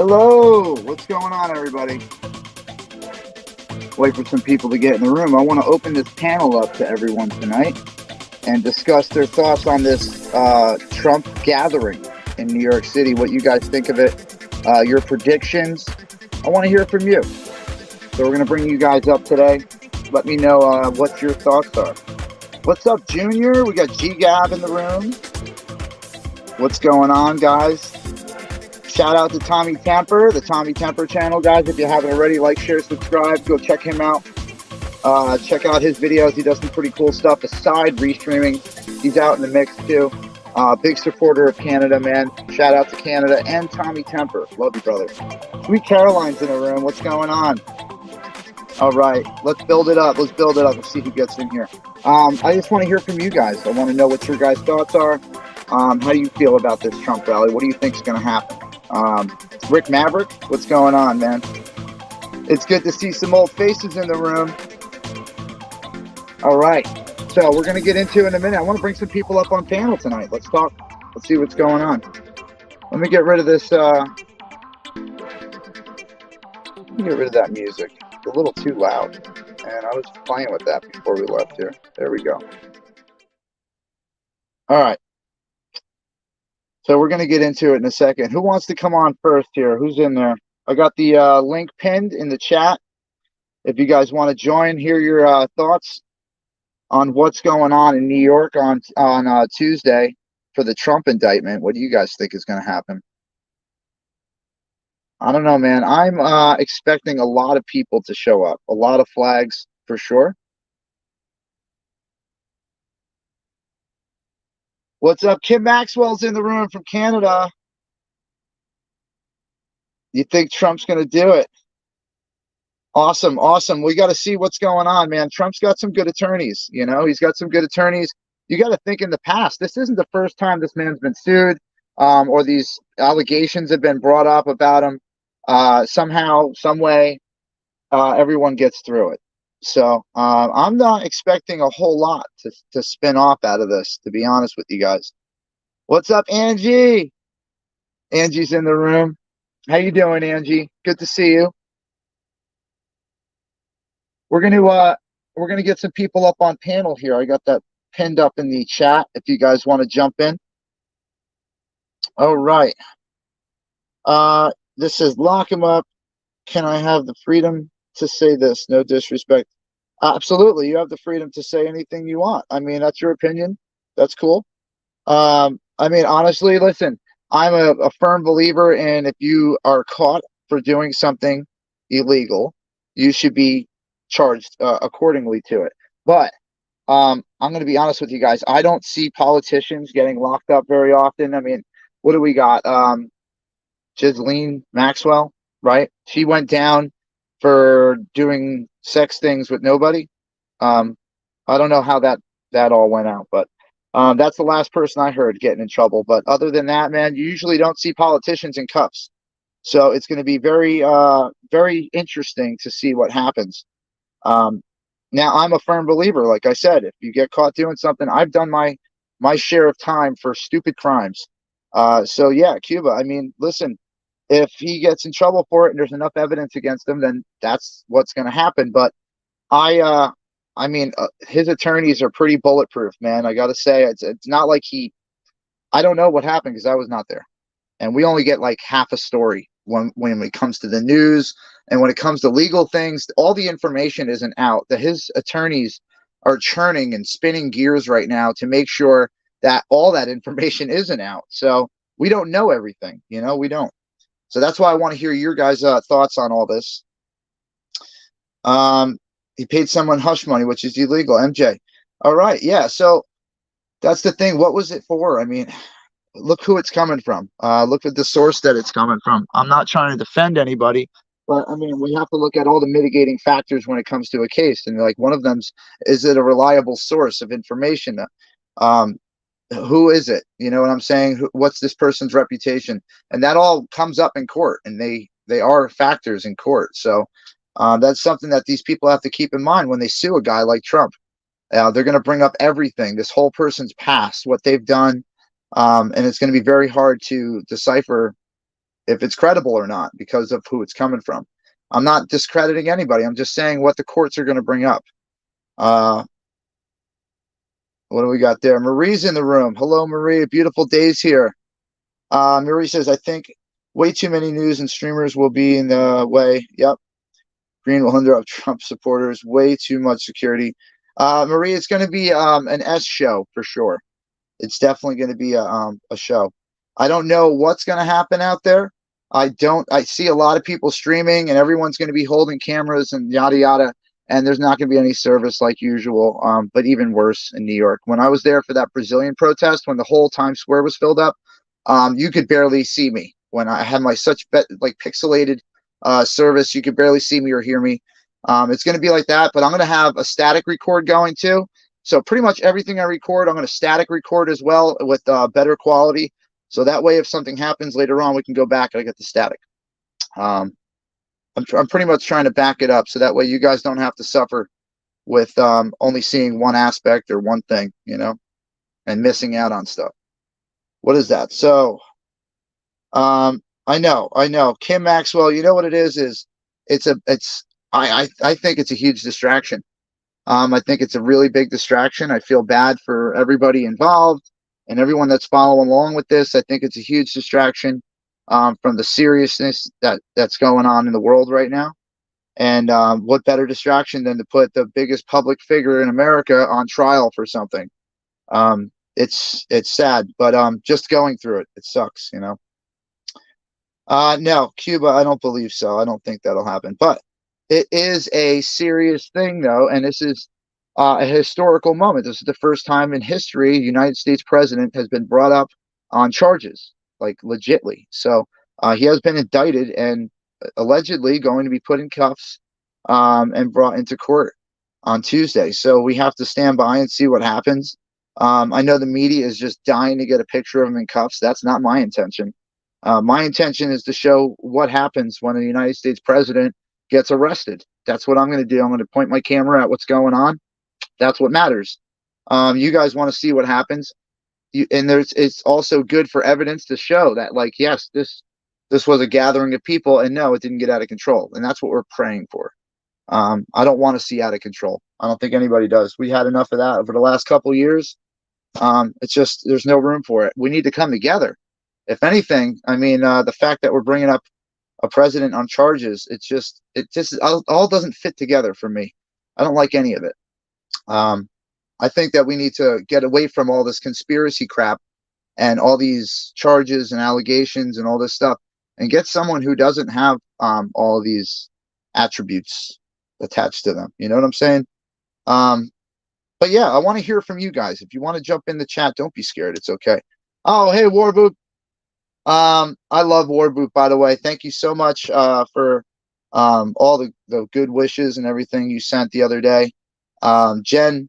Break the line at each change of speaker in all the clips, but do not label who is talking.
Hello, what's going on, everybody? Wait for some people to get in the room. I want to open this panel up to everyone tonight and discuss their thoughts on this Trump gathering in New York City, what you guys think of it, your predictions. I want to hear from you. So we're going to bring you guys up today. Let me know what your thoughts are. What's up, Junior? We got G-Gab in the room. What's going on, guys? Shout out to Tommy Temper, the Tommy Temper channel, guys. If you haven't already, like, share, subscribe. Go check him out. Check out his videos. He does some pretty cool stuff aside restreaming. He's out in the mix, too. Big supporter of Canada, man. Shout out to Canada and Tommy Temper. Love you, brother. Sweet Caroline's in the room. What's going on? All right. Let's build it up. Let's build it up. Let's see who gets in here. I just want to hear from you guys. I want to know what your guys' thoughts are. How do you feel about this Trump rally? What do you think is going to happen? Rick Maverick, what's going on, man? It's good to see some old faces in the room. All right, so we're going to get into it in a minute. I want to bring some people up on panel tonight. Let's talk. Let's see what's going on. Let me get rid of this. Let me get rid of that music. It's a little too loud. And I was playing with that before we left here. There we go. All right. So we're going to get into it in a second. Who wants to come on first here? Who's in there? I got the link pinned in the chat. If you guys want to join, hear your thoughts on what's going on in New York on Tuesday for the Trump indictment. What do you guys think is going to happen? I don't know, man. I'm expecting a lot of people to show up. A lot of flags for sure. What's up? Kim Maxwell's in the room from Canada. You think Trump's going to do it? Awesome, awesome. We got to see what's going on, man. Trump's got some good attorneys. You know, he's got some good attorneys. You got to think in the past, this isn't the first time this man's been sued or these allegations have been brought up about him. Somehow, some way, everyone gets through it. So I'm not expecting a whole lot to spin off out of this, to be honest with you guys. What's up, Angie? Angie's in the room. How you doing, Angie? Good to see you. We're gonna get some people up on panel here. I got that pinned up in the chat if you guys want to jump in. All right. This says lock him up. Can I have the freedom to say this? No disrespect. Absolutely, you have the freedom to say anything you want. I mean, that's your opinion. That's cool. I mean, honestly, listen, I'm a firm believer in if you are caught for doing something illegal, you should be charged accordingly to it. But I'm going to be honest with you guys. I don't see politicians getting locked up very often. I mean, what do we got? Ghislaine Maxwell, right? She went down for doing sex things with nobody. I don't know how that all went out, but that's the last person I heard getting in trouble. But other than that, man, you usually don't see politicians in cuffs. So it's going to be very, very interesting to see what happens. Now, I'm a firm believer. Like I said, if you get caught doing something, I've done my share of time for stupid crimes. So yeah, Cuba. I mean, listen, if he gets in trouble for it and there's enough evidence against him, then that's what's going to happen. But I mean, his attorneys are pretty bulletproof, man. I got to say, it's not like I don't know what happened because I was not there. And we only get like half a story when it comes to the news and when it comes to legal things. All the information isn't out. His attorneys are churning and spinning gears right now to make sure that all that information isn't out. So we don't know everything, you know, we don't. So that's why I want to hear your guys' thoughts on all this. He paid someone hush money, which is illegal. MJ. All right. Yeah. So that's the thing. What was it for? I mean, look who it's coming from. Look at the source that it's coming from. I'm not trying to defend anybody, but I mean, we have to look at all the mitigating factors when it comes to a case. And like one of them is it a reliable source of information? Who is it? You know what I'm saying? What's this person's reputation? And that all comes up in court, and they are factors in court. So that's something that these people have to keep in mind when they sue a guy like Trump. They're going to bring up everything, this whole person's past, what they've done, and it's going to be very hard to decipher if it's credible or not because of who it's coming from. I'm not discrediting anybody. I'm just saying what the courts are going to bring up. What do we got there? Marie's in the room. Hello, Marie. Beautiful days here. Marie says, I think way too many news and streamers will be in the way. Yep. Green will hinder up Trump supporters. Way too much security. Marie, it's going to be an S show for sure. It's definitely going to be a show. I don't know what's going to happen out there. I see a lot of people streaming and everyone's going to be holding cameras and yada, yada. And there's not going to be any service like usual, but even worse in New York. When I was there for that Brazilian protest, when the whole Times Square was filled up, you could barely see me. When I had my like pixelated service, you could barely see me or hear me. It's going to be like that, but I'm going to have a static record going too. So pretty much everything I record, I'm going to static record as well with better quality. So that way, if something happens later on, we can go back and I get the static. I'm pretty much trying to back it up so that way you guys don't have to suffer with only seeing one aspect or one thing, you know, and missing out on stuff. What is that? So I know. Kim Maxwell, you know what it is I think it's a huge distraction. I think it's a really big distraction. I feel bad for everybody involved and everyone that's following along with this. I think it's a huge distraction from the seriousness that's going on in the world right now. And what better distraction than to put the biggest public figure in America on trial for something? It's sad, but just going through it, it sucks, you know. No, Cuba, I don't believe so. I don't think that'll happen. But it is a serious thing, though, and this is a historical moment. This is the first time in history a United States president has been brought up on charges, like legitly. So he has been indicted and allegedly going to be put in cuffs and brought into court on Tuesday. So we have to stand by and see what happens. I know the media is just dying to get a picture of him in cuffs. That's not my intention. My intention is to show what happens when a United States president gets arrested. That's what I'm going to do. I'm going to point my camera at what's going on. That's what matters. You guys want to see what happens. It's also good for evidence to show that, like, yes, this was a gathering of people, and no, it didn't get out of control. And that's what we're praying for. I don't want to see out of control. I don't think anybody does. We had enough of that over the last couple of years. It's just there's no room for it. We need to come together. If anything, I mean, the fact that we're bringing up a president on charges, it just all doesn't fit together for me. I don't like any of it. I think that we need to get away from all this conspiracy crap and all these charges and allegations and all this stuff and get someone who doesn't have all of these attributes attached to them. You know what I'm saying? But yeah, I want to hear from you guys. If you want to jump in the chat, don't be scared. It's okay. Oh, hey, Warboop. I love Warboop, by the way. Thank you so much for all the good wishes and everything you sent the other day. Jen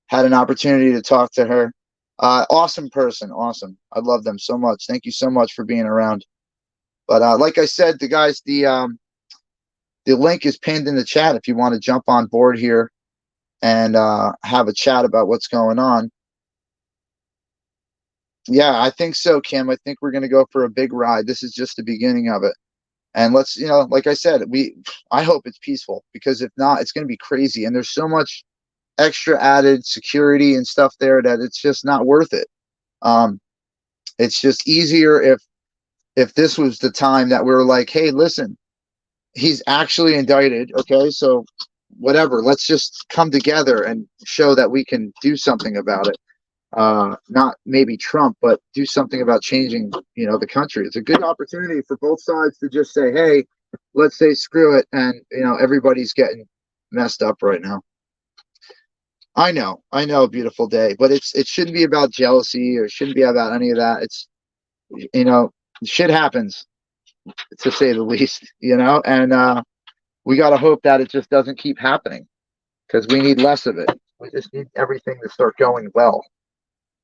had an opportunity to talk to her. Awesome person. Awesome. I love them so much. Thank you so much for being around. But like I said, the link is pinned in the chat if you want to jump on board here and have a chat about what's going on. Yeah, I think so, Kim. I think we're going to go for a big ride. This is just the beginning of it. And let's, you know, like I said, I hope it's peaceful, because if not, it's going to be crazy. And there's so much extra added security and stuff there that it's just not worth it. It's just easier if this was the time that we were like, hey, listen, he's actually indicted. Okay, so whatever, let's just come together and show that we can do something about it. Not maybe Trump, but do something about changing, you know, the country. It's a good opportunity for both sides to just say, hey, let's say screw it. And, you know, everybody's getting messed up right now. I know, a beautiful day, but it shouldn't be about jealousy or shouldn't be about any of that. It's, you know, shit happens, to say the least, you know, and we got to hope that it just doesn't keep happening, because we need less of it. We just need everything to start going well.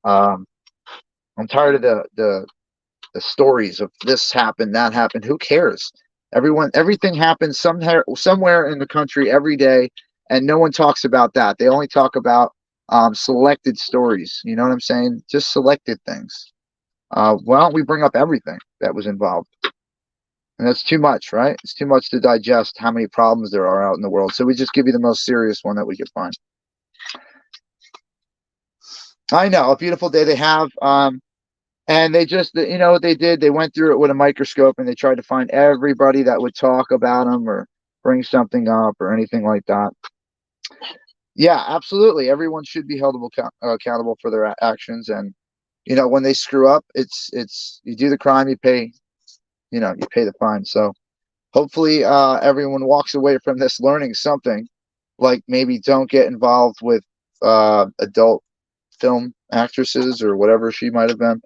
I'm tired of the stories of this happened, that happened. Who cares? Everything happens somewhere in the country every day, and no one talks about that. They only talk about selected stories. You know what I'm saying? Just selected things. Why don't we bring up everything that was involved? And that's too much, right? It's too much to digest how many problems there are out in the world. So we just give you the most serious one that we could find. I know, a beautiful day they have. And they just, you know what they did? They went through it with a microscope and they tried to find everybody that would talk about them or bring something up or anything like that. Yeah, absolutely. Everyone should be held accountable for their actions. And, you know, when they screw up, it's, you do the crime, you pay, you know, you pay the fine. So hopefully everyone walks away from this learning something, like maybe don't get involved with adult film actresses or whatever she might have been.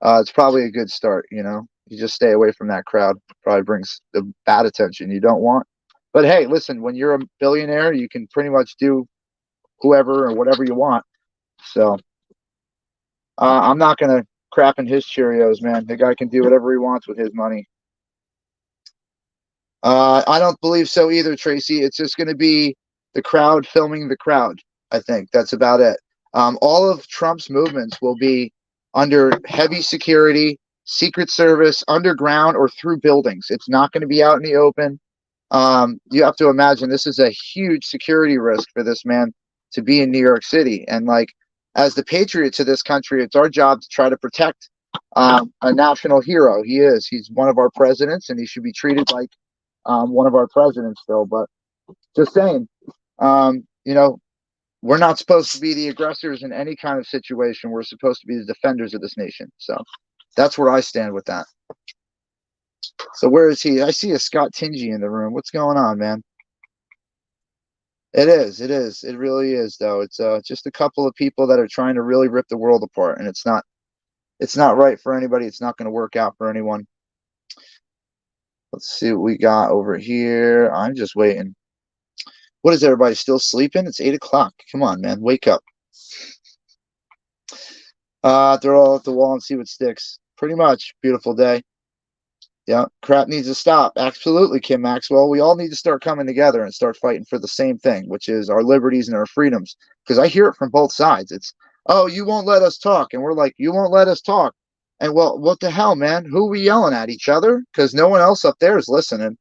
It's probably a good start. You know, you just stay away from that crowd. Probably brings the bad attention you don't want. But hey, listen, when you're a billionaire, you can pretty much do whoever or whatever you want. So I'm not gonna crap in his Cheerios, man. The guy can do whatever he wants with his money. I don't believe so either, Tracy. It's just going to be the crowd filming the crowd. I think that's about it. All of Trump's movements will be under heavy security, Secret Service, underground, or through buildings. It's not going to be out in the open. You have to imagine this is a huge security risk for this man to be in New York City. And like, as the patriots of this country, it's our job to try to protect a national hero. He is. He's one of our presidents, and he should be treated like one of our presidents still. But just saying, you know, we're not supposed to be the aggressors in any kind of situation. We're supposed to be the defenders of this nation. So that's where I stand with that. So where is he? I see a Scott Tingy in the room. What's going on, man? It is. It is. It really is, though. It's just a couple of people that are trying to really rip the world apart, and it's not. It's not right for anybody. It's not going to work out for anyone. Let's see what we got over here. I'm just waiting. What is everybody still sleeping? It's 8 o'clock. Come on, man. Wake up. Throw all at the wall and see what sticks. Pretty much. Beautiful day. Yeah, crap needs to stop. Absolutely, Kim Maxwell. We all need to start coming together and start fighting for the same thing, which is our liberties and our freedoms. Because I hear it from both sides. It's, oh, you won't let us talk. And we're like, you won't let us talk. And well, what the hell, man? Who are we yelling at? Each other? Because no one else up there is listening.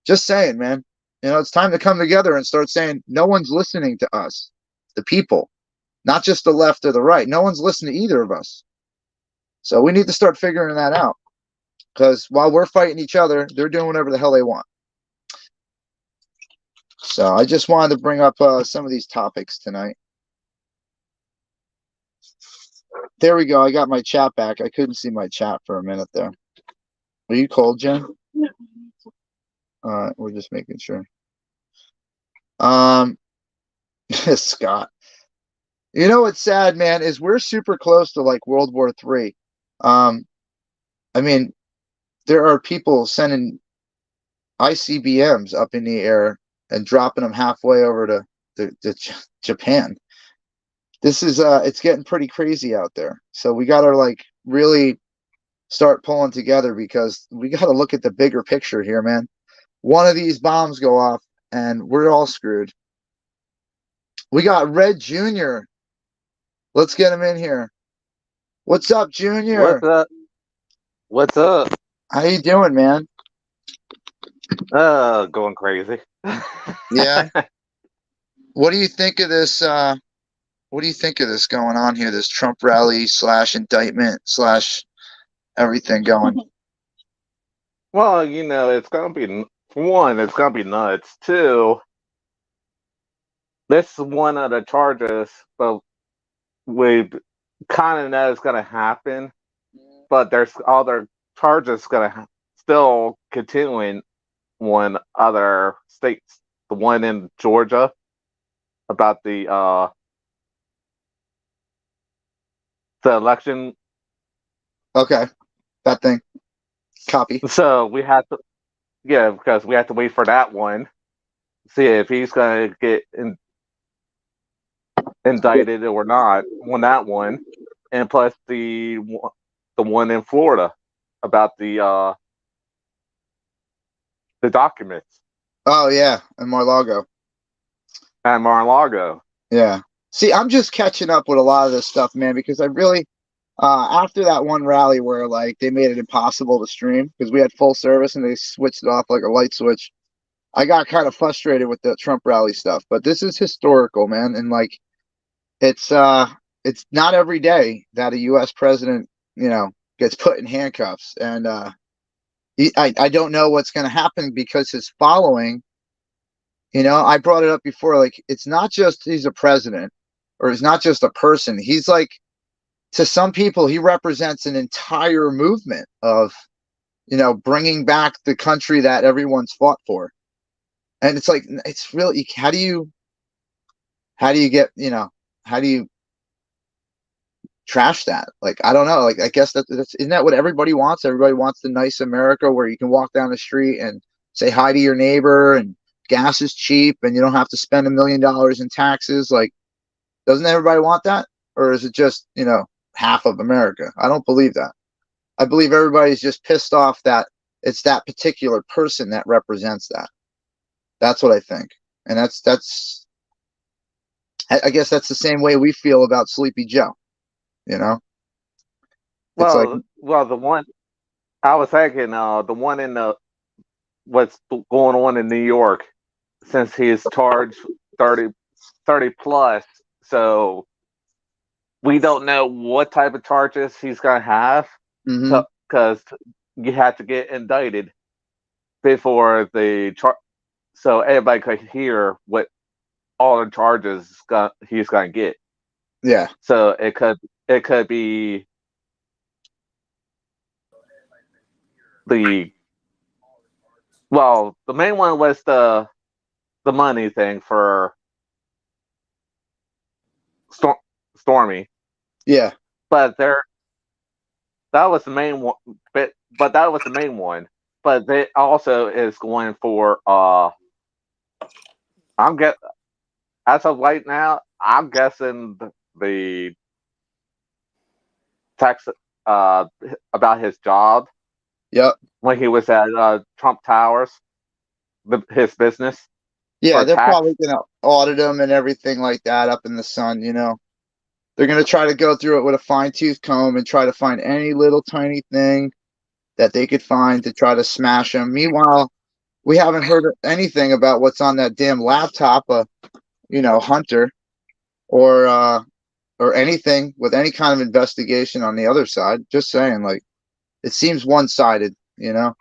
Just saying, man. You know, it's time to come together and start saying, no one's listening to us, the people, not just the left or the right. No one's listening to either of us. So we need to start figuring that out. Because while we're fighting each other, they're doing whatever the hell they want. So I just wanted to bring up some of these topics tonight. There we go. I got my chat back. I couldn't see my chat for a minute there. Are you cold, Jen? No. All right, we're just making sure. Scott. You know what's sad, man, is we're super close to like World War III. I mean, there are people sending ICBMs up in the air and dropping them halfway over to Japan. This is it's getting pretty crazy out there. So we got to like really start pulling together because we got to look at the bigger picture here, man. One of these bombs go off and we're all screwed. We got Red Jr. Let's get him in here. What's up, Junior?
What's up? What's up?
How you doing, man?
Going crazy.
Yeah. What do you think of this? What do you think of this going on here? This Trump rally / indictment / everything going.
Well, you know, it's gonna be, for one, it's gonna be nuts. Two, this is one of the charges, but we kind of know it's gonna happen. But there's other charges gonna still continuing in other states. The one in Georgia about the election.
Okay, that thing. Copy.
So we have to, yeah, because we have to wait for that one. See if he's gonna get indicted or not on that one, and plus the one in Florida about the documents.
Oh yeah, and Mar-a-Lago.
At Mar-a-Lago.
Yeah. See, I'm just catching up with a lot of this stuff, man, because After that one rally where like they made it impossible to stream because we had full service and they switched it off like a light switch, I got kind of frustrated with the Trump rally stuff. But this is historical, man, and like it's it's not every day that a U.S. president, gets put in handcuffs, and I don't know what's going to happen because his following. I brought it up before. Like, it's not just he's a president or he's not just a person. He's like, to some people, he represents an entire movement of, bringing back the country that everyone's fought for. And it's like, it's really, how do you get, how do you trash that? Like, I don't know. Like, I guess isn't that what everybody wants? Everybody wants the nice America where you can walk down the street and say hi to your neighbor and gas is cheap and you don't have to spend $1 million in taxes. Like, doesn't everybody want that? Or is it just, half of America? I don't believe that. I believe everybody's just pissed off that it's that particular person that represents that. That's what I think. And I guess that's the same way we feel about Sleepy Joe, It's like,
Well, the one I was thinking, the one in what's going on in New York, since he's charged 30 plus, so we don't know what type of charges he's gonna have, because you have to get indicted before so everybody could hear what all the charges he's gonna get.
yeah.
So it could be the main one was the money thing for Stormy.
Yeah.
But that was the main one. But that was the main one. But it also is going for as of right now, I'm guessing the tax about his job.
Yep.
When he was at Trump Towers, his business.
Yeah, they're probably gonna audit him and everything like that up in the sun. They're gonna try to go through it with a fine-tooth comb and try to find any little tiny thing that they could find to try to smash him. Meanwhile, we haven't heard anything about what's on that damn laptop of, Hunter, or anything with any kind of investigation on the other side. Just saying, like, it seems one-sided, and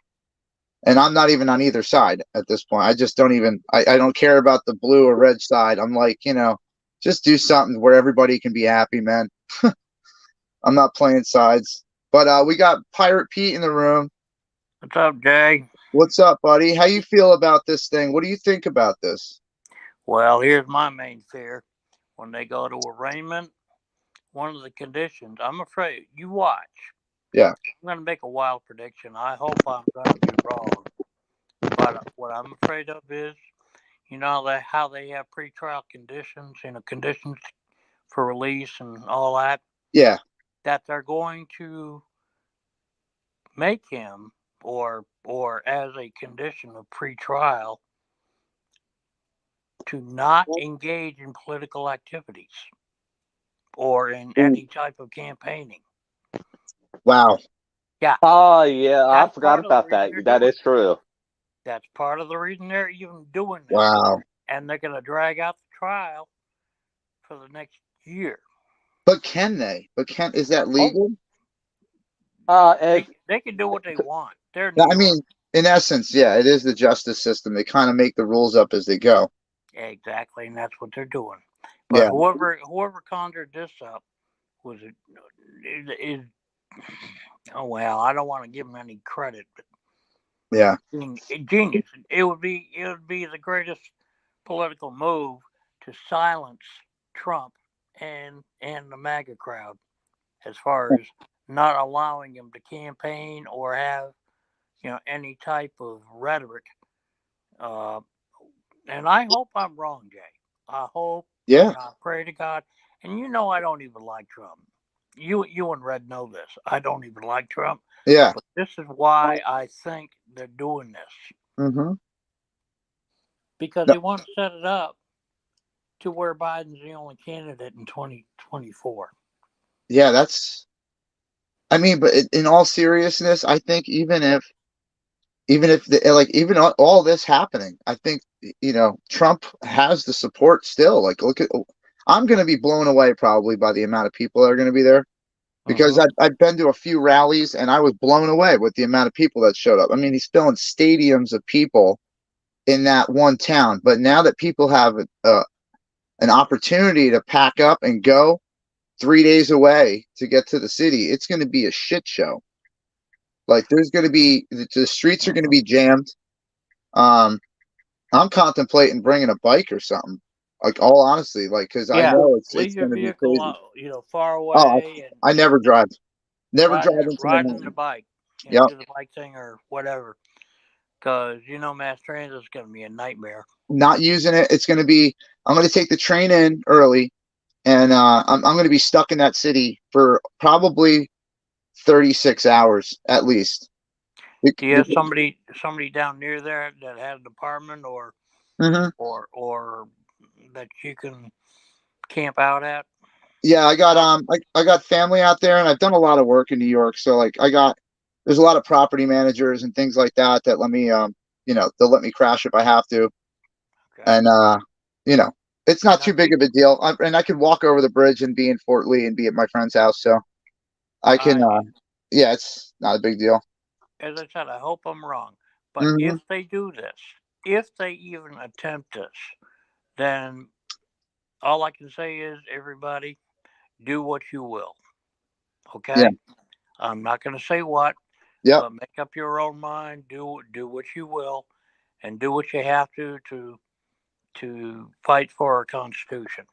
I'm not even on either side at this point. I just don't even, I don't care about the blue or red side. I'm like, just do something where everybody can be happy, man. I'm not playing sides. But we got Pirate Pete in the room.
What's up, Jay?
What's up, buddy? How you feel about this thing? What do you think about this?
Well, here's my main fear. When they go to arraignment, one of the conditions, I'm afraid, you watch.
Yeah.
I'm going to make a wild prediction. I hope I'm going to be wrong. But what I'm afraid of is, how they have pretrial conditions, conditions for release and all that.
Yeah.
That they're going to make him, or as a condition of pretrial, to not engage in political activities or in any type of campaigning.
Wow.
Yeah.
Oh, yeah, I forgot about that. That is true.
That's part of the reason they're even doing this.
Wow.
And they're going to drag out the trial for the next year.
But can they? Is that legal?
They can do what they want.
I mean, in essence, yeah, it is the justice system. They kind of make the rules up as they go.
Exactly, and that's what they're doing. But yeah, whoever conjured this up is oh well, I don't want to give him any credit, but
yeah,
genius. It would be the greatest political move to silence Trump and the MAGA crowd, as far as not allowing him to campaign or have any type of rhetoric. And I hope I'm wrong, Jay. I hope.
Yeah.
And I pray to God. And I don't even like Trump. You and Red know this. I don't even like Trump.
Yeah.
But this is why I think they're doing this.
Mm-hmm.
Because they want to set it up to where Biden's the only candidate in 2024.
Yeah, that's I mean, but in all seriousness, I think even all this happening, I think Trump has the support still. Like, look at, I'm going to be blown away probably by the amount of people that are going to be there because
Mhm.
I've been to a few rallies and I was blown away with the amount of people that showed up. I mean, he's filling stadiums of people in that one town, but now that people have an opportunity to pack up and go 3 days away to get to the city, it's going to be a shit show. Like, there's going to be the streets are going to
Mhm.
be jammed. Um, I'm contemplating bringing a bike or something. Like, all honesty, like, because I
Yeah,
know it's
leave your
going to be
vehicle,
crazy.
far
Oh,
away,
I never
and
drive. Never drive
riding
into the
riding the
mountain.
bike,
Yep.
do the bike thing or whatever. Because mass transit is going to be a nightmare.
Not using it. It's going to be. I'm going to take the train in early, and I'm going to be stuck in that city for probably 36 hours at least.
Do you have somebody down near there that has an apartment
Mhm.
or that you can camp out at?
Yeah, I got family out there, and I've done a lot of work in New York. So like there's a lot of property managers and things like that that let me they'll let me crash if I have to,
Okay.
and you know it's not
Now
too big
keep.
of a deal. And I could walk over the bridge and be in Fort Lee and be at my friend's house, so I can
I
yeah, it's not a big deal.
As I said, I hope I'm wrong, but if
Hmm.
they do this, if they even attempt this, then all I can say is everybody do what you will.
Yeah.
Okay. I'm not going to say what,
Yep.
but make up your own mind. Do what you will, and do what you have to fight for our Constitution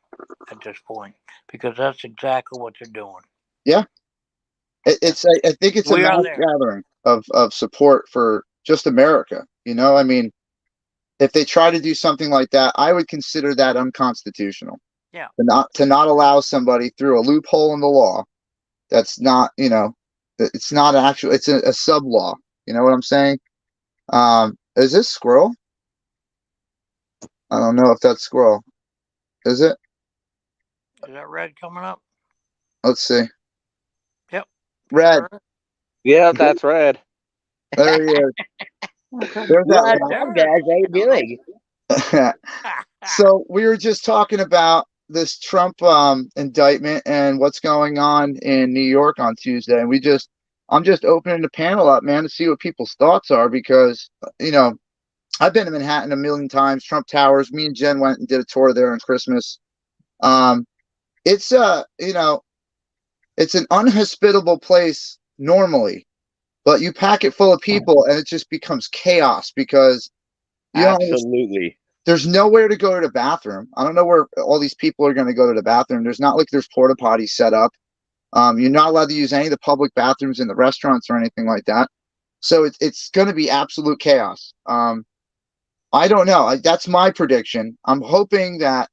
at this point, because that's exactly what they're doing.
Yeah.
That's
I think it's a
We are
mass
there.
gathering of support for just America. I mean, if they try to do something like that, I would consider that unconstitutional.
Yeah.
To not allow somebody through a loophole in the law that's not, it's not actual, it's a sub law. You know what I'm saying? Is this squirrel? I don't know if that's squirrel. Is it?
Is that red coming up?
Let's see.
Yep.
Red.
Sure.
Yeah, that's red.
There he is. There's
What's
that
up, guys? How you doing?
red. So we were just talking about this Trump indictment and what's going on in New York on Tuesday, and I'm just opening the panel up, man, to see what people's thoughts are because I've been to Manhattan a million times. Trump Towers. Me and Jen went and did a tour there on Christmas. Um, it's it's an unhospitable place normally, but you pack it full of people and it just becomes chaos because you don't
Absolutely.
there's nowhere to go to the bathroom. I don't know where all these people are going to go to the bathroom. There's not like there's porta potties set up. You're not allowed to use any of the public bathrooms in the restaurants or anything like that. So it's going to be absolute chaos. I don't know. That's my prediction. I'm hoping that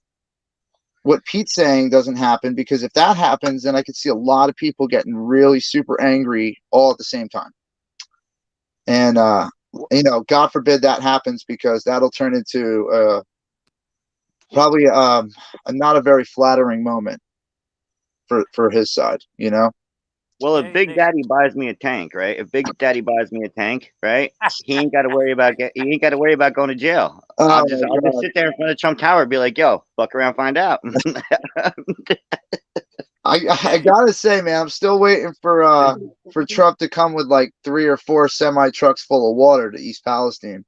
what Pete's saying doesn't happen because if that happens, then I could see a lot of people getting really super angry all at the same time. And God forbid that happens because that'll turn into probably not a very flattering moment for his side.
Well, if
They,
Big
they,
Daddy buys me a tank, right? If Big Daddy buys me a tank, right? He ain't got to worry about he ain't got to worry about going to jail.
Oh
I'll
my
just
God.
sit there in front of Trump Tower and be like, "Yo, fuck around, find out."
I gotta say, man, I'm still waiting for Trump to come with like 3 or 4 semi trucks full of water to East Palestine.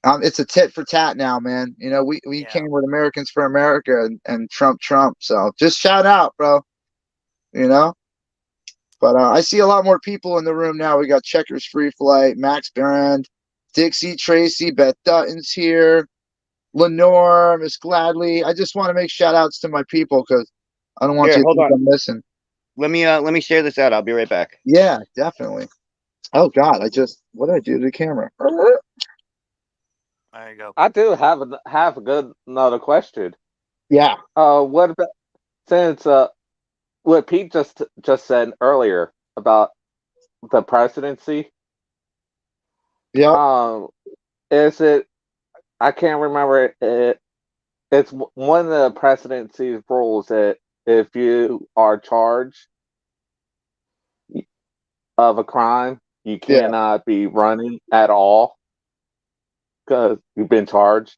It's a tit for tat now, man. We
yeah.
came with Americans for America and Trump. So just shout out, bro. You know. But I see a lot more people in the room now. We got Checkers Free Flight, Max Brand, Dixie, Tracy, Beth Dutton's here, Lenore, Miss Gladly. I just want to make shout outs to my people because I don't want
Here,
you to
hold
think
on.
I'm missing.
Let me share this out. I'll be right back.
Yeah, definitely. Oh God, what did I do to the camera?
There you go.
I do have a good another question.
Yeah.
What about since what Pete just said earlier about the presidency?
Yep.
Is it? I can't remember it. It's one of the presidency's rules that if you are charged, of a crime, you
Yeah.
cannot be running at all because you've been charged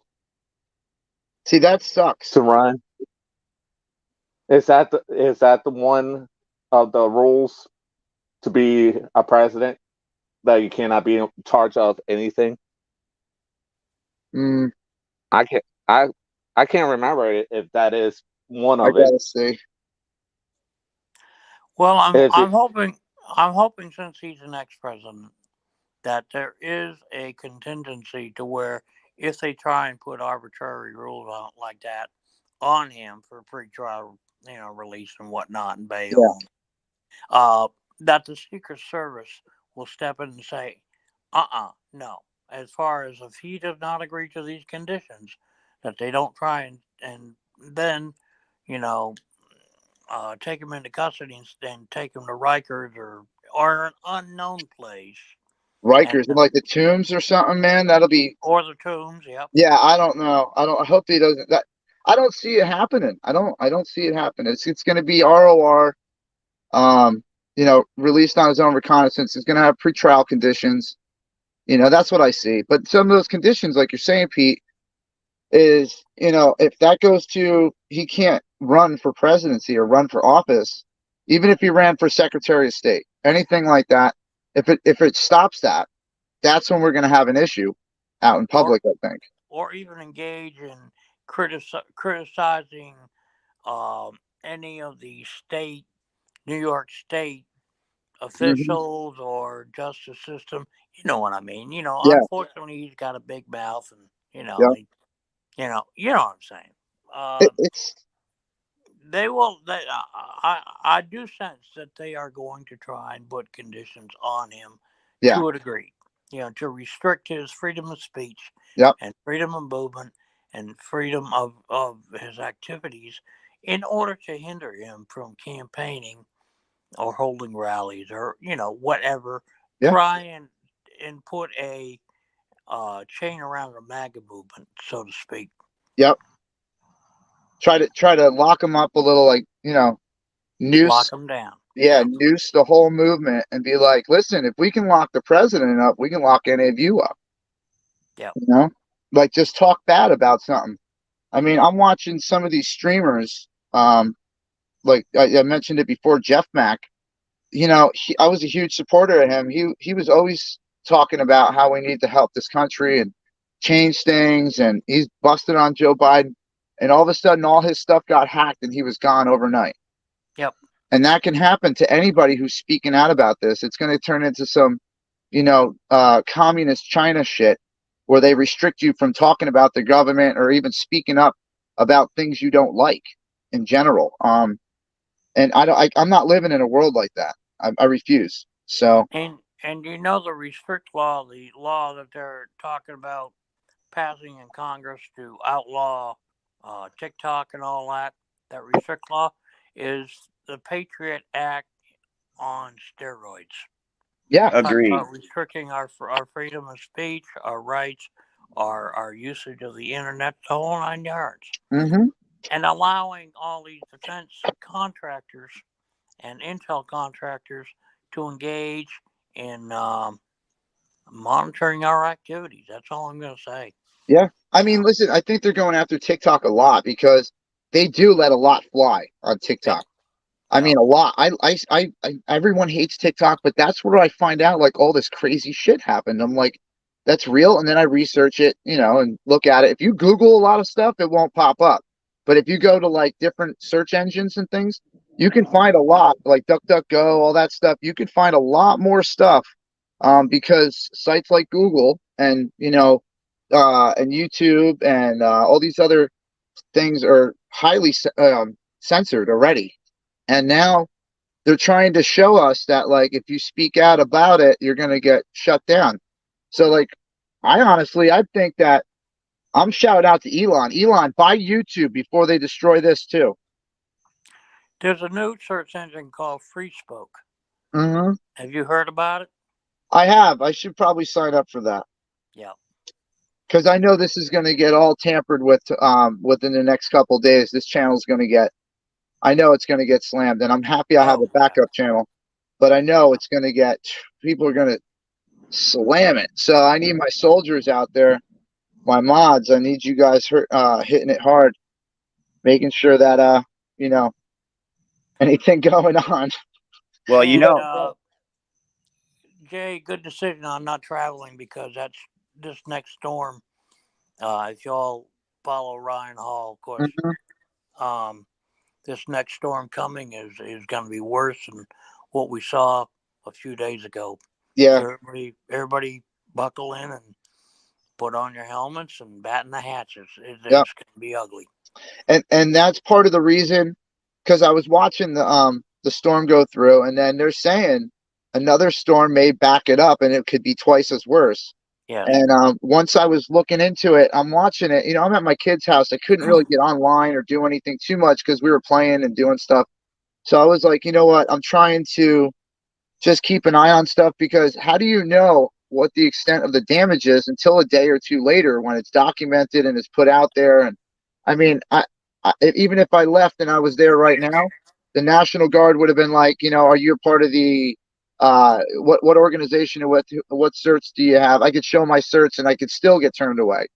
See, that sucks.
to run. Is that the one of the rules to be a president, that you cannot be in charge of anything?
Mm,
I can't. I can't remember if that is one
I
of it.
gotta see.
Well,
If it,
I'm hoping since he's the next president that there is a contingency to where if they try and put arbitrary rules out like that on him for pretrial, release and whatnot and
Yeah.
bail, that the Secret Service will step in and say, no. As far as if he does not agree to these conditions, that they don't try and then, you know, take him into custody and take him to Rikers or an unknown place, and
Rikers in like the tombs or something, man. That'll be.
or the tombs. Yep.
Yeah, I don't know. I hope he doesn't. That I don't see it happening. I don't see it happening. It's going to be ROR. Released on his own reconnaissance. It's going to have pretrial conditions. That's what I see. But some of those conditions, like you're saying, Pete, is if that goes to he can't run for presidency or run for office, even if he ran for Secretary of State, anything like that. If it stops that, that's when we're going to have an issue out in public. I think.
Or even engage in criticizing any of the New York State
Hmm.
officials or justice system. You know what I mean?
Yeah.
Unfortunately, he's got a big mouth, and
Yeah.
you know what I'm saying.
It's
They will. I do sense that they are going to try and put conditions on him
yeah.
to a degree. To restrict his freedom of speech
Yep.
and freedom of movement and freedom of his activities in order to hinder him from campaigning or holding rallies or whatever.
Yeah.
Try and put a chain around the MAGA movement, so to speak.
Yep. Try to lock him up a little, like noose.
Lock them down.
Yeah,
Yep.
noose the whole movement and be like, listen, if we can lock the president up, we can lock any of you up.
Yep.
Like just talk bad about something. I mean, I'm watching some of these streamers. Like I mentioned it before, Jeff Mack. I was a huge supporter of him. He was always talking about how we need to help this country and change things, and he's busted on Joe Biden, and all of a sudden, all his stuff got hacked, and he was gone overnight.
Yep.
And that can happen to anybody who's speaking out about this. It's going to turn into some, communist China shit, where they restrict you from talking about the government or even speaking up about things you don't like in general. And I'm not living in a world like that. I refuse. So
And the restrict law, the law that they're talking about passing in Congress to outlaw TikTok and all that, that restrict law is the Patriot Act on steroids.
yeah,
Agreed.
About restricting our freedom of speech, our rights, our usage of the internet, the whole 9 yards,
mm-hmm.
and allowing all these defense contractors and intel contractors to engage in monitoring our activities. That's all I'm going to say.
Yeah. I mean, listen, I think they're going after TikTok a lot because they do let a lot fly on TikTok. I mean, a lot. Everyone hates TikTok, but that's where I find out like all this crazy shit happened. I'm like, that's real. And then I research it, and look at it. If you Google a lot of stuff, it won't pop up. But if you go to like different search engines and things, you can find a lot, like DuckDuckGo, all that stuff. You can find a lot more stuff, because sites like Google and and YouTube and all these other things are highly censored already. And now they're trying to show us that, like, if you speak out about it, you're going to get shut down. So, like, I think that I'm shouting out to Elon. Elon, buy YouTube before they destroy this, too.
There's a new search engine called FreeSpoke.
Mm-hmm.
Have you heard about it?
I have. I should probably sign up for that.
Yeah.
Because I know this is going to get all tampered with within the next couple of days. This channel is going to get, I know it's going to get slammed, and I'm happy I have a backup channel. but I know it's going to get, people are going to slam it. So I need my soldiers out there, my mods. I need you guys hitting it hard, making sure that, you know, anything going on.
Well, you know,
Jay, good decision on not traveling because that's this next storm. If y'all follow Ryan Hall, of course, this next storm coming is going to be worse than what we saw a few days ago.
Yeah.
So everybody buckle in and put on your helmets and batten the hatches. It's going to be ugly.
And that's part of the reason, because I was watching the storm go through, and then they're saying another storm may back it up and it could be twice as worse.
Yeah.
And once I was looking into it, I'm watching it. You know, I'm at my kid's house. I couldn't really get online or do anything too much because we were playing and doing stuff. So I was like, you know what? I'm trying to just keep an eye on stuff, because how do you know what the extent of the damage is until a day or two later when it's documented and it's put out there? And I mean, even if I left and I was there right now, the National Guard would have been like, you know, are you a part of the what organization and what certs do you have? I could show my certs and I could still get turned away,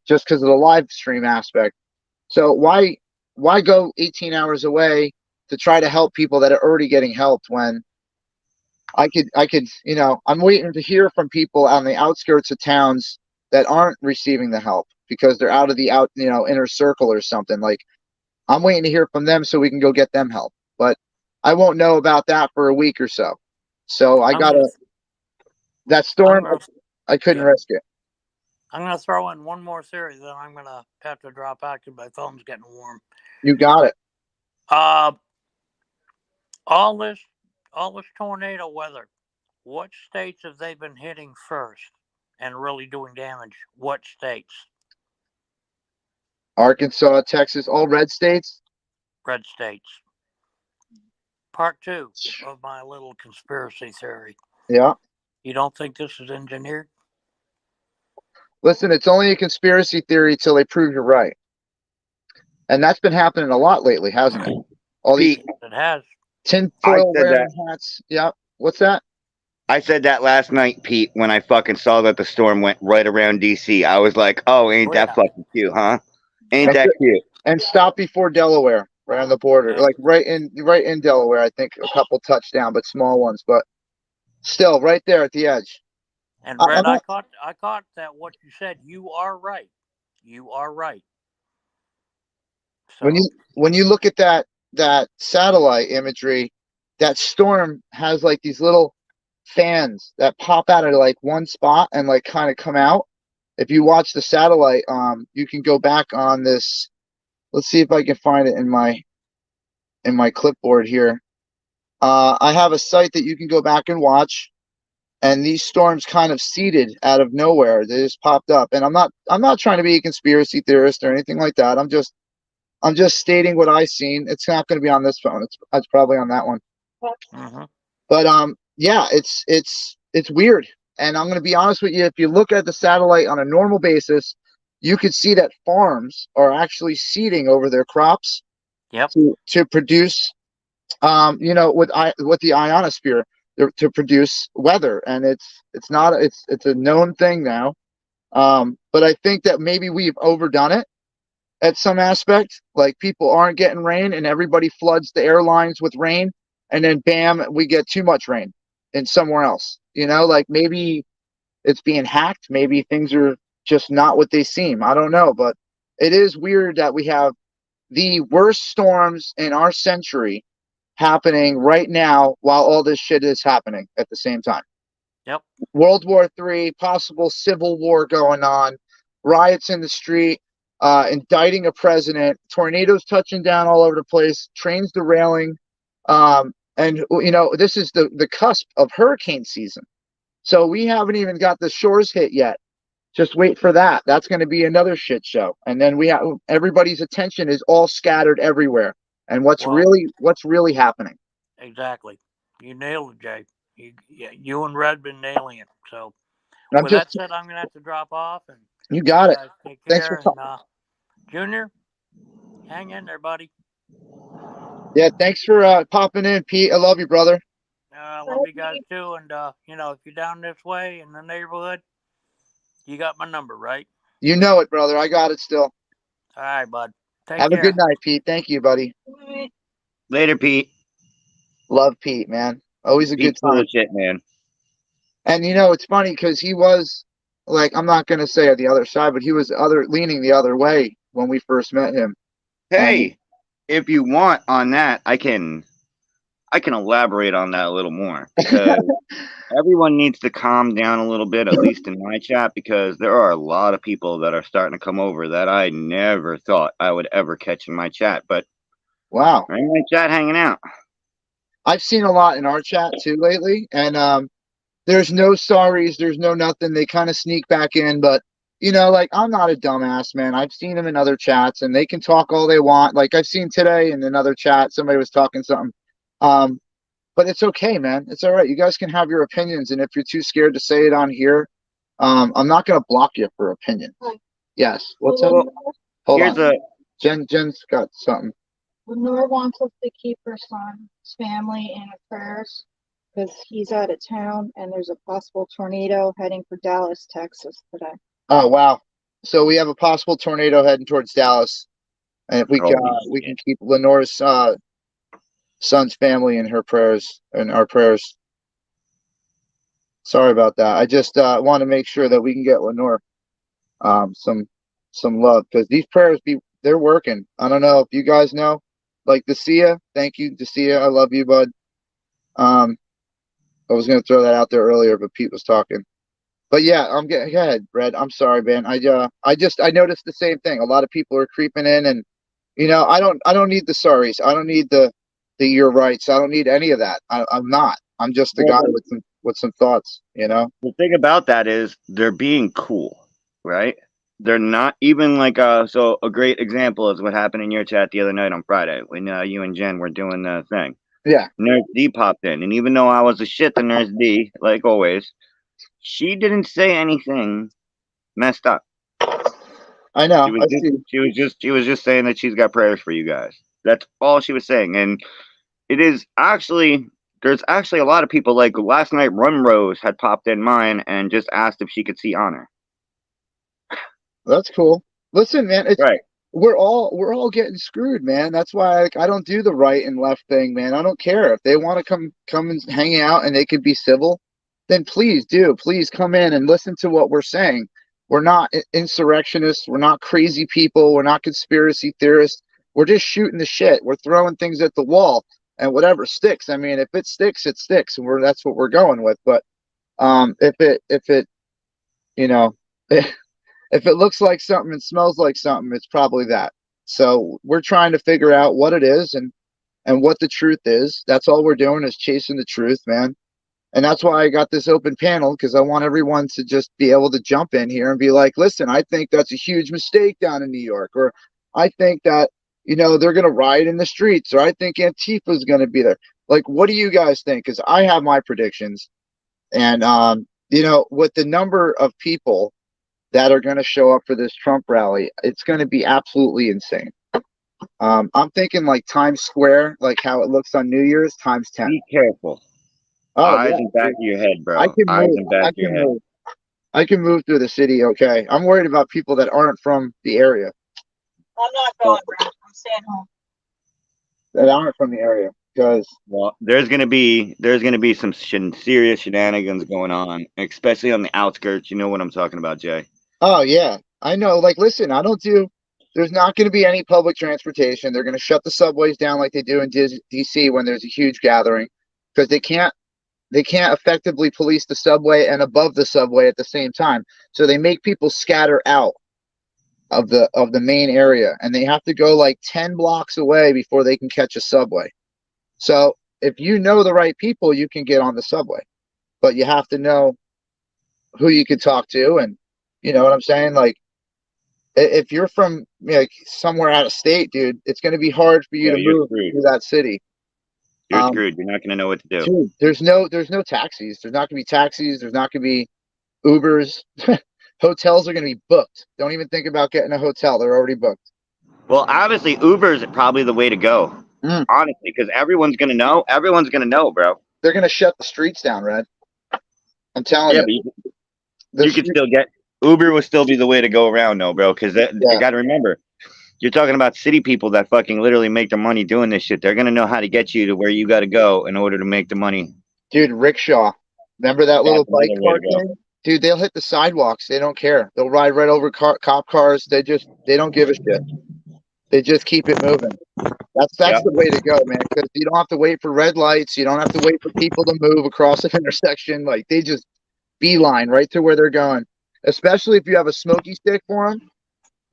just because of the live stream aspect. So why go 18 hours away to try to help people that are already getting helped when I could, you know, I'm waiting to hear from people on the outskirts of towns that aren't receiving the help because they're out of the inner circle or something. Like, I'm waiting to hear from them so we can go get them help. But I won't know about that for a week or so. So that storm, I couldn't risk it.
I'm going to throw in one more theory, then I'm going to have to drop out because my phone's getting warm.
You got it.
All this tornado weather, what states have they been hitting first and really doing damage? What states?
Arkansas, Texas, all red states?
Red states. Part 2 of my little conspiracy theory.
Yeah.
You don't think this is engineered?
Listen, it's only a conspiracy theory till they prove you're right. And that's been happening a lot lately, hasn't it? All these
it has.
Tinfoil wearing hats. Yeah. What's that?
I said that last night, Pete, when I fucking saw that the storm went right around DC. I was like, oh, ain't that fucking cute, huh? Ain't that cute?
And stop before Delaware, right on the border. Like right in Delaware, I think a couple touchdown, but small ones, but still right there at the edge.
And Red, I caught that what you said. You are right. You are right. So,
when you look at that satellite imagery, that storm has like these little fans that pop out of like one spot and like kind of come out. If you watch the satellite, you can go back on this. Let's see if I can find it in my clipboard here. I have a site that you can go back and watch, and these storms kind of seeded out of nowhere. They just popped up, and I'm not trying to be a conspiracy theorist or anything like that. I'm just stating what I've seen. It's not going to be on this phone. It's probably on that one. But yeah, it's weird. And I'm going to be honest with you. If you look at the satellite on a normal basis, you could see that farms are actually seeding over their crops.
Yep.
To produce, with the ionosphere to produce weather, and it's a known thing now. But I think that maybe we've overdone it at some aspect. Like, people aren't getting rain, and everybody floods the airlines with rain, and then bam, we get too much rain in somewhere else. You know, like maybe it's being hacked. Maybe things are just not what they seem. I don't know, but it is weird that we have the worst storms in our century happening right now while all this shit is happening at the same time.
Yep.
World War III, possible civil war going on, riots in the street, indicting a president, tornadoes touching down all over the place, trains derailing. And, this is the cusp of hurricane season. So we haven't even got the shores hit yet. Just wait for that. That's going to be another shit show. And then everybody's attention is all scattered everywhere. And what's really happening? Exactly.
You nailed it, Jay. You and Red been nailing it. So that said, I'm going to have to drop off. And
you got it.
Take care. Thanks for talking. Junior, hang in there, buddy.
Yeah, thanks for popping in, Pete. I love you, brother.
I love you guys too. And you know, if you're down this way in the neighborhood, you got my number, right?
You know it, brother. I got it still.
All right, bud. Take
Have
care.
a good night, Pete. Thank you, buddy.
Later, Pete.
Love Pete, man. Always a good
Pete's full
time.
of shit, man.
And you know, it's funny because he was like, I'm not gonna say the other side, but he was leaning the other way when we first met him.
Hey, if you want on that, I can elaborate on that a little more because everyone needs to calm down a little bit, at least in my chat, because there are a lot of people that are starting to come over that I never thought I would ever catch in my chat, but
Wow.
they're in my chat hanging out.
I've seen a lot in our chat too lately, and there's no sorries, there's no nothing. They kind of sneak back in, but you know, like I'm not a dumbass, man. I've seen them in other chats, and they can talk all they want. Like I've seen today in another chat, somebody was talking something. But it's okay, man. It's all right. You guys can have your opinions, and if you're too scared to say it on here, I'm not gonna block you for opinion. Yes. What's up? Hold
Here's
on. Jen's got something.
Lenore wants us to keep her son's family in her prayers because he's out of town and there's a possible tornado heading for Dallas, Texas today.
Oh wow! So we have a possible tornado heading towards Dallas, and if we can keep Lenore's son's family in her prayers and our prayers. Sorry about that. I just want to make sure that we can get Lenore some love because these prayers they're working. I don't know if you guys know. Like Dacia, thank you, Dacia. I love you, bud. I was gonna throw that out there earlier, but Pete was talking. But yeah, go ahead, Red. I'm sorry, man. I noticed the same thing. A lot of people are creeping in, and you know, I don't need the sorries. I don't need the your rights. I don't need any of that. I'm not. I'm just a guy with some thoughts. You know.
The thing about that is they're being cool, right? They're not even like so a great example is what happened in your chat the other night on Friday when you and Jen were doing the thing.
Yeah.
Nurse D popped in, and even though I was a shit to Nurse D, like always, she didn't say anything messed up.
I know.
She was just saying that she's got prayers for you guys. That's all she was saying, and there's actually a lot of people like last night. Run Rose had popped in mine and just asked if she could see Honor.
That's cool. Listen, man, it's
right.
We're all getting screwed, man. That's why I don't do the right and left thing, man. I don't care if they want to come and hang out and they could be civil. Then please do. Please come in and listen to what we're saying. We're not insurrectionists. We're not crazy people. We're not conspiracy theorists. We're just shooting the shit. We're throwing things at the wall and whatever sticks. I mean, if it sticks, it sticks, and that's what we're going with. But if it you know. If it looks like something and smells like something, it's probably that. So we're trying to figure out what it is and what the truth is. That's all we're doing is chasing the truth, man. And that's why I got this open panel, because I want everyone to just be able to jump in here and be like, listen, I think that's a huge mistake down in New York. Or I think that, you know, they're going to riot in the streets. Or I think Antifa is going to be there. Like, what do you guys think? Because I have my predictions. And, you know, with the number of people that are going to show up for this Trump rally, it's going to be absolutely insane. I'm thinking like Times Square, like how it looks on New Year's, times 10.
Be careful. Eyes in back of your head, bro. Eyes in back of your head.
I can move through the city, okay? I'm worried about people that aren't from the area.
I'm not going, bro. I'm staying home.
That aren't from the area, because
there's gonna be some serious shenanigans going on, especially on the outskirts. You know what I'm talking about, Jay?
Oh yeah, I know. Like, listen, there's not going to be any public transportation. They're going to shut the subways down like they do in DC when there's a huge gathering, because they can't effectively police the subway and above the subway at the same time. So they make people scatter out of the main area, and they have to go like 10 blocks away before they can catch a subway. So if you know the right people, you can get on the subway, but you have to know who you could talk to. And you know what I'm saying? Like, if you're from like somewhere out of state, dude, it's going to be hard for you to move through that city.
You're screwed. You're not going to know what to do.
Dude, there's no taxis. There's not going to be taxis. There's not going to be Ubers. Hotels are going to be booked. Don't even think about getting a hotel. They're already booked.
Well, obviously, Uber is probably the way to go. Honestly, because everyone's going to know. Everyone's going to know, bro.
they're gonna shut the streets down, Red. I'm telling
Yeah,
you.
but
The
you could
street-
still get Uber will still be the way to go around, though, bro. Because you
Yeah.
got to remember, you're talking about city people that fucking literally make their money doing this shit. They're gonna know how to get you to where you got to go in order to make the money.
Dude, rickshaw. Remember that little
That's
bike
another way
car
to go.
thing? Dude, they'll hit the sidewalks. They don't care. They'll ride right over cop cars. They don't give a shit. They just keep it moving. That's
Yep.
the way to go, man. Because you don't have to wait for red lights. You don't have to wait for people to move across an intersection. Like they just beeline right to where they're going. Especially if you have a smoky stick for them.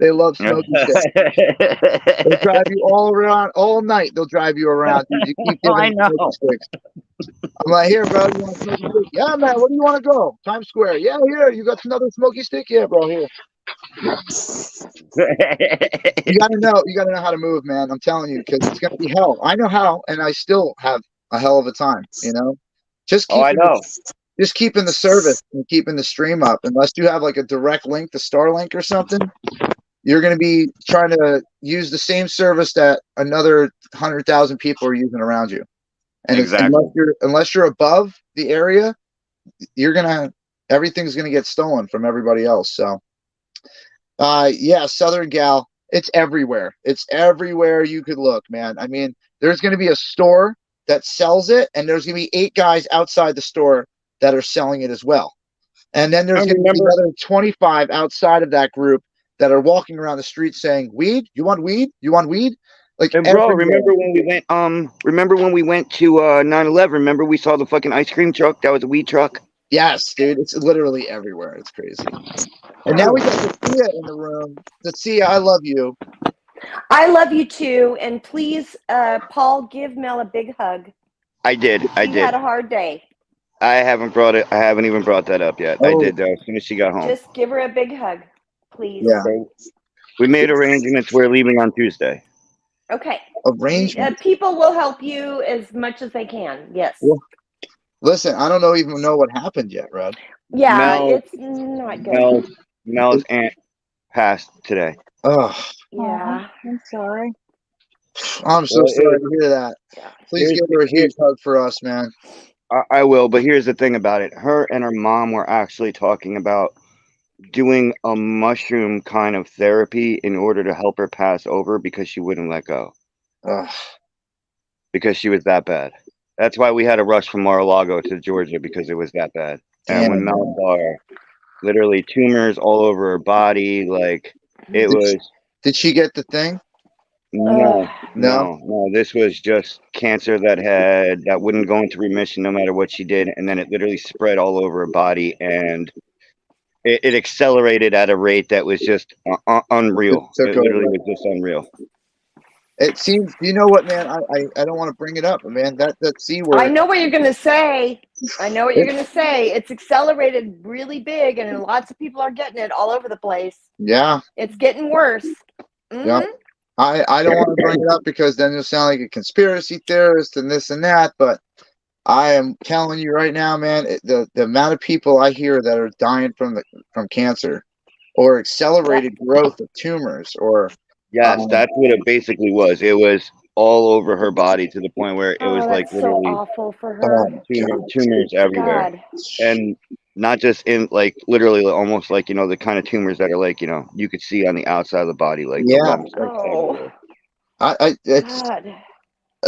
They love smoky sticks. They'll drive you all around all night. They'll drive you around. Dude. You keep
Oh,
giving
I
them
know.
smoky sticks. I'm like, here, bro. You want a smoky stick? Yeah, man. Where do you want to go? Times Square. Yeah, here. You got another smoky stick? Yeah, bro. Here. You gotta know how to move, man. I'm telling you, because it's gonna be hell. I know how, and I still have a hell of a time. You know, just
Oh, I
keeping
know.
just keeping the service and keeping the stream up. Unless you have like a direct link to Starlink or something, you're gonna be trying to use the same service that another 100,000 people are using around you. And
Exactly.
unless you're above the area, everything's gonna get stolen from everybody else. So. Yeah, Southern Gal. It's everywhere. It's everywhere you could look, man. I mean, there's going to be a store that sells it, and there's going to be 8 guys outside the store that are selling it as well. And then there's
I
going to be
remember-
another 25 outside of that group that are walking around the street saying, "Weed? You want weed? You want weed?" Like,
And bro,
everywhere.
remember when we went to 9/11? Remember we saw the fucking ice cream truck? That was a weed truck.
Yes, dude. It's literally everywhere. It's crazy. And now we got Sophia in the room. Sophia, I love you.
I love you too. And please, Paul, give Mel a big hug.
I did.
She had a hard day.
I haven't even brought that up yet. I
Oh.
did though, as soon as she got home.
Just give her a big hug, please.
Yeah.
We made arrangements. We're leaving on Tuesday.
Okay.
Arrangement.
People will help you as much as they can. Yes.
Well, listen, I don't even know what happened yet, Rod.
Yeah,
Mel-
it's not good.
Mel's aunt passed today.
Oh,
Yeah.
I'm sorry.
I'm so
Well,
sorry to hear that.
Yeah.
Please give her a huge hug for us, man.
I will, but here's the thing about it. Her and her mom were actually talking about doing a mushroom kind of therapy in order to help her pass over because she wouldn't let go.
Ugh.
Because she was that bad. That's why we had to rush from Mar-a-Lago to Georgia, because it was that bad. And
Damn.
when Mel saw her, literally tumors all over her body, like it was
Did she get the thing?
no. This was just cancer that wouldn't go into remission no matter what she did, and then it literally spread all over her body, and it accelerated at a rate that was just unreal.
It took
It literally
over.
was just unreal.
It seems. You know what, man? I don't want to bring it up, but man. That C word.
I know what you're going to say. It's accelerated really big, and lots of people are getting it all over the place.
Yeah.
It's getting worse.
Yeah. I don't want to bring it up because then you'll sound like a conspiracy theorist and this and that. But I am telling you right now, man, the amount of people I hear that are dying from cancer or accelerated growth of tumors or
Yes, that's what it basically was. It was all over her body to the point where it was like
that's so
literally
awful for her.
tumors everywhere.
God.
And not just in like literally almost like, the kind of tumors that are like, you could see on the outside of the body, like the
Yeah.
lumps, like,
Oh.
everywhere.
it's
God.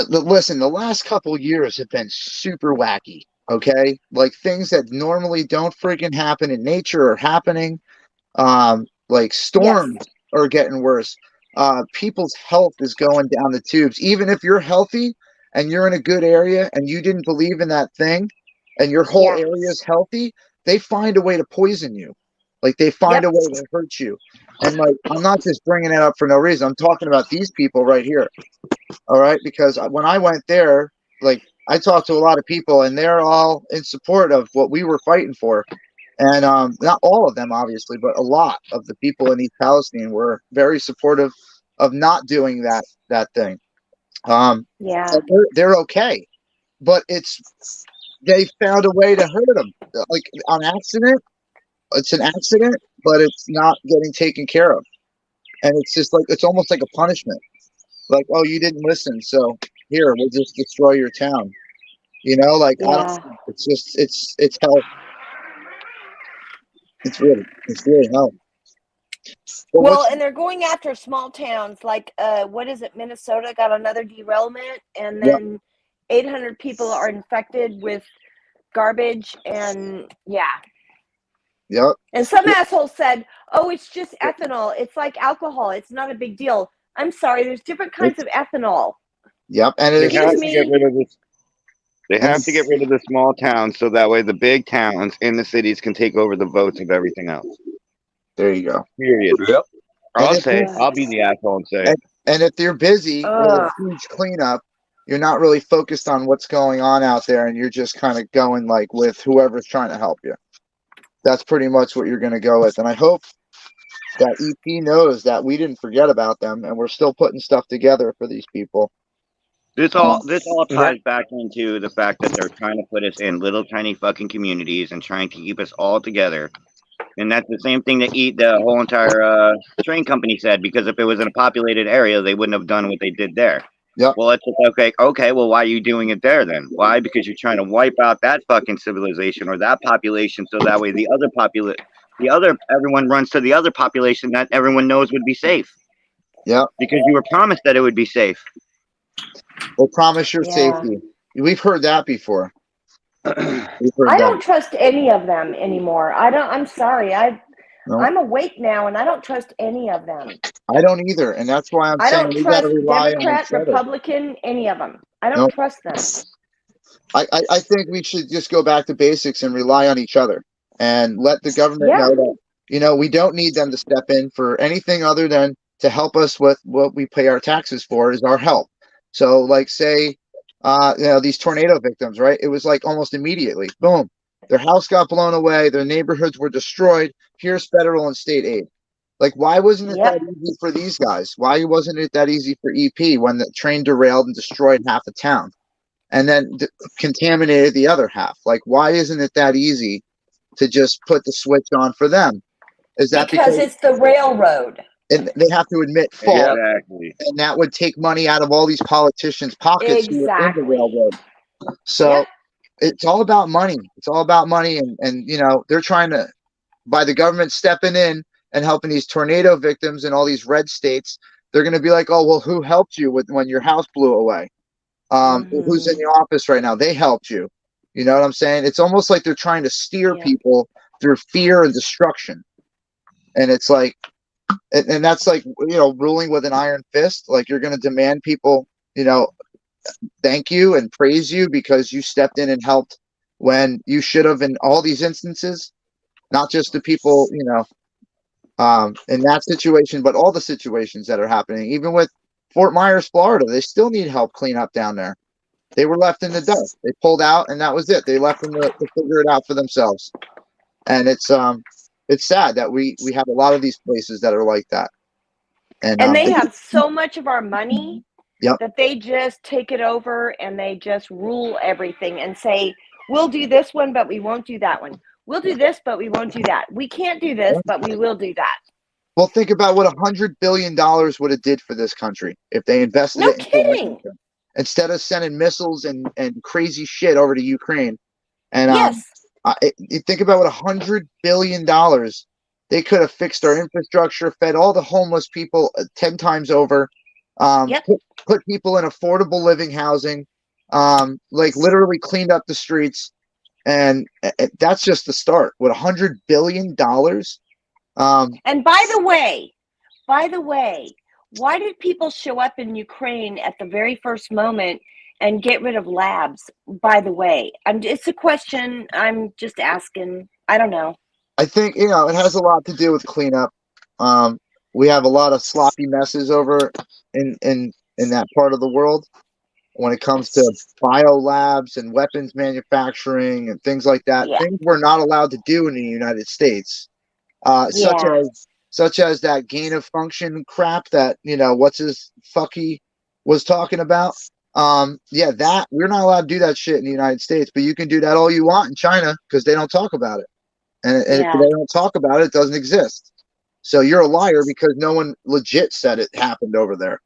listen, the last couple years have been super wacky. Okay, like things that normally don't freaking happen in nature are happening. Like storms are getting worse. People's health is going down the tubes. Even if you're healthy and you're in a good area and you didn't believe in that thing, and your whole area is healthy, they find a way to poison you. Like they find a way to hurt you. And like, I'm not just bringing it up for no reason. I'm talking about these people right here. All right, because when I went there, like I talked to a lot of people, and they're all in support of what we were fighting for. And not all of them, obviously, but a lot of the people in East Palestine were very supportive of not doing that thing. They're okay, but they found a way to hurt them, like on accident. It's an accident, but it's not getting taken care of, and it's just like it's almost like a punishment. Like, oh, you didn't listen, so here we'll just destroy your town. You know, like I
Yeah.
don't. It's just it's hell. It's really hell. But
Well,
what's
and they're going after small towns like what is it? Minnesota got another derailment, and
yeah
then 800 people are infected with garbage, and yeah.
yeah
And some asshole said, "Oh, it's just ethanol. It's like alcohol. It's not a big deal." I'm sorry. There's different kinds of ethanol.
yep, and it
They
Excuse
have
exists.
to get
me.
rid of this. They
And
have to get rid of the small towns so that way the big towns in the cities can take over the votes of everything else.
there you go.
Period.
Yep.
And
I'll
if
say it.
Ugh.
I'll be the asshole and say
and,
it.
and if you're busy with a
Ugh.
huge cleanup, you're not really focused on what's going on out there, and you're just kind of going like with whoever's trying to help you. That's pretty much what you're going to go with. And I hope that EP knows that we didn't forget about them, and we're still putting stuff together for these people.
This all
Yeah.
ties back into the fact that they're trying to put us in little tiny fucking communities and trying to keep us all together. And that's the same thing that the whole entire train company said, because if it was in a populated area, they wouldn't have done what they did there.
Yep.
Well, it's just, okay, well, why are you doing it there then? Why? Because you're trying to wipe out that fucking civilization or that population so that way everyone runs to the other population that everyone knows would be safe.
Yep.
Because you were promised that it would be safe.
We'll promise your
Yeah.
safety. We've heard that before. We've heard
I
that.
don't trust any of them anymore. I don't. I'm sorry.
No,
I'm awake now, and I don't trust any of them.
I don't either, and that's why I'm
I
saying
don't
we got to
trust
rely on
Democrat,
each other.
Republican, any of them. I don't
No,
trust them.
I think we should just go back to basics and rely on each other and let the government
Yeah.
know that we don't need them to step in for anything other than to help us with what we pay our taxes for is our help. So like say these tornado victims, right? It was like almost immediately, boom, their house got blown away, their neighborhoods were destroyed. Here's federal and state aid. Like, why wasn't it
Yep.
that easy for these guys? Why wasn't it that easy for EP when the train derailed and destroyed half a town and then contaminated the other half? Like, why isn't it that easy to just put the switch on for them? Is that
Because it's the railroad.
and they have to admit fault,
Exactly.
and that would take money out of all these politicians' pockets who are in the
Exactly.
railroad. So
Yep.
it's all about money. It's all about money, and they're trying to, by the government stepping in and helping these tornado victims in all these red states, they're going to be like, oh well, who helped you when your house blew away? Who's in the office right now? They helped you. You know what I'm saying? It's almost like they're trying to steer
Yeah.
people through fear and destruction, and it's like, and that's like ruling with an iron fist. Like you're going to demand people, thank you and praise you because you stepped in and helped when you should have in all these instances, not just the people, in that situation, but all the situations that are happening. Even with Fort Myers, Florida, they still need help clean up down there. They were left in the dust. They pulled out, and that was it. They left them to figure it out for themselves. And it's sad that we have a lot of these places that are like that.
And they have so much of our money
Yep.
that they just take it over and they just rule everything and say, we'll do this one, but we won't do that one. We'll do this, but we won't do that. We can't do this, but we will do that.
Well, think about what $100 billion would have did for this country if they invested
No
it into
kidding.
instead of sending missiles and crazy shit over to Ukraine. And
Yes.
you think about what $100 billion they could have fixed our infrastructure, fed all the homeless people 10 times over,
Yep.
put people in affordable living housing, like literally cleaned up the streets. And that's just the start. With $100 billion.
And by the way, why did people show up in Ukraine at the very first moment and get rid of labs? By the way, it's a question I'm just asking. I don't know.
I think it has a lot to do with cleanup. We have a lot of sloppy messes over in that part of the world when it comes to biolabs and weapons manufacturing and things like that.
Yeah.
Things we're not allowed to do in the United States, such as that gain of function crap that what's his fucky was talking about. That we're not allowed to do that shit in the United States, but you can do that all you want in China because they don't talk about it. And if they don't talk about it, it doesn't exist. So you're a liar because no one legit said it happened over there.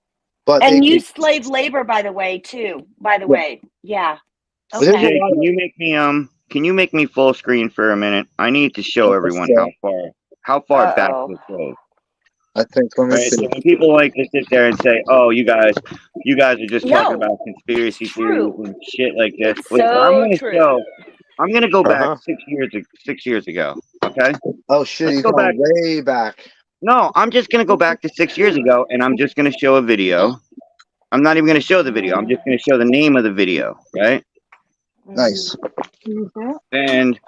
But
and use slave labor, by the way, too. By the way, yeah.
But there's a
Okay.
Jay,
lot
can you make me full screen for a minute? I need to show
of
everyone
stuff.
how far back
Uh-oh.
this goes.
I think, let me
Right?
see.
So when people like to sit there and say, "Oh, you guys are just talking
No,
about conspiracy
it's
theories
true.
and shit like this."
It's
Wait,
so true.
I'm gonna go back
Uh-huh.
6 years ago. Okay,
Oh shit,
let's
he's
go
going
back.
way back.
No, I'm just gonna go back to 6 years ago, and I'm just gonna show a video. I'm not even gonna show the video. I'm just gonna show the name of the video, right?
Nice.
And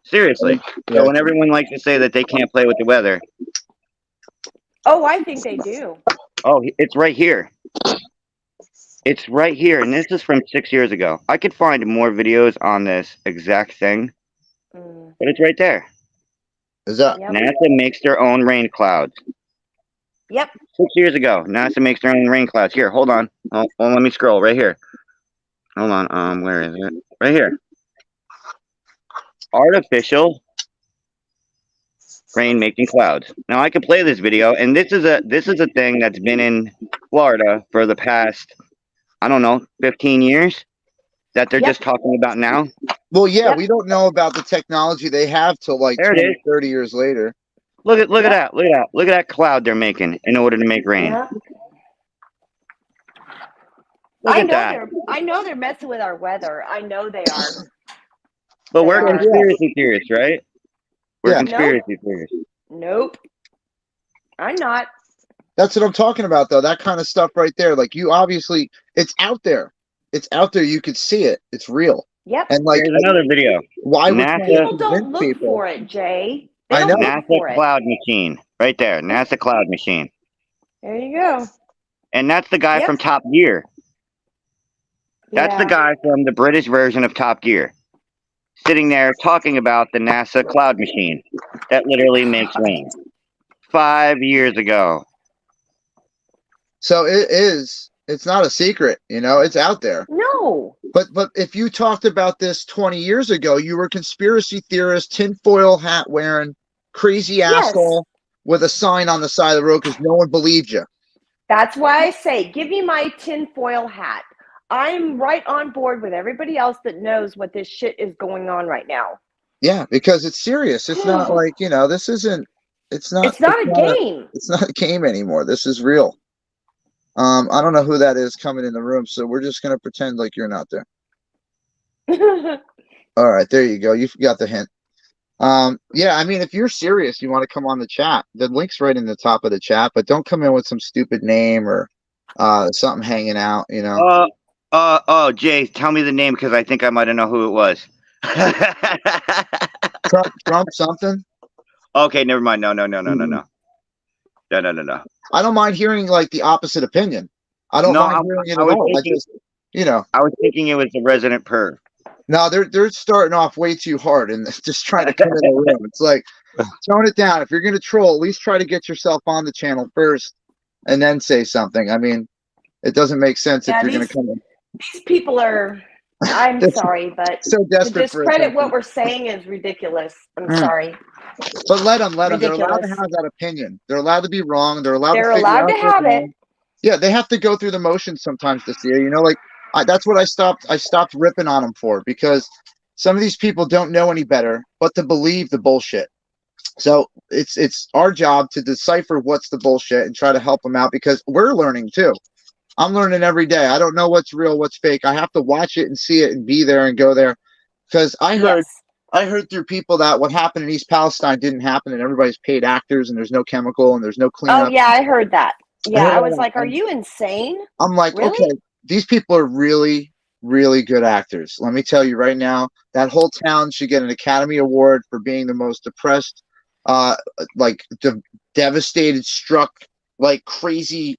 seriously,
Yeah.
so when everyone likes to say that they can't play with the weather,
Oh, I think they do.
oh, it's right here. It's right here, and this is from 6 years ago. I could find more videos on this exact thing,
Mm,
but it's right there.
Is that
yep.
NASA makes their own rain clouds.
Yep.
6 years ago, NASA makes their own rain clouds. Here, hold on. Oh, let me scroll right here. Hold on. Where is it? Right here. Artificial rain making clouds. Now I can play this video, and this is a thing that's been in Florida for the past, I don't know, 15 years that they're
Yep.
just talking about now.
well, yeah,
Yep.
we don't know about the technology they have till like
There it
20,
is.
30 years later.
Look at
Yep.
that. Look at that cloud they're making in order to make rain.
Yeah.
Look at that.
I know they're messing with our weather. I know they are.
But
They
we're
are.
conspiracy theorists, right? We're
Yeah.
conspiracy theorists.
Nope. I'm not.
That's what I'm talking about, though. That kind of stuff right there. Like, you obviously, it's out there. It's out there. You could see it. It's real.
Yep.
And like,
Here's another video.
why would
NASA-
People don't
convince
look
people?
for it, Jay. They
I
don't
know.
look for
NASA
it.
cloud machine. Right there. NASA cloud machine.
There you go.
And that's the guy
Yep.
from Top Gear. That's the
Yeah.
guy from the British version of Top Gear. Sitting there talking about the NASA cloud machine that literally makes rain. 5 years ago.
So it is. It's not a secret. You know, it's out there.
No.
But if you talked about this 20 years ago, you were a conspiracy theorist, tinfoil hat wearing, crazy
Yes.
asshole with a sign on the side of the road because no one believed you.
That's why I say, give me my tinfoil hat. I'm right on board with everybody else that knows what this shit is going on right now.
Yeah, because it's serious. It's not like, you know, this isn't. It's not.
It's not a game.
It's not a game anymore. This is real. I don't know who that is coming in the room, so we're just gonna pretend like you're not there. All right, there you go. You got the hint. Yeah, I mean, if you're serious, you want to come on the chat. The link's right in the top of the chat, but don't come in with some stupid name or something hanging out. You know.
Oh, Jay, tell me the name because I think I might have know who it was.
Trump something.
Okay, never mind. No. No.
I don't mind hearing like the opposite opinion. I don't
No,
mind hearing it
I
at
was
all. I
thinking-
just, you know,
I was thinking it was the resident perv.
no, they're starting off way too hard and just trying to come in the room. It's like, tone it down. If you're gonna troll, at least try to get yourself on the channel first, and then say something. I mean, it doesn't make sense
Yeah,
if you're gonna come in
These people are, I'm sorry, but
so
to
desperate for
discredit
attention.
what we're saying is ridiculous. I'm
Mm.
sorry.
But let them. They're allowed to
Ridiculous.
have that opinion. They're allowed to be wrong. They're allowed
They're
to figure
allowed
out
to
they're
have it.
wrong. Yeah, they have to go through the motions sometimes to see it. You know, like that's what I stopped ripping on them for, because some of these people don't know any better but to believe the bullshit. So it's our job to decipher what's the bullshit and try to help them out, because we're learning too. I'm learning every day. I don't know what's real, what's fake. I have to watch it and see it and be there and go there, because I heard through people that what happened in East Palestine didn't happen, and everybody's paid actors, and there's no chemical, and there's no cleanup.
Oh yeah, I heard that. Yeah,
heard
I was
that.
like, are you insane?
I'm like,
Really?
okay, these people are really, really good actors. Let me tell you right now, that whole town should get an Academy Award for being the most depressed, devastated, struck, like crazy,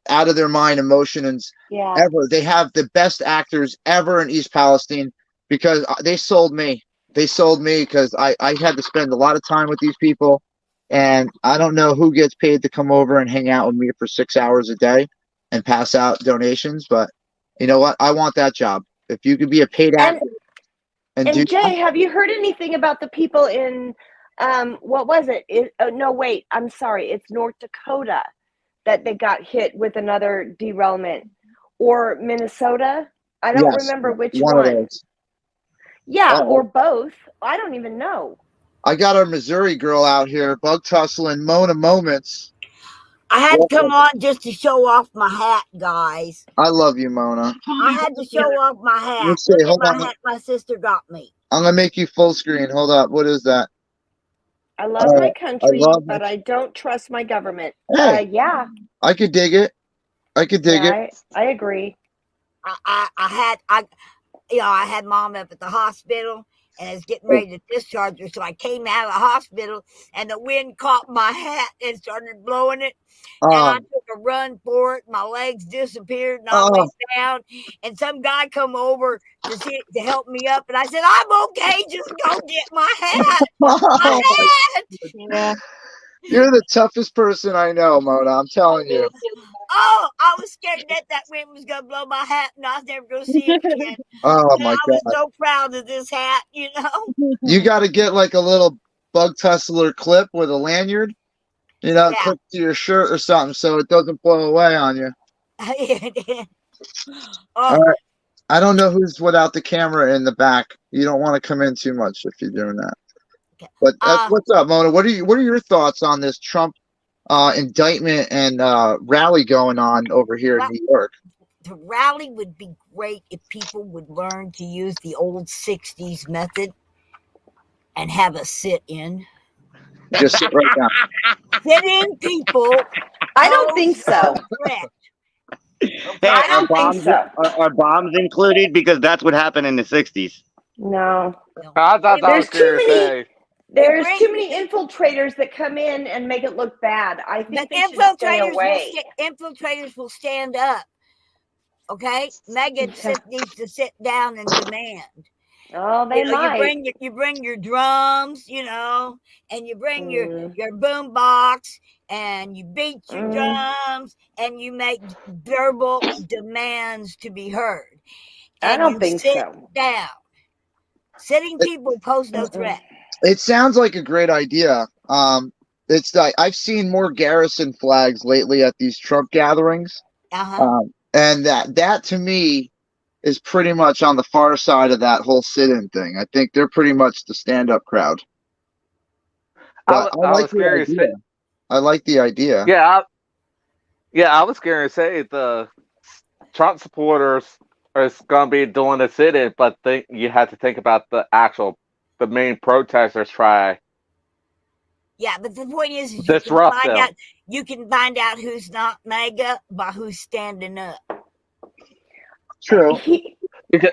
out of their mind emotions
Yeah.
ever. They have the best actors ever in East Palestine, because they sold me. They sold me because I had to spend a lot of time with these people, and I don't know who gets paid to come over and hang out with me for 6 hours a day and pass out donations, but you know what? I want that job. If you could be a paid actor and do
And Jay, have you heard anything about the people in what was it? No, wait, I'm sorry. It's North Dakota that they got hit with another derailment, or Minnesota. I don't
Yes,
remember which
one
one.
of those.
Yeah,
Oh.
or both. I don't even know.
I got our Missouri girl out here, bug tussling Mona Moments.
I had to come on just to show off my hat, guys.
I love you, Mona.
I had to show off my hat.
Let's see,
Look at
hold
my
on.
hat my sister got me.
I'm gonna make you full screen. Hold up. What is that?
I love my country,
love
but I don't trust my government.
Hey.
Yeah,
I could dig it. I could dig it.
I agree.
I had mom up at the hospital and I was getting ready to discharge her. So I came out of the hospital and the wind caught my hat and started blowing it. And I took a run for it. My legs disappeared and I went down. And some guy come over to help me up. And I said, I'm okay. Just go get my hat. My hat.
Yeah.
You're the toughest person I know, Mona. I'm telling you.
Oh, I was scared that wind was going to blow my hat and I was never going to see it again.
Oh
And
my
I
God.
was so proud of this hat, you know.
You got to get like a little bug tussler clip with a lanyard, you know, clip to your shirt or something so it doesn't blow away on you. All right. I don't know who's without the camera in the back. You don't want to come in too much if you're doing that. But that's what's up, Mona. What are your thoughts on this Trump indictment and rally going on over here in New York?
The rally would be great if people would learn to use the old 60s method and have a sit-in.
Just sit right down.
Sit-in people.
I don't think so.
Hey,
I don't think so.
Are bombs included? Because that's what happened in the 60s.
No.
I thought that was
There's too many infiltrators that come in and make it look bad. I think they should stay away.
Infiltrators will stand up. Okay? Megan needs to sit down and demand.
Oh, they might.
You bring your drums, you know, and you bring your boom box and you beat your drums and you make verbal demands to be heard. And
I don't think
sit
so.
Down. Sitting people pose no threat.
It sounds like a great idea. It's like I've seen more Garrison flags lately at these Trump gatherings, and that to me is pretty much on the far side of that whole sit-in thing. I think they're pretty much the stand-up crowd.
I was curious.
I like the idea.
Yeah, I was going to say the Trump supporters are going to be doing a sit-in, but you have to think about the main protesters try.
Yeah, but the point is you can find out who's not MAGA by who's standing up.
True.
Because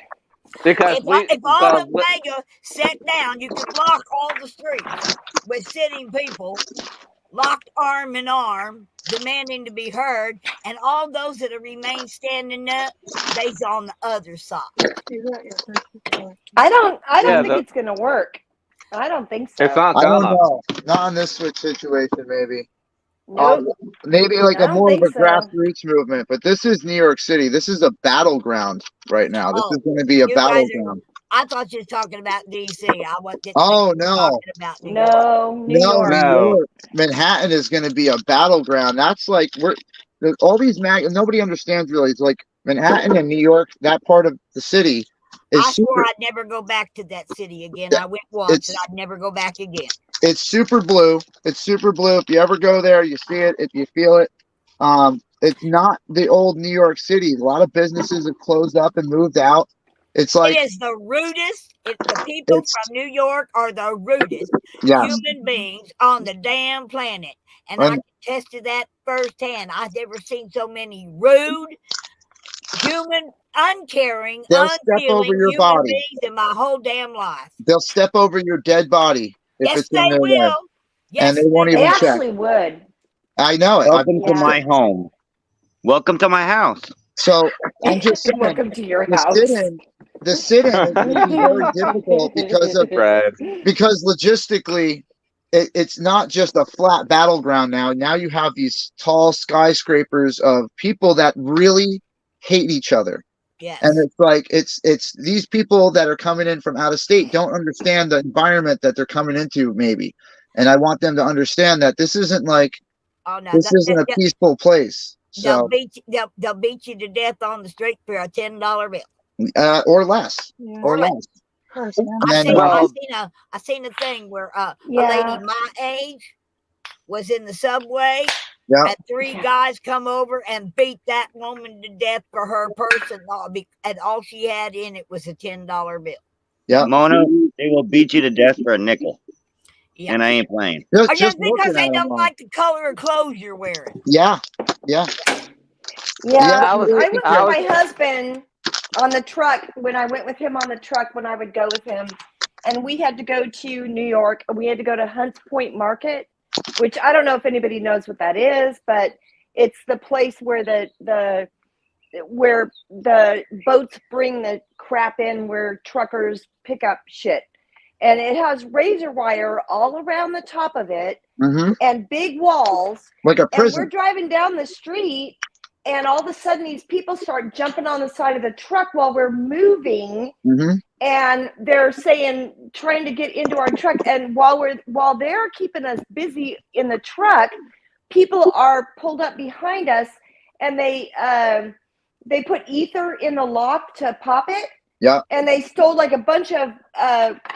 if all of MAGA sat down, you could block all the streets with sitting people, locked arm in arm, demanding to be heard, and all those that have remained standing up, they's on the other side.
I don't think it's gonna work. I don't think so.
It's not
I don't
gonna.
know. Not in this situation, maybe.
Nope.
Maybe like a more of a grassroots movement, but this is New York City. This is a battleground right now. This is going to be a battleground.
I thought you were talking about DC. I wasn't.
Oh no!
New York.
New York.
Manhattan is going to be a battleground. That's like all these nobody understands really. It's like Manhattan and New York. That part of the city is.
I swore I'd never go back to that city again. I went once and I'd never go back again.
It's super blue. It's super blue. If you ever go there, you see it. If you feel it, it's not the old New York City. A lot of businesses have closed up and moved out. It's like
it is the rudest. The people from New York are the rudest human beings on the damn planet, and I tested that firsthand. I've never seen so many rude, human, uncaring, unfeeling human beings in my whole damn life.
They'll step over your dead body.
Yes, they will.
Yes, and they won't even check.
They actually would.
I know it.
Welcome to my home. Welcome to my house.
So I'm just saying,
welcome to your house.
The sit-in is going to be very difficult because logistically, it's not just a flat battleground now. Now you have these tall skyscrapers of people that really hate each other.
Yes.
And it's like it's these people that are coming in from out of state don't understand the environment that they're coming into, maybe. And I want them to understand that this isn't like this isn't a peaceful place. So
they'll beat you to death on the street for a $10 bill.
Or less.
Yeah.
Or less.
purse, man.
And then,
Well-
I seen a thing where a
Yeah.
lady my age was in the subway.
Yeah.
And 3 guys come over and beat that woman to death for her purse, and all she had in it was a $10 bill.
yeah,
Mona, they will beat you to death for a nickel.
Yeah.
And I ain't playing.
just
Just because
looking
they
at
don't
them.
like the color of clothes you're wearing.
Yeah.
Yeah,
Yeah,
I
was-
went with
I was-
my husband on the truck when I went with him on the truck when I would go with him, and we had to go to New York. We had to go to Hunts Point Market, which I don't know if anybody knows what that is, but it's the place where the boats bring the crap in, where truckers pick up shit, and it has razor wire all around the top of it
Mm-hmm.
and big walls.
Like a
And we're
prison.
driving down the street, and all of a sudden these people start jumping on the side of the truck while we're moving,
Mm-hmm.
and they're trying to get into our truck. And while they're keeping us busy in the truck, people are pulled up behind us, and they put ether in the lock to pop it.
Yeah.
And they stole like a bunch of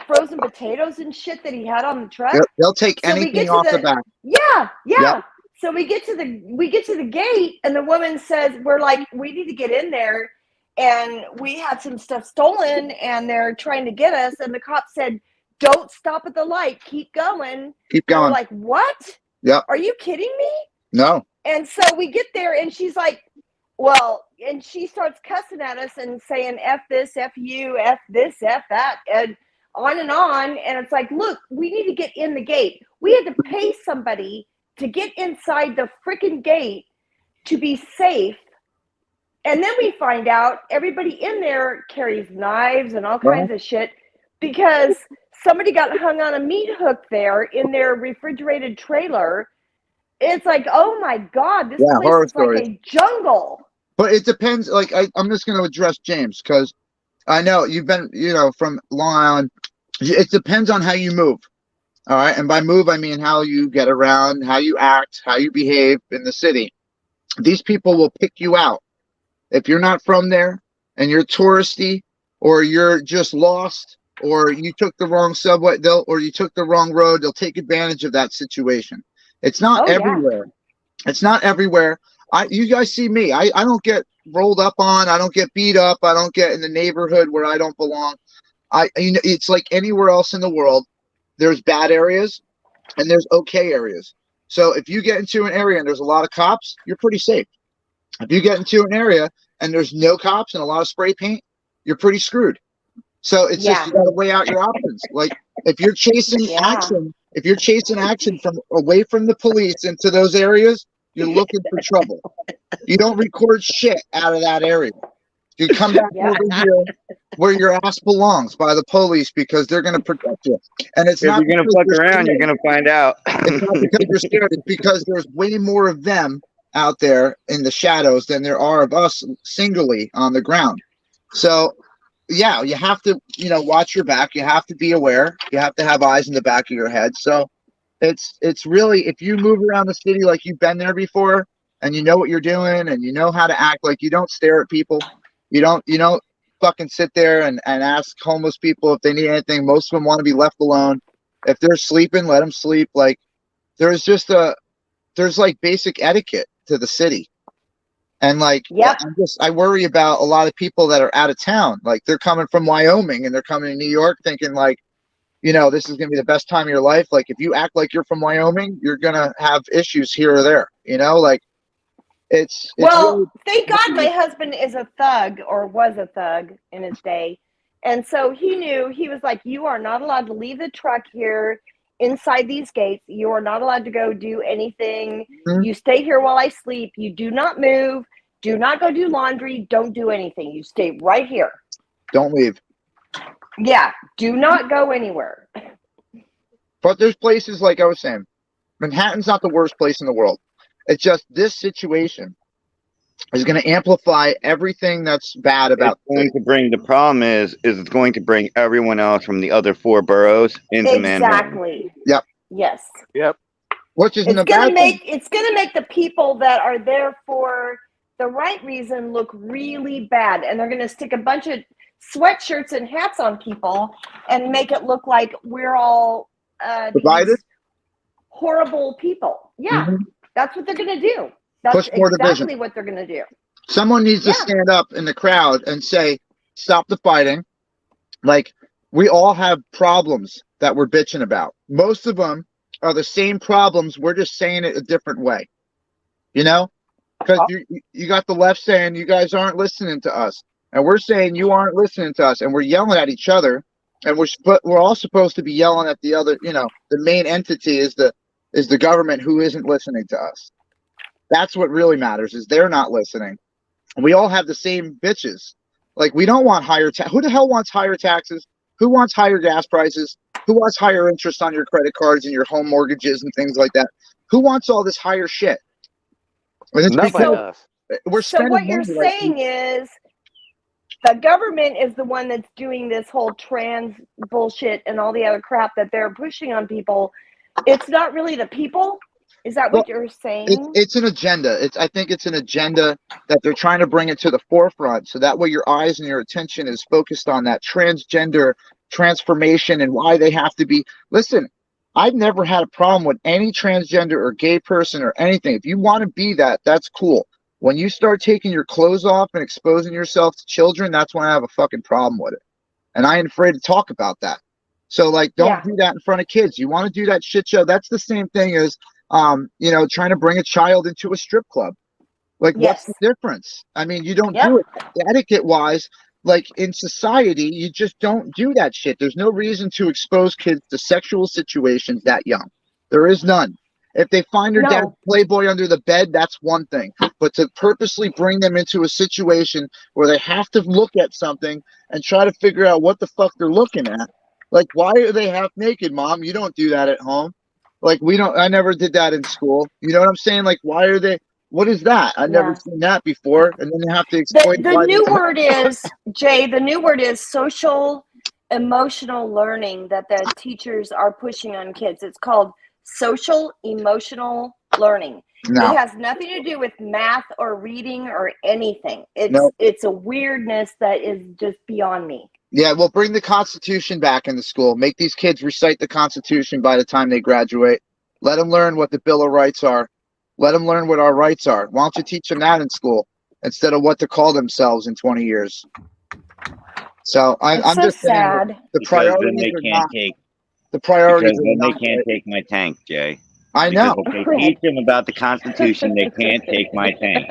frozen potatoes and shit that he had on the truck.
They'll take
So we
anything
get to
off the
the-
back.
Yeah.
Yep.
So we get to the gate, and the woman says, we're like, we need to get in there, and we had some stuff stolen, and they're trying to get us. And the cop said, don't stop at the light, keep going.
Keep
And we're
going.
like, what?
Yep.
Are you kidding me?
No.
And so we get there, and she's like, well, and she starts cussing at us and saying, F this, F you, F this, F that, and on. And it's like, look, we need to get in the gate. We had to pay somebody to get inside the freaking gate to be safe. And then we find out everybody in there carries knives and all kinds of shit, because somebody got hung on a meat hook there in their refrigerated trailer. It's like, oh my God, this
Yeah, horror
place is like a jungle.
But it depends. Like, I'm just going to address James, because I know you've been, from Long Island. It depends on how you move. All right. And by move, I mean how you get around, how you act, how you behave in the city. These people will pick you out. If you're not from there and you're touristy, or you're just lost, or you took the wrong subway, or you took the wrong road, they'll take advantage of that situation. It's not everywhere. It's not everywhere. You guys see me. I don't get rolled up on. I don't get beat up. I don't get in the neighborhood where I don't belong. It's like anywhere else in the world. There's bad areas and there's okay areas. So if you get into an area and there's a lot of cops, you're pretty safe. If you get into an area and there's no cops and a lot of spray paint, you're pretty screwed. So it's just, you got to weigh out your options. Like, if you're chasing action from away from the police into those areas, you're looking for trouble. You don't record shit out of that area. You come back over here where your ass belongs, by the police, because they're going to protect you. And it's
If
not
you're gonna
because
fuck
you're
around,
scared.
you're gonna find out.
It's not because you're scared. It's because there's way more of them out there in the shadows than there are of us singly on the ground. So, yeah, you have to, watch your back. You have to be aware. You have to have eyes in the back of your head. So it's really, if you move around the city like you've been there before, and you know what you're doing, and you know how to act, like, you don't stare at people. You don't fucking sit there and ask homeless people if they need anything. Most of them want to be left alone. If they're sleeping, let them sleep. Like, there's like basic etiquette to the city. And like, I worry about a lot of people that are out of town. Like, they're coming from Wyoming and they're coming to New York thinking like, this is going to be the best time of your life. Like, if you act like you're from Wyoming, you're going to have issues here or there, like it's really,
thank God my husband is a thug, or was a thug in his day. And so he knew. He was like, you are not allowed to leave the truck here inside these gates. You are not allowed to go do anything.
Mhm.
You stay here while I sleep. You do not move. Do not go do laundry. Don't do anything. You stay right here.
don't leave.
Yeah. Do not go anywhere.
But there's places, like I was saying, Manhattan's not the worst place in the world. It's just this situation is going to amplify everything that's bad about
It's going to bring, the problem is it's going to bring everyone else from the other 4 boroughs into Manhattan.
Exactly.
Yep.
Yes.
Yep.
which isn't a
It's gonna
bad thing.
make the people that are there for the right reason look really bad, and they're going to stick a bunch of sweatshirts and hats on people and make it look like we're all
Divided?
these horrible people. Yeah,
Mhm.
that's what they're going to do. That's
Push more
exactly
division.
what they're going to do.
Someone needs to
Yeah.
stand up in the crowd and say, stop the fighting. Like, we all have problems that we're bitching about. Most of them are the same problems. We're just saying it a different way. You know? Because you got the left saying you guys aren't listening to us. And we're saying you aren't listening to us. And we're yelling at each other. And we're all supposed to be yelling at the other, you know, the main entity is the government who isn't listening to us. That's what really matters, is they're not listening. We all have the same bitches. Like, we don't want higher who the hell wants higher taxes? Who wants higher gas prices? Who wants higher interest on your credit cards and your home mortgages and things like that? Who wants all this higher shit? And it's
Nobody
because
does.
we're
So
spending
what you're
money like
saying is the government is the one that's doing this whole trans bullshit and all the other crap that they're pushing on people. It's not really the people. Is that what you're saying?
it's an agenda. I think it's an agenda that they're trying to bring it to the forefront, so that way your eyes and your attention is focused on that transgender transformation and why they have to be. Listen, I've never had a problem with any transgender or gay person or anything. If you want to be that, that's cool. When you start taking your clothes off and exposing yourself to children, that's when I have a fucking problem with it. And I ain't afraid to talk about that. So, like, don't do that in front of kids. You want to do that shit show? That's the same thing as you know, trying to bring a child into a strip club. Like, what's the difference? I mean, you don't do it etiquette wise. Like, in society, you just don't do that shit. There's no reason to expose kids to sexual situations that young. There is none. If they find their dad's Playboy under the bed, that's one thing. But to purposely bring them into a situation where they have to look at something and try to figure out what the fuck they're looking at. Like, why are they half naked, Mom? You don't do that at home. Like, I never did that in school. You know what I'm saying? Like, why are they, what is that? I've never seen that before. And then you have to explain
the new word is, Jay, the new word is social emotional learning that the teachers are pushing on kids. It's called social emotional learning.
No.
It has nothing to do with math or reading or anything. It's a weirdness that is just beyond me.
Yeah, well, bring the Constitution back into school. Make these kids recite the Constitution by the time they graduate. Let them learn what the Bill of Rights are. Let them learn what our rights are. Why don't you teach them that in school instead of what to call themselves in 20 years? So I'm just
sad.
saying the priorities are not. The priorities are not.
They can't take my tank, Jay.
I know.
If they teach them about the Constitution, they can't take my tank.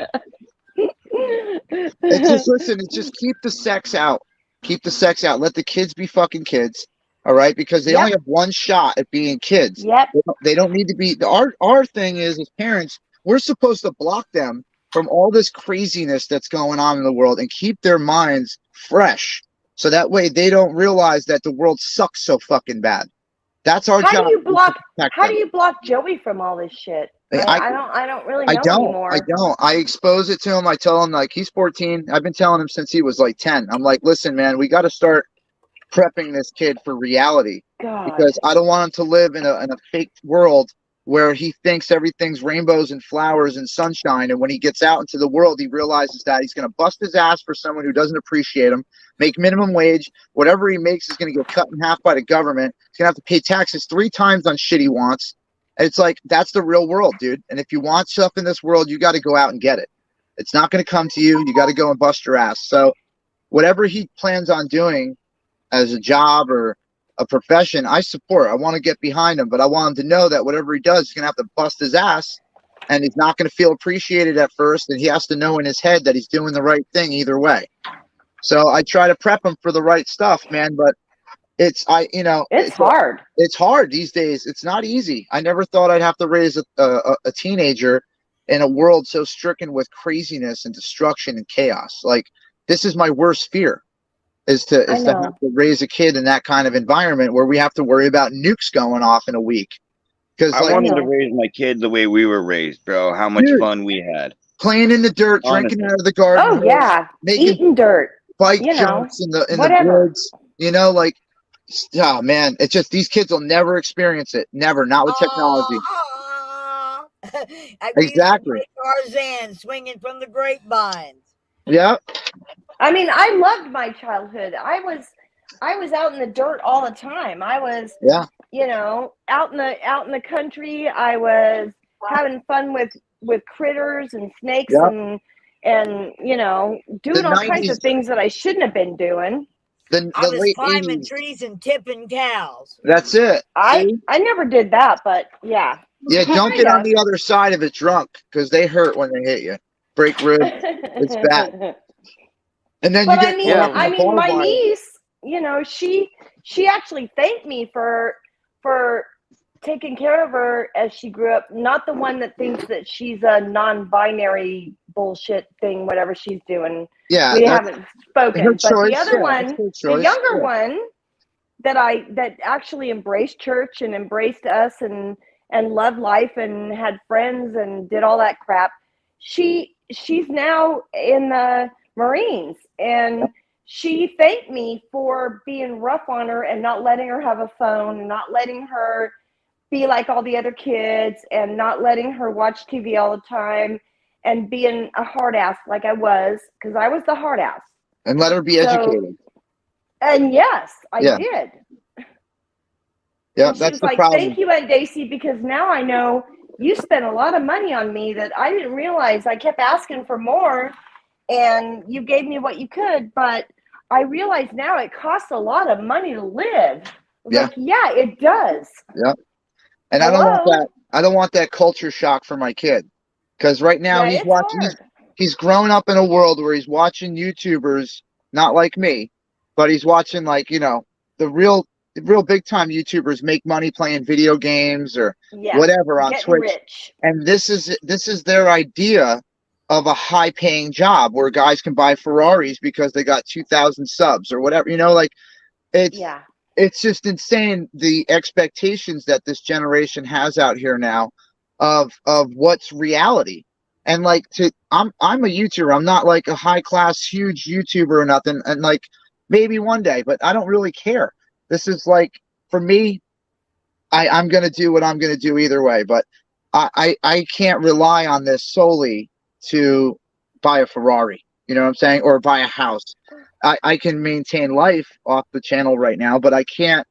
It's just, listen, it's just keep the sex out. Keep the sex out. Let the kids be fucking kids. All right, because they only have one shot at being kids.
Yep.
They don't need to be. Our thing is, as parents, we're supposed to block them from all this craziness that's going on in the world and keep their minds fresh, so that way they don't realize that the world sucks so fucking bad. That's our job.
How do you block Joey from all this shit? I don't really know anymore.
I don't. I expose it to him. I tell him, like, he's 14. I've been telling him since he was like 10. I'm like, listen, man, we got to start prepping this kid for reality. Because I don't want him to live in a fake world where he thinks everything's rainbows and flowers and sunshine. And when he gets out into the world, he realizes that he's going to bust his ass for someone who doesn't appreciate him, make minimum wage. Whatever he makes is going to get cut in half by the government. He's going to have to pay taxes 3 times on shit he wants. And it's like, that's the real world, dude. And if you want stuff in this world, you got to go out and get it. It's not going to come to you. You got to go and bust your ass. So whatever he plans on doing as a job or a profession, I support. I want to get behind him, but I want him to know that whatever he does, he's going to have to bust his ass, and he's not going to feel appreciated at first, and he has to know in his head that he's doing the right thing either way. So I try to prep him for the right stuff, man, but it's hard. It's hard these days. It's not easy. I never thought I'd have to raise a teenager in a world so stricken with craziness and destruction and chaos. Like, this is my worst fear. Is to have to raise a kid in that kind of environment where we have to worry about nukes going off in a week. Because
I wanted to raise my kid the way we were raised, bro. How much fun we had.
Playing in the dirt, drinking out of the garden.
Oh yeah, eating dirt.
Bike jumps in the woods. You know, like, oh man, it's just these kids will never experience it. Never, not with technology.
We used to
Exactly.
play Tarzan, swinging from the grapevines.
Yeah.
I mean, I loved my childhood. I was out in the dirt all the time. I was,
Yeah.
you know, out in the country. I was having fun with critters and snakes
Yeah.
and you know, doing
The
all kinds
90s,
of things that I shouldn't have been doing.
the
I was
late
climbing
80s.
trees and tipping cows.
That's it.
I
See?
never did that, but yeah.
Yeah, don't
Kind
get on
of.
the other side of it drunk because they hurt when they hit you. Break ribs. It's bad. And then you
But
get caught up in
I
the
mean, my
barbed wire.
niece, you know, she actually thanked me for taking care of her as she grew up. Not the one that thinks that she's a non-binary bullshit thing, whatever she's doing.
Yeah,
We
that's
haven't spoken,
her
but the
choice.
other
Yeah,
one,
that's her
the
choice.
younger
Yeah.
one that actually embraced church and embraced us and loved life and had friends and did all that crap. She's now in the Marines, and she thanked me for being rough on her and not letting her have a phone and not letting her be like all the other kids and not letting her watch TV all the time and being a hard ass like I was, because I was the hard ass.
And let her be
So-
educated.
And yes, I
Yeah.
did.
Yeah,
And she
that's
was
the
like,
problem.
"Thank you, Aunt Daisy, because now I know you spent a lot of money on me that I didn't realize. I kept asking for more, and you gave me what you could, but I realize now it costs a lot of money to live." I was
Yeah.
like, yeah, it does.
And I don't want
Hello?
that. I don't want that culture shock for my kid. Because right now
Yeah,
he's
it's
watching.
hard.
He's grown up in a world where he's watching YouTubers, not like me, but he's watching like, you know, the real big time YouTubers make money playing video games or
Yeah,
whatever on
getting
Twitch.
rich.
And this is their idea of a high paying job where guys can buy Ferraris because they got 2,000 subs or whatever, you know, like
Yeah.
it's just insane the expectations that this generation has out here now of what's reality. And like I'm a YouTuber. I'm not like a high class huge YouTuber or nothing. And like maybe one day, but I don't really care. This is like for me, I'm gonna do what I'm gonna do either way. But I can't rely on this solely to buy a Ferrari. You know what I'm saying? Or buy a house. I can maintain life off the channel right now, but I can't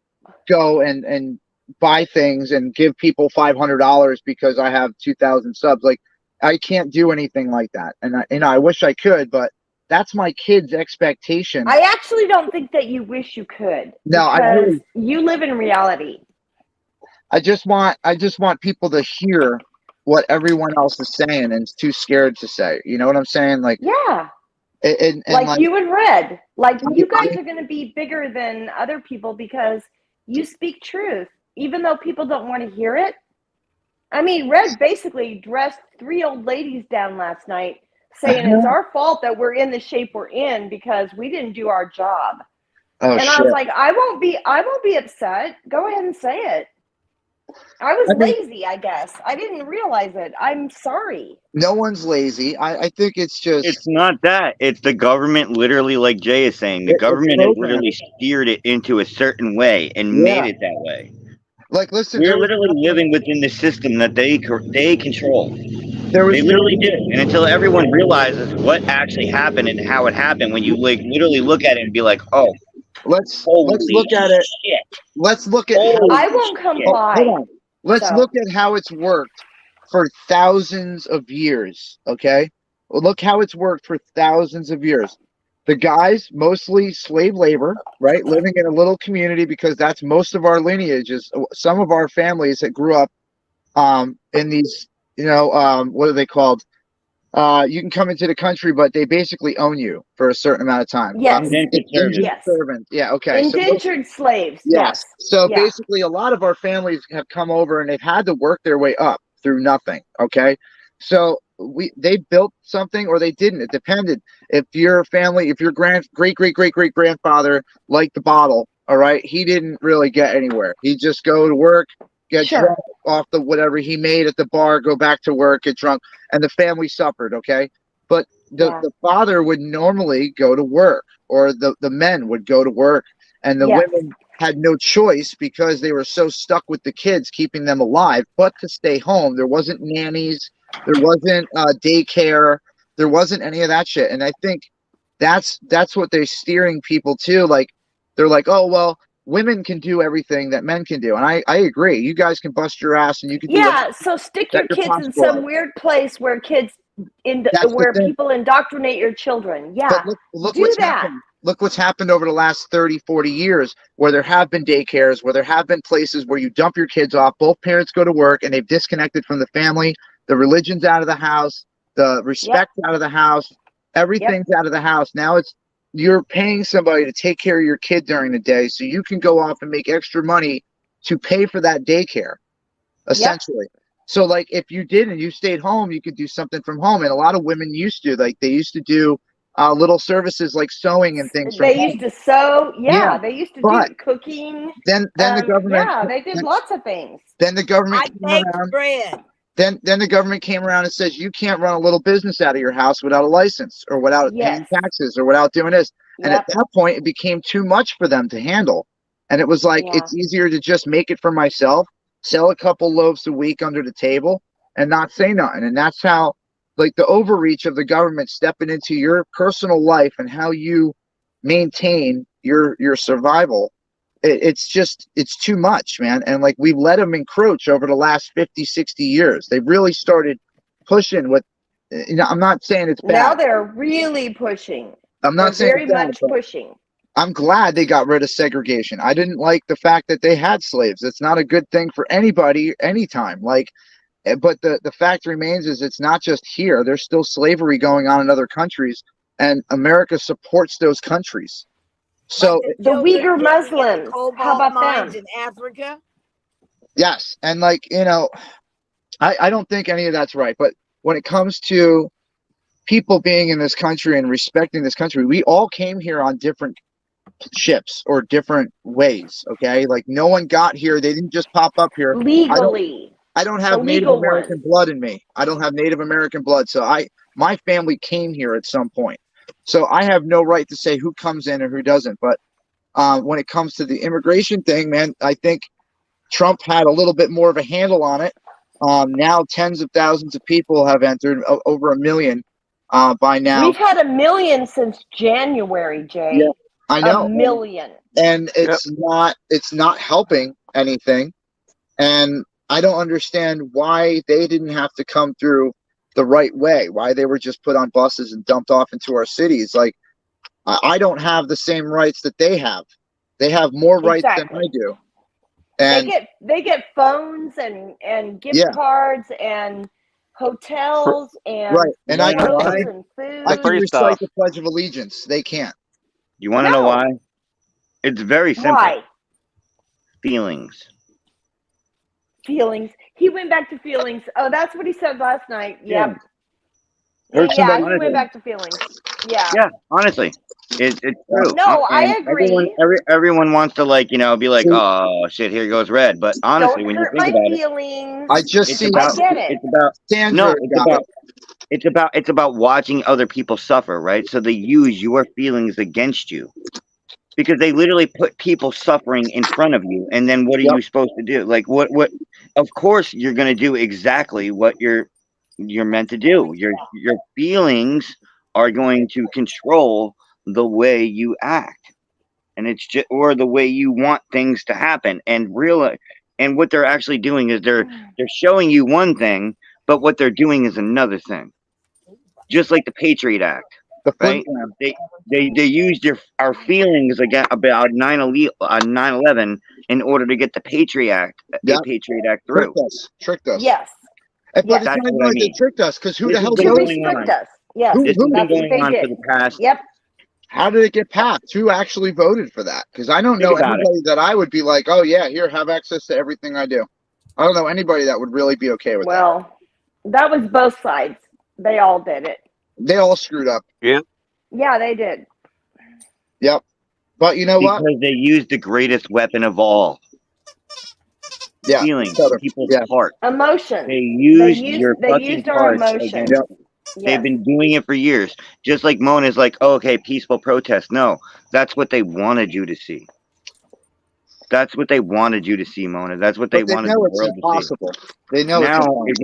go and buy things and give people $500 because I have 2,000 subs. Like I can't do anything like that. And I wish I could, but that's my kid's expectation.
I actually don't think that you wish you could.
No, I
because
really-
you live in reality.
I just want people to hear what everyone else is saying and is too scared to say. You know what I'm saying? Like,
Yeah.
and
Like you and Red. Like you guys are going to be bigger than other people because you speak truth, even though people don't want to hear it. I mean, Red basically dressed 3 old ladies down last night saying it's our fault that we're in the shape we're in because we didn't do our job.
oh
And
shit.
I was like, I won't be upset. Go ahead and say it. I was lazy, I guess. I didn't realize it. I'm sorry.
No one's lazy. I think it's just
It's not that. It's the government, literally, like Jay is saying. The
It's
government has
programmed.
literally steered it into a certain way and
Yeah.
made it that way.
like listen.
We're
there was
literally
nothing-
living within the system that they control.
There was
They literally do. And until everyone realizes what actually happened and how it happened, when you like literally look at it and be like, "Oh,
let's
holy
look at it.
shit!"
Let's look at
Holy
how
I won't
shit.
comply.
hold on. Let's
So-
look at how it's worked for thousands of years. Okay, well, look how it's worked for thousands of years. The guys, mostly slave labor, right? Living in a little community because that's most of our lineages. Some of our families that grew up in these, you know, what are they called? You can come into the country, but they basically own you for a certain amount of time.
Yes.
Indentured servants.
Yes.
Servant. Yeah. Okay. So
Indentured slaves.
yes. So
Yeah.
basically, a lot of our families have come over and they've had to work their way up through nothing. Okay. So they built something or they didn't. It depended. If your family, if your great grandfather liked the bottle, all right, he didn't really get anywhere. He'd just go to work, get
Sure.
drunk off the whatever he made at the bar, go back to work, get drunk, and the family suffered. Okay. But the father would normally go to work, or the men would go to work, and the
Yes.
women had no choice because they were so stuck with the kids, keeping them alive, but to stay home. There wasn't nannies, there wasn't daycare, there wasn't any of that shit. And I think that's what they're steering people to. Like, they're like, oh, well, women can do everything that men can do. And I agree. You guys can bust your ass and you can do
Yeah, so stick your kids in some weird place where where people indoctrinate your children. Yeah,
but look
do
what's
that.
happened. Look what's happened over the last 30, 40 years, where there have been daycares, where there have been places where you dump your kids off, both parents go to work, and they've disconnected from the family. The religion's out of the house, the respect's out of the house, everything's out of the house. Now you're paying somebody to take care of your kid during the day so you can go off and make extra money to pay for that daycare, essentially. So, like, if you did and you stayed home, you could do something from home. And a lot of women used to, like, they used to do little services like sewing and things.
They used to sew.
Yeah,
they used to do cooking.
Then the government.
Yeah, they did lots of things.
Then the government
I
came
baked
around.
bread.
Then the government came around and says you can't run a little business out of your house without a license or without paying taxes or without doing this. And at that point, it became too much for them to handle. And it was like, it's easier to just make it for myself, sell a couple loaves a week under the table, and not say nothing. And that's how, like, the overreach of the government stepping into your personal life and how you maintain your survival. It's too much, man. And like, we let them encroach over the last 50, 60 years. They really started pushing what, I'm not saying it's bad.
Now they're really pushing.
I'm not saying
very much pushing.
I'm glad they got rid of segregation. I didn't like the fact that they had slaves. It's not a good thing for anybody, anytime. Like, but the fact remains is it's not just here. There's still slavery going on in other countries, and America supports those countries. So
the Uyghur Muslims, how about them?
In Africa?
Yes, and like, I don't think any of that's right. But when it comes to people being in this country and respecting this country, we all came here on different ships or different ways. Okay, like, no one got here. They didn't just pop up here
legally.
I don't have Native American blood in me. I don't have Native American blood. So my family came here at some point. So I have no right to say who comes in or who doesn't. But when it comes to the immigration thing, man, I think Trump had a little bit more of a handle on it. Now tens of thousands of people have entered, over 1 million by now.
We've had 1 million since January, Jay.
Yeah, I know.
1 million.
And it's not helping anything. And I don't understand why they didn't have to come through the right way, why they were just put on buses and dumped off into our cities. Like, I don't have the same rights that they have. They have more rights than I do. And
they get phones and gift cards and hotels and
and I can recite the Pledge of Allegiance. They can't.
You want to know why? It's very simple.
Why?
Feelings.
He went back to feelings. Oh, that's what he said last night. Yep.
He
went back to feelings. Yeah.
Yeah, honestly. It's true.
No, I agree.
Everyone wants to, like, be like, oh shit, here goes red. But honestly, when you think about
it,
I just see.
I get it.
It's about watching other people suffer, right? So they use your feelings against you. Because they literally put people suffering in front of you, and then what are you supposed to do? Like, what? Of course, you're going to do exactly what you're meant to do. Your feelings are going to control the way you act, and it's just or the way you want things to happen. And what they're actually doing is they're showing you one thing, but what they're doing is another thing. Just like the Patriot Act. Right? They used our feelings about 9/11 in order to get the Patriot Act through.
Tricked us.
Yes.
But it's not like they tricked us, because who the hell
to restrict us? Yes.
This has been going on for the past.
Yep.
How did it get passed? Who actually voted for that? Because I don't know anybody that I would be like, oh yeah, here, have access to everything I do. I don't know anybody that would really be okay with that.
Well, that was both sides. They all did it.
They all screwed up.
Yeah.
Yeah, they did.
Yep. But you know what?
Because they used the greatest weapon of all.
Yeah.
Feelings. People's heart.
Emotion.
They used
our emotion.
Yep. They've been doing it for years. Just like Mona's like, oh, okay, peaceful protest. No, that's what they wanted you to see. That's what they wanted you to see, Mona. That's what they
But they
wanted the
know it's
world to see.
impossible. They know it's
Now,
impossible.
if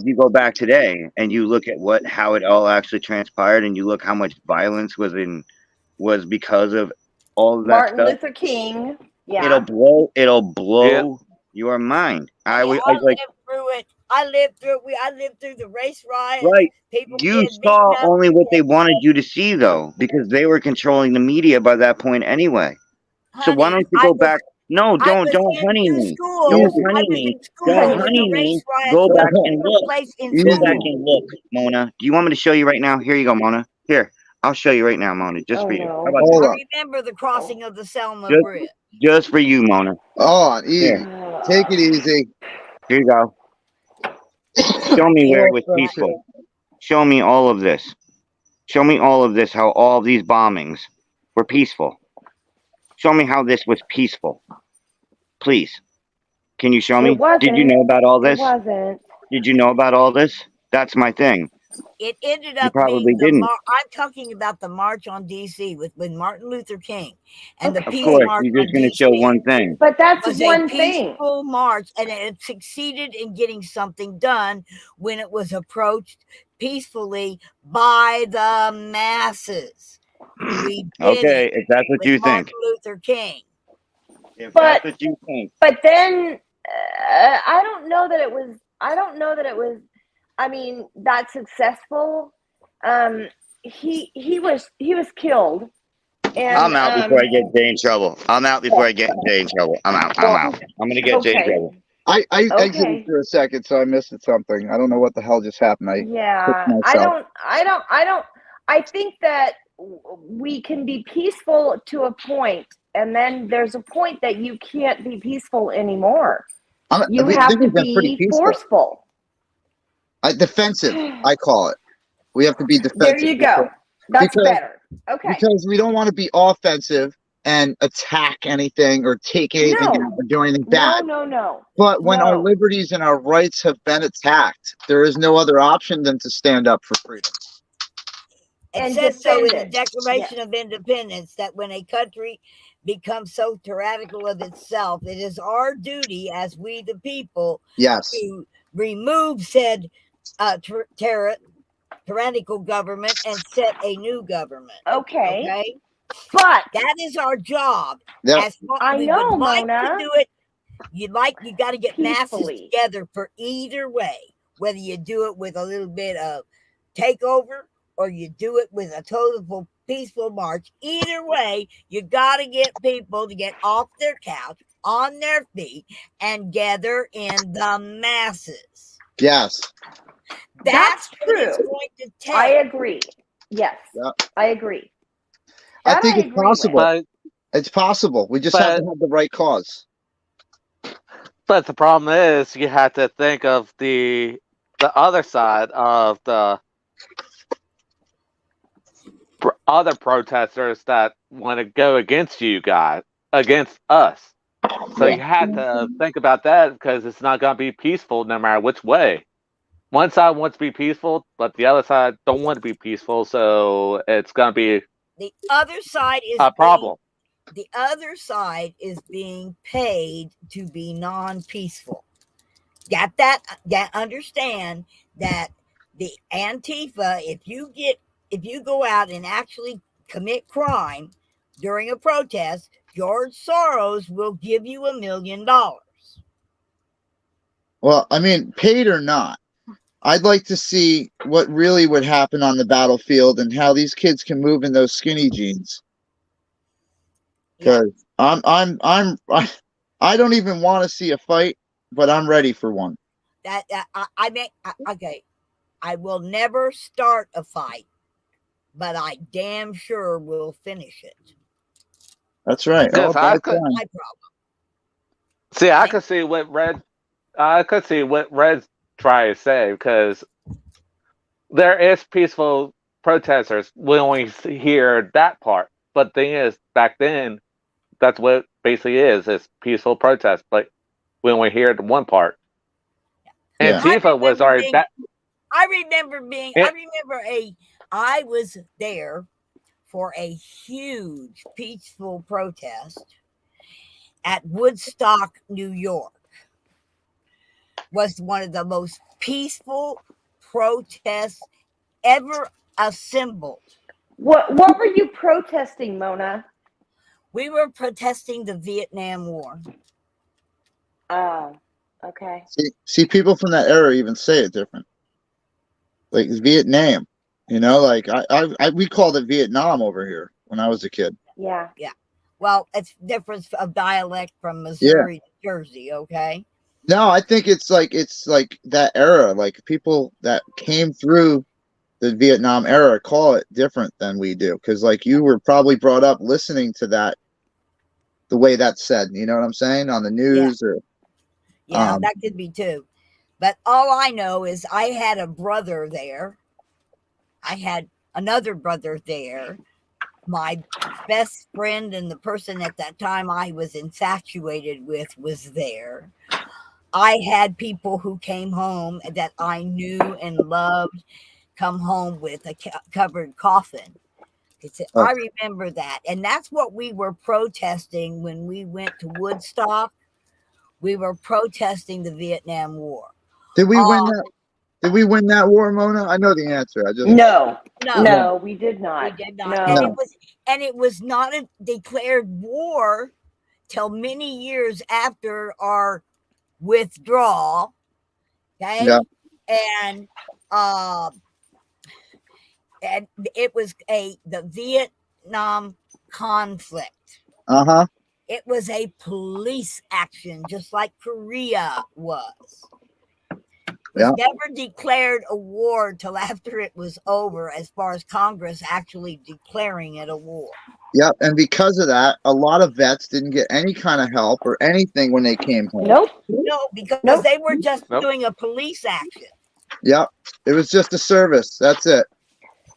you go back today and you look at how it all actually transpired, and you look how much violence was because of all of that
Martin
stuff,
Luther King. Yeah.
it'll blow your mind.
I lived through it. I lived through the race riots.
Right.
People
You
getting beaten
saw
up.
only what they wanted you to see, though, because they were controlling the media by that point anyway. So why don't you go back? No, don't honey me. Don't honey me. Don't honey me. Go back and look. Go back and look, Mona. Do you want me to show you right now? Here you go, Mona. Here, I'll show you right now, Mona, just for you. How about
Hold
that?
on.
I remember the crossing of the Selma
Just-
Bridge.
Just for you, Mona.
Oh, easy.
Here.
Take it easy.
Here you go. Show me where it was peaceful. Show me all of this. Show me all of this, how all these bombings were peaceful. Show me how this was peaceful. Please. Can you show me?
It wasn't.
Did you know about all this?
It wasn't.
Did you know about all this? That's my thing.
It ended
You
up
probably
being
didn't.
I'm talking about the march on DC with Martin Luther King and the
Of
peace
course,
march
you're
on
just going to
DC.
show one thing.
But that's
Was
one
a
thing.
peaceful march, and it succeeded in getting something done when it was approached peacefully by the masses. We did
Okay,
it
if that's what
with
you
Martin
think.
Luther King.
If
But-
that's what you think.
But then I don't know that it was. I mean, that successful. He was killed. And,
I'm out before I get Jay in trouble. I'm out before I get Jay in trouble. I'm out. I'm going to get Jay in
okay.
trouble.
I
Okay.
exited for a second, so I missed something. I don't know what the hell just happened.
Yeah, I think that we can be peaceful to a point, and then there's a point that you can't be peaceful anymore. You have to be forceful.
Defensive, I call it. We have to be defensive.
There you go. That's better. Okay.
Because we don't want to be offensive and attack anything or take anything out or do anything bad.
No.
But when our liberties and our rights have been attacked, there is no other option than to stand up for freedom.
It says so in the Declaration of Independence that when a country becomes so tyrannical of itself, it is our duty as we the people to remove said tyrannical government and set a new government.
Okay. But
that is our job.
Yep.
I know,
like
Mona.
to do it. You got to get masses together for either way. Whether you do it with a little bit of takeover or you do it with a total peaceful march, either way, you got to get people to get off their couch, on their feet, and gather in the masses.
Yes.
That's
true.
What it's going to take.
I agree. Yes.
Yep.
I agree.
I think it's possible. It's possible. We just have to have the right cause.
But the problem is, you have to think of the other side of the other protesters that want to go against you guys, against us. So you have to think about that, because it's not going to be peaceful no matter which way. One side wants to be peaceful, but the other side don't want to be peaceful. So it's going to be
the other side is
a problem.
The other side is being paid to be non-peaceful. Got that? Understand that the Antifa, if you go out and actually commit crime during a protest, George Soros will give you $1 million.
Well, I mean, paid or not, I'd like to see what really would happen on the battlefield and how these kids can move in those skinny jeans. Because I don't even want to see a fight, but I'm ready for one.
Okay. I will never start a fight, but I damn sure will finish it.
That's right.
Yes,
my problem.
See, I could see what Red's trying to say, because there is peaceful protesters. We only hear that part, but the thing is, back then, that's what it basically is. It's peaceful protest, but we only hear the one part. And Antifa was already that.
I was there for a huge peaceful protest, at Woodstock, New York, was one of the most peaceful protests ever assembled.
What were you protesting, Mona?
We were protesting the Vietnam War.
Oh, okay.
See, people from that era even say it different. Like Vietnam, like we called it Vietnam over here when I was a kid.
Yeah.
Well, it's difference of dialect from Missouri to Jersey, okay?
No, I think it's like that era, like people that came through the Vietnam era call it different than we do, because like you were probably brought up listening to that the way that's said, you know what I'm saying, on the news.
Yeah, that could be too. But all I know is I had a brother there. I had another brother there. My best friend and the person at that time I was infatuated with was there. I had people who came home that I knew and loved come home with a covered coffin. I remember that. And that's what we were protesting when we went to Woodstock. We were protesting the Vietnam War.
Did we win that? Did we win that war, Mona? I know the answer.
No, we did not.
We did not.
No.
And it was not a declared war till many years after our withdrawal. Okay.
Yeah.
And it was the Vietnam conflict.
Uh-huh.
It was a police action, just like Korea was.
Yeah.
Never declared a war till after it was over, as far as Congress actually declaring it a war.
Yep, and because of that, a lot of vets didn't get any kind of help or anything when they came home.
Nope.
No, because they were just doing a police action.
Yep, it was just a service. That's it.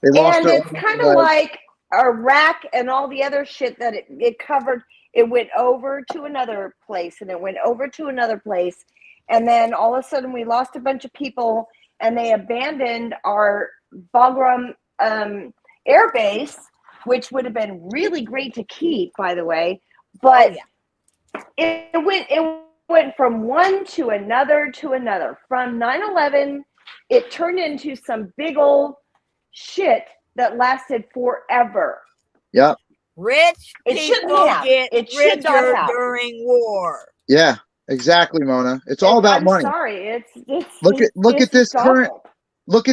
They lost
And it's kind of like Iraq and all the other shit that it covered. It went over to another place, and it went over to another place. And then all of a sudden we lost a bunch of people, and they abandoned our Bagram air base, which would have been really great to keep, by the way. But it went from one to another to another. From 9/11, it turned into some big old shit that lasted forever.
Yep.
Rich people get richer during war.
Yeah. Exactly, Mona. It's all about money.
Sorry,
look at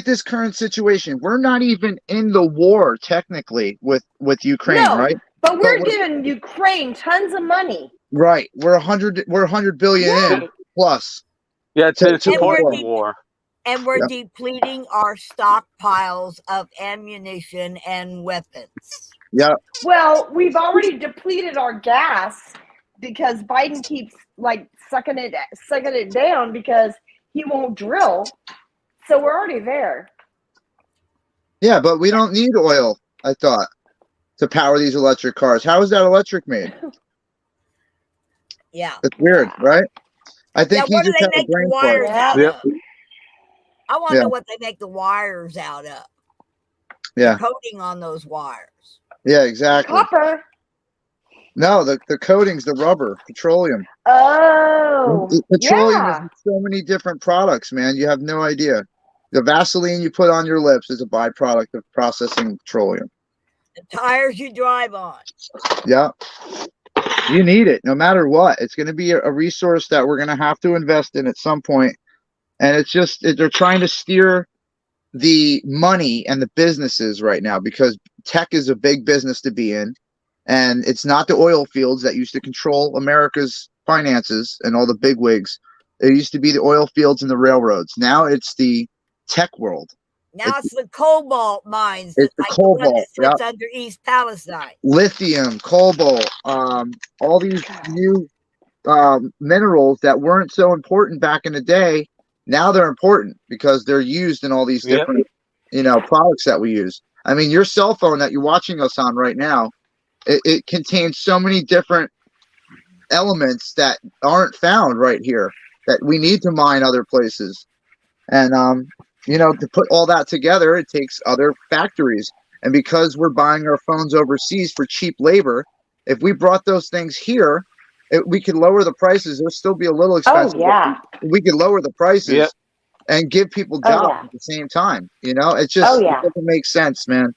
this current situation. We're not even in the war technically with Ukraine, right?
But we're giving Ukraine tons of money.
Right. We're 100 billion in plus.
Yeah, to support the war.
And we're depleting our stockpiles of ammunition and weapons.
Yeah.
Well, we've already depleted our gas because Biden keeps sucking it down because he won't drill. So we're already there.
Yeah, but we don't need oil, I thought, to power these electric cars. How is that electric made?
Yeah.
It's weird, right? I think he just had a brain fart.
I want to know what they make the wires out of.
Yeah.
The coating on those wires.
Yeah, exactly.
Copper.
No, the coatings, the rubber, petroleum.
Oh,
Petroleum is in so many different products, man. You have no idea. The Vaseline you put on your lips is a byproduct of processing petroleum.
The tires you drive on.
Yeah. You need it no matter what. It's going to be a resource that we're going to have to invest in at some point. And it's just, they're trying to steer the money and the businesses right now because tech is a big business to be in. And it's not the oil fields that used to control America's finances and all the big wigs. It used to be the oil fields and the railroads. Now it's the tech world.
Now it's the cobalt mines.
It's the cobalt.
That's under East Palestine.
Lithium, cobalt, all these new minerals that weren't so important back in the day. Now they're important because they're used in all these different, products that we use. I mean, your cell phone that you're watching us on right now, it contains so many different elements that aren't found right here that we need to mine other places. And, to put all that together, it takes other factories. And because we're buying our phones overseas for cheap labor, if we brought those things here we could lower the prices. It'll still be a little
Oh
expensive.
yeah.
We could lower the prices
Yep.
and give people
Oh,
jobs
yeah.
at the same time. It
Oh,
it
yeah.
doesn't make sense, man.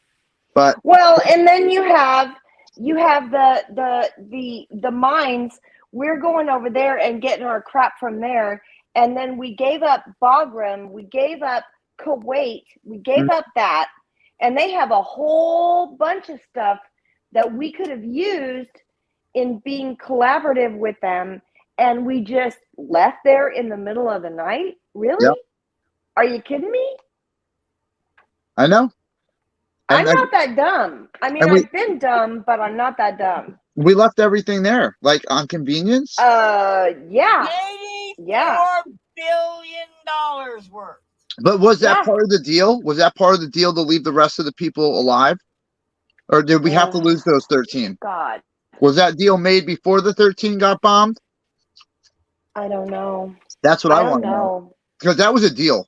But
Well, and then you have the mines. We're going over there and getting our crap from there, and then we gave up Bagram, we gave up Kuwait, we gave up that, and they have a whole bunch of stuff that we could have used in being collaborative with them, and we just left there in the middle of the night. Really?
Yep.
Are you kidding me?
I know.
I'm not that dumb. I mean, I've been dumb, but I'm not that dumb.
We left everything there, like on convenience.
Yeah.
$84
Yeah.
billion worth.
But was that
Yeah.
part of the deal? Was that part of the deal to leave the rest of the people alive? Or did we have to lose those 13?
God,
Was that deal made before the 13 got bombed?
I don't know.
That's what I
don't
want to know.
know.
Because that was a deal.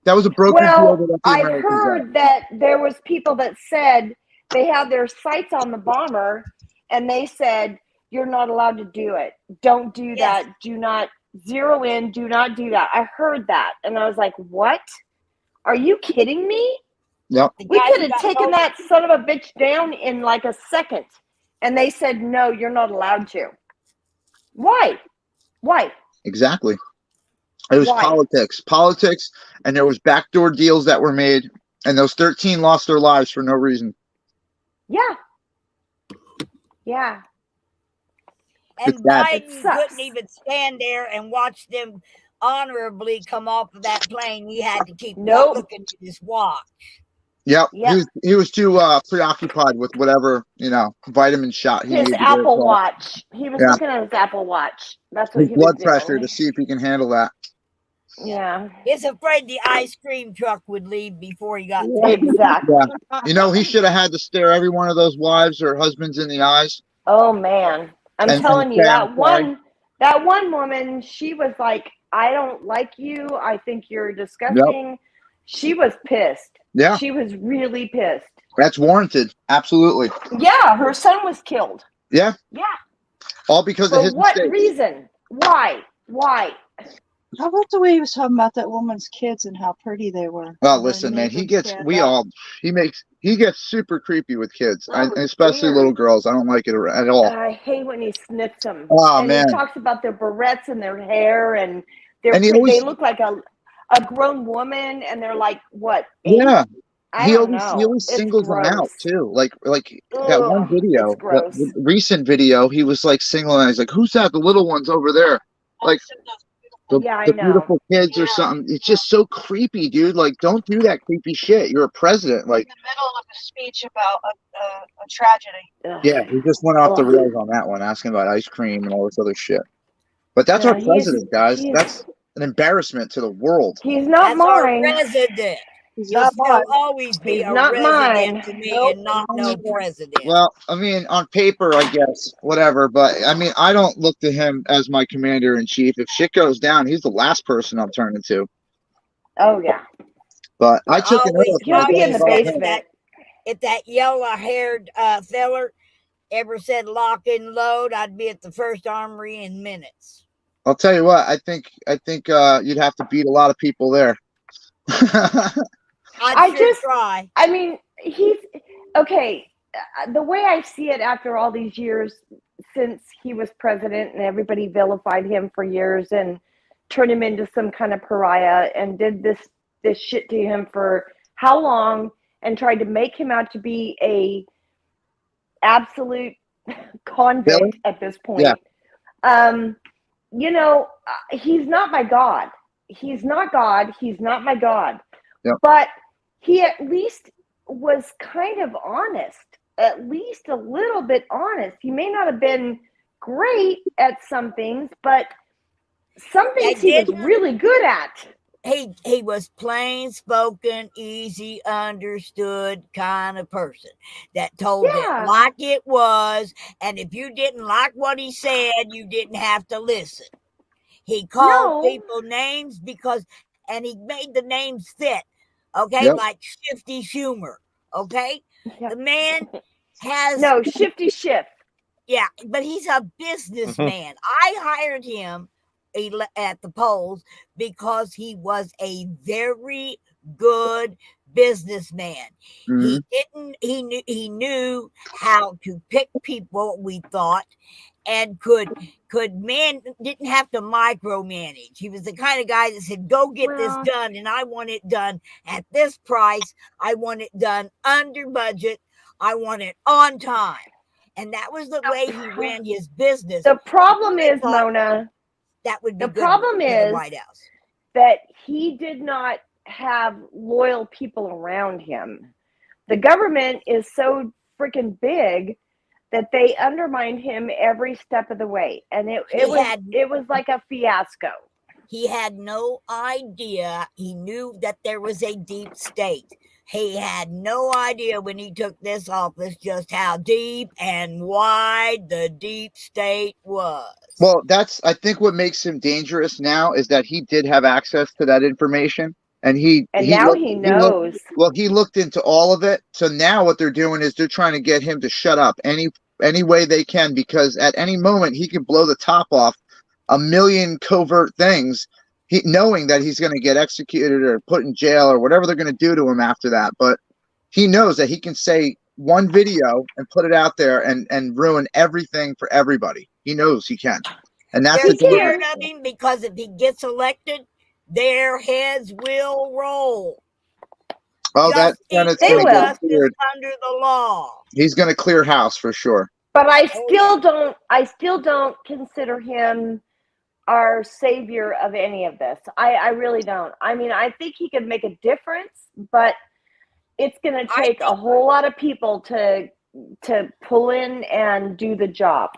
That was a broken deal.
Well,
that the
I've
Americans
heard
had.
that there was people that said they had their sights on the bomber, and they said, "You're not allowed to do it. Don't do
Yes.
that. Do not zero in. Do not do that." I heard that, and I was like, "What? Are you kidding me?
Yep.
The
We
guy
could
who
have
got
taken
told-
that son of a bitch down in like a second." And they said, "No, you're not allowed to." Why? Why?
Exactly. It was
Why?
politics, and there was backdoor deals that were made, and those 13 lost their lives for no reason.
Yeah. Yeah.
And
It's bad.
It
Biden
sucks.
couldn't even stand there and watch them honorably come off of that plane. He had to keep
Nope.
looking at his watch.
Yep.
Yep.
He was too preoccupied with whatever, vitamin shot he
His
needed to
Apple
get across.
Watch. He was
Yeah.
looking at his Apple Watch. That's what
His
he was
blood
doing.
pressure to see if he can handle that.
Yeah.
He's afraid the ice cream truck would leave before he got through.
Exactly.
Yeah. He should have had to stare every one of those wives or husbands in the eyes.
Oh man. I'm
And
telling you,
say, "I'm sorry."
that one woman, she was like, "I don't like you. I think you're disgusting." She was pissed.
Yeah.
She was really pissed.
That's warranted. Absolutely.
Yeah, her son was killed.
Yeah.
Yeah.
All because of
For
his
what
mistakes.
reason? Why?
How about the way he was talking about that woman's kids and how pretty they were?
Well,
And
listen,
he
man,
made
he
them
gets,
stand
we
up.
all, he gets super creepy with kids,
Oh,
and especially
weird.
little girls. I don't like it at all.
I hate when he sniffs them.
Oh,
and
man.
he talks about their barrettes and their hair, and
And he
they
always-
look like a grown woman, and they're like, what, 8?
Yeah.
I
He
don't
always,
know.
he always
It's
singles them out
gross.
too. Like that one
Ugh,
video,
it's gross.
the recent video, he was like singling. He's like, "Who's that? The little ones over there." Like
Yeah, I
the
know.
beautiful kids or something. It's just so creepy, dude. Like, don't do that creepy shit. You're a president. Like,
In the middle of a speech about a tragedy.
Ugh.
yeah, he just went off the
Ugh.
rails on that one, asking about ice cream and all this other shit. But that's
Yeah,
our president, guys.
he's-
That's an embarrassment to the world.
He's not
That's our
mine.
president.
He's
You'll
not
still
mine.
always be
He's
a
not
resident
mine.
to me
Nope.
and not no president.
Well, I mean, on paper, I guess, whatever. But I mean, I don't look to him as my commander in chief. If shit goes down, he's the last person I'm turning to.
Oh yeah.
But I took an
Always-
oath.
He'll be in the
always
basement.
said If that yellow-haired feller ever said lock and load, I'd be at the first armory in minutes.
I'll tell you what. I think you'd have to beat a lot of people there.
I'd
I
sure
just-
try.
I mean, he's okay. The way I see it, after all these years since he was president, and everybody vilified him for years and turned him into some kind of pariah, and did this shit to him for how long, and tried to make him out to be a absolute convict
Really?
at this point.
Yeah.
He's not my God. He's not God. He's not my God.
Yep.
But he at least was kind of honest, at least a little bit honest. He may not have been great at some things, but some things he was really good at.
He was plain spoken, easy understood kind of person that told
Yeah.
it like it was, and if you didn't like what he said, you didn't have to listen. He called
No.
people names and he made the names fit. Okay,
Yep.
like Shifty Schumer. Okay,
Yeah.
the man has
No, Shifty Schiff.
Yeah, but he's a businessman. I hired him at the polls because he was a very good businessman.
Mhm.
He knew how to pick people, we thought, and didn't have to micromanage. He was the kind of guy that said, go get this
Well,
done, and I want it done at this price. I want it done under budget. I want it on time. And that was the way he ran his business.
the problem
I
is,
thought
Mona,
that would be
the
good
problem
for the
is
White House.
that he did not have loyal people around him. The government is so freaking big that they undermined him every step of the way, and it was like a fiasco.
He had no idea. He knew that there was a deep state. He had no idea when he took this office just how deep and wide the deep state was.
Well, I think what makes him dangerous now is that he did have access to that information, and
now he knows.
He looked into all of it. So now what they're doing is they're trying to get him to shut up any way they can, because at any moment he can blow the top off a million covert things, knowing that he's going to get executed or put in jail or whatever they're going to do to him after that. But he knows that he can say one video and put it out there and ruin everything for everybody. He knows he can. And that's
They're scared of him because if he gets elected, their heads will roll.
Oh, that's when it's
going to
get cleared under the law.
He's going to clear house for sure.
But I still don't consider him our savior of any of this. I really don't. I mean, I think he could make a difference, but it's going to take a whole lot of people to pull in and do the job.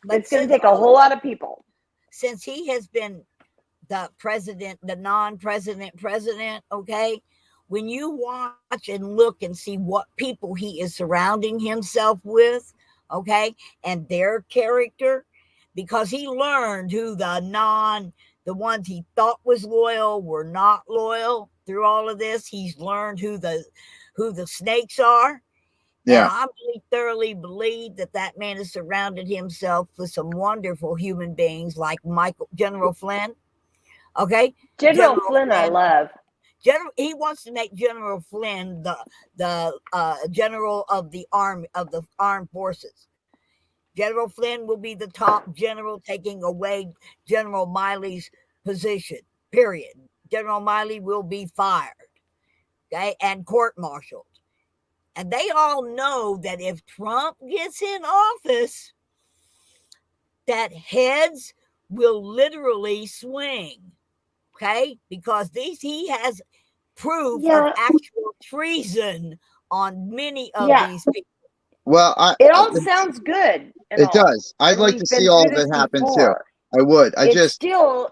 It's going to take a whole lot of people.
Since he has been the president, the non-president president, okay, when you watch and look and see what people he is surrounding himself with, okay, and their character, because he learned who the ones he thought was loyal were not loyal through all of this. He's learned who the snakes are.
Yeah.
And I really thoroughly believe that man has surrounded himself with some wonderful human beings like General Flynn. Okay.
General Flynn, I love.
He wants to make General Flynn the general of the armed forces. General Flynn will be the top general, taking away General Miley's position, period. General Miley will be fired, okay, and court-martialed. And they all know that if Trump gets in office, that heads will literally swing, okay? Because he has proof of actual treason on many of these people.
Well,
it all sounds good.
It does. I'd like to see all of it happen too. I would.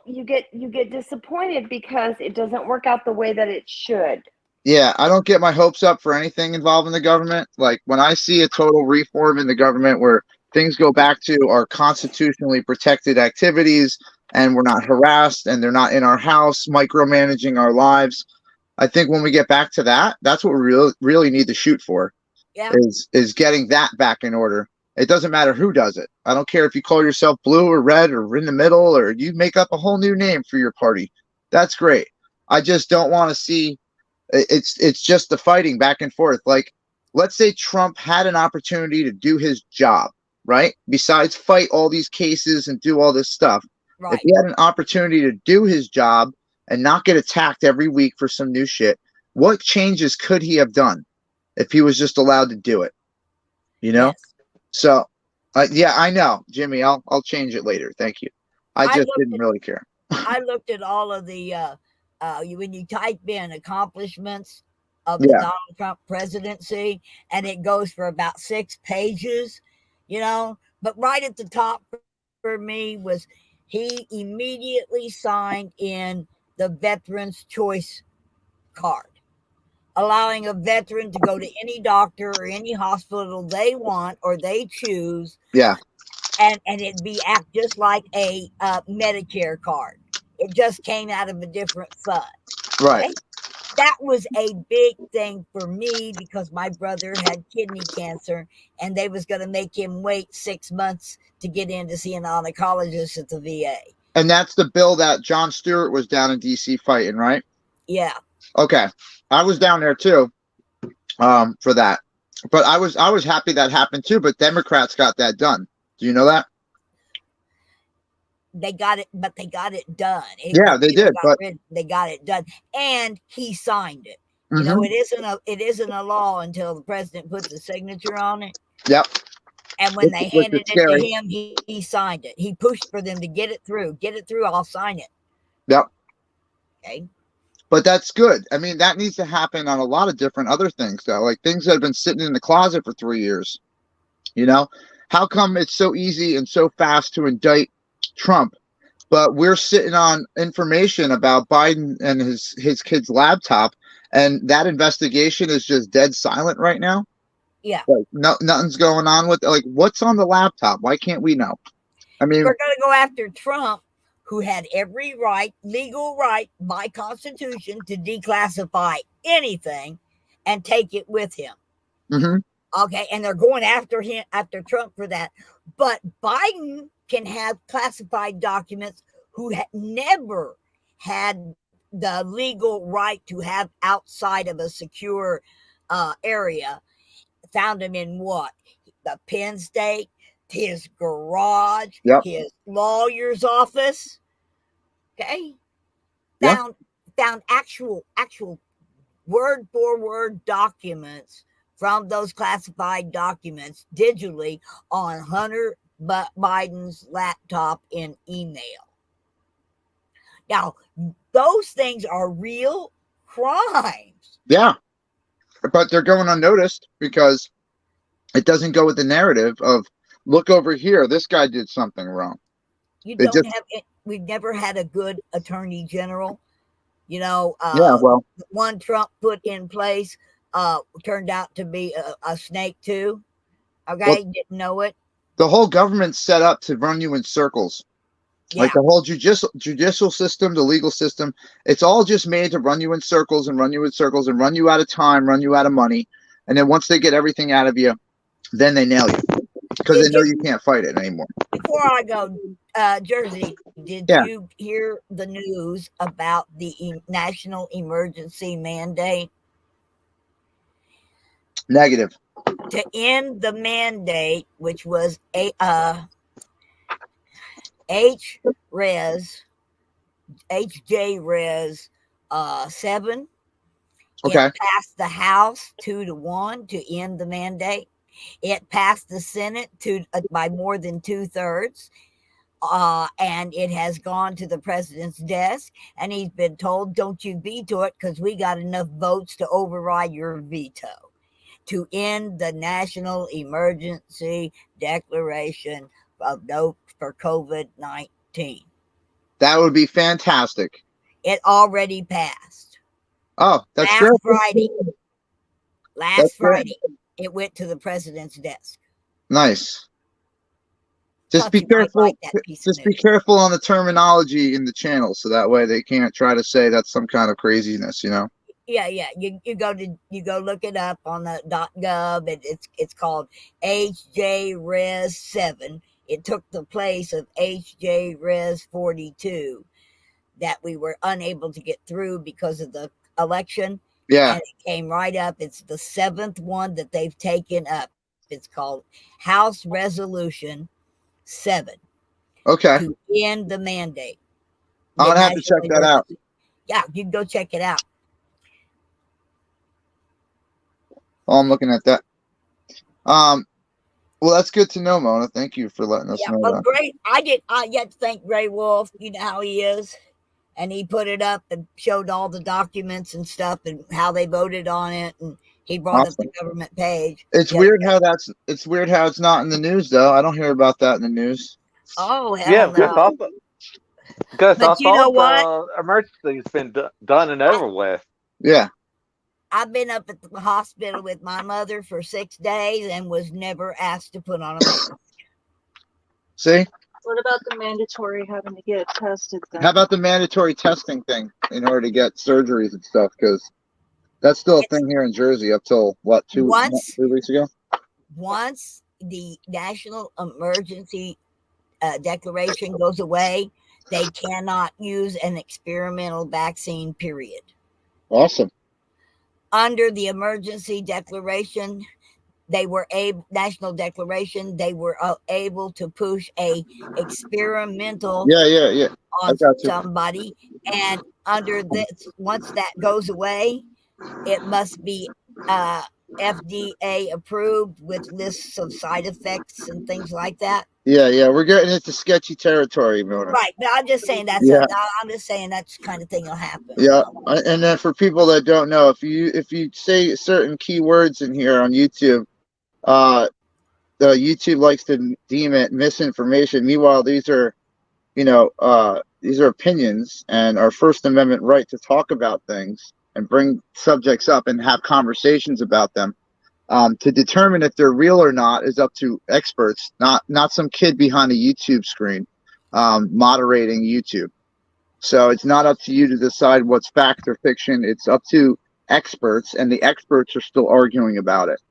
You get disappointed because it doesn't work out the way that it should.
Yeah, I don't get my hopes up for anything involving the government. Like when I see a total reform in the government where things go back to our constitutionally protected activities and we're not harassed and they're not in our house micromanaging our lives. I think when we get back to that, that's what we really need to shoot for.
Yeah.
Is getting that back in order. It doesn't matter who does it. I don't care if you call yourself blue or red or in the middle or you make up a whole new name for your party. That's great. I just don't want to see it's just the fighting back and forth. Like, let's say Trump had an opportunity to do his job, right? Besides fight all these cases and do all this stuff. Right. If he had an opportunity to do his job and not get attacked every week for some new shit, what changes could he have done if he was just allowed to do it? You know? Yes. So, yeah, I know, Jimmy, I'll change it later. Thank you. I just didn't really care.
I looked at all of the, when you type in accomplishments of the Donald Trump presidency, and it goes for about 6 pages, you know, but right at the top for me was he immediately signed in the Veterans Choice card, allowing a veteran to go to any doctor or any hospital they want or they choose.
Yeah.
And it'd be act just like a Medicare card. It just came out of a different fund.
Right.
that was a big thing for me because my brother had kidney cancer, and they was going to make him wait 6 months to get in to see an oncologist at the VA.
And that's the bill that Jon Stewart was down in DC fighting, right?
Yeah.
Okay. I was down there too, for that. But I was happy that happened too, but Democrats got that done. Do you know that?
They got it, but they got it done.
Yeah, they did, but
they got it done, and he signed it.
Mhm.
You know, it isn't a law until the president puts a signature on it.
Yep.
And when they
Which is
handed it
scary.
to him, he signed it. He pushed for them to get it through. Get it through. I'll sign it.
Yep.
Okay.
But that's good. I mean, that needs to happen on a lot of different other things, though. Like things that have been sitting in the closet for 3 years. You know, how come it's so easy and so fast to indict Trump, but we're sitting on information about Biden and his kid's laptop, and that investigation is just dead silent right now?
Yeah.
Like nothing's going on with like what's on the laptop? Why can't we know? I mean,
we're going to go after Trump, who had every right, legal right by Constitution to declassify anything and take it with him.
Mm-hmm.
Okay, and they're going after Trump for that. But Biden can have classified documents who never had the legal right to have outside of a secure area. Found them in what? The Penn State, his garage,
Yep.
his lawyer's office. Okay. Found actual word for word documents from those classified documents digitally on Hunter Biden's laptop in email. Now, those things are real crimes.
Yeah. But they're going unnoticed because it doesn't go with the narrative of look over here, this guy did something wrong.
You
They
don't
just-
have it. We've never had a good attorney general. You know,
Yeah, well,
one Trump put in place turned out to be a snake too. Okay,
Well,
didn't know it.
the whole government's set up to run you in circles.
Yeah,
Like the whole judicial system, the legal system, it's all just made to run you in circles and run you in circles and run you out of time, run you out of money. And then once they get everything out of you, then they nail you because they know you can't fight it anymore.
before I go, Jersey, did
Yeah.
you hear the news about the national emergency mandate?
Negative.
To end the mandate, which was HJRES 7.
Okay.
It passed the House 2-1 to end the mandate. It passed the Senate by more than 2/3. And it has gone to the president's desk, and he's been told, don't you veto it because we got enough votes to override your veto to end the national emergency declaration of note for COVID-19.
That would be fantastic.
It already passed.
Oh, that's
Last
great.
Friday.
That's
Last
great.
Friday, it went to the president's desk.
Nice. Just
Thought
be
you might
careful.
like that piece of
Just be
news.
careful on the terminology in the channel, so that way they can't try to say that's some kind of craziness, you know.
Yeah. You go look it up on the .gov. It's called HJRES 7. It took the place of HJRES 42 that we were unable to get through because of the election.
Yeah.
And it came right up. It's the 7th one that they've taken up. It's called House Resolution 7
Okay.
to end the mandate.
I'm gonna have to
national
check that out.
emergency. Yeah, you can go check it out.
Oh, I'm looking at that. Well, that's good to know, Mona. Thank you for letting us
Yeah,
know
but
that.
great. I yet to thank Gray Wolf. You know how he is. And he put it up and showed all the documents and stuff and how they voted on it. And he brought up the government page.
It's weird how it's not in the news though. I don't hear about that in the news.
Oh, hell
Yeah,
no.
because I
But you know
thought the emergency's been done and over with.
Yeah.
I've been up at the hospital with my mother for 6 days and was never asked to put on a mask.
See?
What about the mandatory having to get tested then?
How about the mandatory testing thing in order to get surgeries and stuff? Because That's still a thing here in Jersey up till what,
Once
3 weeks ago?
once the national emergency declaration goes away, they cannot use an experimental vaccine, period.
Awesome.
Under the emergency declaration, they were national declaration, they were able to push a experimental
Yeah. I
on
got you.
somebody, and under this, once that goes away, it must be FDA approved with lists of side effects and things like that.
Yeah. We're getting into sketchy territory, Mona.
Right, but I'm just saying I'm just saying that's the kind of thing will happen.
Yeah, and then for people that don't know, if you say certain keywords in here on YouTube, the YouTube likes to deem it misinformation. Meanwhile, these are opinions and our First Amendment right to talk about things and bring subjects up and have conversations about them. To determine if they're real or not is up to experts, not some kid behind a YouTube screen moderating YouTube. So it's not up to you to decide what's fact or fiction. It's up to experts, and the experts are still arguing about it.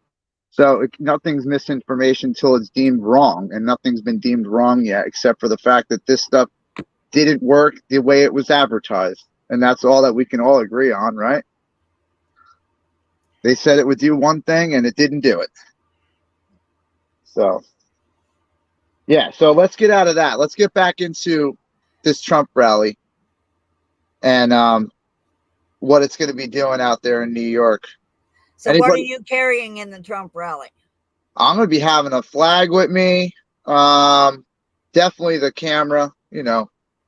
So nothing's misinformation until it's deemed wrong, and nothing's been deemed wrong yet, except for the fact that this stuff didn't work the way it was advertised. And that's all that we can all agree on, right? They said it would do one thing, and it didn't do it. So, yeah, so let's get out of that. Let's get back into this Trump rally and what it's going to be doing out there in New York.
So what are you carrying in the Trump rally?
I'm going to be having a flag with me. Definitely the camera,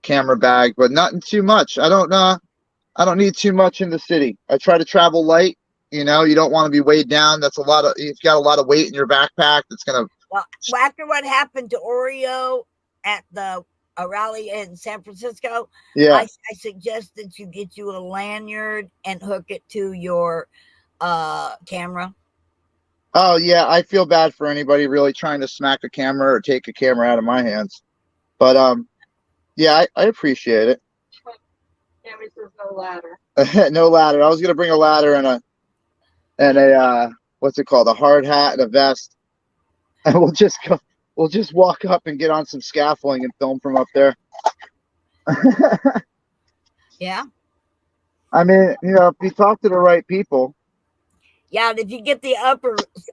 camera bag, but nothing too much. I don't need too much in the city. I try to travel light. You don't want to be weighed down. You've got a lot of weight in your backpack. That's going to.
Well, after what happened to Oreo at the rally in San Francisco,
yeah,
I suggest that you get you a lanyard and hook it to your camera.
Oh yeah, I feel bad for anybody really trying to smack a camera or take a camera out of my hands, but yeah, I appreciate it.
Yeah, there's no ladder.
No ladder. I was gonna bring a ladder and a what's it called, a hard hat and a vest, and we'll just walk up and get on some scaffolding and film from up there.
Yeah.
I mean, if you talk to the right people.
Yeah, if you get the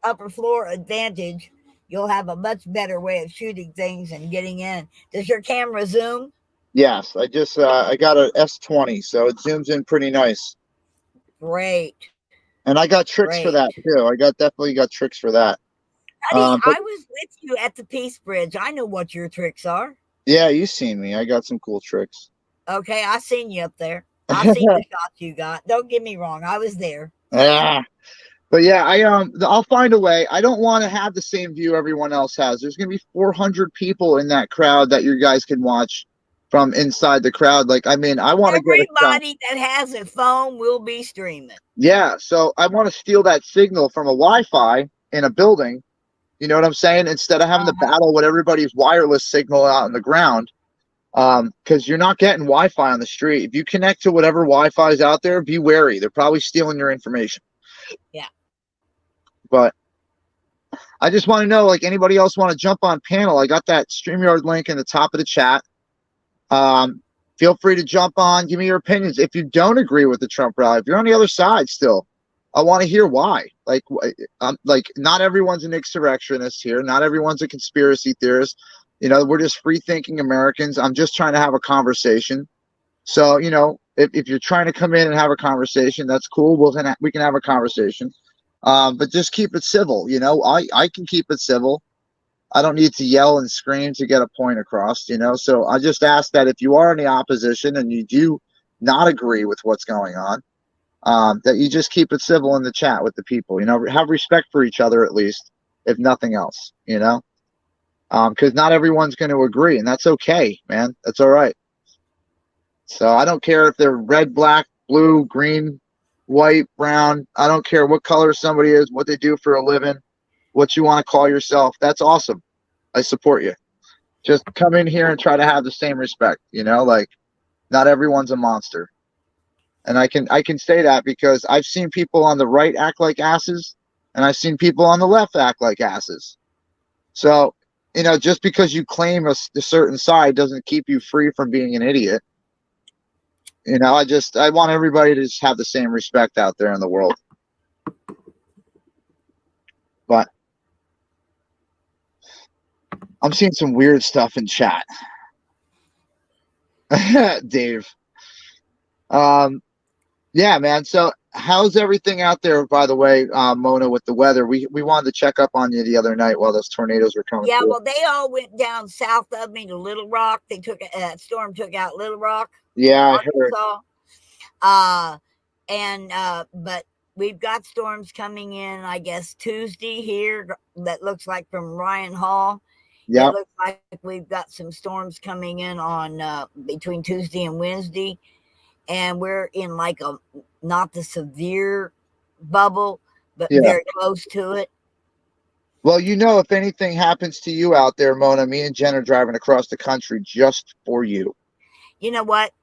upper floor advantage, you'll have a much better way of shooting things and getting in. Does your camera zoom?
Yes, I just I got an S20, so it zooms in pretty nice.
Great.
And I got tricks for that too. I definitely got tricks for that.
Honey, I was with you at the Peace Bridge. I know what your tricks are.
Yeah, you seen me. I got some cool tricks.
Okay, I seen you up there. I seen the shots you got. Don't get me wrong, I was there.
Yeah. But yeah, I'll find a way. I don't want to have the same view everyone else has. There's going to be 400 people in that crowd that you guys can watch from inside the crowd. Like, I mean, I want to get
everybody that has a phone will be streaming.
Yeah, so I want to steal that signal from a Wi-Fi in a building. You know what I'm saying? Instead of having to battle with everybody's wireless signal out on the ground, because you're not getting Wi-Fi on the street. If you connect to whatever Wi-Fi is out there, be wary. They're probably stealing your information.
Yeah.
But I just want to know, like, anybody else want to jump on panel? I got that StreamYard link in the top of the chat. Feel free to jump on. Give me your opinions. If you don't agree with the Trump rally, if you're on the other side still, I want to hear why. Like, not everyone's an insurrectionist here. Not everyone's a conspiracy theorist. We're just free-thinking Americans. I'm just trying to have a conversation. So, if you're trying to come in and have a conversation, that's cool. We can have a conversation. But just keep it civil. I can keep it civil. I don't need to yell and scream to get a point across, So I just ask that if you are in the opposition and you do not agree with what's going on, that you just keep it civil in the chat with the people. Have respect for each other at least, if nothing else. Because not everyone's going to agree, and that's okay, man. That's all right. So I don't care if they're red, black, blue, green, white, brown. I don't care what color somebody is, what they do for a living, what you want to call yourself. That's awesome. I support you. Just come in here and try to have the same respect. Like, not everyone's a monster. And I can say that because I've seen people on the right act like asses, and I've seen people on the left act like asses. So, just because you claim a certain side doesn't keep you free from being an idiot. I want everybody to just have the same respect out there in the world. But I'm seeing some weird stuff in chat. Dave. Yeah, man. So how's everything out there, by the way, Mona, with the weather? We wanted to check up on you the other night while those tornadoes were coming
Yeah,
through.
well, they all went down south of me to Little Rock. They took storm took out Little Rock.
Yeah, I heard.
But we've got storms coming in, I guess, Tuesday here. That looks like from Ryan Hall.
Yeah.
It looks like we've got some storms coming in on between Tuesday and Wednesday. And we're in like not the severe bubble, but very close to it.
Well, if anything happens to you out there, Mona, me and Jen are driving across the country just for you.
You know what?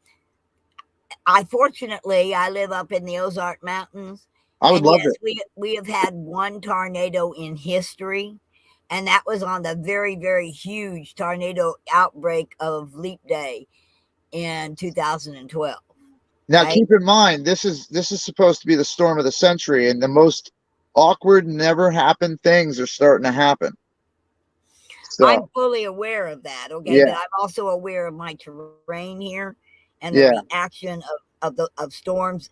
Fortunately, I live up in the Ozark Mountains.
I would love it.
We have had one tornado in history, and that was on the very, very huge tornado outbreak of Leap Day in 2012.
Now, keep in mind, this is supposed to be the storm of the century, and the most awkward, never happened things are starting to happen. So,
I'm fully aware of that. Okay, but I'm also aware of my terrain here and the reaction of storms.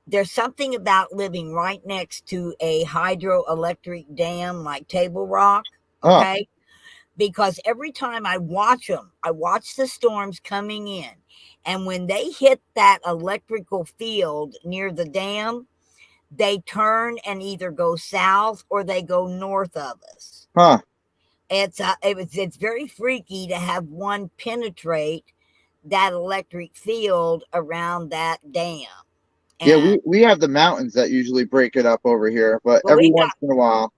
There's something about living right next to a hydroelectric dam like Table Rock. Okay, because every time I watch them, I watch the storms coming in. And when they hit that electrical field near the dam, they turn and either go south or they go north of us.
Huh.
It's very freaky to have one penetrate that electric field around that dam.
And we have the mountains that usually break it up over here, but every once in a while.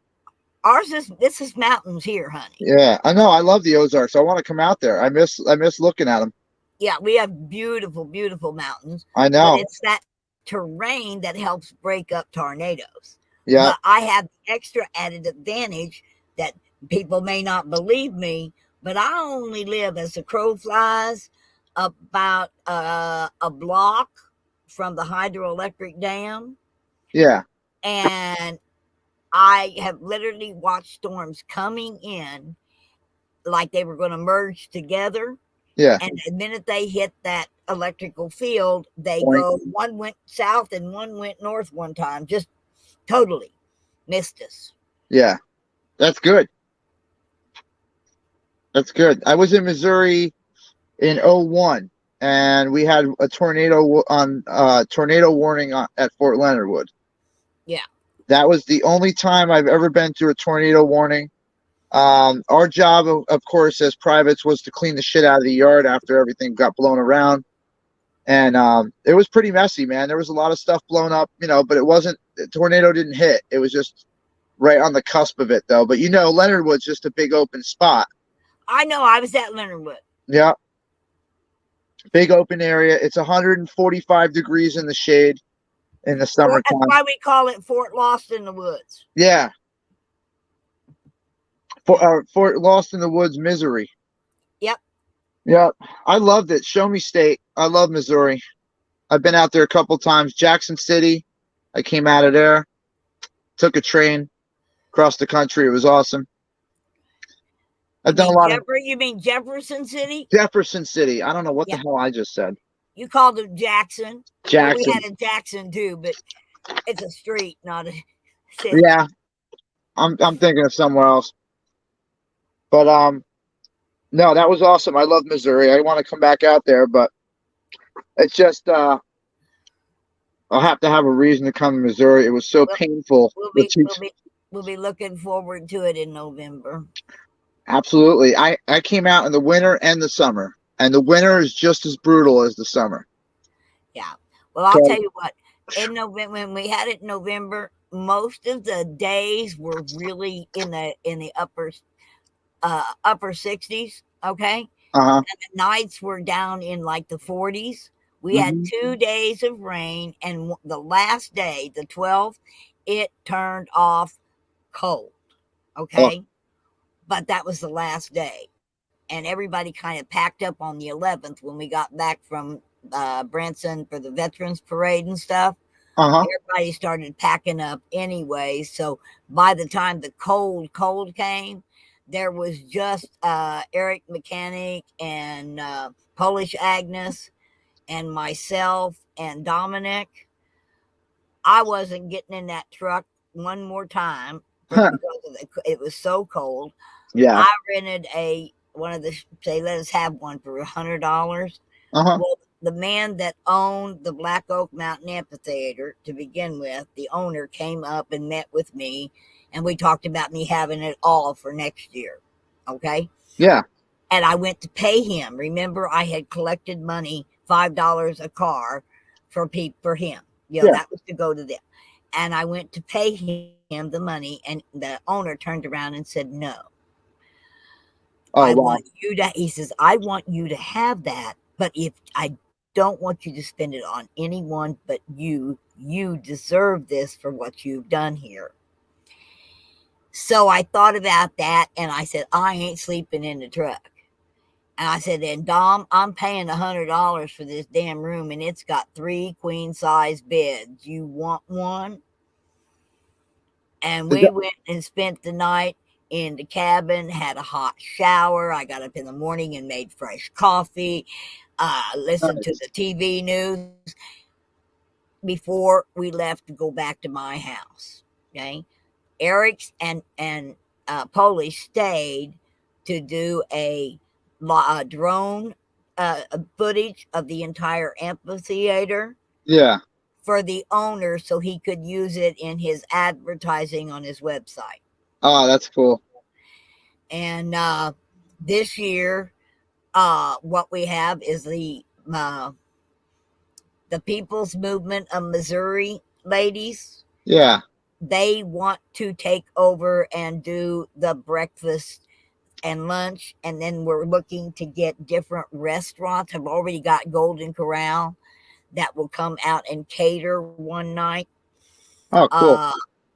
This is mountains here, honey.
Yeah, I know. I love the Ozarks. I want to come out there. I miss looking at them.
Yeah, we have beautiful, beautiful mountains.
I know.
But it's that terrain that helps break up tornadoes.
Yeah.
But I have the extra added advantage that people may not believe me, but I only live, as the crow flies, about a block from the hydroelectric dam.
Yeah.
And I have literally watched storms coming in like they were going to merge together.
Yeah.
And the minute they hit that electrical field, one went south and one went north one time. Just totally missed us.
Yeah. That's good. That's good. I was in Missouri in 2001, and we had a tornado warning at Fort Leonard Wood.
Yeah.
That was the only time I've ever been through a tornado warning. Our job, of course, as privates, was to clean the shit out of the yard after everything got blown around. And it was pretty messy, man. There was a lot of stuff blown up, but the tornado didn't hit. It was just right on the cusp of it, though. But Leonard Wood's just a big open spot.
I know. I was at Leonard Wood.
Yeah. Big open area. It's 145 degrees in the shade in the summertime.
That's why we call it Fort Lost in the Woods.
Yeah. Fort Lost in the Woods, Missouri.
Yep.
Yep. I loved it. Show me state. I love Missouri. I've been out there a couple times. Jackson City. I came out of there. Took a train across the country. It was awesome. I've done a lot of.
You mean Jefferson City?
Jefferson City. I don't know what the hell I just said.
You called it Jackson.
Jackson.
We had a Jackson too, but it's a street, not a city.
Yeah. I'm thinking of somewhere else. But no, that was awesome. I love Missouri. I want to come back out there, but it's just I'll have to have a reason to come to Missouri. It was so painful.
We'll be looking forward to it in November.
Absolutely. I came out in the winter and the summer, and the winter is just as brutal as the summer.
Yeah. Well, I'll tell you what. In November, when we had it in November, most of the days were really in the upper 60s. Okay.
Uh-huh.
And the nights were down in like the 40s, We had 2 days of rain, and the last day, the 12th, it turned off cold. Okay. But that was the last day. And everybody kind of packed up on the 11th when we got back from Branson for the Veterans Parade and stuff. Everybody started packing up anyway. So by the time the cold came, there was just Eric Mechanic and Polish Agnes and myself and Dominic. I wasn't getting in that truck one more time because it was so cold.
Yeah.
I rented one of the, they let us have one for $100. Well, the man that owned the Black Oak Mountain Amphitheater to begin with, the owner came up and met with me, and we talked about me having it all for next year. Okay.
Yeah.
And I went to pay him. Remember, I had collected money, $5 a car for him. That was to go to them. And I went to pay him the money, and the owner turned around and said, no. He says, I want you to have that, but if I don't want you to spend it on anyone but you deserve this for what you've done here. So I thought about that, and I said, I ain't sleeping in the truck. And I said, and Dom, I'm paying $100 for this damn room, and it's got 3 queen size beds. You want one? And we went and spent the night in the cabin, had a hot shower. I got up in the morning and made fresh coffee, listened to the TV news before we left to go back to my house. Okay. Eric's and Polish stayed to do a drone footage of the entire amphitheater.
Yeah.
For the owner, so he could use it in his advertising on his website.
Oh, that's cool.
And this year, what we have is the People's Movement of Missouri ladies.
Yeah.
They want to take over and do the breakfast and lunch, and then we're looking to get different restaurants. I've already got Golden Corral that will come out and cater one night.
Oh, cool.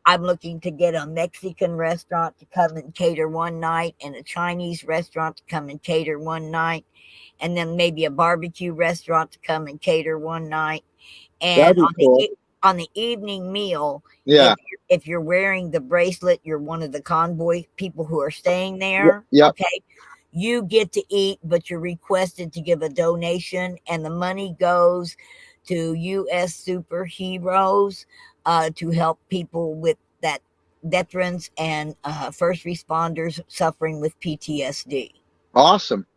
I'm looking to get a Mexican restaurant to come and cater one night, and a Chinese restaurant to come and cater one night, and then maybe a barbecue restaurant to come and cater one night. And on the evening meal, if you're wearing the bracelet, you're one of the convoy people who are staying there.
Yep.
Okay. You get to eat, but you're requested to give a donation, and the money goes to U.S. Superheroes to help people with that, veterans and first responders suffering with PTSD.
Awesome.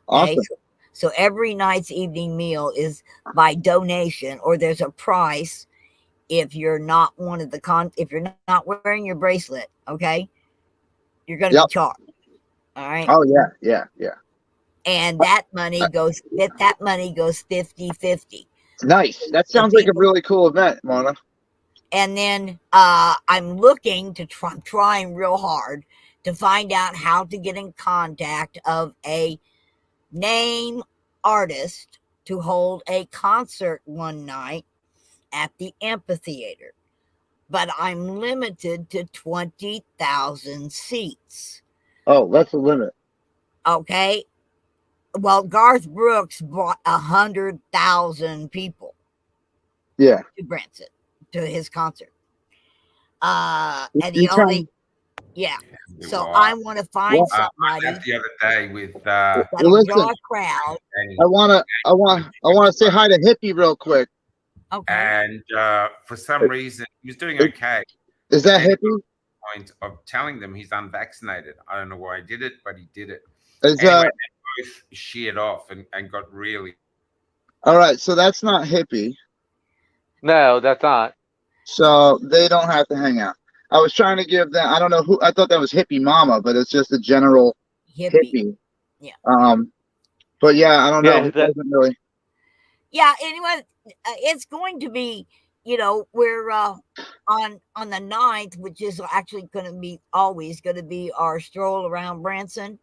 Okay, so every night's evening meal is by donation, or there's a price if you're not one of the if you're not wearing your bracelet. Okay, you're going to be charged. All right.
Oh yeah.
And that money goes 50-50.
Nice. That sounds like a really cool event, Mona.
And then I'm looking to I'm trying real hard to find out how to get in contact of a name artist to hold a concert one night at the amphitheater. But I'm limited to 20,000 seats.
Oh, that's the limit.
Okay. Well, Garth Brooks brought 100,000 people.
Yeah.
To Branson, to his concert. And he only, So I want to find somebody.
I left the other day with
that'll draw a crowd.
I want to say hi to Hippie real quick.
Okay.
And for some reason, he was doing okay.
Is that Hippie?
Point of telling them he's unvaccinated. I don't know why he did it, but he did it.
Is
anyway, they both sheared off and got really.
All right, so that's not Hippie.
No, that's not.
So they don't have to hang out. I was trying to give them. I don't know who. I thought that was Hippie Mama, but it's just a general hippie.
Yeah.
But yeah, I don't know.
Yeah,
It doesn't really.
Yeah. Anyway, it's going to be. We're on the 9th, which is actually going to be always going to be our stroll around Branson.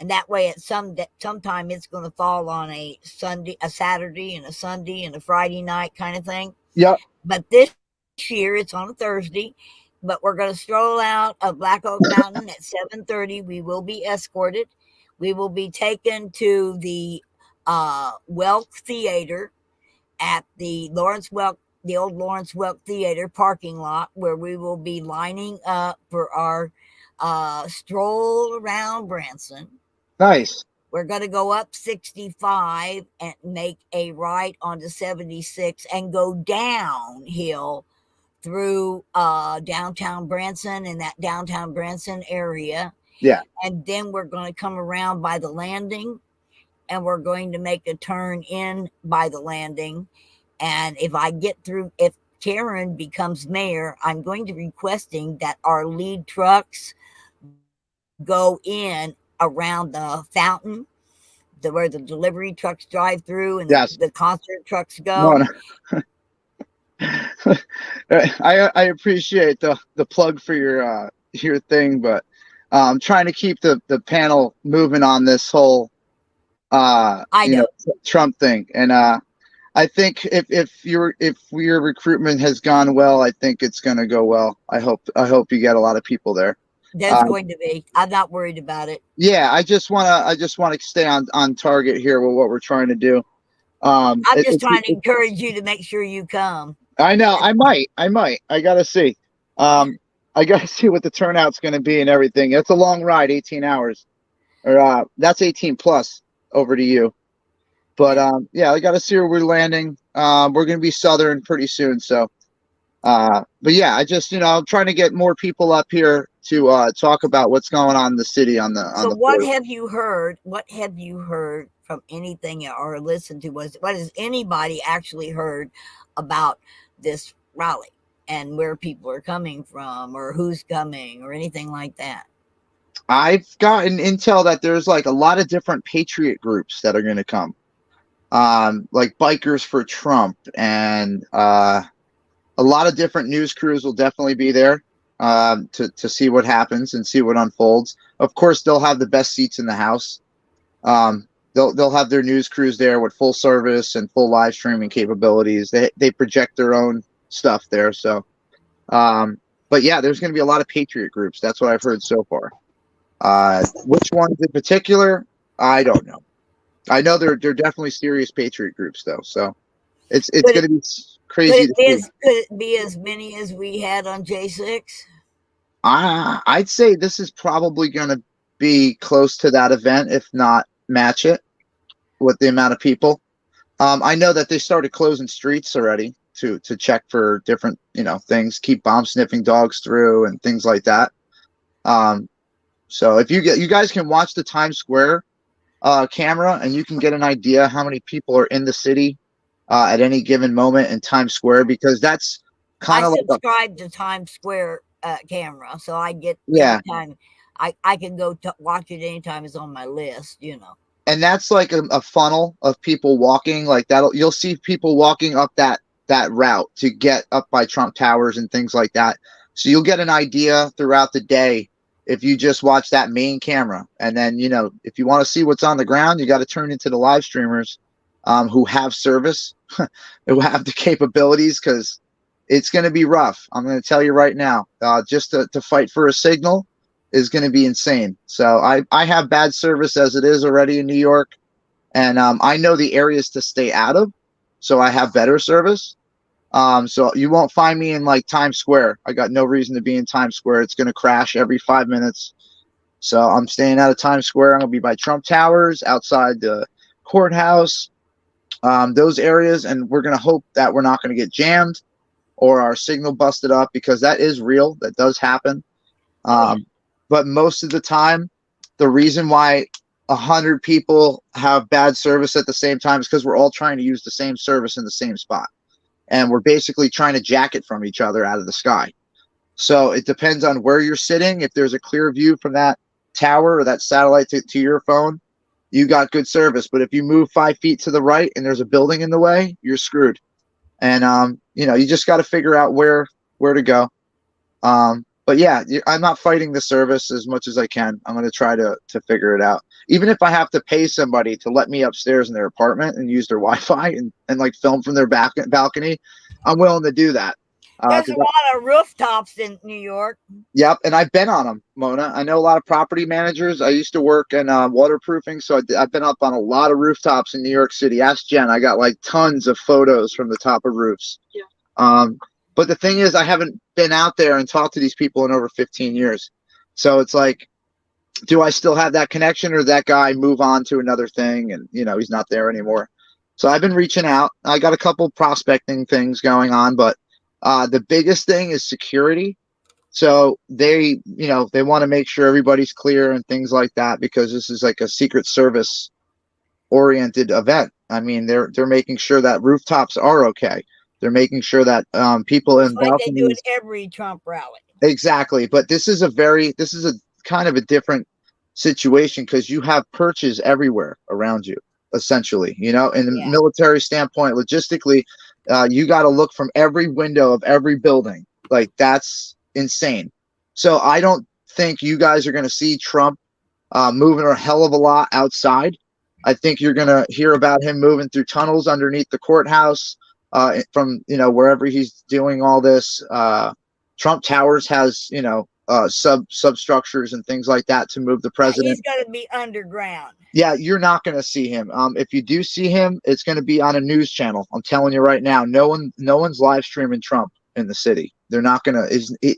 and that way at sometime it's going to fall on a Sunday, a Saturday, and a Sunday, and a Friday night kind of thing.
Yep.
But this year it's on a Thursday. But we're going to stroll out of Black Oak Mountain at 7:30. We will be escorted. We will be taken to the Welk Theater at the old Lawrence Welk Theater parking lot, where we will be lining up for our stroll around Branson.
Nice.
We're going to go up 65 and make a right onto 76 and go downhill through downtown Branson, in that downtown Branson area.
Yeah.
And then we're going to come around by the landing, and we're going to make a turn in by the landing. And if Karen becomes mayor, I'm going to be requesting that our lead trucks go in around the fountain, where the delivery trucks drive through, and
yes.
the concert trucks go.
No. I appreciate the plug for your thing, but I'm trying to keep the panel moving on this whole Trump thing. And I think if your recruitment has gone well, I think it's going to go well. I hope you get a lot of people there.
There's going to be. I'm not worried about it.
Yeah, I just want to stay on target here with what we're trying to do.
I'm just trying to encourage you to make sure you come.
I know. I might. I gotta see. I gotta see what the turnout's going to be and everything. It's a long ride, 18 hours, or that's 18 plus over to you. But yeah, I gotta see where we're landing. We're going to be southern pretty soon, so. But yeah, I just I'm trying to get more people up here to talk about what's going on in the city on the.
So what have you heard? What have you heard from anything or listened to? What has anybody actually heard about this rally and where people are coming from, or who's coming, or anything like that?
I've gotten intel that there's like a lot of different patriot groups that are going to come, like Bikers for Trump, and a lot of different news crews will definitely be there to see what happens and see what unfolds. Of course, they'll have the best seats in the House. They'll have their news crews there with full service and full live streaming capabilities. They project their own stuff there. So, but yeah, there's going to be a lot of patriot groups. That's what I've heard so far. Which ones in particular, I don't know. I know they're definitely serious patriot groups though. So it's going to be crazy.
Could it be as many as we had on J6?
I'd say this is probably going to be close to that event, if not match it with the amount of people. I know that they started closing streets already to check for different things, keep bomb sniffing dogs through and things like that. So if you guys can watch the Times Square camera, and you can get an idea how many people are in the city at any given moment in Times Square, because that's kind of like
subscribe to Times Square camera, so I get anytime. I can go watch it anytime. It's on my list,
And that's like a funnel of people walking like that. You'll see people walking up that route to get up by Trump Towers and things like that. So you'll get an idea throughout the day if you just watch that main camera. And then, if you want to see what's on the ground, you got to turn into the live streamers who have service, who have the capabilities, because it's going to be rough. I'm going to tell you right now, just to fight for a signal is going to be insane. So I have bad service as it is already in New York, and I know the areas to stay out of, so I have better service. So you won't find me in like Times Square. I got no reason to be in Times Square. It's going to crash every 5 minutes. So I'm staying out of Times Square. I'm going to be by Trump Towers, outside the courthouse, those areas. And we're going to hope that we're not going to get jammed or our signal busted up, because that is real. That does happen. But most of the time, the reason why 100 people have bad service at the same time is because we're all trying to use the same service in the same spot. And we're basically trying to jack it from each other out of the sky. So it depends on where you're sitting. If there's a clear view from that tower or that satellite to your phone, you got good service. But if you move 5 feet to the right and there's a building in the way, you're screwed. And, you just got to figure out where to go. But But yeah, I'm not fighting the service as much as I can. I'm going to try to figure it out. Even if I have to pay somebody to let me upstairs in their apartment and use their Wi-Fi and like film from their balcony, I'm willing to do that.
There's a lot of rooftops in New York.
Yep, and I've been on them, Mona. I know a lot of property managers. I used to work in waterproofing, so I've been up on a lot of rooftops in New York City. Ask Jen. I got like tons of photos from the top of roofs. Yeah. But the thing is, I haven't been out there and talked to these people in over 15 years. So it's like, do I still have that connection, or did that guy move on to another thing and, he's not there anymore? So I've been reaching out. I got a couple prospecting things going on, but the biggest thing is security. So they want to make sure everybody's clear and things like that, because this is like a Secret Service oriented event. I mean, they're making sure that rooftops are okay. They're making sure that people in
like
balconies.
They do at every Trump rally.
Exactly, but this is a kind of a different situation, because you have perches everywhere around you, essentially. In the military standpoint, logistically, you got to look from every window of every building. Like, that's insane. So I don't think you guys are going to see Trump moving a hell of a lot outside. I think you're going to hear about him moving through tunnels underneath the courthouse. From wherever he's doing all this. Trump Towers has substructures and things like that to move the president.
He's going to be underground.
Yeah, you're not going to see him. If you do see him, it's going to be on a news channel. I'm telling you right now. No one's live streaming Trump in the city. They're not going to.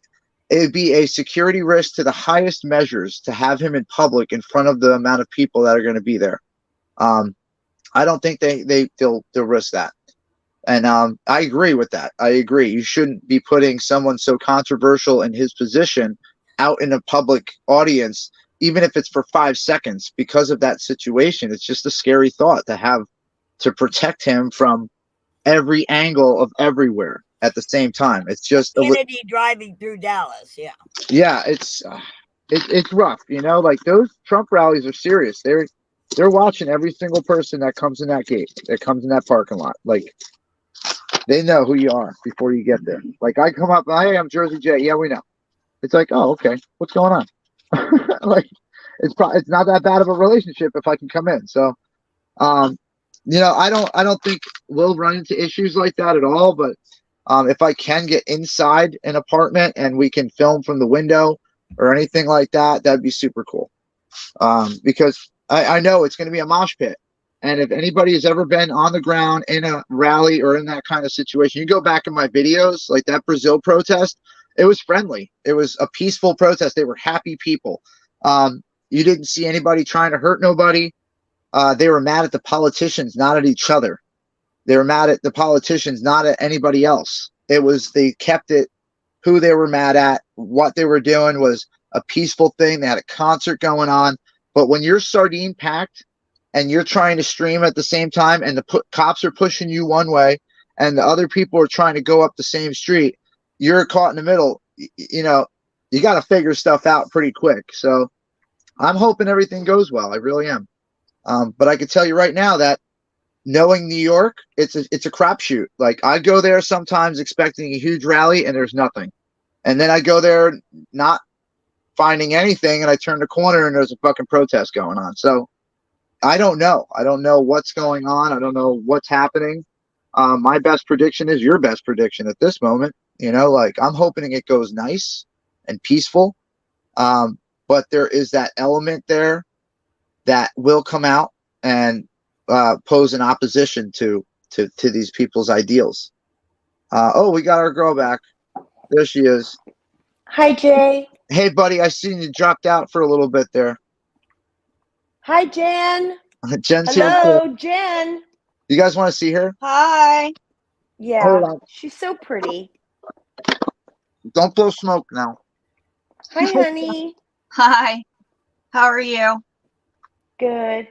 It'd be a security risk to the highest measures to have him in public in front of the amount of people that are going to be there. I don't think they'll risk that. And I agree with that. I agree. You shouldn't be putting someone so controversial in his position out in a public audience, even if it's for 5 seconds, because of that situation. It's just a scary thought to have to protect him from every angle of everywhere at the same time. It's just
Kennedy driving through Dallas. Yeah.
Yeah, it's rough. Like, those Trump rallies are serious. They're watching every single person that comes in that gate, that comes in that parking lot. Like, they know who you are before you get there. Like, I come up, hey, I'm Jersey J. Yeah, we know. It's like, oh, okay, what's going on? Like, it's not that bad of a relationship if I can come in. So, I don't think we'll run into issues like that at all. But if I can get inside an apartment and we can film from the window or anything like that, that'd be super cool. Because I know it's going to be a mosh pit. And if anybody has ever been on the ground in a rally or in that kind of situation, you go back in my videos, like that Brazil protest, it was friendly. It was a peaceful protest. They were happy people. You didn't see anybody trying to hurt nobody. They were mad at the politicians, not at each other. They were mad at the politicians, not at anybody else. They kept it who they were mad at. What they were doing was a peaceful thing. They had a concert going on. But when you're sardine packed, and you're trying to stream at the same time, and the cops are pushing you one way, and the other people are trying to go up the same street, you're caught in the middle. You got to figure stuff out pretty quick. So I'm hoping everything goes well. I really am. But I can tell you right now that knowing New York, it's a crapshoot. Like, I go there sometimes expecting a huge rally, and there's nothing. And then I go there not finding anything, and I turn the corner, and there's a fucking protest going on. So I don't know. I don't know what's going on. I don't know what's happening. My best prediction is your best prediction at this moment. Like, I'm hoping it goes nice and peaceful. But there is that element there that will come out and pose an opposition to these people's ideals. We got our girl back. There she is.
Hi, Jay.
Hey, buddy. I seen you dropped out for a little bit there.
Hi, Jen.
Jen's
Hello,
here.
Jen.
You guys want to see her?
Hi.
Yeah, she's so pretty.
Don't blow smoke now.
Hi, honey.
Hi. How are you?
Good.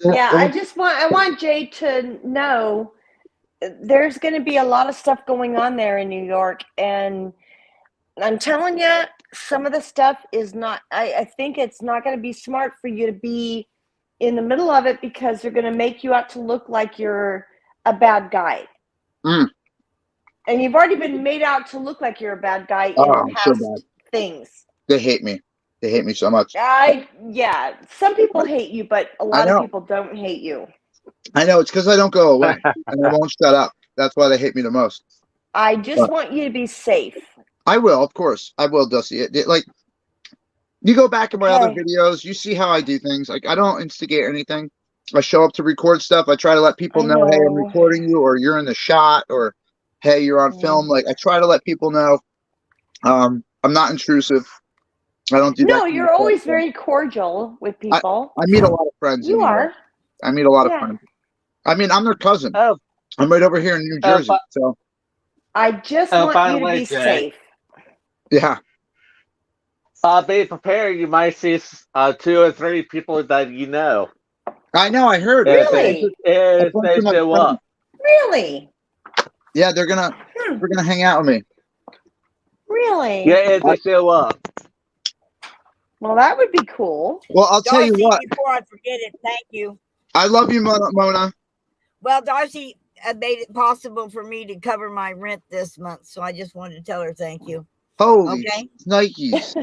Yeah, I want Jay to know there's going to be a lot of stuff going on there in New York, and I'm telling you, some of the stuff is not, I think it's not going to be smart for you to be in the middle of it, because they're going to make you out to look like you're a bad guy. And you've already been made out to look like you're a bad guy in
Oh, I'm so
past
bad.
things.
They hate me. They hate me so much.
Yeah. Some people hate you, but a lot of people don't hate you.
I know. It's because I don't go away and I won't shut up. That's why they hate me the most.
I just want you to be safe.
I will, of course. I will, Dusty. Like, you go back in my other videos, you see how I do things. Like, I don't instigate anything. I show up to record stuff. I try to let people know, hey, I'm recording you, or you're in the shot, or hey, you're on film. Like, I try to let people know. I'm not intrusive. I don't do that.
No, you're always very cordial with people.
I meet a lot of friends.
You are.
I meet a lot of friends. I mean, I'm their cousin.
Oh.
I'm right over here in New Jersey. So
I just want you to be safe.
Yeah.
Be prepared. You might see 2 or 3 people that you know.
I know. I heard.
Really?
If they show up.
Really?
Yeah, they're gonna hang out with me.
Really?
Yeah, if they show up.
Well, that would be cool.
Well, I'll tell you what.
Before I forget it, thank you.
I love you, Mona.
Well, Darcy made it possible for me to cover my rent this month, so I just wanted to tell her thank you.
Holy Nikes.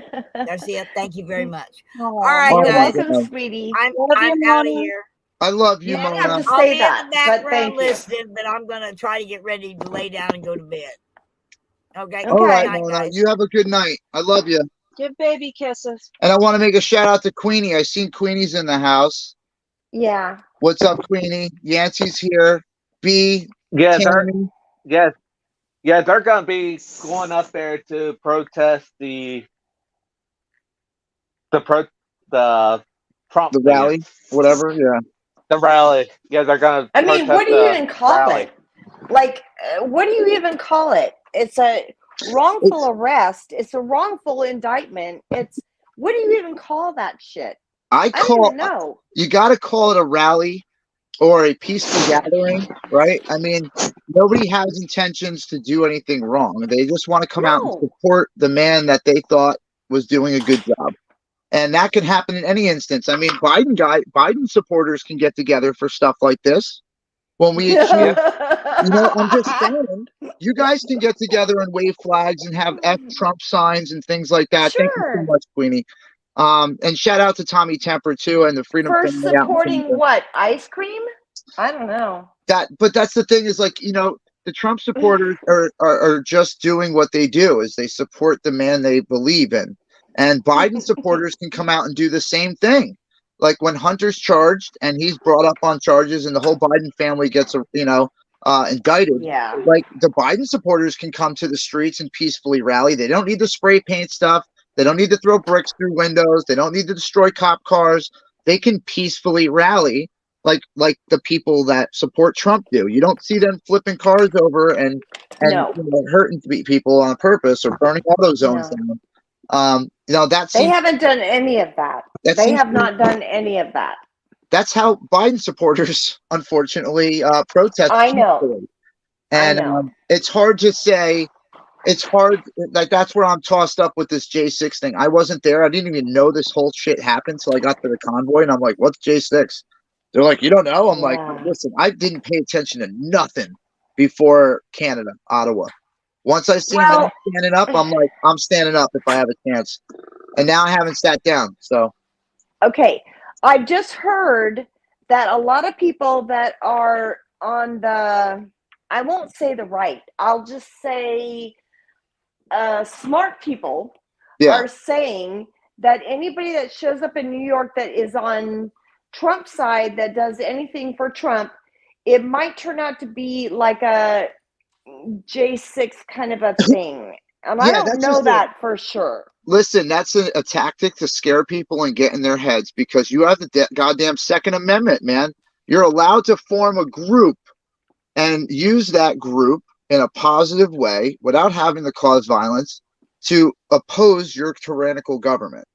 Darcy, thank you very much.
All
right,
you're
guys.
welcome, sweetie.
I'm out of here.
I love you,
You don't
Mona.
have to
I'll
say
be
that,
in the
but
background
thank you.
listening, but I'm going to try to get ready to lay down and go to bed. Okay?
All right,
Good night,
Mona.
guys.
You have a good night. I love you.
Give baby kisses.
And I want to make a shout out to Queenie. I seen Queenie's in the house.
Yeah.
What's up, Queenie? Yancey's here. B.
Yeah,
Tammy.
they're gonna be going up there to protest the Trump
rally, whatever. Yeah.
The rally. Yeah, they're gonna.
I mean, what do you even call
rally.
it? Like, what do you even call it? It's a wrongful arrest. It's a wrongful indictment. What do you even call that shit? I don't even know.
You got to call it a rally or a peaceful gathering, right? I mean, nobody has intentions to do anything wrong. They just want to come out and support the man that they thought was doing a good job. And that can happen in any instance. I mean, Biden supporters can get together for stuff like this. When we achieve, I'm just saying, you guys can get together and wave flags and have F Trump signs and things like that.
Sure.
Thank you so much, Queenie. And shout out to Tommy Temper too and the Freedom
For
Family out in
supporting
Canada.
what? Ice cream? I don't know.
But that's the thing is, like, the Trump supporters are just doing what they do, is they support the man they believe in. And Biden supporters can come out and do the same thing. Like when Hunter's charged and he's brought up on charges and the whole Biden family gets, indicted.
Yeah.
Like the Biden supporters can come to the streets and peacefully rally. They don't need to spray paint stuff. They don't need to throw bricks through windows. They don't need to destroy cop cars. They can peacefully rally like the people that support Trump do. You don't see them flipping cars over and hurting people on purpose or burning auto zones down.
They haven't done any of that. They have not done any of that.
That's how Biden supporters, unfortunately, protest.
I know.
peacefully. And it's hard to say. It's hard. Like, that's where I'm tossed up with this J6 thing. I wasn't there. I didn't even know this whole shit happened till I got to the convoy, and I'm like, "What's J6?" They're like, "You don't know?" I'm like, "Listen, I didn't pay attention to nothing before Canada, Ottawa. Once I seen them standing up, I'm like, I'm standing up if I have a chance. And now I haven't sat down. So,
okay, I just heard that a lot of people that are on I won't say the right, I'll just say smart people are saying that anybody that shows up in New York that is on Trump's side that does anything for Trump, it might turn out to be like a J6 kind of a thing. And I don't know that for sure.
Listen, that's a tactic to scare people and get in their heads, because you have the goddamn Second Amendment, man. You're allowed to form a group and use that group in a positive way without having to cause violence to oppose your tyrannical government.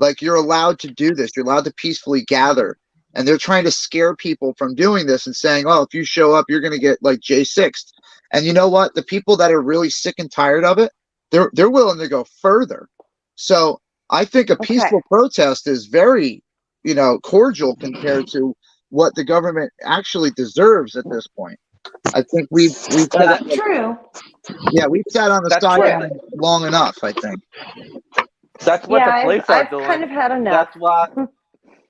Like, you're allowed to do this. You're allowed to peacefully gather. And they're trying to scare people from doing this and saying, oh, if you show up, you're going to get like J6'd. And you know what? The people that are really sick and tired of it, they're willing to go further. So I think a peaceful protest is very, cordial compared to what the government actually deserves at this point. I think we've
That's true.
we've sat on the
That's
sideline long enough. I think.
That's what the police are
I've
doing.
kind of had enough.
That's why.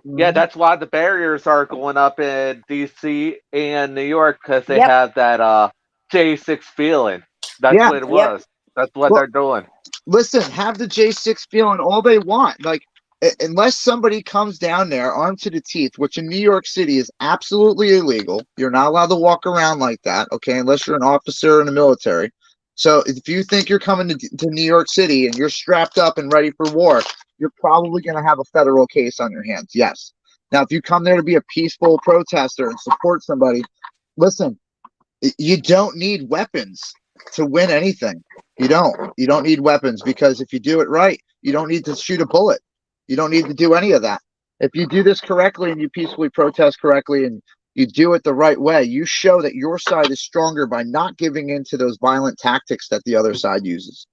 Yeah, that's why the barriers are going up in D.C. and New York because they have that J6 feeling. That's what it was. That's what they're doing.
Listen, have the J6 feeling all they want. Like, unless somebody comes down there armed to the teeth, which in New York City is absolutely illegal. You're not allowed to walk around like that, okay, unless you're an officer in the military. So if you think you're coming to New York City and you're strapped up and ready for war, you're probably going to have a federal case on your hands. Yes. Now, if you come there to be a peaceful protester and support somebody, listen, you don't need weapons to win anything. You don't need weapons, because if you do it right, you don't need to shoot a bullet. You don't need to do any of that. If you do this correctly and you peacefully protest correctly and you do it the right way, you show that your side is stronger by not giving in to those violent tactics that the other side uses.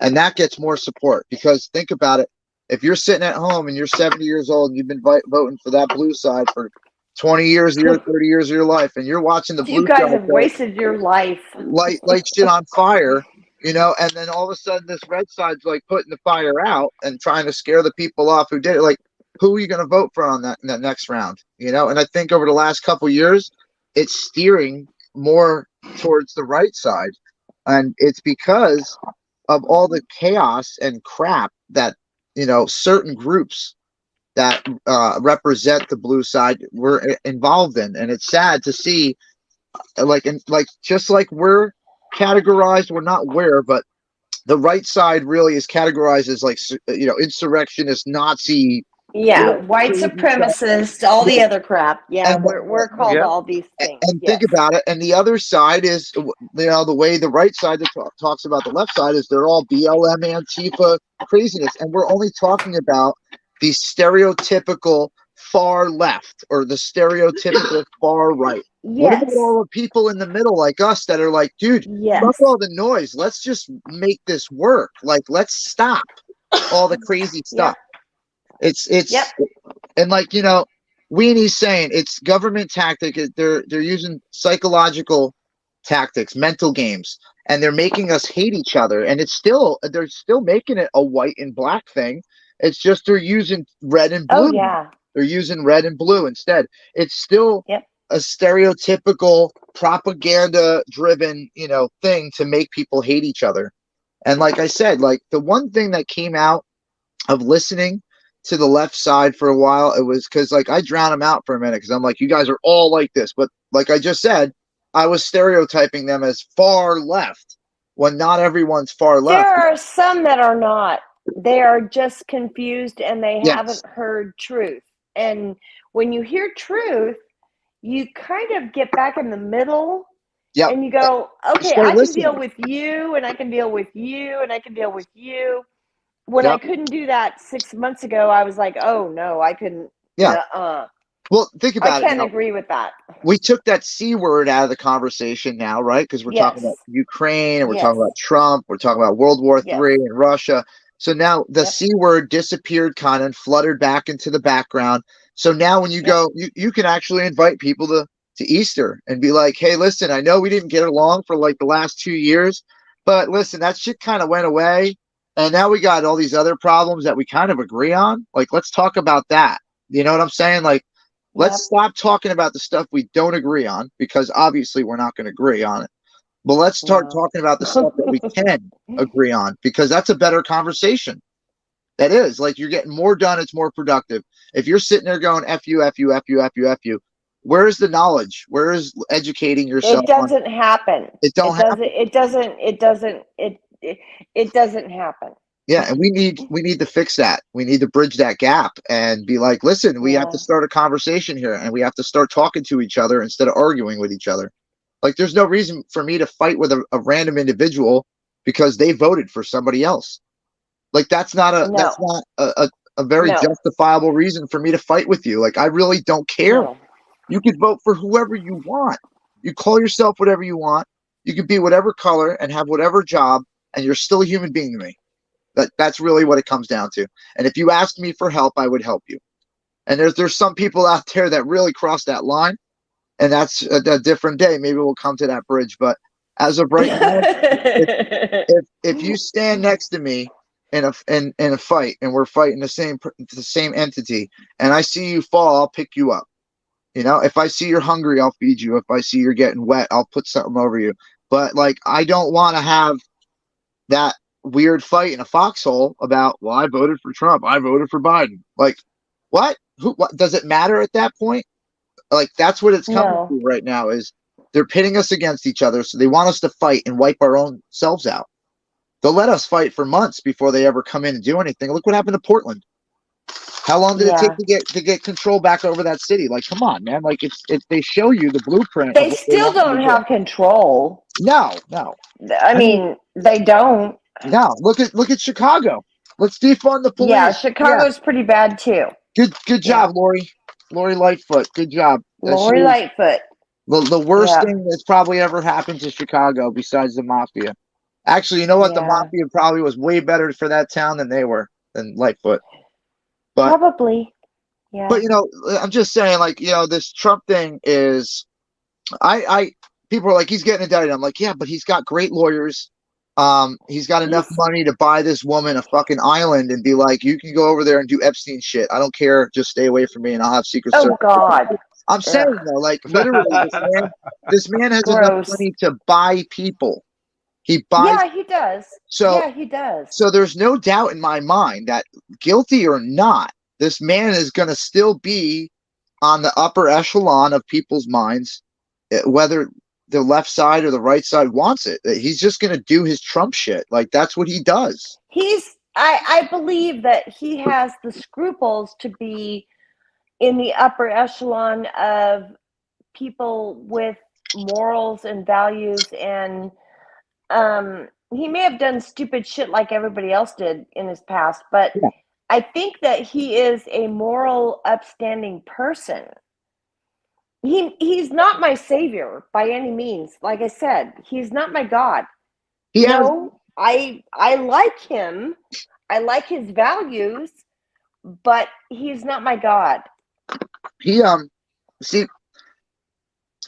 And that gets more support, because think about it. If you're sitting at home and you're 70 years old and you've been voting for that blue side for 20 years of your 30 years of your life, and you're watching the blue
You guys
side
have wasted your life.
light shit on fire, and then all of a sudden this red side's like putting the fire out and trying to scare the people off who did it. Like, who are you going to vote for on that in that next round? And I think over the last couple of years, it's steering more towards the right side, and it's because of all the chaos and crap that certain groups that represent the blue side were involved in. And it's sad to see, just like we're categorized, but the right side really is categorized as insurrectionist, Nazi.
White supremacists, all the other crap. Yeah, we're called all these things.
And think about it. And the other side is, the way the right side talks about the left side is they're all BLM, Antifa craziness. And we're only talking about the stereotypical far left or the stereotypical far right. What about all the people in the middle like us that are like, dude, fuck all the noise. Let's just make this work. Like, let's stop all the crazy stuff. It's and Weenie's saying it's government tactic. They're using psychological tactics, mental games, and they're making us hate each other. And they're still making it a white and black thing. It's just they're using red and blue. They're using red and blue instead. It's still a stereotypical propaganda-driven, thing to make people hate each other. And like I said, like the one thing that came out of listening to the left side for a while, it was because I drowned them out for a minute because I'm like, you guys are all like this. But like I just said, I was stereotyping them as far left when not everyone's far left.
There are some that are not. They are just confused and they haven't heard truth. And when you hear truth, you kind of get back in the middle and you go, okay, I can deal with you and I can deal with you and I can deal with you. When I couldn't do that 6 months ago, I was like, oh no, I couldn't.
Well, think about it.
I can't agree with that.
We took that C word out of the conversation now, right? Because we're talking about Ukraine and we're talking about Trump. We're talking about World War III and Russia. So now the C word disappeared kind of and fluttered back into the background. So now when you go, you can actually invite people to Easter and be like, hey, listen, I know we didn't get along for the last 2 years, but listen, that shit kind of went away. And now we got all these other problems that we kind of agree on. Let's talk about that. You know what I'm saying? Let's stop talking about the stuff we don't agree on, because obviously we're not going to agree on it. But let's start talking about the stuff that we can agree on, because that's a better conversation. That is, you're getting more done. It's more productive. If you're sitting there going, F you, F you, F you, F you, F you, where's the knowledge? Where is educating yourself?
It doesn't happen.
It doesn't.
It doesn't happen.
Yeah, and we need to fix that. We need to bridge that gap and be like, listen, we have to start a conversation here, and we have to start talking to each other instead of arguing with each other. There's no reason for me to fight with a random individual because they voted for somebody else. That's not a very justifiable reason for me to fight with you. I really don't care.
No.
You could vote for whoever you want. You call yourself whatever you want. You could be whatever color and have whatever job, and you're still a human being to me. That's really what it comes down to. And if you asked me for help, I would help you. And there's some people out there that really cross that line, and that's a different day. Maybe we'll come to that bridge. But as of right now, if you stand next to me in a fight, and we're fighting the same entity, and I see you fall, I'll pick you up. You know, if I see you're hungry, I'll feed you. If I see you're getting wet, I'll put something over you. But like, I don't want to have that weird fight in a foxhole about, well, I voted for Trump, I voted for Biden. Like, what? What does it matter at that point? Like, that's what it's coming to right now, is they're pitting us against each other. So they want us to fight and wipe our own selves out. They'll let us fight for months before they ever come in and do anything. Look what happened to Portland. How long did it take to get control back over that city? Like, come on, man. Like, it's they show you the blueprint.
They still don't have control.
No.
I mean, they don't.
No. Look at Chicago. Let's defund the police.
Yeah, Chicago's pretty bad too.
Good job, Lori Lightfoot. Good job.
Lori Lightfoot.
The worst thing that's probably ever happened to Chicago besides the mafia. Actually, you know what? The mafia probably was way better for that town than Lightfoot. But,
probably. Yeah.
But, you know, I'm just saying, like, you know, this Trump thing is, people are like, he's getting indicted. I'm like, yeah, but he's got great lawyers. He's got enough money to buy this woman a fucking island and be like, you can go over there and do Epstein shit. I don't care. Just stay away from me and I'll have Secret Service.
Oh, God.
I'm saying, though, like, literally, this man has enough money to buy people. He buys.
Yeah, he does. He does.
So there's no doubt in my mind that, guilty or not, this man is going to still be on the upper echelon of people's minds, whether the left side or the right side wants it. He's just going to do his Trump shit. Like, that's what he does.
I believe that he has the scruples to be in the upper echelon of people with morals and values, and he may have done stupid shit like everybody else did in his past, but I think that he is a moral, upstanding person. He's not my savior by any means. Like I said, he's not my God. I like him. I like his values, but he's not my God.
See,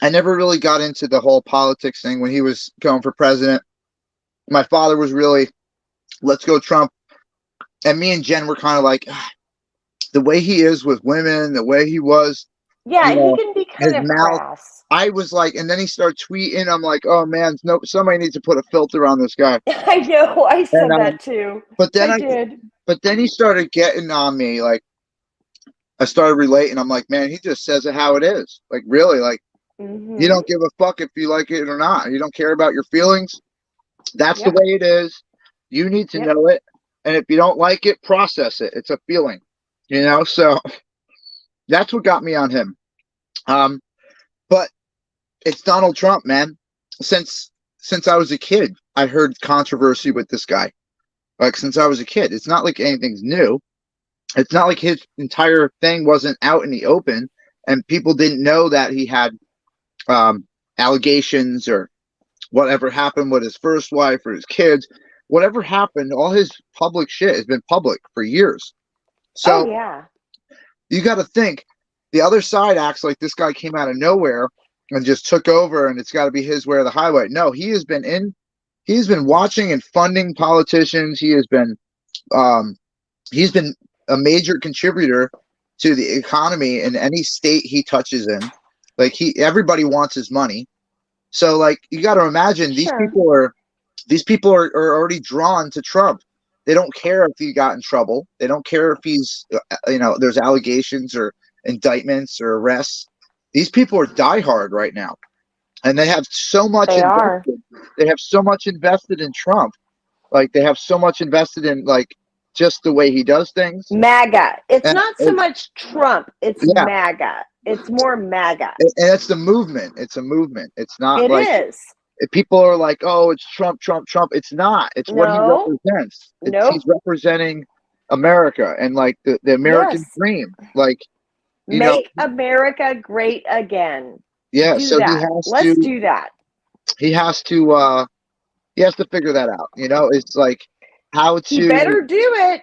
I never really got into the whole politics thing when he was going for president. My father was really, let's go Trump. And me and Jen were kind of like, the way he is with women, the way he was.
Yeah, he can be kind of crass.
I was like, and then he started tweeting. I'm like, oh man, somebody needs to put a filter on this guy.
I know, I said that too.
But then
I did.
But then he started getting on me. Like, I started relating. I'm like, man, he just says it how it is. Like, really, like, you don't give a fuck if you like it or not. You don't care about your feelings. That's the way it is. You need to know it. And if you don't like it, process it. It's a feeling, you know? So that's what got me on him. But it's Donald Trump, man. Since I was a kid, I heard controversy with this guy. Like, since I was a kid, it's not like anything's new. It's not like his entire thing wasn't out in the open and people didn't know that he had allegations or whatever happened with his first wife or his kids. Whatever happened, all his public shit has been public for years. So you got to think, the other side acts like this guy came out of nowhere and just took over and it's got to be his way or the highway. No, he's been watching and funding politicians. He's been a major contributor to the economy in any state he touches in. Like, everybody wants his money. So, like, you got to imagine these people are already drawn to Trump. They don't care if he got in trouble. They don't care if he's, there's allegations or indictments or arrests. These people are diehard right now, and they have so much. They have so much invested in Trump. Like, they have so much invested in, like, just the way he does things.
MAGA. It's not so much Trump. It's MAGA. It's more MAGA.
And it's the movement. It's a movement. It's not.
It is.
People are like, oh, it's Trump, Trump, Trump. It's not. It's what he represents. He's representing America and, like, the American dream. Like,
make America great again.
Yeah.
Do
so
that. Let's do that.
He has to figure that out. You know, it's like how to.
He better do it.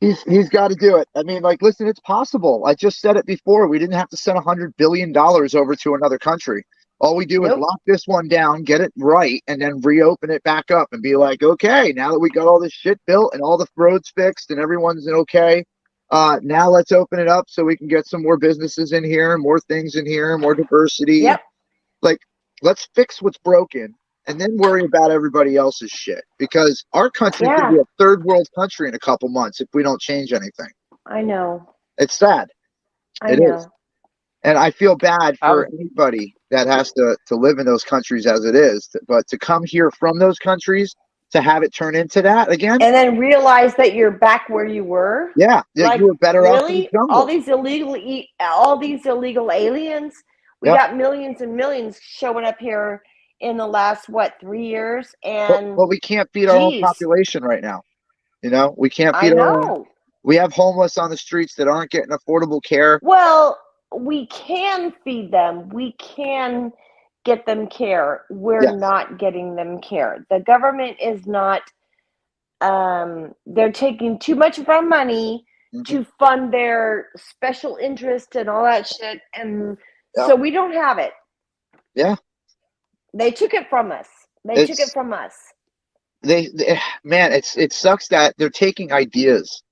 He's got to do it. I mean, like, listen, it's possible. I just said it before. We didn't have to send $100 billion over to another country. All we do is lock this one down, get it right, and then reopen it back up and be like, okay, now that we got all this shit built and all the roads fixed and everyone's okay, now let's open it up so we can get some more businesses in here, more things in here, more diversity.
Yep.
Like, let's fix what's broken and then worry about everybody else's shit, because our country could be a third world country in a couple months if we don't change anything.
I know.
It's sad.
I
It
know.
is. And I feel bad for anybody that has to live in those countries as it is, but to come here from those countries to have it turn into that again,
and then realize that you're back where you were.
Yeah,
like,
you were better off.
Really, all these illegal aliens. We got millions and millions showing up here in the last 3 years, and
but we can't feed our own population right now. You know, we can't feed our own. We have homeless on the streets that aren't getting affordable care.
Well, we can feed them. We can get them care. We're not getting them care. The government is not. They're taking too much of our money to fund their special interest and all that shit, and so we don't have it.
Yeah.
They took it from us. They
man, it sucks that they're taking ideas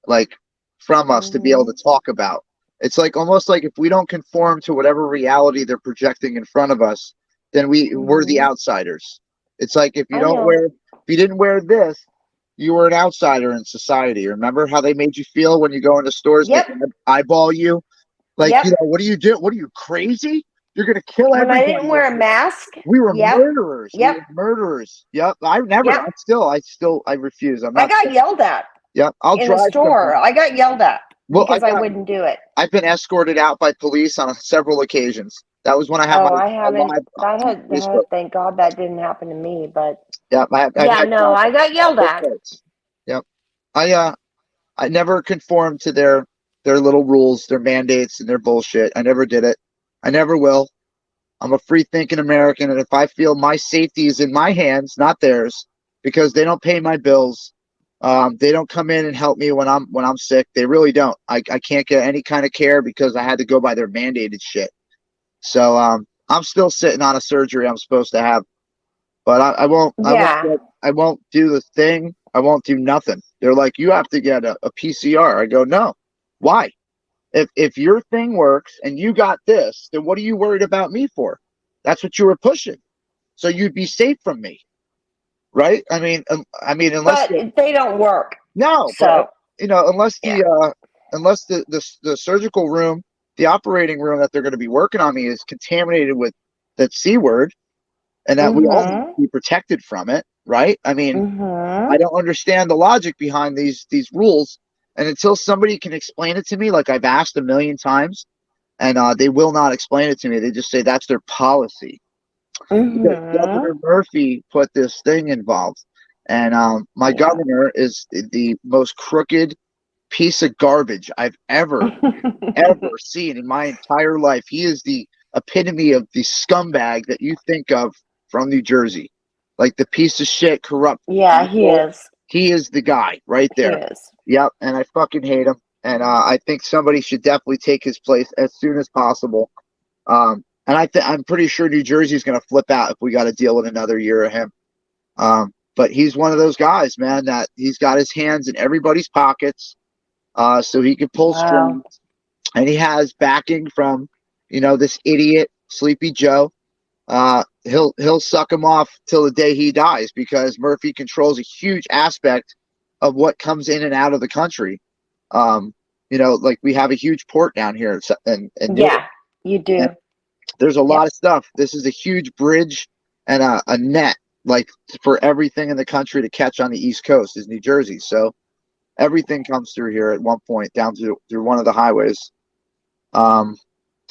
like from us to be able to talk about. It's like almost like if we don't conform to whatever reality they're projecting in front of us, then we're the outsiders. It's like if you didn't wear this, you were an outsider in society. Remember how they made you feel when you go into stores? They eyeball you. Like, you know, what do you do? What are you, crazy? You're gonna kill everybody.
When I didn't wear a mask,
we were murderers.
Yep.
We were murderers. Yep. I never.
Yep.
I refuse. I'm not.
I got yelled at.
Yep. I'll
in
drive
the store. I got yelled at because I wouldn't do it.
I've been escorted out by police on several occasions. That was when I had
I haven't. Thank God that didn't happen to me. But
I
got yelled at.
Yep. I never conformed to their little rules, their mandates, and their bullshit. I never did it. I never will. I'm a free-thinking American, and if I feel my safety is in my hands, not theirs, because they don't pay my bills, they don't come in and help me when I'm sick. They really don't. I can't get any kind of care because I had to go by their mandated shit. So I'm still sitting on a surgery I'm supposed to have, but I won't. I won't do the thing. I won't do nothing. They're like, you have to get a PCR. I go, no. Why? If your thing works and you got this, then what are you worried about me for? That's what you were pushing. So you'd be safe from me, right? I mean, unless
they don't work.
No,
so
unless the surgical room, the operating room that they're going to be working on me is contaminated with that C word, and that we all need to be protected from it, right? I mean, I don't understand the logic behind these rules. And until somebody can explain it to me, like I've asked a million times, and they will not explain it to me. They just say that's their policy. Governor Murphy put this thing involved, and my governor is the most crooked piece of garbage I've ever seen in my entire life. He is the epitome of the scumbag that you think of from New Jersey, like the piece of shit, corrupt.
Yeah, he is.
He is the guy right there.
He is.
Yep, and I fucking hate him. And I think somebody should definitely take his place as soon as possible. And I'm pretty sure New Jersey's going to flip out if we got to deal with another year of him. But he's one of those guys, man, that he's got his hands in everybody's pockets, so he can pull strings. And he has backing from, this idiot Sleepy Joe. He'll suck him off till the day he dies, because Murphy controls a huge aspect of what comes in and out of the country. Like we have a huge port down here, and
you do.
And there's a lot of stuff. This is a huge bridge and a net, like for everything in the country to catch on the East Coast is New Jersey. So everything comes through here at one point down through one of the highways.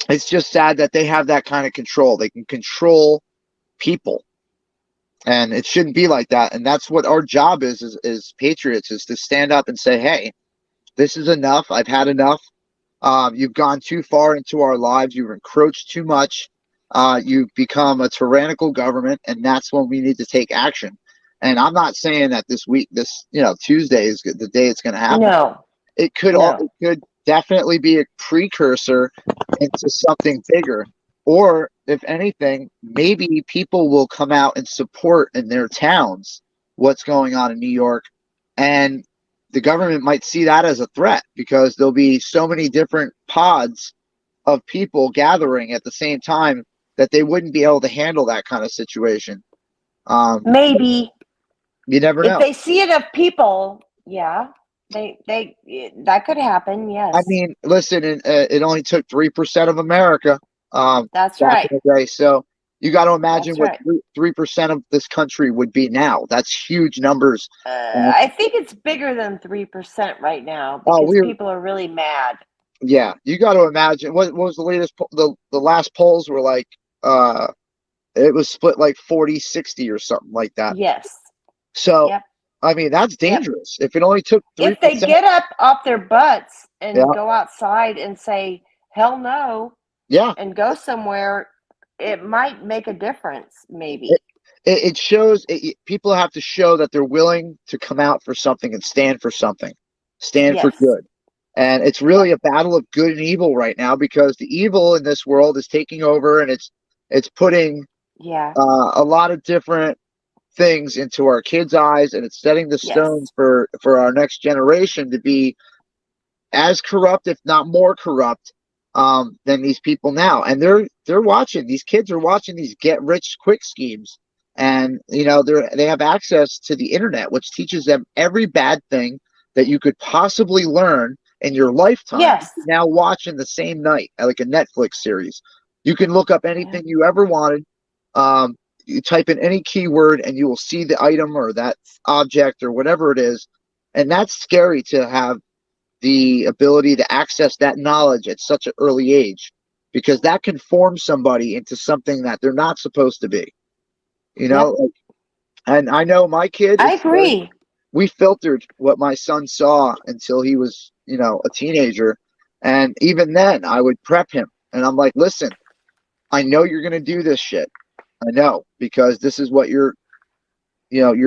It's just sad that they have that kind of control. They can control people, and it shouldn't be like that. And that's what our job is patriots, is to stand up and say, hey, this is enough. I've had enough. You've gone too far into our lives. You've encroached too much. You've become a tyrannical government, and that's when we need to take action. And I'm not saying that this week, Tuesday is the day it's going to happen.
No.
it could
No.
it could definitely be a precursor into something bigger. Or if anything, maybe people will come out and support in their towns what's going on in New York, and the government might see that as a threat because there'll be so many different pods of people gathering at the same time that they wouldn't be able to handle that kind of situation.
Maybe.
You never
If
know.
they see enough people, yeah, they that could happen. Yes.
I mean, listen, it only took 3% of America.
That's
back
right.
in the day. So you got to imagine
That's
what 3% of this country would be now. That's huge numbers.
I think it's bigger than 3% right now because people are really mad.
Yeah, you got to imagine what was the latest the last polls were like. It was split like 40-60 or something like that.
Yes.
So
Yep.
I mean that's dangerous. If it only took 3%.
If they get up off their butts and
Yeah.
go outside and say hell no,
yeah,
and go somewhere, it might make a difference. Maybe.
It shows people have to show that they're willing to come out for something and stand for something, stand for
Yes.
good. And it's really a battle of good and evil right now because the evil in this world is taking over, and it's putting a lot of different things into our kids' eyes, and it's setting the stones for our next generation to be as corrupt, if not more corrupt, than these people now. And they're watching. These kids are watching these get rich quick schemes, and they have access to the internet, which teaches them every bad thing that you could possibly learn in your lifetime.
Yes.
Now watch in the same night, like a Netflix series. You can look up anything you ever wanted. You type in any keyword and you will see the item or that object or whatever it is. And that's scary to have the ability to access that knowledge at such an early age, because that can form somebody into something that they're not supposed to be. And I know my kid.
I agree.
We filtered what my son saw until he was, a teenager. And even then I would prep him and I'm like, listen, I know you're going to do this shit. I know, because this is what your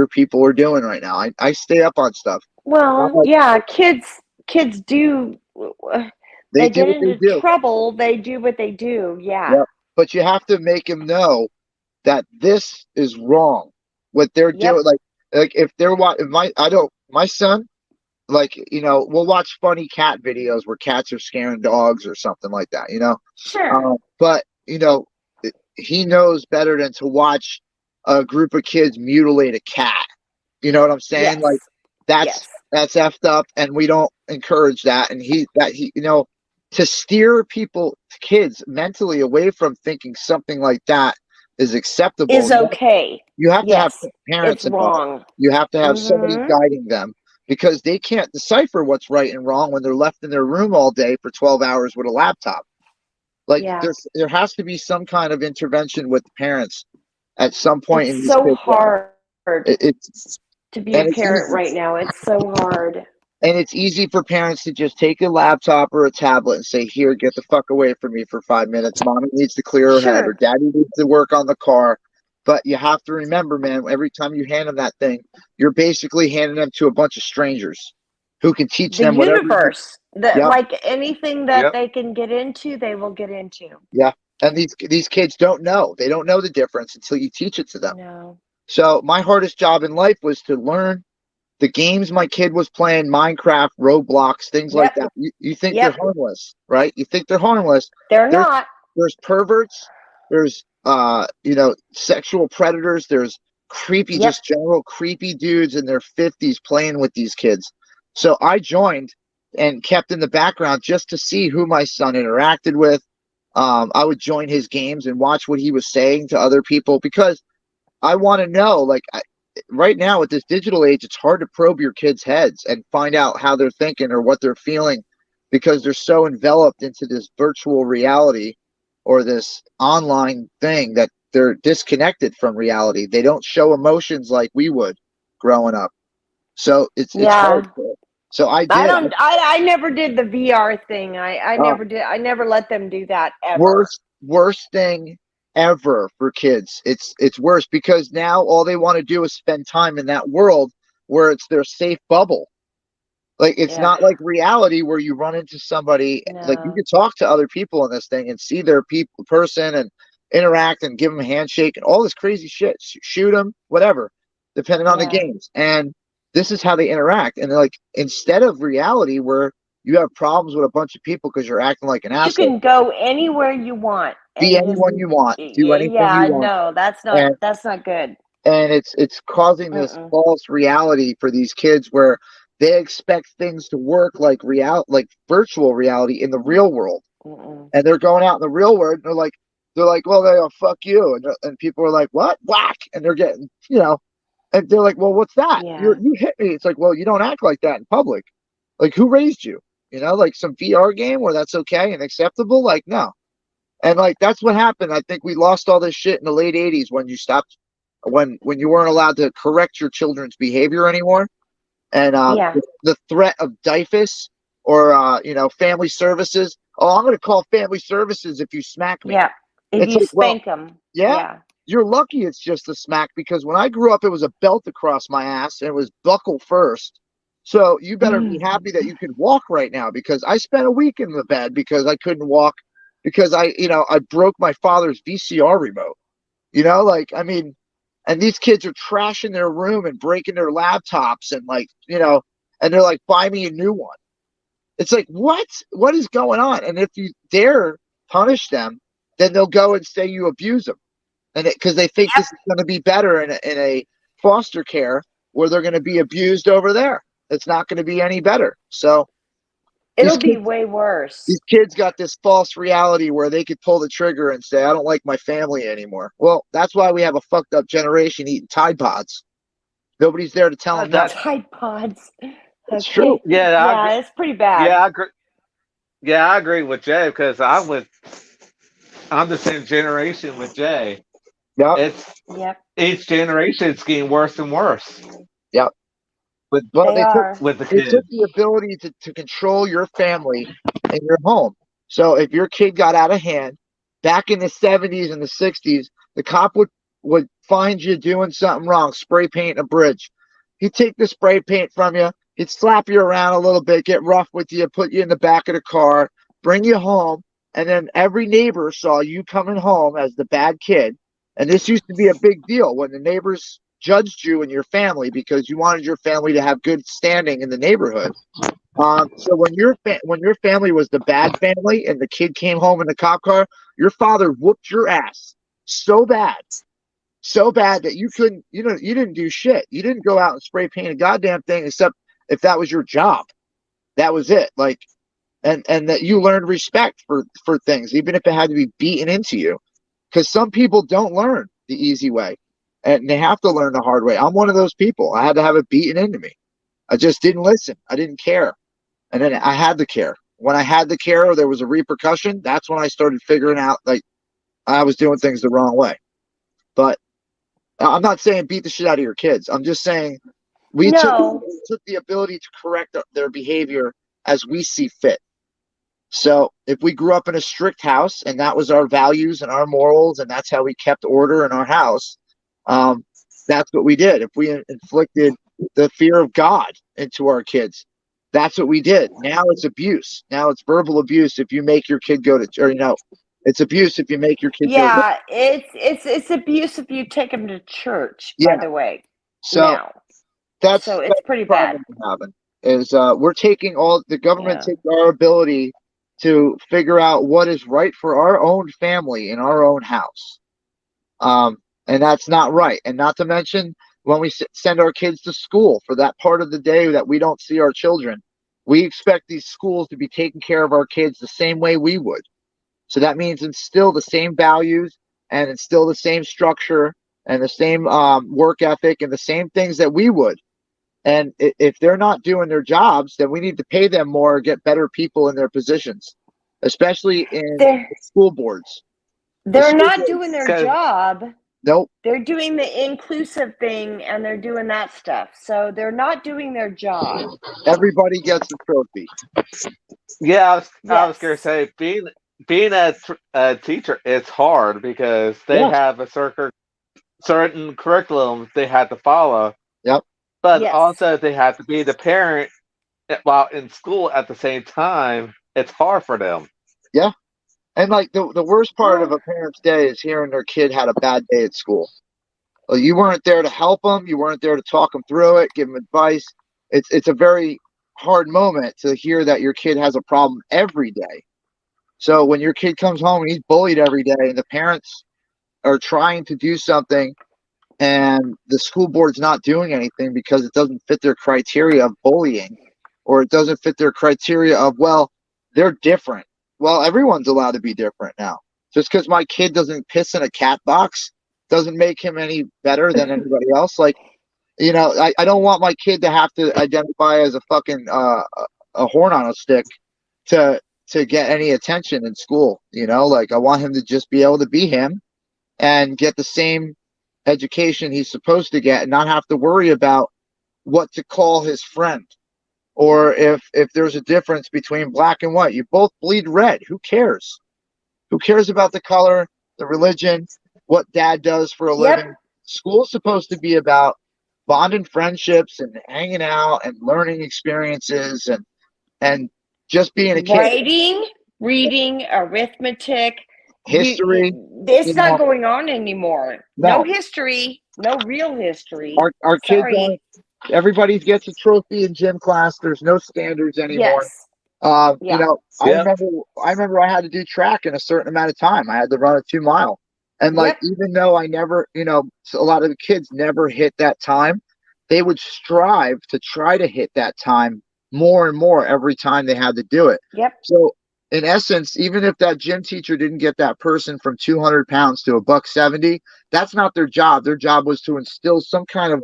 people are doing right now. I stay up on stuff.
Well, yeah, kids do. They get into trouble. They do what they do. Yeah.
Yep. But you have to make them know that this is wrong. What they're doing, like if they're watching my son, we'll watch funny cat videos where cats are scaring dogs or something like that.
Sure.
But he knows better than to watch a group of kids mutilate a cat. You know what I'm saying?
Yes.
Like that's effed up, and we don't encourage that. And to steer kids mentally away from thinking something like that is acceptable.
Is okay.
You have to have parents
it's wrong.
You have to have somebody guiding them, because they can't decipher what's right and wrong when they're left in their room all day for 12 hours with a laptop. There has to be some kind of intervention with the parents at some point.
It's so hard.
It's
to be a parent right now. It's so hard.
And it's easy for parents to just take a laptop or a tablet and say, here, get the fuck away from me for 5 minutes. Mommy needs to clear her head, or daddy needs to work on the car. But you have to remember, man, every time you hand them that thing, you're basically handing them to a bunch of strangers who can teach them whatever.
The universe. Like anything that they can get into, they will get into.
Yeah. And these kids don't know. They don't know the difference until you teach it to them.
No.
So my hardest job in life was to learn the games my kid was playing, Minecraft, Roblox, things like that. You think they're harmless, right? You think they're harmless.
They're not.
There's perverts. There's, sexual predators. There's creepy, just general creepy dudes in their 50s playing with these kids. So I joined and kept in the background just to see who my son interacted with. I would join his games and watch what he was saying to other people, because I want to know, right now with this digital age, it's hard to probe your kids' heads and find out how they're thinking or what they're feeling, because they're so enveloped into this virtual reality or this online thing that they're disconnected from reality. They don't show emotions like we would growing up. So it's hard. So I did.
I never did the VR thing. I never did. I never let them do that ever.
Worst thing ever for kids. It's worse, because now all they want to do is spend time in that world where it's their safe bubble. Like, it's
Yeah.
not like reality where you run into somebody, like you
No.
can talk to other people in this thing and see their person and interact and give them a handshake and all this crazy shit, shoot them, whatever, depending on the
Yeah.
games. And this is how they interact. And like, instead of reality where you have problems with a bunch of people because you're acting like an
You
asshole,
can go anywhere you want
be
and just
anyone you want, do anything you
yeah,
want.
no, that's
And
not good.
it's causing this
Mm-mm.
false reality for these kids where they expect things to work like virtual reality in the real world.
Mm-mm.
And they're going out in the real world and they're like, well, they go, fuck you. And people are like, what? Whack. And they're getting, and they're like, well, what's that?
Yeah.
You hit me. It's like, well, you don't act like that in public. Like, who raised you? Like some VR game where that's okay and acceptable? Like, no. And like, that's what happened. I think we lost all this shit in the late 80s when you stopped, when you weren't allowed to correct your children's behavior anymore. And
Yeah.
the threat of DIFUS or, family services. Oh, I'm going to call family services if you smack me.
Yeah. If
It's
you
like, well,
spank them.
yeah,
Yeah.
you're lucky it's just a smack, because when I grew up, it was a belt across my ass and it was buckle first. So you better be happy that you can walk right now, because I spent a week in the bed because I couldn't walk because I broke my father's VCR remote. Like, I mean, and these kids are trashing their room and breaking their laptops and like, and they're like, buy me a new one. It's like, what is going on? And if you dare punish them, then they'll go and say you abuse them. And because they think this is going to be better in a foster care where they're going to be abused over there. It's not going to be any better. So
It'll be way worse.
these kids got this false reality where they could pull the trigger and say, I don't like my family anymore. Well, that's why we have a fucked up generation eating Tide Pods. Nobody's there to tell them that.
Tide Pods.
It's true.
Yeah,
it's pretty bad.
Yeah, I agree. Yeah, I agree with Jay because I'm the same generation with Jay.
Yep.
Each generation's getting worse and worse.
Yep.
With the
they
kids.
took the ability to control your family and your home. So if your kid got out of hand, back in the 70s and the 60s, the cop would find you doing something wrong, spray paint a bridge. He'd take the spray paint from you, he'd slap you around a little bit, get rough with you, put you in the back of the car, bring you home, and then every neighbor saw you coming home as the bad kid. And this used to be a big deal when the neighbors judged you and your family because you wanted your family to have good standing in the neighborhood. So when your family was the bad family and the kid came home in the cop car, your father whooped your ass so bad that you didn't do shit. You didn't go out and spray paint a goddamn thing except if that was your job. That was it. Like, and that you learned respect for things, even if it had to be beaten into you. Because some people don't learn the easy way and they have to learn the hard way. I'm one of those people. I had to have it beaten into me. I just didn't listen. I didn't care. And then I had to care. When I had to care or there was a repercussion, that's when I started figuring out like I was doing things the wrong way. But I'm not saying beat the shit out of your kids. I'm just saying we took the ability to correct their behavior as we see fit. So if we grew up in a strict house and that was our values and our morals and that's how we kept order in our house, that's what we did. If we inflicted the fear of God into our kids, that's what we did. Now it's abuse. Now it's verbal abuse if you make your kid go to, or it's abuse if you make your kid go to.
It's abuse if you take them to church, by the way.
So
it's pretty bad.
Is we're taking the government takes our ability to figure out what is right for our own family in our own house. And that's not right. And not to mention when we send our kids to school for that part of the day that we don't see our children, we expect these schools to be taking care of our kids the same way we would. So that means instill the same values and instill the same structure and the same work ethic and the same things that we would. And if they're not doing their jobs, then we need to pay them more, get better people in their positions, especially in school boards.
They're not doing their job.
Nope.
They're doing the inclusive thing and they're doing that stuff. So they're not doing their job.
Everybody gets a trophy.
Yeah, I was going to say, being a teacher, it's hard because they have a certain curriculum they have to follow.
Yep.
But also they have to be the parent while in school at the same time, it's hard for them.
Yeah. And like the worst part of a parent's day is hearing their kid had a bad day at school. Well, you weren't there to help them. You weren't there to talk them through it, give them advice. It's a very hard moment to hear that your kid has a problem every day. So when your kid comes home and he's bullied every day and the parents are trying to do something and the school board's not doing anything because it doesn't fit their criteria of bullying, or it doesn't fit their criteria of, well, they're different. Well, everyone's allowed to be different now. Just because my kid doesn't piss in a cat box doesn't make him any better than anybody else. Like, you know, I don't want my kid to have to identify as a fucking a horn on a stick to get any attention in school. You know, like I want him to just be able to be him and get the same education he's supposed to get and not have to worry about what to call his friend, or if there's a difference between black and white. You both bleed red. Who cares? Who cares about the color, the religion, what dad does for a living? School's supposed to be about bonding friendships and hanging out and learning experiences and just being a kid.
Writing, reading, arithmetic,
history.
It's not going on anymore.
No.
No history, no real history.
Our kids
Sorry.
aren't. Everybody gets a trophy in gym class. There's no standards anymore.
Yes.
You know, I remember I had to do track in a certain amount of time. I had to run a 2 mile. And like, even though I never, you know, a lot of the kids never hit that time, they would strive to try to hit that time more and more every time they had to do it.
Yep.
So in essence, even if that gym teacher didn't get that person from 200 pounds to $170, that's not their job. Their job was to instill some kind of,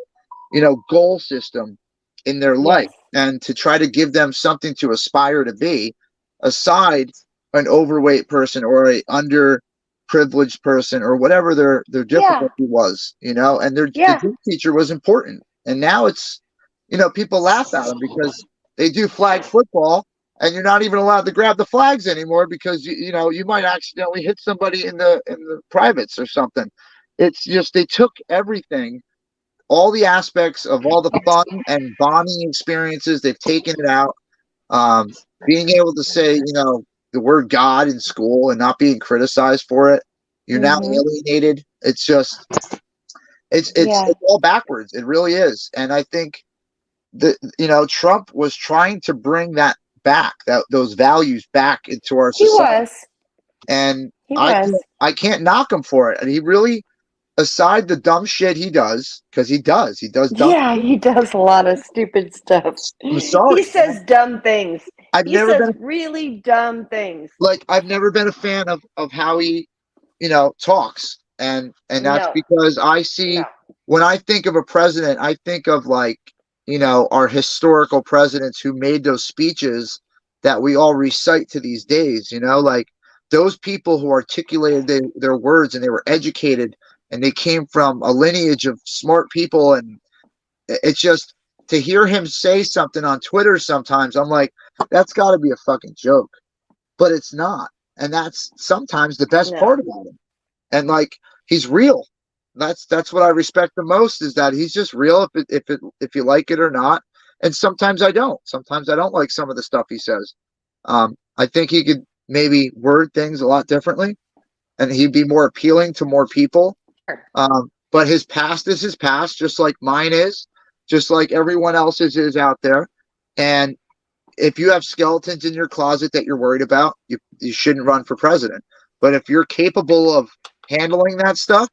you know, goal system in their life and to try to give them something to aspire to be, aside an overweight person or a underprivileged person or whatever their difficulty was, you know, and the gym teacher was important. And now it's, you know, people laugh at them because they do flag football and you're not even allowed to grab the flags anymore because you know, you might accidentally hit somebody in the privates or something. It's just, they took everything, all the aspects of all the fun and bonding experiences, they've taken it out. Being able to say, you know, the word God in school and not being criticized for it. You're now alienated. It's just, it's all backwards. It really is. And I think that, you know, Trump was trying to bring that back, those values back into our society.
He was.
And I can't knock him for it. And he really, aside the dumb shit he does, because he does dumb
he does a lot of stupid stuff.
I'm sorry.
He says dumb things.
He says
really dumb things.
Like, I've never been a fan of how he, you know, talks. And that's because I see, when I think of a president, I think of, like, you know, our historical presidents who made those speeches that we all recite to these days, you know, like those people who articulated their words and they were educated and they came from a lineage of smart people. And it's just, to hear him say something on Twitter sometimes, I'm like, that's got to be a fucking joke. But it's not. And that's sometimes the best part about him. And like, he's real. That's what I respect the most, is that he's just real, if you like it or not. And sometimes I don't. Sometimes I don't like some of the stuff he says. I think he could maybe word things a lot differently, and he'd be more appealing to more people. But his past is his past, just like mine is, just like everyone else's is out there. And if you have skeletons in your closet that you're worried about, you shouldn't run for president. But if you're capable of handling that stuff,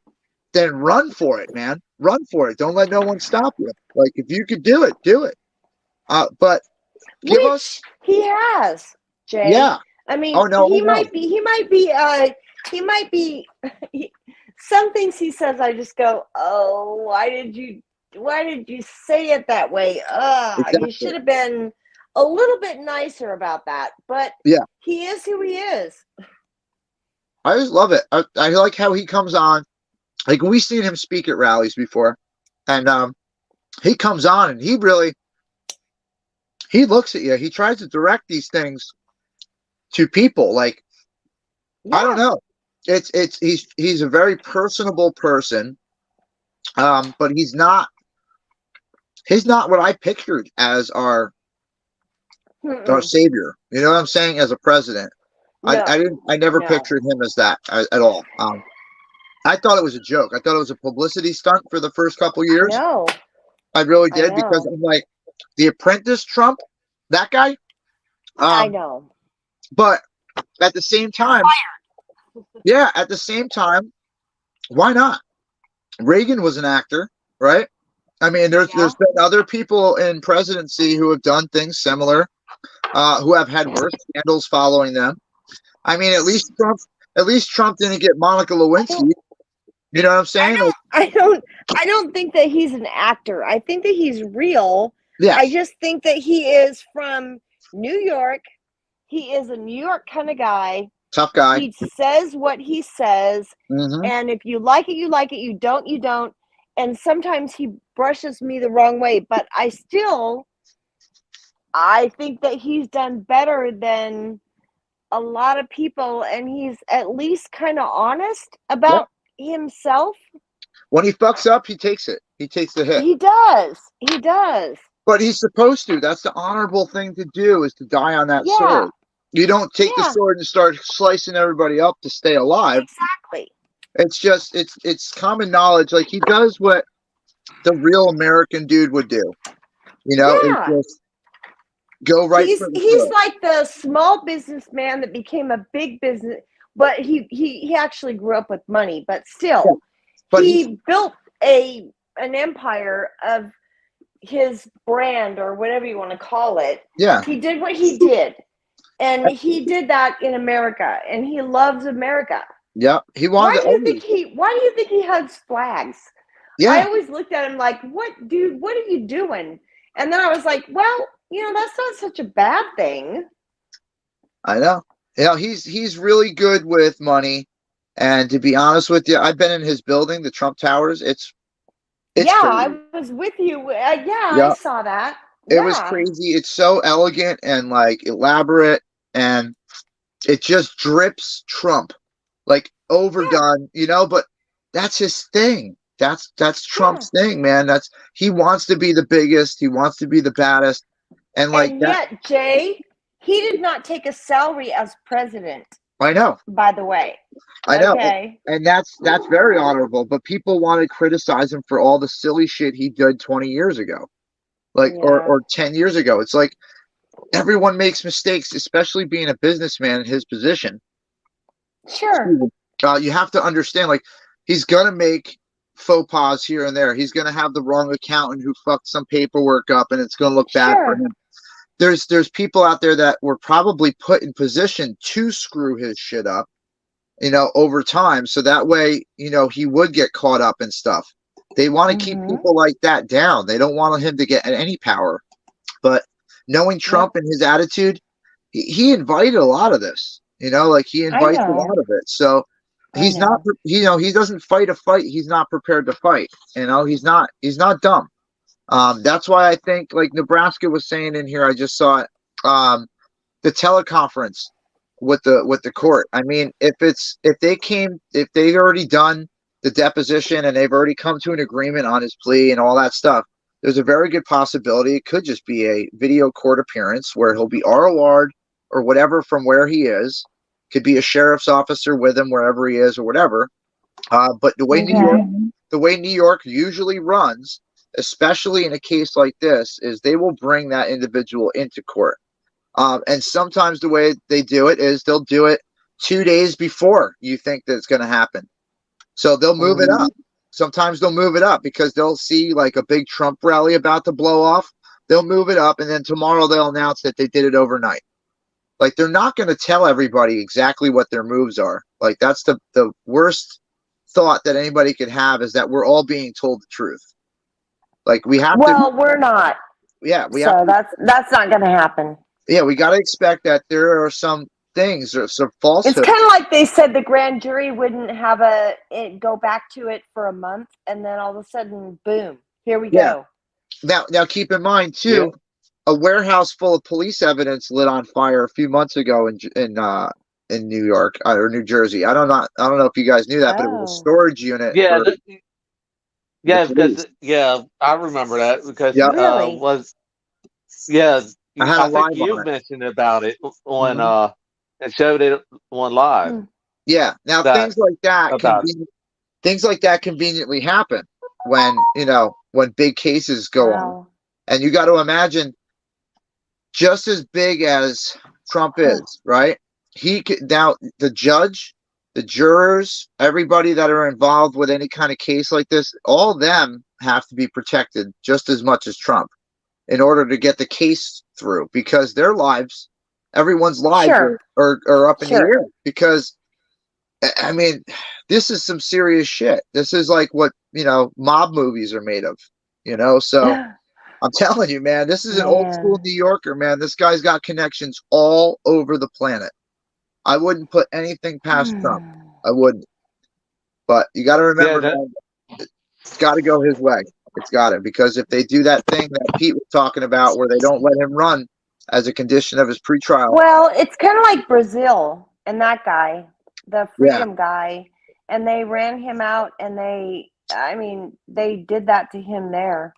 then run for it, man. Run for it. Don't let no one stop you. Like, if you could do it, do it. But give us.
He has, Jay.
Yeah.
I mean,
he
might be. Some things he says, I just go, oh, why did you say it that way?
Exactly.
You should have been a little bit nicer about that. But he is who he is.
I just love it. I like how he comes on. Like, we've seen him speak at rallies before, and he comes on and he looks at you. He tries to direct these things to people. Like, I don't know. He's a very personable person, but he's not what I pictured as our our savior. You know what I'm saying? As a president,
No,
I never
no.
pictured him as that at all. I thought it was a joke. I thought it was a publicity stunt for the first couple years.
No,
I really
I
did because
know.
I'm like, The Apprentice Trump, that guy.
I know.
But at the same time, yeah, at the same time, why not? Reagan was an actor, right? I mean, there's been other people in presidency who have done things similar, who have had worse scandals following them. I mean, at least Trump didn't get Monica Lewinsky. You know what I'm saying?
I don't think that he's an actor. I think that he's real.
Yes.
I just think that he is from New York. He is a New York kind of guy.
Tough guy.
He says what he says,
Mhm.
and if you like it, you like it. You don't, you don't. And sometimes he brushes me the wrong way, but I think that he's done better than a lot of people, and he's at least kind of honest about himself.
When he fucks up, he takes it. He takes the hit.
He does. He does.
But he's supposed to. That's the honorable thing to do, is to die on that sword. You don't take the sword and start slicing everybody up to stay alive.
Exactly.
It's just it's common knowledge. Like, he does what the real American dude would do. You know, it's just go right.
He's like the small businessman that became a big business, but he actually grew up with money, but still,
But
he built an empire of his brand, or whatever you want to call it.
Yeah.
He did what he did, and he did that in America, and he loves America.
Yeah, he wanted.
Why do you think he hugs flags?
Yeah.
I always looked at him like, what, dude, what are you doing? And then I was like, well, you know, that's not such a bad thing.
I know. You know, he's really good with money. And to be honest with you, I've been in his building, the Trump Towers. It's
yeah,
crazy.
I was with you. I saw that.
It was crazy. It's so elegant and like elaborate, and it just drips Trump, like overdone, you know, but that's his thing. That's Trump's thing, man. He wants to be the biggest, he wants to be the baddest. And like
yet, Jay, he did not take a salary as president.
I know.
By the way.
I know.
Okay.
And that's very honorable, but people want to criticize him for all the silly shit he did 20 years ago. Like or 10 years ago. It's like everyone makes mistakes, especially being a businessman in his position.
Sure.
You have to understand, like, he's gonna make faux pas here and there. He's gonna have the wrong accountant who fucked some paperwork up, and it's gonna look bad for him. There's people out there that were probably put in position to screw his shit up, you know, over time, so that way, you know, he would get caught up in stuff. They want to keep people like that down. They don't want him to get any power. But knowing Trump and his attitude, he invited a lot of this. You know, like, he invites a lot of it. So he's not, you know, he doesn't fight a fight he's not prepared to fight. You know, he's not dumb. That's why I think, like Nebraska was saying in here, I just saw it, the teleconference with the court. I mean, if they've already done the deposition and they've already come to an agreement on his plea and all that stuff, there's a very good possibility it could just be a video court appearance where he'll be ROR'd or whatever from where he is. Could be a sheriff's officer with him wherever he is or whatever. But the way New York usually runs, especially in a case like this, is they will bring that individual into court. And sometimes the way they do it is they'll do it 2 days before you think that it's going to happen. So they'll move it up. Sometimes they'll move it up because they'll see like a big Trump rally about to blow off. They'll move it up, and then tomorrow they'll announce that they did it overnight. Like, they're not going to tell everybody exactly what their moves are. Like, that's the worst thought that anybody could have, is that we're all being told the truth. Like, we have to.
Well, we're not.
Yeah,
that's not going to happen.
Yeah, we got to expect that there are some things, or some falsehoods.
It's kind of like they said the grand jury wouldn't have go back to it for a month, and then all of a sudden, boom, here we go.
Now keep in mind too, a warehouse full of police evidence lit on fire a few months ago in New York or New Jersey. I don't know if you guys knew that, but it was a storage unit.
Because I remember that because
I had a
I think
live
you
on it.
mentioned about it when
Mhm.
it showed it on live.
Yeah. Now
That about
things like that conveniently happen when when big cases go on,
Wow.
and you got to imagine, just as big as Trump is, right? Now the judge, the jurors, everybody that are involved with any kind of case like this, all of them have to be protected just as much as Trump in order to get the case through, because their lives, everyone's lives
Sure.
are up in the
Sure.
air. Because I mean, this is some serious shit. This is like what mob movies are made of. So I'm telling you, man, this is an old school
Man.
New Yorker, man. This guy's got connections all over the planet. I wouldn't put anything past Trump. I wouldn't. But you got to remember,
that.
man, it's got to go his way. It's got to, because if they do that thing that Pete was talking about, where they don't let him run as a condition of his pretrial.
Well, it's kind of like Brazil and that guy, the freedom guy, and they ran him out, and they did that to him there.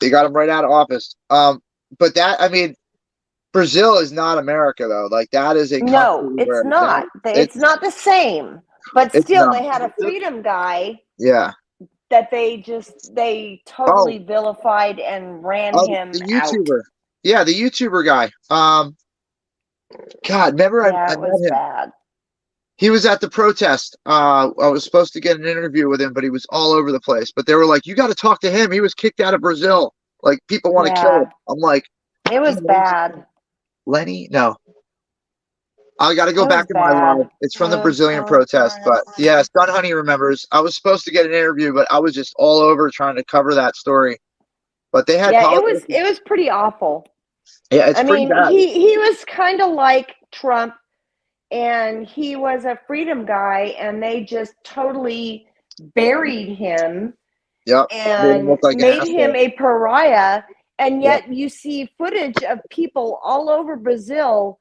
They got him right out of office. But Brazil is not America, though. Like, that is a
No,
country
it's
where
not. It's not the same. But
it's
still,
not.
they had a freedom guy
Yeah.
that they totally vilified and ran him
the
out.
YouTuber. Yeah, the YouTuber guy. God, remember I
Yeah, it
met
was
him.
bad.
He was at the protest. I was supposed to get an interview with him, but he was all over the place. But they were like, "You got to talk to him. He was kicked out of Brazil. Like, people want to kill him." I'm like,
It was bad.
Lenny? No. I got to go
It
back
was
to my
bad.
live. It's from the Brazilian protest. But yeah, Son Honey remembers. I was supposed to get an interview, but I was just all over trying to cover that story. But they had
it was pretty awful.
Yeah, it's pretty bad.
He was kind of like Trump, and he was a freedom guy, and they just totally buried him.
Yep.
And made him a pariah. And yet you see footage of people all over Brazil,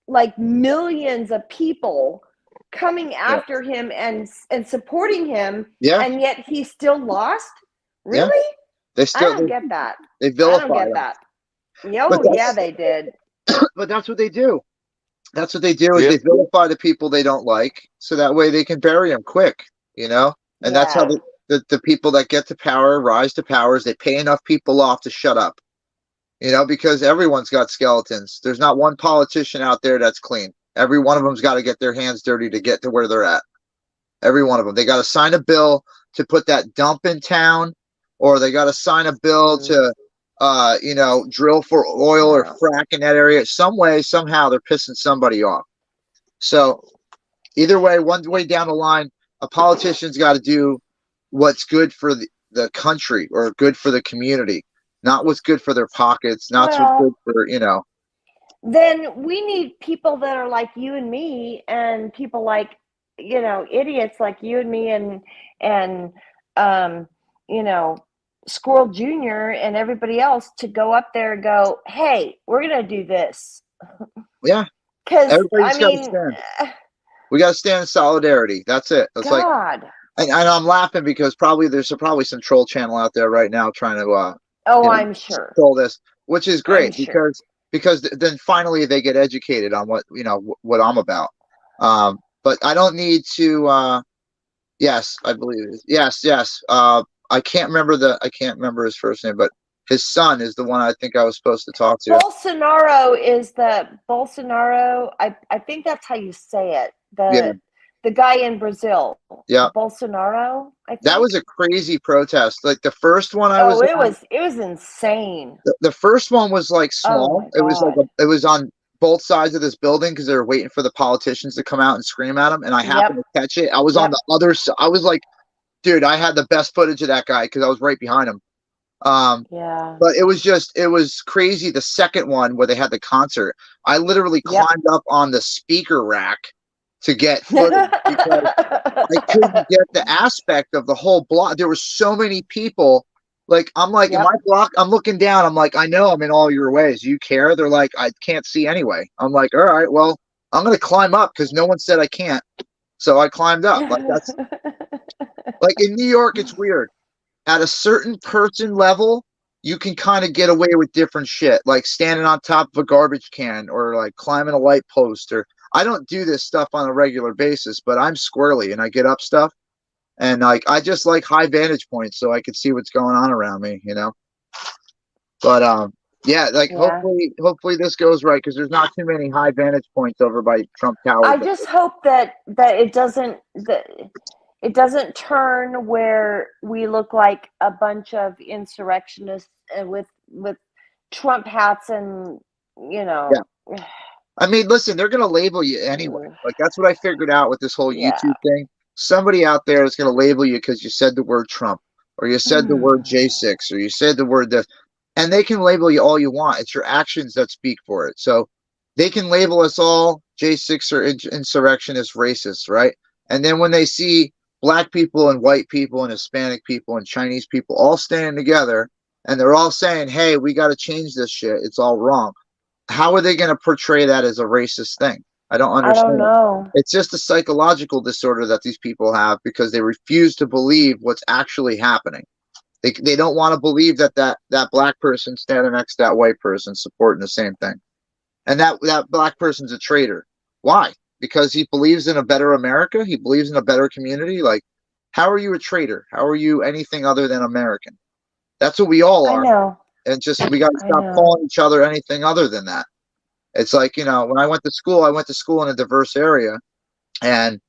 like millions of people coming after him and supporting him.
Yeah.
And yet he still lost? Really?
Yeah.
I don't get that.
They vilify
I don't get
him.
that. Oh, yeah, they did.
But that's what they do. That's what they do, is they vilify the people they don't like, so that way they can bury them quick, And that's how the people that get to power rise to powers. They pay enough people off to shut up, because everyone's got skeletons. There's not one politician out there that's clean. Every one of them's got to get their hands dirty to get to where they're at. Every one of them. They got to sign a bill to put that dump in town, or they got to sign a bill to drill for oil or frack in that area. Some way, somehow, they're pissing somebody off. So either way, one way down the line, a politician's got to do what's good for the country or good for the community, not what's good for their pockets, not what's good for,
Then we need people that are like you and me, and people like, idiots like you and me, and Squirrel Jr. and everybody else to go up there and go, hey, we're going to do this.
Yeah.
Because,
everybody's got to stand. We got to stand in solidarity. That's it. It's
God.
And I'm laughing because there's probably some troll channel out there right now trying to
I'm sure
troll this, which is great because then finally they get educated on what I'm about. But I don't need to. Yes, I believe it. Yes. I can't remember his first name, but his son is the one I think I was supposed to talk to.
Bolsonaro is Bolsonaro. I think that's how you say it. The guy in Brazil.
Yeah.
Bolsonaro, I think.
That was a crazy protest. Like the first one
it was insane.
The first one was like small. It was it was on both sides of this building because they were waiting for the politicians to come out and scream at them, and I happened to catch it. I was on the other side. I was like, dude, I had the best footage of that guy because I was right behind him. But it was crazy. The second one where they had the concert, I literally climbed up on the speaker rack to get footage because I couldn't get the aspect of the whole block. There were so many people. Like, I'm like, in my block, I'm looking down. I'm like, I know I'm in all your ways. You care? They're like, I can't see anyway. I'm like, all right, well, I'm going to climb up because no one said I can't. So I climbed up. Like, that's like in New York, it's weird. At a certain person level, you can kind of get away with different shit, like standing on top of a garbage can or like climbing a light post. Or I don't do this stuff on a regular basis, but I'm squirrely and I get up stuff. And like I just like high vantage points so I can see what's going on around me, you know. But yeah, like
Yeah.
hopefully this goes right because there's not too many high vantage points over by Trump Tower.
I just hope that it doesn't turn where we look like a bunch of insurrectionists with Trump hats and, you know.
Yeah. I mean, listen, they're going to label you anyway. Like that's what I figured out with this whole YouTube thing. Somebody out there is going to label you because you said the word Trump or you said the word J6 or you said the word this. And they can label you all you want. It's your actions that speak for it. So they can label us all J6 or insurrectionists, racists, right? And then when they see black people and white people and Hispanic people and Chinese people all standing together and they're all saying, hey, we got to change this shit. It's all wrong. How are they going to portray that as a racist thing? I don't understand.
I don't know.
It's just a psychological disorder that these people have because they refuse to believe what's actually happening. They don't want to believe that black person standing next to that white person supporting the same thing. And that black person's a traitor. Why? Because he believes in a better America? He believes in a better community? Like, how are you a traitor? How are you anything other than American? That's what we all are.
I know.
And just we got to stop calling each other anything other than that. It's like, you know, when I went to school in a diverse area, and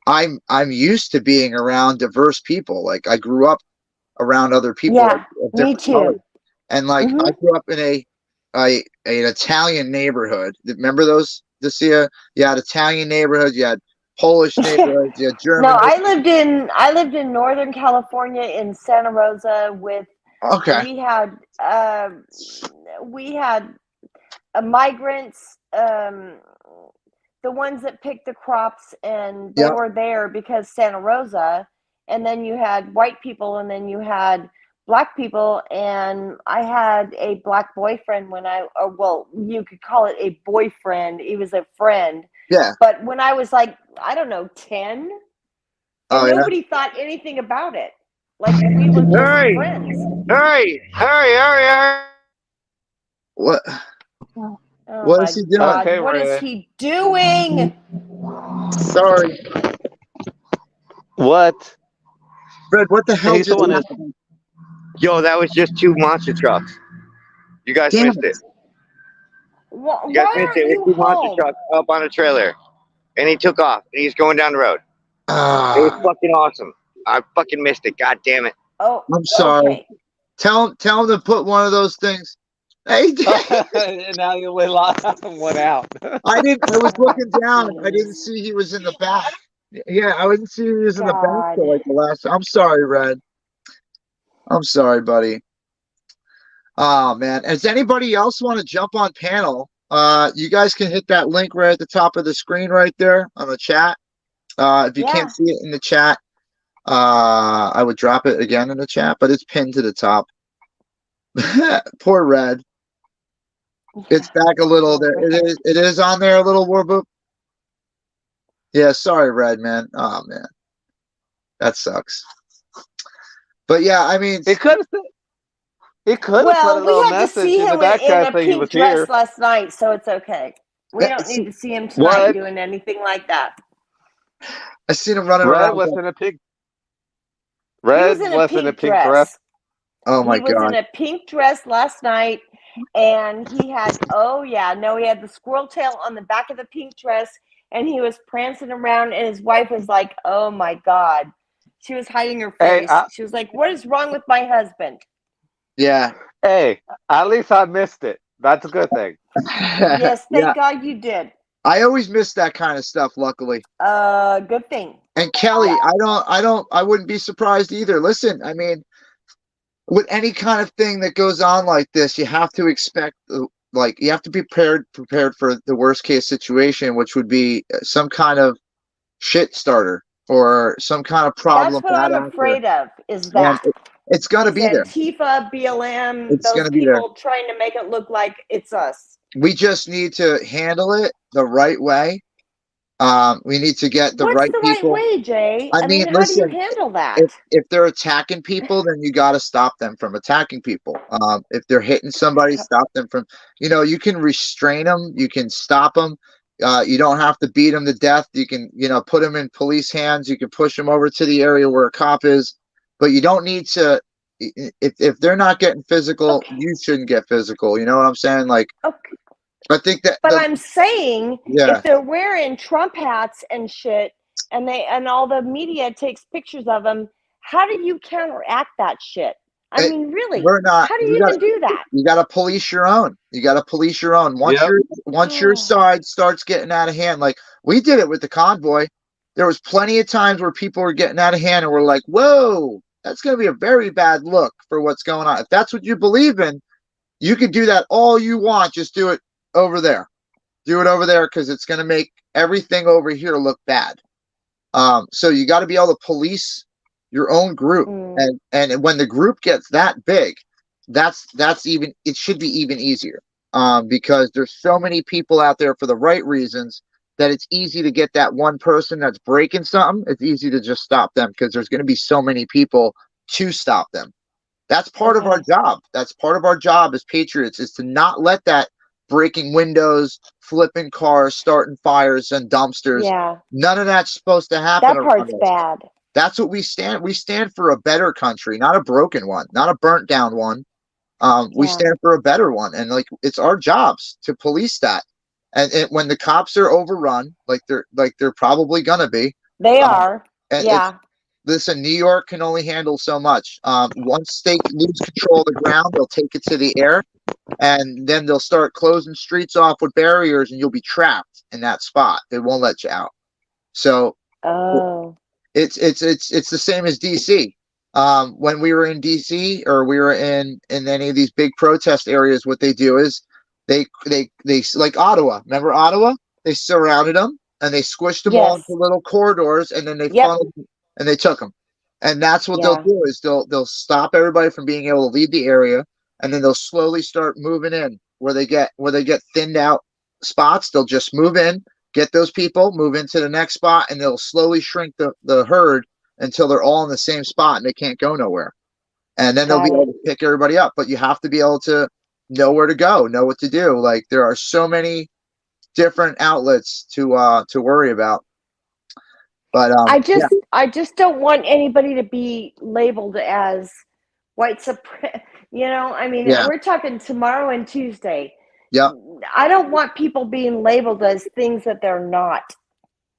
I'm used to being around diverse people. Like I grew up around other people.
Yeah,
of
me
different
too.
colors. And like I grew up in an Italian neighborhood. Remember those, Dacia? You had Italian neighborhoods, you had Polish neighborhoods, you had German.
No, I lived in Northern California in Santa Rosa with we had migrants, the ones that picked the crops, and they were there because Santa Rosa. And then you had white people, and then you had black people, and I had a black boyfriend when you could call it a boyfriend. He was a friend.
Yeah.
But when I was like, I don't know, 10, nobody thought anything about it. Like we were just friends.
Hurry.
What?
Oh
What is he doing?
Okay,
what
Ray.
is he doing?
Sorry.
What?
Fred, what the hell
He's
just
the one that-
happened?
Yo, that was just 2 monster trucks. You guys
Damn
missed it. You guys
Why
missed
aren't
it. It
you
was 2 monster
home?
trucks up on a trailer. And he took off. And he's going down the road. It was fucking awesome. I fucking missed it. God damn it.
Oh,
I'm sorry.
okay.
Tell him to put one of those things. Hey,
Now you went one out.
I was looking down. I didn't see he was in the back. Yeah, I didn't see he was in the back till like the last. I'm sorry, Red. I'm sorry, buddy. Oh man. Does anybody else want to jump on panel? You guys can hit that link right at the top of the screen right there on the chat. If you can't see it in the chat, I would drop it again in the chat, but it's pinned to the top. Poor Red. It's back a little there. It is on there a little, Warboop. Yeah, sorry, Red, man. Oh man. That sucks. But yeah, I mean,
He could have put a
Well, we
little
had to
message
see
in the
him
back
in
chat
a
saying he
pink
was
dress
here.
last night, so it's okay. We don't need to see him tonight doing anything like that.
I seen him running
Red
around.
was in a pink.
He
Red
was in a pink dress.
Oh my
He was in
god.
a pink dress last night, and he had he had the squirrel tail on the back of the pink dress, and he was prancing around, and his wife was like, "Oh my god." She was hiding her face. She was like, "What is wrong with my husband?"
Yeah.
Hey, at least I missed it. That's a good thing.
Yes, thank God you did.
I always miss that kind of stuff, luckily.
Good thing.
And Kelly, I wouldn't be surprised either. Listen, I mean, with any kind of thing that goes on like this, you have to expect, like, you have to be prepared for the worst case situation, which would be some kind of shit starter or some kind of problem.
That's what I'm afraid of. Is that
it's going to be there.
Antifa, BLM,
It's
those
gonna be there.
people trying to make it look like it's us.
We just need to handle it the right way. We need to get the
What's
right
the right
people.
way, Jay?
I mean,
how do you
listen,
handle that?
if they're attacking people, then you got to stop them from attacking people. If they're hitting somebody, stop them from, you can restrain them, you can stop them. You don't have to beat them to death. You can, put them in police hands. You can push them over to the area where a cop is, but you don't need to. If they're not getting physical, you shouldn't get physical. You know what I'm saying? Like,
Okay.
I think that.
But I'm saying,
Yeah.
if they're wearing Trump hats and shit, and all the media takes pictures of them, how do you counteract that shit? I mean, really,
we're not.
How do you even do that?
You got to police your own. You got to police your own. Once your side starts getting out of hand, like we did it with the convoy. There was plenty of times where people were getting out of hand, and we're like, "Whoa, that's going to be a very bad look for what's going on." If that's what you believe in, you can do that all you want. Just do it over there. Do it over there because it's going to make everything over here look bad. So you got to be able to police your own group, and when the group gets that big, that's even, it should be even easier, because there's so many people out there for the right reasons that it's easy to get that one person that's breaking something. It's easy to just stop them because there's going to be so many people to stop them. That's part of our job. That's part of our job as patriots, is to not let that breaking windows, flipping cars, starting fires and dumpsters.
Yeah.
None of that's supposed to happen.
That part's bad.
That's what we stand. We stand for a better country, not a broken one, not a burnt down one. We stand for a better one, and like it's our jobs to police that. And when the cops are overrun, like they're probably gonna be,
they are. Yeah.
Listen, New York can only handle so much. Once they lose control of the ground, they'll take it to the air, and then they'll start closing streets off with barriers, and you'll be trapped in that spot. They won't let you out. So, it's the same as DC. When we were in DC, or we were in any of these big protest areas, what they do is they like Ottawa. Remember Ottawa? They surrounded them and they squished them all into little corridors, and then they funneled and they took them. And that's what they'll do, is they'll stop everybody from being able to leave the area, and then they'll slowly start moving in where they get thinned out spots. They'll just move in, get those people, move into the next spot, and they'll slowly shrink the herd until they're all in the same spot and they can't go nowhere. And then they'll be able to pick everybody up. But you have to be able to know where to go, know what to do. Like, there are so many different outlets to worry about. But
I just don't want anybody to be labeled as white supremacist. I mean, we're talking tomorrow and Tuesday.
Yeah.
I don't want people being labeled as things that they're not.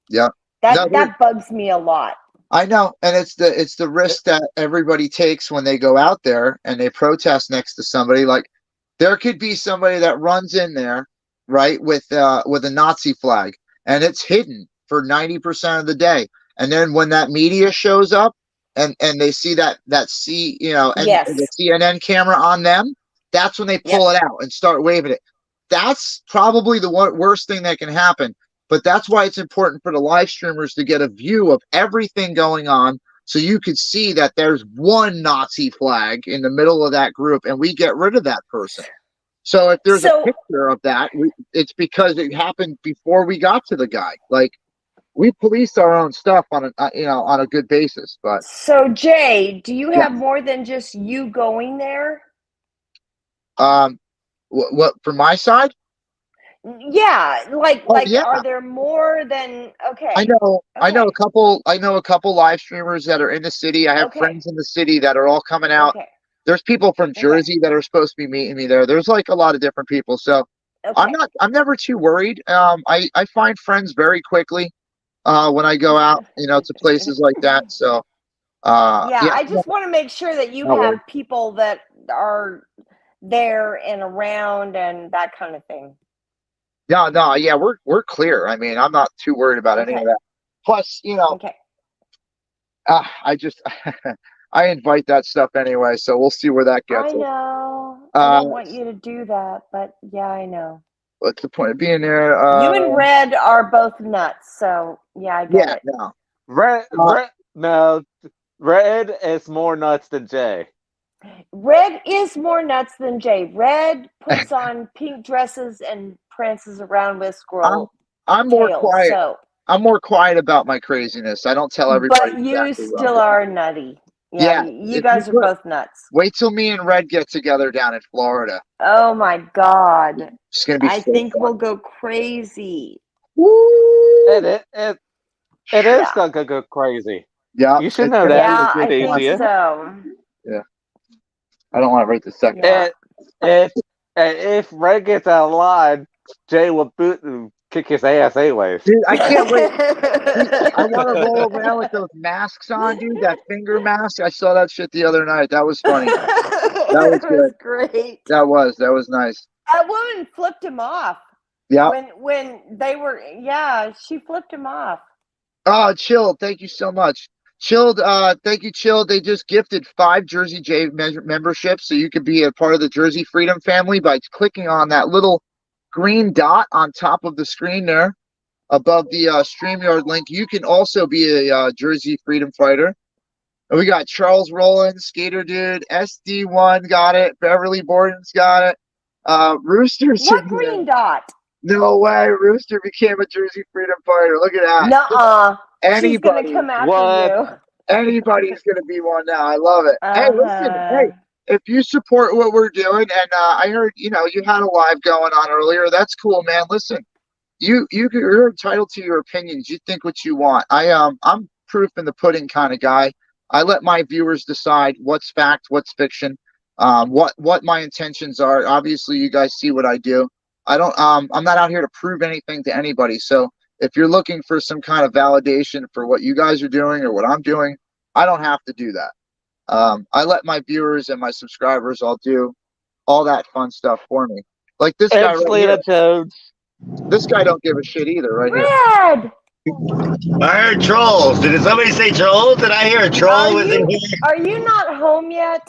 Yeah.
That bugs me a lot.
I know, and it's the risk that everybody takes when they go out there and they protest next to somebody. Like, there could be somebody that runs in there, right, with a Nazi flag, and it's hidden for 90% of the day. And then when that media shows up and they see the CNN camera on them, that's when they pull it out and start waving it. That's probably the worst thing that can happen. But that's why it's important for the live streamers to get a view of everything going on, so you could see that there's one Nazi flag in the middle of that group, and we get rid of that person. So if there's a picture of that, it's because it happened before we got to the guy. Like, we police our own stuff on a good basis. But
so, Jay, do you have more than just you going there?
What from my side?
Yeah, are there more than I know a couple live streamers that are in the city. I have friends in the city that are all coming out. There's people from Jersey that are supposed to be meeting me there. There's like a lot of different people. So I'm never too worried. I find friends very quickly when I go out, to places like that. So I just want to make sure that you have people that are there and around and that kind of thing.
No, yeah, we're clear. I mean, I'm not too worried about any of that. Plus, I just I invite that stuff anyway, so we'll see where that gets.
I know. I don't want you to do that, but yeah, I know.
What's the point of being there?
You and Red are both nuts, so yeah, I get it.
No.
Red is more nuts than Jay.
Red is more nuts than Jay. Red puts on pink dresses and prances around with squirrel.
I'm more
tails,
quiet.
So.
I'm more quiet about my craziness. I don't tell everybody.
But you
exactly what I'm
still
doing.
are nutty. Yeah,
Yeah,
you
if
guys are
put-
both nuts.
Wait till me and Red get together down in Florida.
Oh my God.
It's gonna be.
I
so
think
fun.
we'll go crazy.
It is
Yeah.
gonna go crazy.
Yeah,
You should
it's
know
gonna
that.
Yeah,
be a
I
good
think
time.
Daisy.
so.
I don't want to write the second.
Yeah.
If Red gets out of line, Jay will boot and kick his ass anyways.
Dude, I can't wait. I want to roll around with those masks on, dude. That finger mask. I saw that shit the other night. That was funny.
That
was good.
great.
That was nice.
That woman flipped him off.
Yeah.
When they were, yeah, she flipped him off.
Oh, Chilled. Thank you so much. Chilled. Thank you, Chilled. They just gifted 5 Jersey J memberships, so you could be a part of the Jersey Freedom family by clicking on that little green dot on top of the screen there, above the StreamYard link. You can also be a Jersey Freedom fighter. And we got Charles Rowland, Skater Dude, SD1 got it, Beverly Borden's got it. Rooster's
What
in
green
here.
dot?
No way, Rooster became a Jersey Freedom fighter. Look at that.
Nuh-uh. She's gonna
Anybody,
come after
What?
anybody's gonna be one now. I love it. Hey, listen, hey, if you support what we're doing, and I heard you had a live going on earlier. That's cool, man. Listen, you're entitled to your opinions. You think what you want. I'm proof in the pudding kind of guy. I let my viewers decide what's fact, what's fiction, what my intentions are. Obviously, you guys see what I do. I don't. I'm not out here to prove anything to anybody. So if you're looking for some kind of validation for what you guys are doing or what I'm doing, I don't have to do that. I let my viewers and my subscribers all do all that fun stuff for me. Like this guy right here.
Jones.
This guy don't give a shit either, right here.
Red!
I heard trolls. Did somebody say trolls? Did I hear a troll was in here?
Are you not home yet?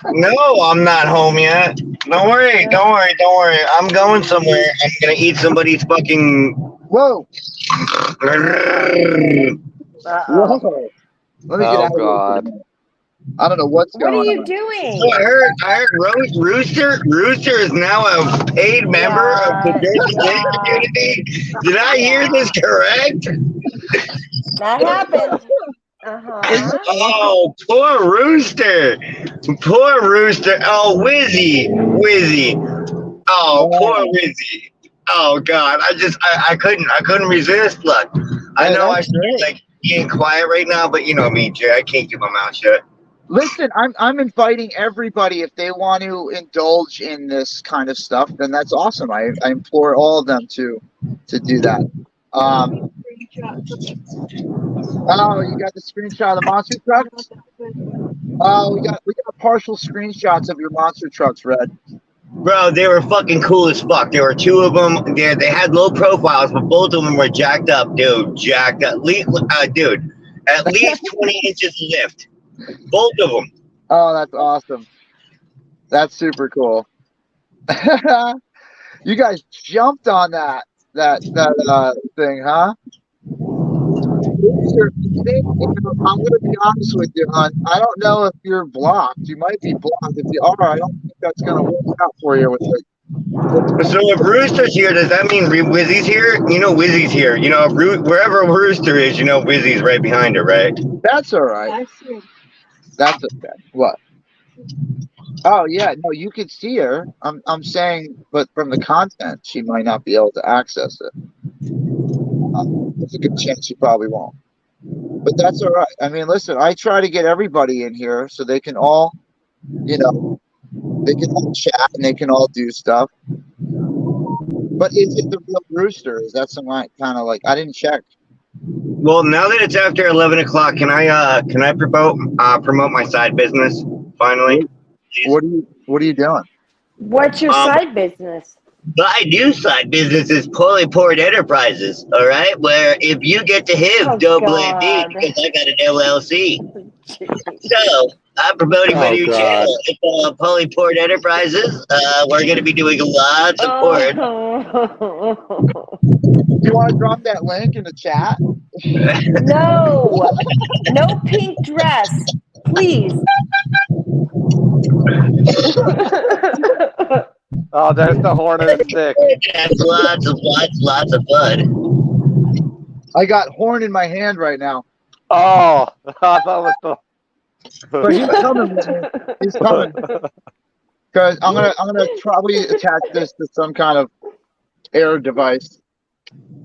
No, I'm not home yet. Don't worry. I'm going somewhere. I'm gonna eat somebody's fucking.
Whoa!
Uh-oh.
Whoa! Let me get out of
God.
here. I don't know what's
What
going
are you
on.
doing?
So I heard Rooster is now a paid member of the Jersey Gay community. Did I hear this correct?
That happened. Uh-huh.
Oh, poor Rooster. Oh, Wizzy. Oh, poor Wizzy. Oh God, I couldn't resist. Look, I know I should be like being quiet right now, but you know me, Jay. I can't keep my mouth shut.
Listen, I'm inviting everybody if they want to indulge in this kind of stuff, then that's awesome. I implore all of them to do that. Oh, you got the screenshot of the monster trucks? Oh, we got partial screenshots of your monster trucks, Red.
Bro, they were fucking cool as fuck. There were 2 of them. They had low profiles, but both of them were jacked up, dude. Jacked up, dude. At least 20 inches lift. Both of them.
Oh, that's awesome. That's super cool. You guys jumped on that thing, huh? I'm gonna be honest with you, hon. I don't know if you're blocked. You might be blocked. If you are, I don't think that's gonna work out for you with it.
So if Rooster's here, does that mean Wizzy's here? You know Wizzy's here. You know, wherever Rooster is, you know Wizzy's right behind her, right?
That's all right. That's okay. What? Oh yeah, no, you could see her. I'm saying, but from the content, she might not be able to access it. There's a good chance she probably won't. But that's all right. I mean, listen, I try to get everybody in here so they can all, they can all chat and they can all do stuff. But is it the real Rooster? Is that some kind of like, I didn't check.
Well, now that it's after 11 o'clock, can I promote my side business finally?
What are you doing?
What's your side business?
My new side business is Poorly Poured Enterprises, all right? Where if you get to him, don't blame me because I got an LLC. So I'm promoting my new channel. It's called Poorly Poured Enterprises. We're going to be doing lots of porn.
You want to drop that link in the chat?
No pink dress, please.
Oh, there's the horn and stick.
That's lots of fun.
I got horn in my hand right now.
Oh, I thought it was
But he's coming with me. He's coming. Because I'm gonna probably attach this to some kind of air device.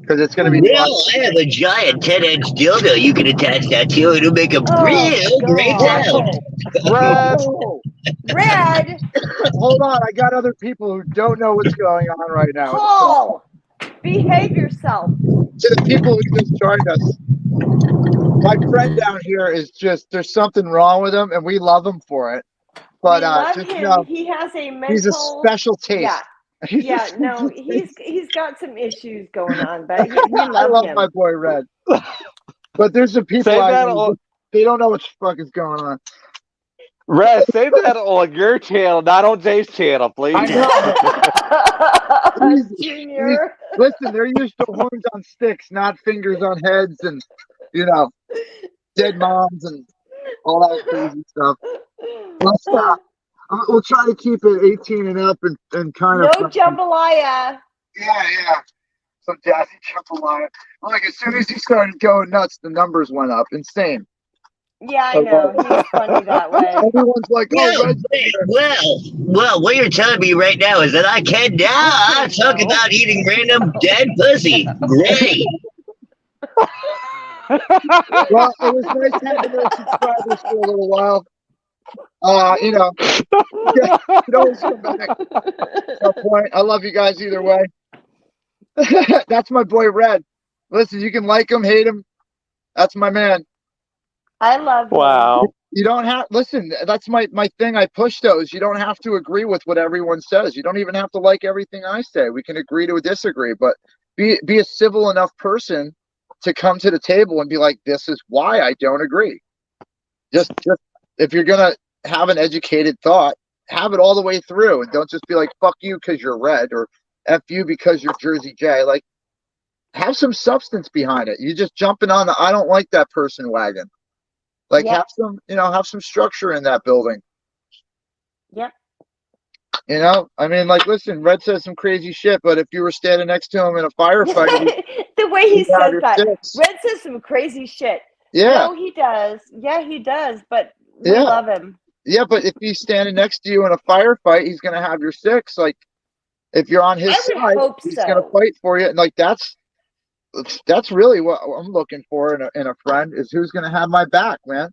Because it's gonna be fun.
Well, I have a giant 10-inch dildo you can attach that to. It'll make a real great
God.
sound.
Red.
Red,
Hold on, I got other people who don't know what's going on right now.
Paul, behave yourself.
To the people who just joined us, my friend down here is just—there's something wrong with him, and we love him for it. But
We love
just
him.
know,
He has a mental.
he's a special taste.
Yeah.
He's a
Yeah,
special
no,
taste.
he's got some issues going on, but we
I
love
love
him.
my boy Red. But there's some people
Say
out
that
there who
on,
they don't know what the fuck is going on.
Red, say that on your channel, not on Jay's channel, please.
I know.
Junior.
Listen, they're used to horns on sticks, not fingers on heads, and dead moms and all that crazy stuff. Let's stop. We'll try to keep it 18 and up and kind
No
of.
jambalaya.
Yeah. Some jazzy jambalaya. Like as soon as he started going nuts, the numbers went up. Insane.
Yeah, I know. He's funny that way.
Everyone's like, "Oh, Red's
Well, what you're telling me right now is that I can now talk about eating random dead pussy. Great.
Well, it was nice having those subscribers for a little while. You can always come back at some point. I love you guys either way. That's my boy Red. Listen, you can like him, hate him. That's my man.
I love him.
Wow.
You don't have listen. That's my thing. I push those. You don't have to agree with what everyone says. You don't even have to like everything I say. We can agree to disagree, but be a civil enough person to come to the table and be like, this is why I don't agree. Just if you're gonna have an educated thought, have it all the way through, and don't just be like, fuck you because you're Red, or F you because you're Jersey J. Like, have some substance behind it. You're just jumping on the I don't like that person wagon. Like,
Yep.
have some structure in that building.
Yep.
I mean, like, listen, Red says some crazy shit, but if you were standing next to him in a firefight,
The way he
you'd have
says
your
that.
six.
Red says some crazy shit.
Yeah.
No, he does. Yeah, he does. But we
Yeah.
love him.
Yeah, but if he's standing next to you in a firefight, he's gonna have your six. Like, if you're on his
I would
side,
hope
he's
so.
gonna fight for you. And like, that's really what I'm looking for in a friend, is who's gonna have my back, man.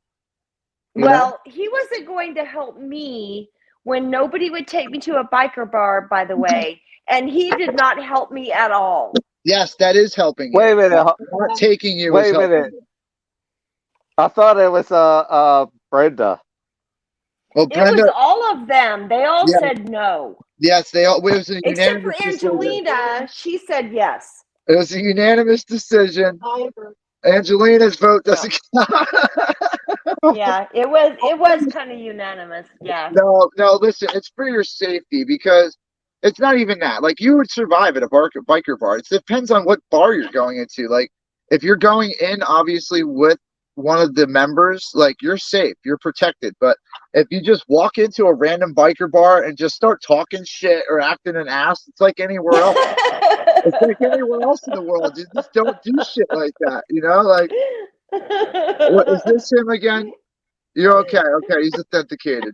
You know?
Well, he wasn't going to help me when nobody would take me to a biker bar, by the way. And he did not help me at all.
Yes, that is helping you.
Wait a minute.
Not taking you
Wait
is
a
helping
minute.
you.
I thought it was Brenda.
Well,
It was
Brenda,
all of them. They all
Yeah.
said no.
yes, it was a
Except for
unanimous decision.
Angelina. She said yes.
It was a unanimous decision.
I agree.
Angelina's vote doesn't count.
Yeah, it was kind of unanimous. Yeah.
No, listen, it's for your safety, because it's not even that. Like, you would survive at a biker bar. It depends on what bar you're going into. Like, if you're going in, obviously, with one of the members, like, you're safe, you're protected. But if you just walk into a random biker bar and just start talking shit or acting an ass, it's like anywhere else. It's like anywhere else in the world. You just don't do shit like that, Like, what, is this him again? You're okay. Okay, he's authenticated.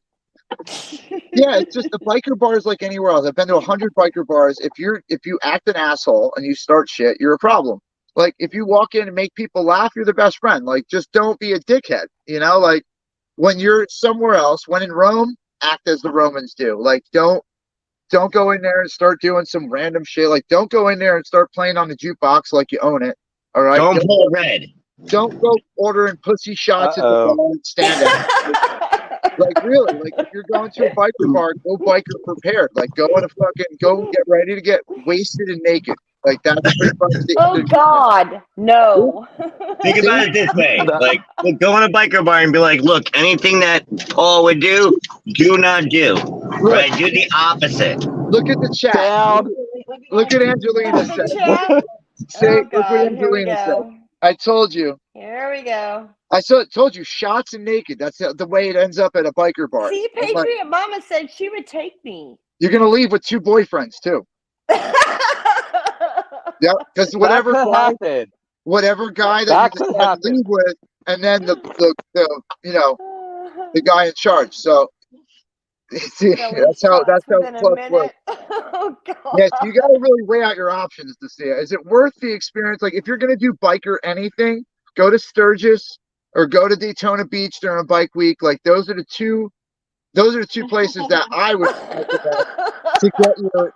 Yeah, it's just the biker bar is like anywhere else. I've been to 100 biker bars. If you act an asshole and you start shit, you're a problem. Like, if you walk in and make people laugh, you're the best friend. Like, just don't be a dickhead. Like, when you're somewhere else, when in Rome, act as the Romans do. Like, don't go in there and start doing some random shit. Like, don't go in there and start playing on the jukebox like you own it. All right.
Don't pull Red.
Don't go ordering pussy shots at the bar and stand up. Like, really, like, if you're going to a biker bar, go biker prepared. Like, go get ready to get wasted and naked. Like, that's pretty much the
Oh God, no.
Think about it this way. Like, go in a biker bar and be like, look, anything that Paul would do not do. Right? Do the opposite.
Look at the chat. Look at Angelina said.
Chat.
Say,
Oh
look what
God, here we
Angelina said.
go.
I told you.
Here we go.
Told you, shots and naked. That's the way it ends up at a biker bar.
See,
I'm like,
Patriot Mama said she would take me.
you're gonna leave with 2 boyfriends too. Yeah, because whatever
That could
bar,
happen.
whatever guy that
That
you
could
decide to
happen.
leave with, and then the the guy in charge. So see, that's how
within a
clubs work.
minute. Oh God.
Yes, you got to really weigh out your options to see it. Is it worth the experience? Like, if you're going to do biker anything, go to Sturgis or go to Daytona Beach during a bike week. Like, those are the two places that I would recommend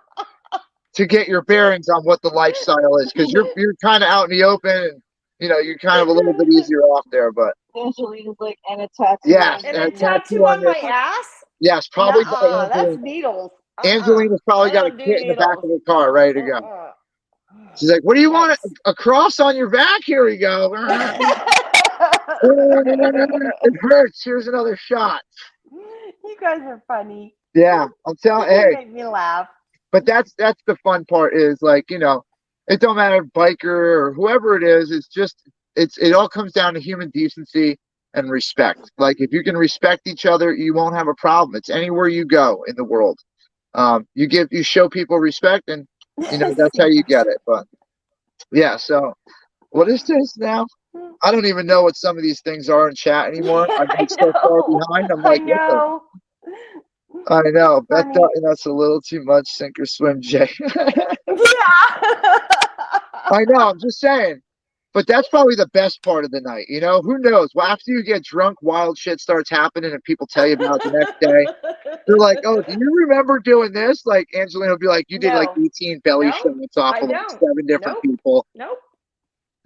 to get your bearings on what the lifestyle is, because you're kind of out in the open, and you're kind of a little bit easier off there. But
Angelina's like, and a tattoo.
yes,
And a tattoo on my ass?
Yes, probably.
Nuh-uh, that's needles.
Angelina's probably got a kit in the back of the car ready to go. She's like, "What do you want? A cross on your back? Here we go. It hurts. Here's another shot."
You guys are funny.
Yeah, I'm telling.
You
Hey,
make me laugh.
but that's the fun part. Is like, it don't matter if biker or whoever it is. It's just it all comes down to human decency and respect. Like, if you can respect each other, you won't have a problem. It's anywhere you go in the world. You show people respect, and that's how you get it. But yeah, so what is this now? I don't even know what some of these things are in chat anymore. I've been so far behind. I'm like, I know. That's a little too much. Sink or swim, Jay. I know. I'm just saying. But that's probably the best part of the night. Who knows? Well, after you get drunk, wild shit starts happening, and people tell you about it the next day. They're like, "Oh, do you remember doing this?" Like, Angelina will be like, "You did like 18 belly shots off of like 7 different people."
Nope.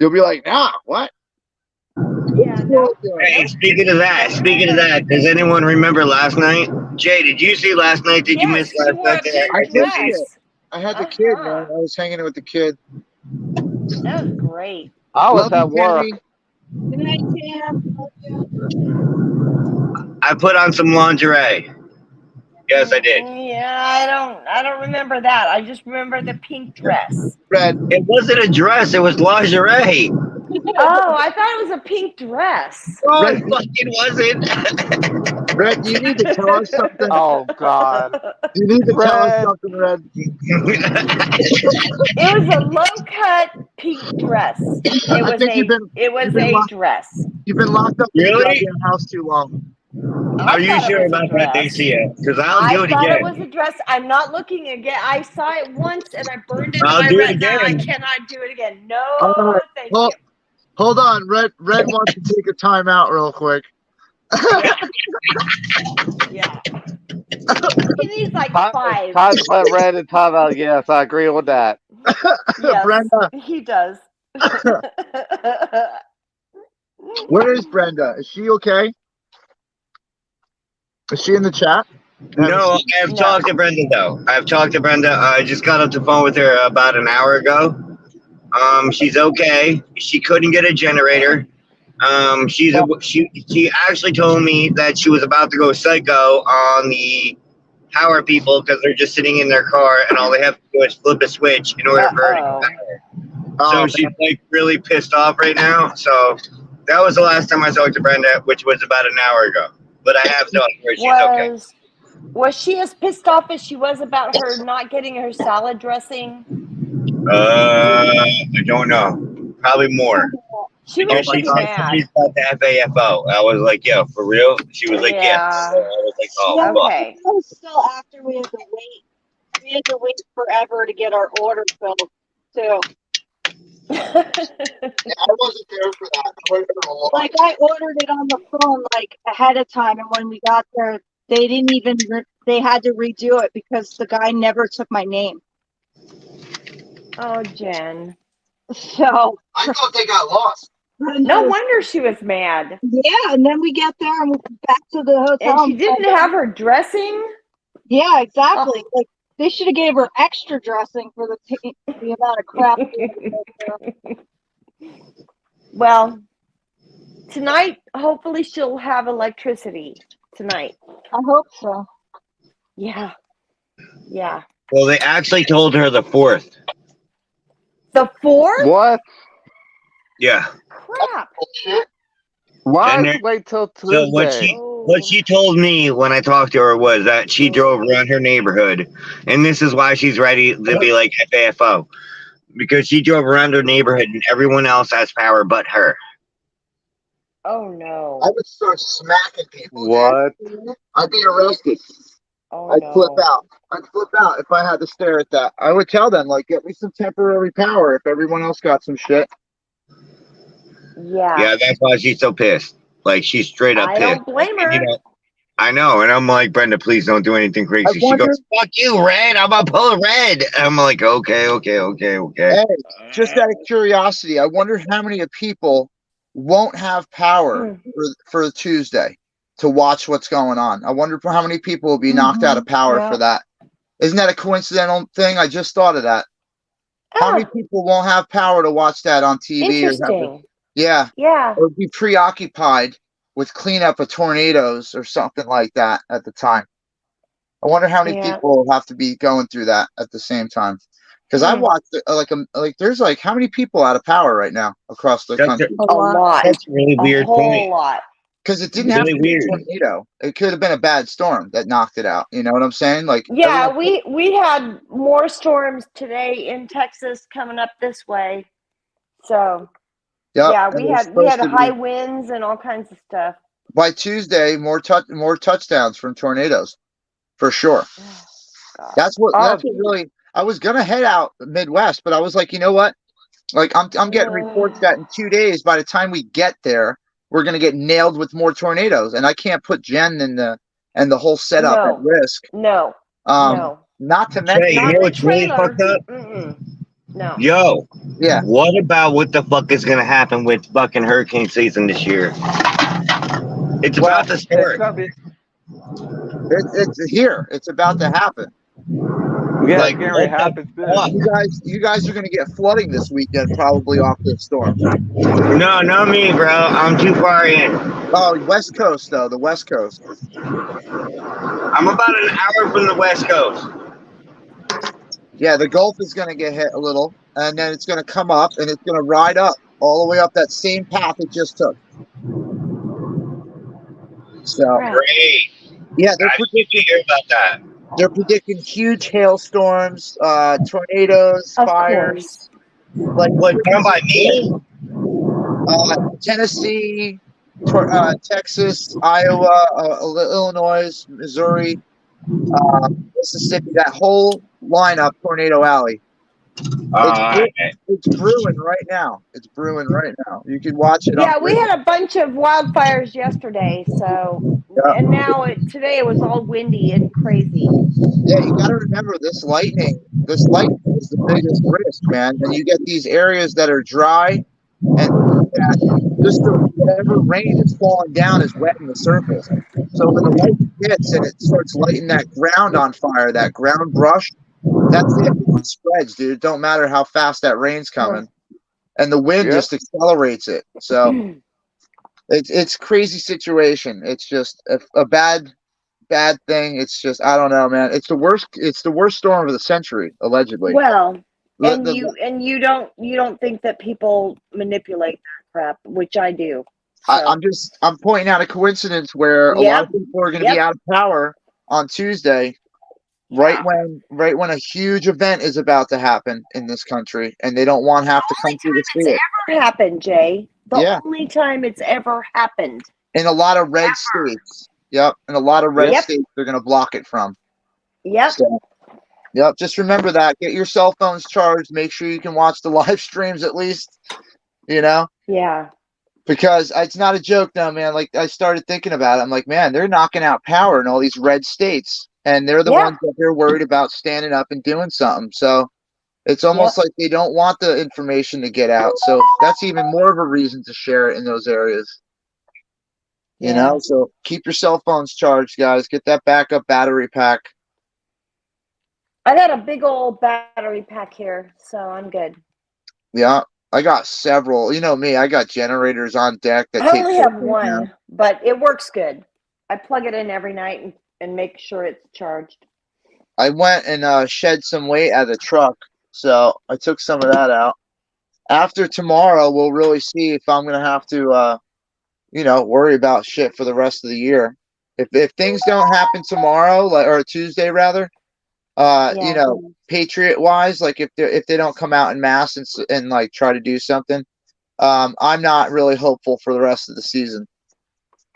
You'll be like, "Nah, what?"
Yeah, no.
Hey, speaking of that, does anyone remember last night? Jay, did you see last night? Did you miss last night?
I missed it. I had the kid, man. I was hanging with the kid.
That was great.
I was at work.
Good night, Tam.
I put on some lingerie. Yes, I did.
Yeah, I don't remember that. I just remember the pink dress.
Red.
It wasn't a dress. It was lingerie.
Oh, I thought it was a pink dress.
Oh, it fucking wasn't.
Red, you need to tell us something.
Oh God.
You need to tell us something, Red.
It was a low-cut pink dress. It was a dress.
You've been locked up in
Really?
your goddamn house too long.
Are you sure about that, Dacia? Because I'll do it
I thought
again.
it was a dress. I'm not looking again. I saw it once and I burned it.
I'll
in my
do it
retina.
again.
I cannot do it again. No,
right.
thank
Well,
you.
hold on. Red wants to take a time out real quick.
Yeah. He needs like 5.
Time spent red and time out. Yes, I agree with that.
Yes,
Brenda.
he does.
Where is Brenda? Is she okay? Is she in the chat?
No, I've talked to Brenda though. I've talked to Brenda. I just got off the phone with her about an hour ago. She's okay. She couldn't get a generator. She actually told me that she was about to go psycho on the power people because they're just sitting in their car and all they have to do is flip a switch in order for her to get power. So she's like really pissed off right now. So that was the last time I talked to Brenda, which was about an hour ago. But I have talked to her. She's okay.
Was she as pissed off as she was about her not getting her salad dressing?
I don't know. Probably more.
She was
She's
mad.
got the FAFO. I was like, yo, for real? She was like, yeah. So I was like, oh,
okay.
That was still after we had to wait. We had to wait forever to get our order filled, too.
I wasn't there for that.
Like, I ordered it on the phone, like, ahead of time, and when we got there, they didn't even, they had to redo it because the guy never took my name.
Oh, Jen.
So.
I thought they got lost.
No wonder she was mad.
Yeah, and then we get there and we're back to the hotel.
And she didn't have her dressing?
Yeah, exactly. Like, they should have gave her extra dressing for the amount of crap.
Well, tonight, hopefully she'll have electricity tonight.
I hope so.
Yeah. Yeah.
Well, they actually told her the 4th.
The 4th?
What?
Yeah.
Crap.
Why wait till Tuesday?
So what she told me when I talked to her was that she drove around her neighborhood, and this is why she's ready to be like FAFO. because she drove around her neighborhood and everyone else has power but her.
Oh no.
I would start smacking people.
What?
Dude. I'd be arrested.
Oh
I'd
no.
flip out. I'd flip out if I had to stare at that. I would tell them, like, get me some temporary power if everyone else got some shit.
Yeah.
Yeah, that's why she's so pissed. Like, she's straight up
I
pissed.
don't blame her.
And, you know, I know, and I'm like, Brenda, please don't do anything
I
crazy. She
wonder,
goes, fuck you, Red. I'm gonna pull Red. And I'm like, okay.
hey, just out of curiosity, I wonder how many people won't have power for Tuesday to watch what's going on. I wonder how many people will be knocked out of power for that. Isn't that a coincidental thing? I just thought of that. How many people won't have power to watch that on TV?
Interesting.
Yeah.
Yeah.
Or be preoccupied with cleanup of tornadoes or something like that at the time. I wonder how many people will have to be going through that at the same time. Because I watched like there's like how many people out of power right now across the country?
A lot.
That's a really weird
A whole
point.
lot.
Because it didn't have to be a tornado. It could have been a bad storm that knocked it out. You know what I'm saying? Like,
yeah, we had more storms today in Texas coming up this way. So yeah, we had high winds and all kinds of stuff.
By Tuesday, more touchdowns from tornadoes, for sure. That's what really. I was gonna head out Midwest, but I was like, you know what? Like, I'm getting reports that in 2 days, by the time we get there, we're gonna get nailed with more tornadoes, and I can't put Jen and the whole setup at risk.
No.
Not to mention,
you know what's really fucked up?
No.
Yo.
Yeah.
What about what the fuck is gonna happen with fucking hurricane season this year? It's about to start.
It's here. It's about to happen.
Yeah,
like,
it happens soon.
You guys are gonna get flooding this weekend, probably off this storm.
No, not me, bro. I'm too far in.
Oh, West Coast though. The West Coast.
I'm about an hour from the West Coast.
Yeah, the Gulf is gonna get hit a little, and then it's gonna come up, and it's gonna ride up all the way up that same path it just took. So
great.
Yeah, they're predicting
about that.
They're predicting huge hailstorms, tornadoes, fires. Like
down by me?
Tennessee, Texas, Iowa, Illinois, Missouri, Mississippi. That whole lineup, Tornado Alley. It's brewing right now. It's brewing right now. You can watch it.
Yeah, we had a bunch of wildfires yesterday, so and now today it was all windy and crazy.
Yeah, you got to remember this lightning. This lightning is the biggest risk, man. And you get these areas that are dry, and just whatever rain is falling down is wetting the surface. So when the lightning hits and it starts lighting that ground on fire, that ground brush, that's it. It spreads, dude. It don't matter how fast that rain's coming, and the wind just accelerates it. So it's crazy situation. It's just a bad thing. It's just, I don't know, man. It's the worst. It's the worst storm of the century, allegedly.
Well, you don't think that people manipulate that crap, which I do. So.
I'm pointing out a coincidence where a lot of people are going to be out of power on Tuesday. Right when a huge event is about to happen in this country, and they don't want half the country to see it.
It's ever happened, Jay. The only time it's ever happened.
In a lot of red states. Yep. In a lot of red states, they're going to block it from.
Yep.
So, yep. Just remember that. Get your cell phones charged. Make sure you can watch the live streams at least. You know?
Yeah.
Because it's not a joke now, man. Like, I started thinking about it. I'm like, man, they're knocking out power in all these red states. And they're the ones that they're worried about standing up and doing something. So it's almost like they don't want the information to get out. So that's even more of a reason to share it in those areas. You know, so keep your cell phones charged, guys. Get that backup battery pack.
I got a big old battery pack here, so I'm good.
Yeah, I got several. You know me, I got generators on deck.
I only have one, but it works good. I plug it in every night and make sure it's charged.
I went and shed some weight out of the truck, so I took some of that out. After tomorrow, we'll really see if I'm going to have to, worry about shit for the rest of the year. If things don't happen tomorrow, or Tuesday rather, You know, patriot wise, like if they don't come out in mass and like try to do something, I'm not really hopeful for the rest of the season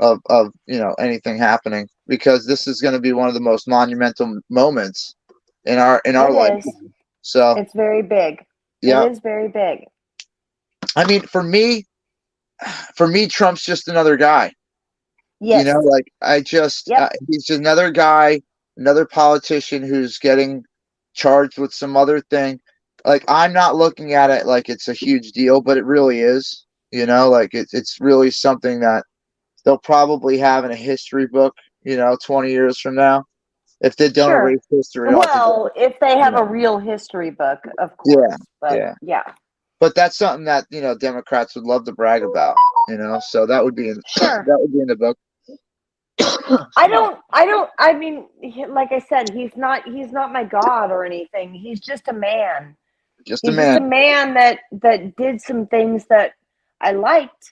of you know, anything happening, because this is going to be one of the most monumental moments in our
It
life.
is.
So
It's very big.
yeah,
It is very big.
I mean, for me, Trump's just another guy.
Yes.
You know, like he's just another guy, another politician who's getting charged with some other thing. Like, I'm not looking at it like it's a huge deal, but it really is. You know, like it's really something that they'll probably have in a history book, you know, 20 years from now, if they don't
Sure.
erase history
Well,
altogether.
if they have
Yeah.
a real history book, of
Yeah,
course. But
yeah.
yeah.
But that's something that, you know, Democrats would love to brag about, you know, so that would be in
Sure.
that would be in the book.
I mean, like I said, he's not my God or anything. He's just a man.
Just a
He's just a
man.
man that did some things that I liked.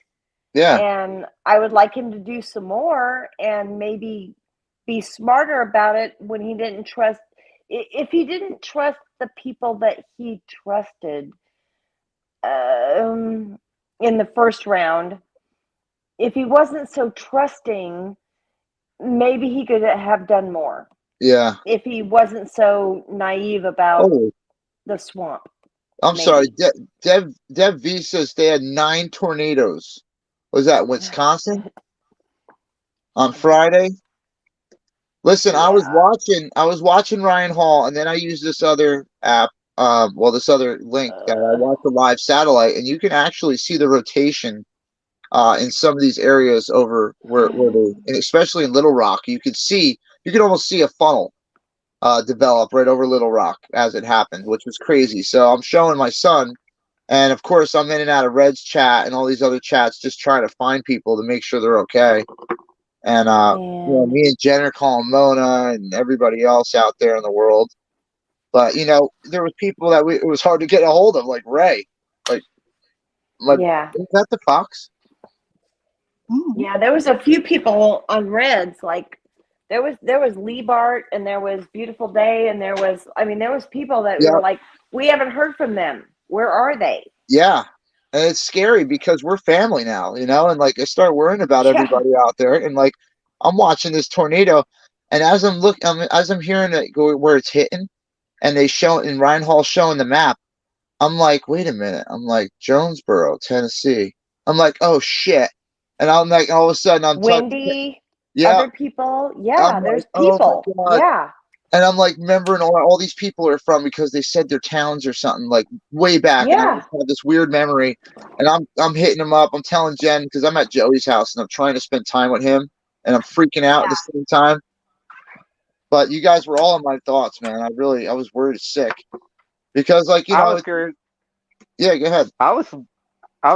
Yeah.
And I would like him to do some more and maybe be smarter about it when he didn't trust. If he didn't trust the people that he trusted in the first round, if he wasn't so trusting, maybe he could have done more.
Yeah.
If he wasn't so naive about the swamp.
I'm sorry. Deb V says they had 9 tornadoes. Was that Wisconsin on Friday? Listen, I was watching Ryan Hall, and then I used this other app, this other link that I watched the live satellite, and you can actually see the rotation in some of these areas over where they, and especially in Little Rock, you could almost see a funnel develop right over Little Rock as it happened, which was crazy. So I'm showing my son, and of course I'm in and out of Red's chat and all these other chats, just trying to find people to make sure they're okay. And you know, me and Jen are calling Mona and everybody else out there in the world. But you know, there was people that it was hard to get a hold of, like Ray. Like is that the Fox?
Yeah, there was a few people on Reds, like there was Lee Bart, and there was Beautiful Day, and there was people that were like, we haven't heard from them. Where are they?
Yeah. And it's scary because we're family now, you know, and like I start worrying about everybody out there, and like I'm watching this tornado, and as I'm hearing it go where it's hitting, and and Ryan Hall showing the map, I'm like, wait a minute, I'm like, Jonesboro, Tennessee. I'm like, oh shit. And I'm like, all of a sudden I'm
Wendy, other people. Yeah, there's people. Yeah.
And I'm like remembering all these people are from, because they said their towns or something like way back.
Yeah.
And I just have this weird memory, and I'm hitting them up. I'm telling Jen, because I'm at Joey's house and I'm trying to spend time with him, and I'm freaking out at the same time. But you guys were all in my thoughts, man. I was worried sick, because like, you know,
I was scared.
Yeah, go ahead.
I was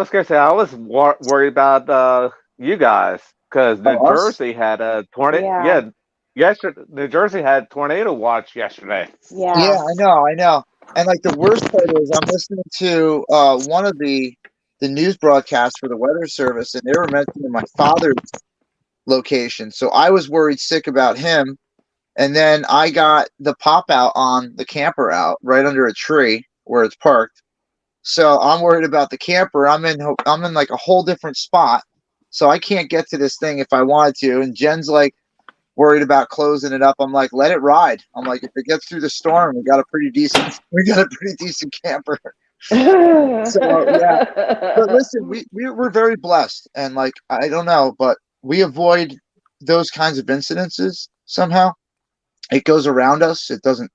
gonna say I was worried about you guys, because New Jersey had a tornado. Yeah. Yesterday, New Jersey had tornado watch yesterday.
Yeah, I know. And like the worst part is I'm listening to one of the news broadcasts for the Weather Service, and they were mentioning my father's location. So I was worried sick about him. And then I got the pop out on the camper out right under a tree where it's parked. So I'm worried about the camper. I'm in like a whole different spot. So I can't get to this thing if I wanted to. And Jen's like worried about closing it up. I'm like, let it ride. I'm like, if it gets through the storm, we got a pretty decent camper. So yeah. But listen, we're very blessed, and like, I don't know, but we avoid those kinds of incidences somehow. It goes around us. It doesn't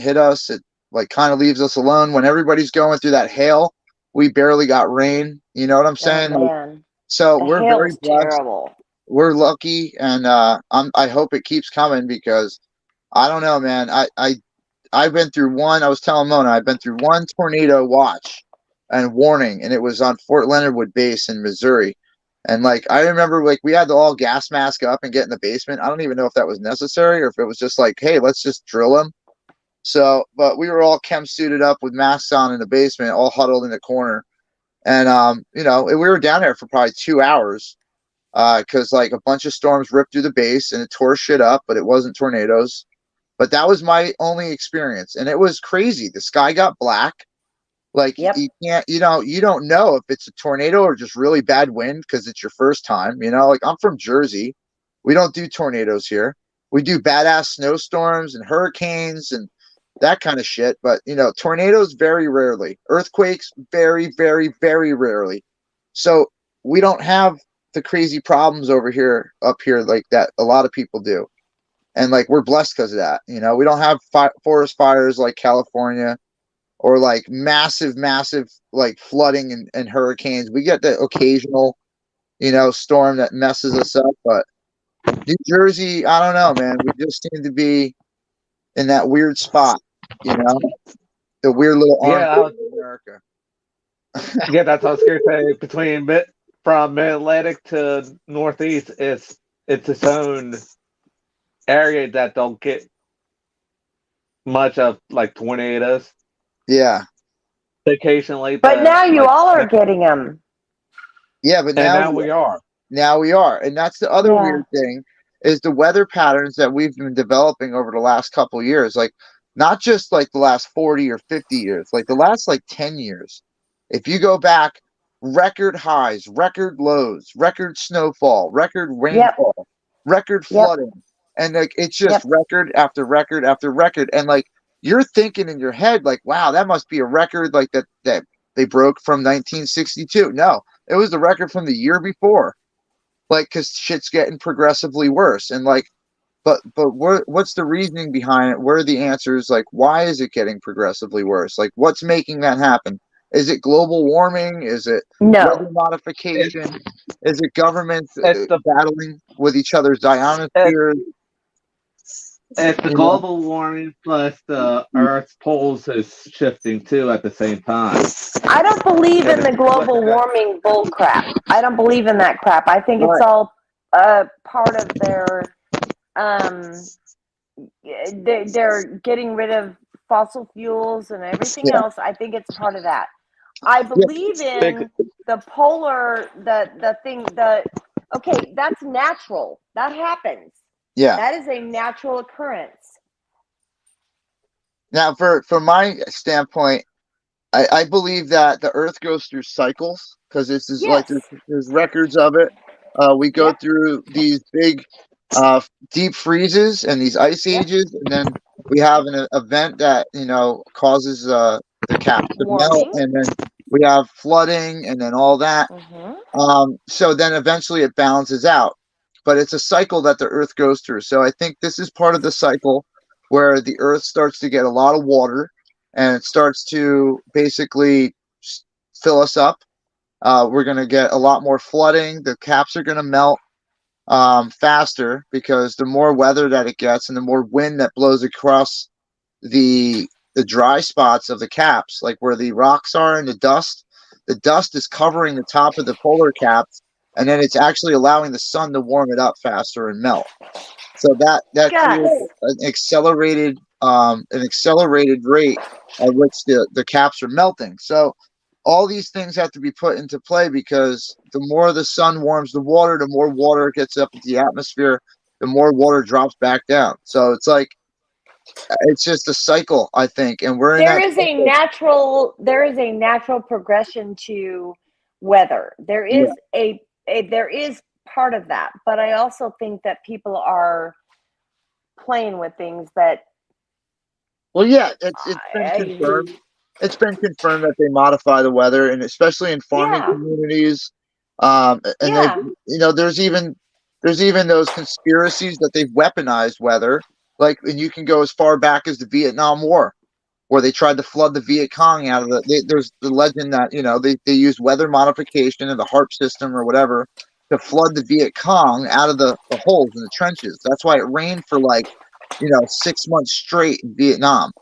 hit us. It like kind of leaves us alone. When everybody's going through that hail, we barely got rain. You know what I'm saying? So we're very blessed.
Terrible.
We're lucky, and I hope it keeps coming, because I don't know, man. I've been through one. I was telling Mona, I've been through one tornado watch and warning, and it was on Fort Leonard Wood Base in Missouri. And like I remember, like we had to all gas mask up and get in the basement. I don't even know if that was necessary or if it was just like, hey, let's just drill them. So, but we were all chem suited up with masks on in the basement, all huddled in the corner, and you know, we were down there for probably 2 hours. Because like a bunch of storms ripped through the base and it tore shit up, but it wasn't tornadoes. But that was my only experience, and it was crazy. The sky got black. Like
Yep.
you can't, you don't know if it's a tornado or just really bad wind because it's your first time. Like I'm from Jersey, we don't do tornadoes here. We do badass snowstorms and hurricanes and that kind of shit. But tornadoes very rarely. Earthquakes very, very, very rarely. So we don't have the crazy problems up here like that a lot of people do. And like we're blessed because of that. We don't have forest fires like California or like massive like flooding and hurricanes. We get the occasional, storm that messes us up. But New Jersey, I don't know, man. We just seem to be in that weird spot, the weird little arm of America.
Yeah, that's what I was going to say. From Mid-Atlantic to Northeast, it's its own area that don't get much of like tornadoes.
Yeah.
Occasionally.
But now you all are getting them.
Yeah, but now
we are.
Now we are. And that's the other weird thing is the weather patterns that we've been developing over the last couple of years. Like not just like the last 40 or 50 years, like the last like 10 years. If you go back, record highs, record lows, record snowfall, record rainfall, record flooding. And like it's just record after record after record. And like you're thinking in your head, like, wow, that must be a record like that they broke from 1962. No, it was the record from the year before. Like, because shit's getting progressively worse. And like, but what's the reasoning behind it? Where are the answers? Like, why is it getting progressively worse? Like, what's making that happen? Is it global warming? Is it weather modification? Is it governments battling with each other's ionospheres?
It's the global warming plus the Earth's poles is shifting too at the same time.
I don't believe in the global warming bull crap. I don't believe in that crap. I think it's all part of their they're getting rid of fossil fuels and everything else. I think it's part of that. I believe in the polar okay, that's natural. That happens.
Yeah.
That is a natural occurrence.
Now, from my standpoint, I believe that the Earth goes through cycles because this is like there's records of it. We go through these big deep freezes and these ice ages, and then we have an event that causes the caps to melt, and then we have flooding, and then all that. So then eventually it balances out. But it's a cycle that the Earth goes through. So I think this is part of the cycle where the Earth starts to get a lot of water and it starts to basically fill us up. We're going to get a lot more flooding. The caps are going to melt faster because the more weather that it gets and the more wind that blows across the dry spots of the caps, like where the rocks are and the dust is covering the top of the polar caps. And then it's actually allowing the sun to warm it up faster and melt. So that creates an accelerated rate at which the caps are melting. So all these things have to be put into play because the more the sun warms the water, the more water gets up into the atmosphere, the more water drops back down. So it's like it's just a cycle, I think. And there is a
natural progression to weather. There is there is part of that, but I also think that people are playing with things that.
Well, yeah, it's been confirmed. It's been confirmed that they modify the weather, and especially in farming communities. There's even those conspiracies that they've weaponized weather. Like, and you can go as far back as the Vietnam War, where they tried to flood the Viet Cong out of there's the legend that, they used weather modification and the HARP system or whatever to flood the Viet Cong out of the holes in the trenches. That's why it rained for 6 months straight in Vietnam.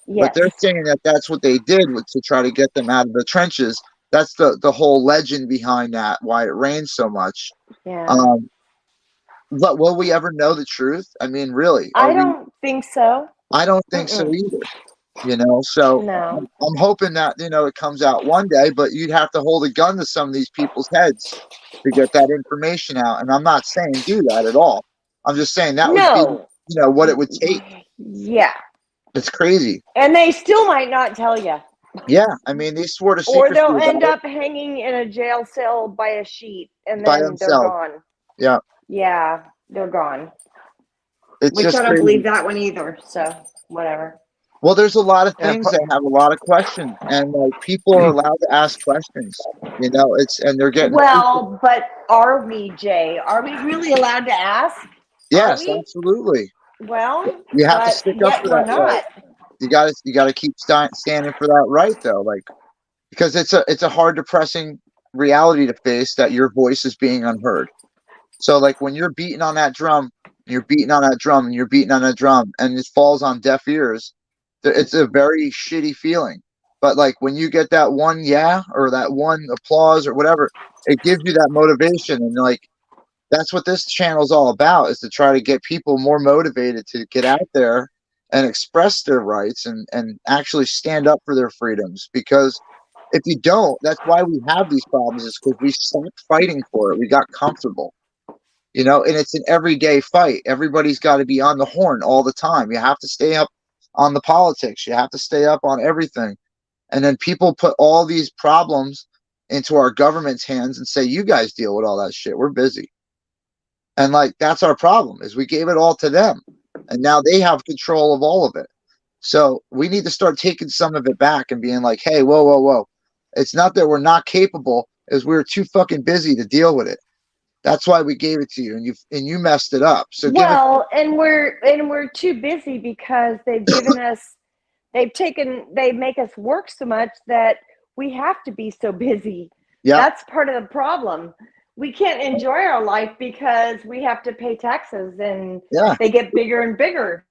Yes. But they're saying that that's what they did to try to get them out of the trenches. That's the whole legend behind that, why it rained so much.
Yeah.
But will we ever know the truth? I mean, really?
I don't think so.
I don't think so either. So no. I'm hoping that it comes out one day, but you'd have to hold a gun to some of these people's heads to get that information out. And I'm not saying do that at all. I'm just saying that would be what it would take.
Yeah.
It's crazy.
And they still might not tell you.
Yeah, I mean, they swore to
Or
secrecy
they'll end
about
up hanging in a jail cell by a sheet and
it by
then they're
themselves.
gone.
Yeah,
Yeah, they're gone.
it's
Which
just
I don't
crazy.
believe that one either. So whatever.
Well, there's a lot of
Yeah,
things that have a lot of questions, and like people are allowed to ask questions. You know, and they're getting
Well, but are we, Jay? Are we really allowed to ask?
yes,
we?
absolutely.
Well,
You have to
but
stick up
yet
for
we're
that right.
not.
You gotta keep standing for that right though, like because it's a hard, depressing reality to face that your voice is being unheard. So like when you're beating on that drum, you're beating on that drum, and you're beating on that drum, and it falls on deaf ears, it's a very shitty feeling. But like when you get that one yeah or that one applause or whatever, it gives you that motivation, and like that's what this channel is all about, is to try to get people more motivated to get out there and express their rights and actually stand up for their freedoms. Because if you don't, that's why we have these problems, is because we stopped fighting for it. We got comfortable, you know, and it's an everyday fight. Everybody's got to be on the horn all the time. You have to stay up on the politics. You have to stay up on everything. And then people put all these problems into our government's hands and say, you guys deal with all that shit. We're busy. And like that's our problem, is we gave it all to them, and now they have control of all of it. So we need to start taking some of it back and being like, hey, whoa, whoa, whoa. It's not that we're not capable, is we're too fucking busy to deal with it. That's why we gave it to you, and you messed it up. So
Well, and we're too busy because they've given us they make us work so much that we have to be so busy.
Yeah.
That's part of the problem. We can't enjoy our life because we have to pay taxes, and
Yeah.
they get bigger and bigger.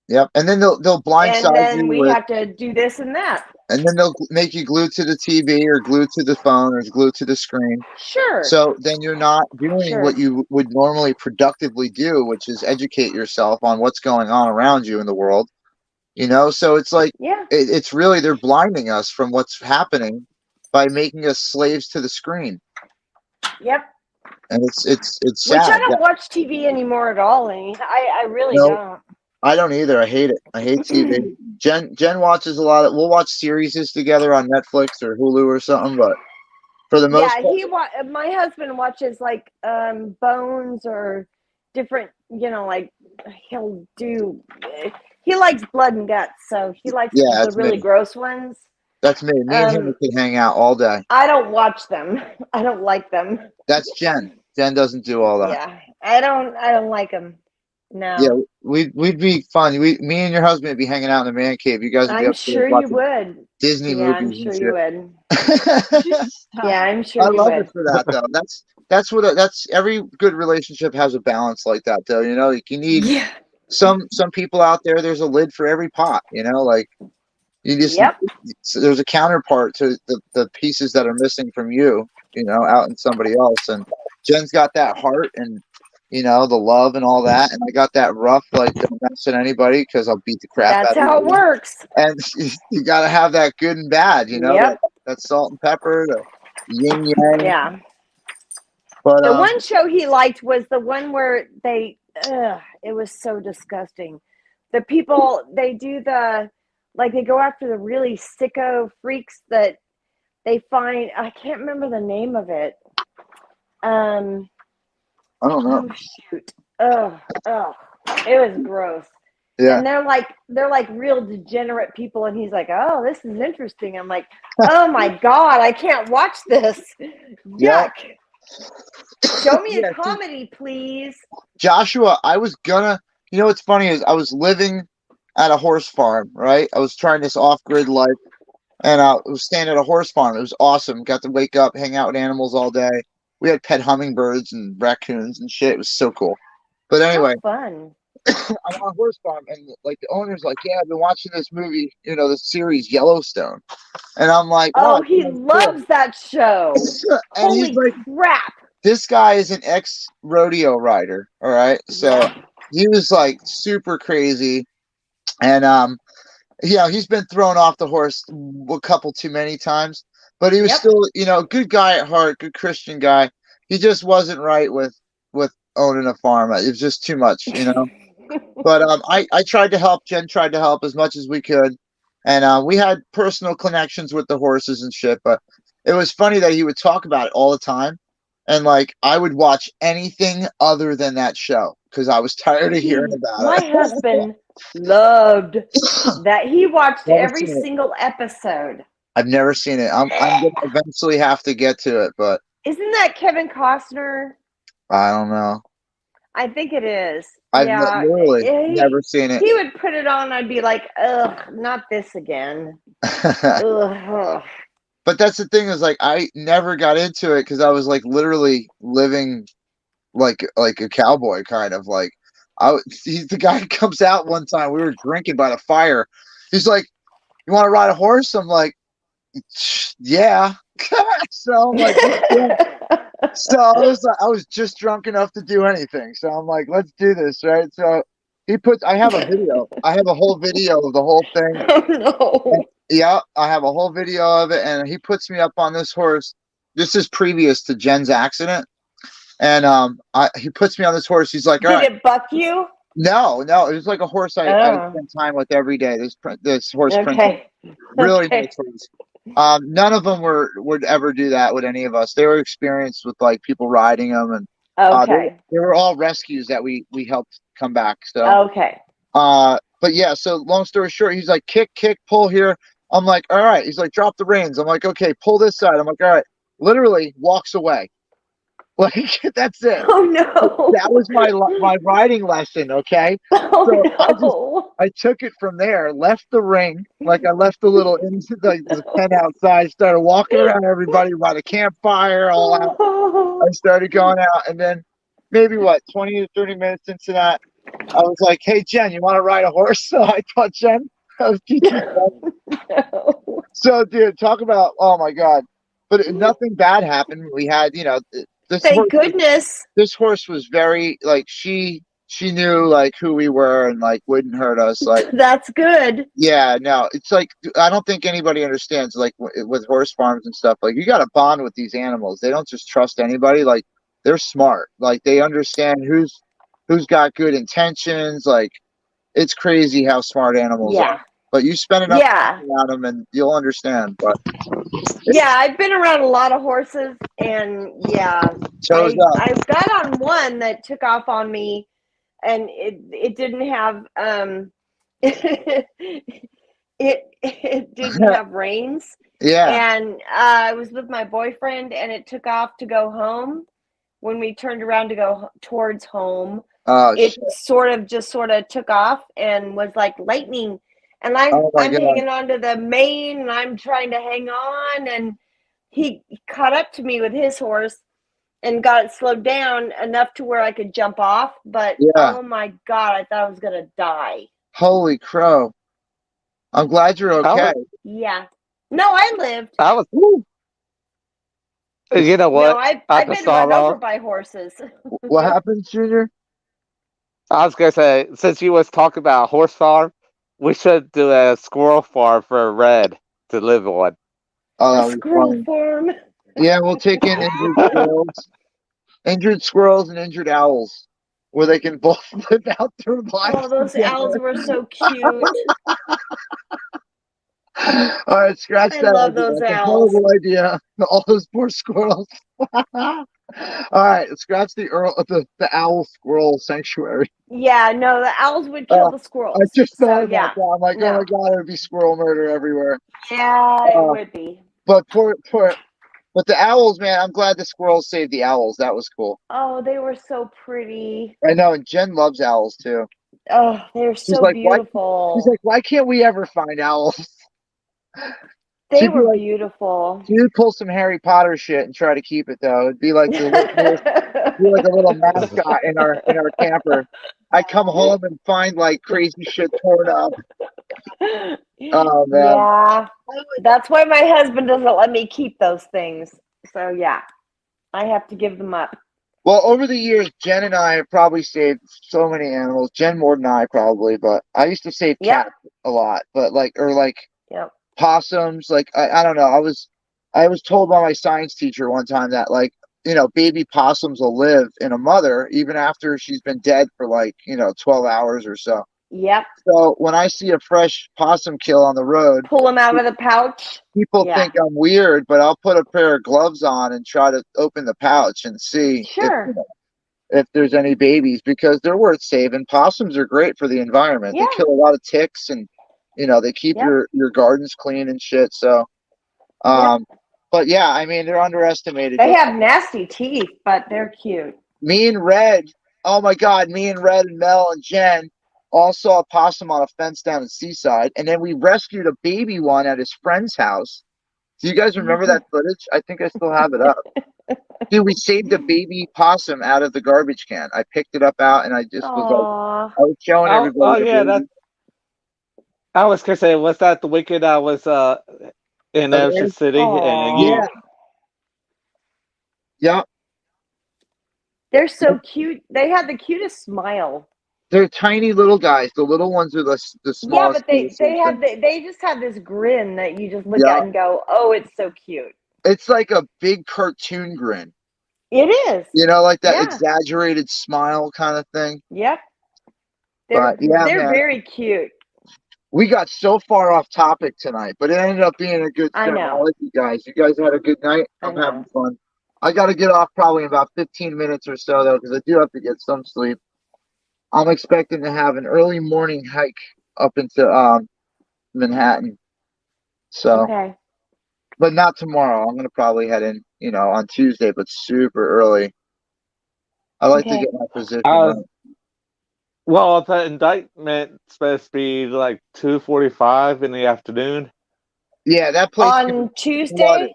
Yep. And then they'll
And
blindside
then
you
we
with,
have to do this and that.
and then they'll make you glued to the TV or glued to the phone or glued to the screen.
Sure.
So then you're not doing
Sure.
what you would normally productively do, which is educate yourself on what's going on around you in the world. You know, so it's like,
Yeah.
it's really, they're blinding us from what's happening by making us slaves to the screen.
Yep.
And it's
Which
sad.
I don't watch TV anymore at all. I really
No.
don't.
I don't either. I hate it. I hate TV. Jen watches a lot of. We'll watch series together on Netflix or Hulu or something. But for the most part,
My husband watches like Bones or different. You know, like he likes blood and guts, so he likes
Yeah,
the
that's
really
me.
gross ones.
That's me. Me and him can hang out all day.
I don't watch them. I don't like them.
That's Jen. Jen doesn't do all that.
Yeah, I don't like them. No.
Yeah, we'd be fun. Me and your husband would be hanging out in the man cave. You guys would be
I'm
upstairs
sure you
watching
would.
Disney
Yeah, I'm
movies
sure
and
you
shit.
would. Yeah, I'm sure
I
you
love
would.
it for that though. That's every good relationship has a balance like that though. You know, like you need
Yeah.
some people out there. There's a lid for every pot. You know, like you just
Yep.
there's a counterpart to the pieces that are missing from you. You know, out in somebody else. And Jen's got that heart and, you know, the love and all that, and I got that rough, like don't mess with anybody because I'll beat the crap
That's
out
how
of
it
you.
works.
And you got to have that good and bad, you know,
Yep.
that salt and pepper, the yin yang.
Yeah.
But
The one show he liked was the one where it was so disgusting. The people, they do they go after the really sicko freaks that they find. I can't remember the name of it.
I don't know.
Oh shoot. Oh, it was gross.
Yeah.
And they're like real degenerate people, and he's like, oh, this is interesting. I'm like, oh my God, I can't watch this. Yuck.
Yeah.
Show me a comedy, please.
Joshua, I was gonna, you know what's funny is I was living at a horse farm, right? I was trying this off-grid life, and I was staying at a horse farm. It was awesome. Got to wake up, hang out with animals all day. We had pet hummingbirds and raccoons and shit. It was so cool. But anyway,
So fun.
I'm on a horse farm, and like the owner's like, yeah, I've been watching this movie, you know, the series Yellowstone. And I'm like,
Oh,
wow,
he loves that show.
and
Holy
he's like,
crap.
this guy is an ex-rodeo rider, all right? So he was like super crazy. And yeah, he's been thrown off the horse a couple too many times, but he was still, you know, good guy at heart, good Christian guy. He just wasn't right with owning a farm. It was just too much, you know. But I tried to help. Jen tried to help as much as we could, and we had personal connections with the horses and shit. But it was funny that he would talk about it all the time, and like I would watch anything other than that show because I was tired of hearing about
My
it.
husband loved that. He watched
Never
every
seen it.
single episode.
I've never seen it. I'm gonna eventually have to get to it, but
Isn't that Kevin Costner?
I don't know.
I think it is.
I've
Yeah,
literally
he,
never seen it.
he would put it on. I'd be like, ugh, not this again. Ugh.
But that's the thing is like I never got into it because I was like literally living like a cowboy kind of like he's the guy who comes out one time. We were drinking by the fire. He's like, "You want to ride a horse?" I'm like, "Yeah." So I'm like, so I was just drunk enough to do anything. So I'm like, let's do this, right? So I have a video. I have a whole video of the whole thing.
Oh no.
And, yeah, I have a whole video of it, and he puts me up on this horse. This is previous to Jen's accident, and he puts me on this horse. He's like, "All
Did
right."
it buck you?
No, it was like a horse I spend time with every day. This horse Princess,
Okay.
really
Okay.
nice horse. None of them would ever do that with any of us. They were experienced with like people riding them, and
Okay.
they were all rescues that we helped come back. So
Okay.
but yeah. So long story short, he's like, kick, pull here. I'm like, all right. He's like, drop the reins. I'm like, okay, pull this side. I'm like, all right. Literally walks away. Like that's it.
Oh no.
That was my riding lesson. Okay.
Oh
So
no.
I took it from there, left the ring, like I left the little into the pen outside, started walking around everybody by the campfire, all out. I started going out, and then maybe 20 to 30 minutes into that, I was like, "Hey Jen, you want to ride a horse?" So I taught Jen. I was teaching Jen.
No.
So, dude, talk about my god! But nothing bad happened. We had, this
Thank
horse.
goodness.
This horse was very like she knew like who we were and like wouldn't hurt us. Like
That's good.
yeah, no, it's like I don't think anybody understands like with horse farms and stuff. Like you got to bond with these animals. They don't just trust anybody. Like they're smart. Like they understand who's got good intentions. Like it's crazy how smart animals are. But you spend enough time around them and you'll understand. But
yeah, I've been around a lot of horses, and I got on one that took off on me, and it didn't have it didn't have reins.
Yeah.
And I was with my boyfriend, and it took off to go home. When we turned around to go towards home, it sort of took off and was like lightning. And I'm hanging on to the mane, and I'm trying to hang on, and he caught up to me with his horse and got it slowed down enough to where I could jump off. But oh my god, I thought I was gonna die.
Holy crow! I'm glad you're okay.
Yeah. No, I lived.
I was. You know what?
No, I've been run over by horses.
What happened, Junior?
I was gonna say, since you was talking about a horse farm, we should do a squirrel farm for Red to live on.
Oh,
squirrel farm.
Yeah, we'll take in injured squirrels and injured owls, where they can both live out their lives.
Oh, those owls were so cute.
All right, scratch that.
I love those
That's
owls.
a horrible idea. All those poor squirrels. All right, scratch the owl squirrel sanctuary.
Yeah, no, the owls would kill the squirrels.
I just thought about that. I'm like, oh my god, there would be squirrel murder everywhere.
Yeah, it would be.
But but the owls, man, I'm glad the squirrels saved the owls. That was cool.
Oh, they were so pretty.
I know, and Jen loves owls too.
Oh, they're so beautiful.
She's like, why can't we ever find owls?
They were beautiful.
She would pull some Harry Potter shit and try to keep it though. It'd be like be like a little mascot in our camper. I'd come home and find like crazy shit torn up. Oh man.
Yeah. That's why my husband doesn't let me keep those things. So yeah. I have to give them up.
Well, over the years, Jen and I have probably saved so many animals. Jen more than I probably, but I used to save cats a lot. But possums, like I don't know. I was told by my science teacher one time that like baby possums will live in a mother even after she's been dead for 12 hours or so.
Yep.
So when I see a fresh possum kill on the road,
Pull them out of the pouch.
people think I'm weird, but I'll put a pair of gloves on and try to open the pouch and see if there's any babies, because they're worth saving. Possums are great for the environment.
Yeah.
They kill a lot of ticks, and they keep your gardens clean and shit. So, but yeah, I mean, they're underestimated.
They have nasty teeth, but they're cute.
Me and Red, oh my God, me and Red and Mel and Jen all saw a possum on a fence down in Seaside, and then we rescued a baby one at his friend's house. Do you guys remember that footage? I think I still have it up. Dude, we saved a baby possum out of the garbage can. I picked it up out, and I just was I was showing everybody.
Oh yeah, I was gonna say, was that the weekend I was in Ocean City? And
yeah.
They're so cute. They have the cutest smile.
They're tiny little guys. The little ones are the smallest.
Yeah, but they just have this grin that you just look at and go, "Oh, it's so cute."
It's like a big cartoon grin.
It is.
Like that exaggerated smile kind of thing.
Yep. They're very cute.
We got so far off topic tonight, but it ended up being a good show. I like you guys. You guys had a good night. I'm having fun. I got to get off probably in about 15 minutes or so, though, because I do have to get some sleep. I'm expecting to have an early morning hike up into Manhattan. So, but not tomorrow. I'm going to probably head in, on Tuesday, but super early. I like to get my position right.
Well, the indictment's supposed to be like 2:45 in the afternoon.
Yeah, that place
on Tuesday.
Flooded.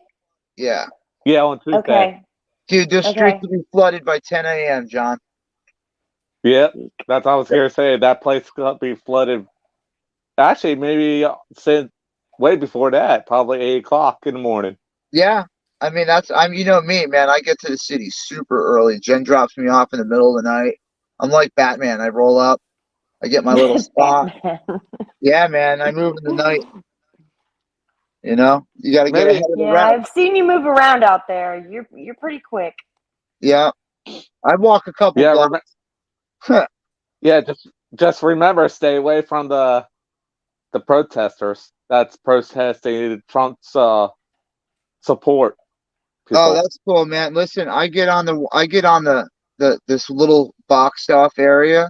Yeah.
Yeah, on Tuesday.
Okay.
Dude, the streets will be flooded by 10 a.m., John.
Yep, that's what I was going to say. That place could be flooded. Actually, maybe since way before that, probably 8 o'clock in the morning.
Yeah, I mean me, man. I get to the city super early. Jen drops me off in the middle of the night. I'm like Batman. I roll up, I get my little spot. Yeah, man. I move in the night. You got to get ahead of the rest.
I've seen you move around out there. You're pretty quick.
Yeah, I walk a couple blocks.
Yeah, just remember, stay away from the protesters that's protesting Trump's support. People.
Oh, that's cool, man. Listen, I get on this little boxed off area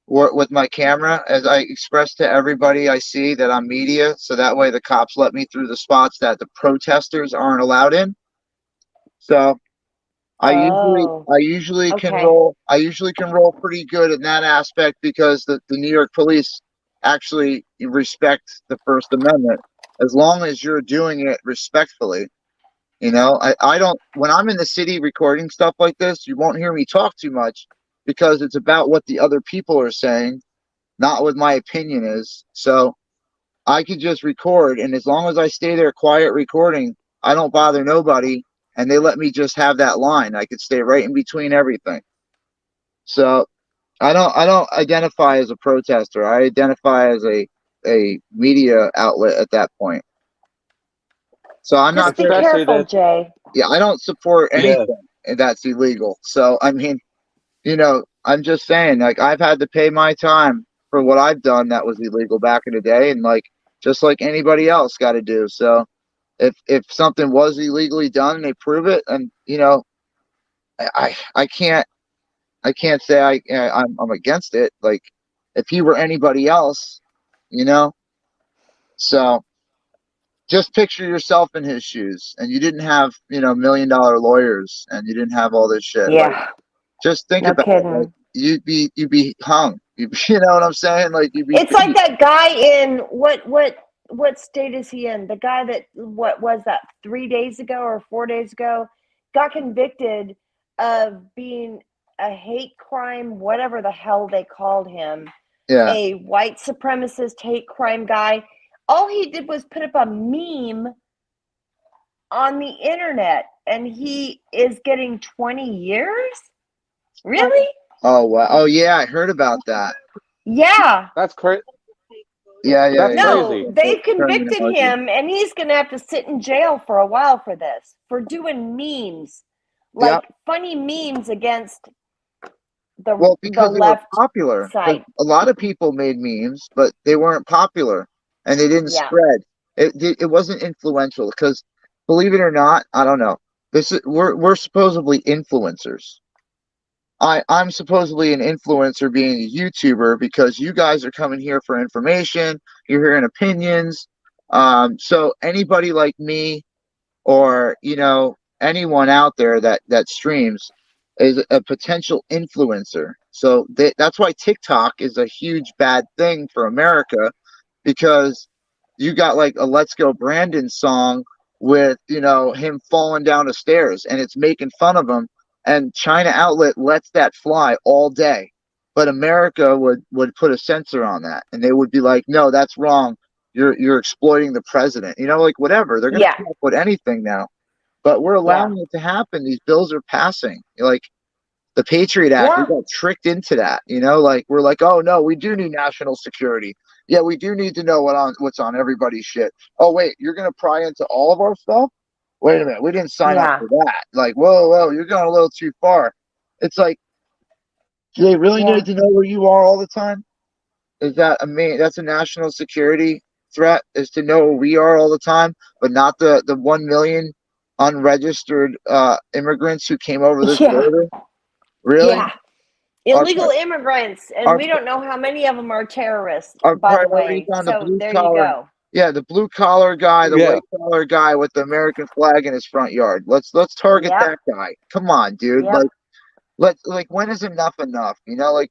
with my camera as I express to everybody I see that I'm media, so that way the cops let me through the spots that the protesters aren't allowed in. So I usually can roll. I usually can roll pretty good in that aspect because the New York police actually respect the First Amendment as long as you're doing it respectfully. I don't. When I'm in the city recording stuff like this, you won't hear me talk too much because it's about what the other people are saying, not what my opinion is. So I could just record, and as long as I stay there quiet recording, I don't bother nobody. And they let me just have that line. I could stay right in between everything. So I don't identify as a protester. I identify as a media outlet at that point. So I'm not
be careful, Jay.
Yeah, I don't support anything that's illegal. So I mean, I'm just saying, like, I've had to pay my time for what I've done that was illegal back in the day, and just like anybody else got to do. So if something was illegally done and they prove it, and I can't say I'm against it. Like, if he were anybody else, so just picture yourself in his shoes, and you didn't have $1 million lawyers, and you didn't have all this shit.
Yeah.
Just think about it. Like, you'd be hung. You know what I'm saying? Like, you'd be.
It's like that guy in what state is he in? The guy that, what was that, 3 days ago or 4 days ago, got convicted of being a hate crime, whatever the hell they called him.
Yeah.
A white supremacist hate crime guy. All he did was put up a meme on the internet, and he is getting 20 years? Really?
Oh, wow. Oh, yeah, I heard about that.
Yeah.
That's crazy.
Yeah.
No,
crazy.
they've convicted him, and he's going to have to sit in jail for a while for this, for doing memes like funny memes against the
because they were
left
popular. 'Cause
side.
a lot of people made memes, but they weren't popular and they didn't
Yeah.
spread. It wasn't influential because, believe it or not, I don't know. We're supposedly influencers. I'm supposedly an influencer being a YouTuber because you guys are coming here for information. You're hearing opinions. So anybody like me or, anyone out there that streams is a potential influencer. So that's why TikTok is a huge bad thing for America because you got like a Let's Go Brandon song with, him falling down the stairs and it's making fun of him. And China Outlet lets that fly all day. But America would put a censor on that and they would be like, no, that's wrong. You're exploiting the president. Like whatever. They're gonna come up with anything now. But we're allowing it to happen. These bills are passing. Like the Patriot Act, we got tricked into that. Like we're like, oh no, we do need national security. Yeah, we do need to know what's on everybody's shit. Oh wait, you're gonna pry into all of our stuff? Wait a minute, we didn't sign up for that. Like, whoa, you're going a little too far. It's like, do they really need to know where you are all the time? Is that that's a national security threat, is to know where we are all the time, but not the 1 million unregistered immigrants who came over this border? Really?
Yeah. Illegal immigrants, and we don't know how many of them are terrorists, by the way. So there you go.
Yeah, the blue collar guy, the white collar guy with the American flag in his front yard. Let's target that guy. Come on, dude. Like when is enough enough? Like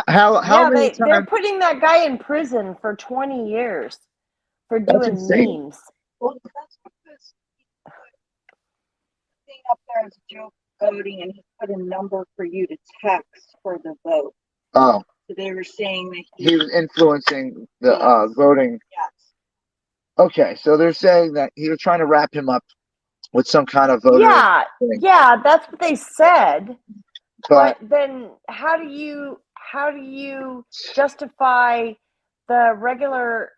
how many times
they're putting that guy in prison for 20 years for doing memes.
Well, that's because he put the thing up there as a joke voting, and he put a number for you to text for the vote.
Oh.
So they were saying that
he was influencing the voting.
Yes.
Okay, so they're saying that he was trying to wrap him up with some kind of voter.
Yeah, that's what they said. But then how do you justify the regular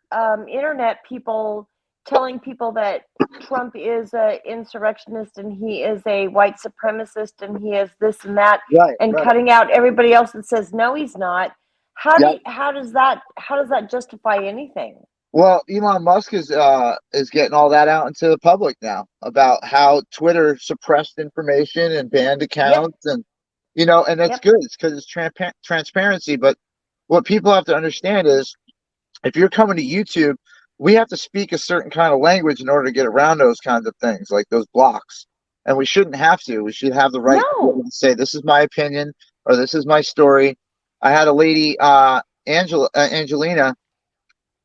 internet people telling people that Trump is an insurrectionist and he is a white supremacist and he is this and that, and cutting out everybody else that says no, he's not? How does that justify anything?
Well, Elon Musk is getting all that out into the public now about how Twitter suppressed information and banned accounts, and and that's good. It's because it's transparency. But what people have to understand is, if you're coming to YouTube, we have to speak a certain kind of language in order to get around those kinds of things, like those blocks. And we shouldn't have to. We should have the right to say, this is my opinion, or this is my story. I had a lady, Angelina,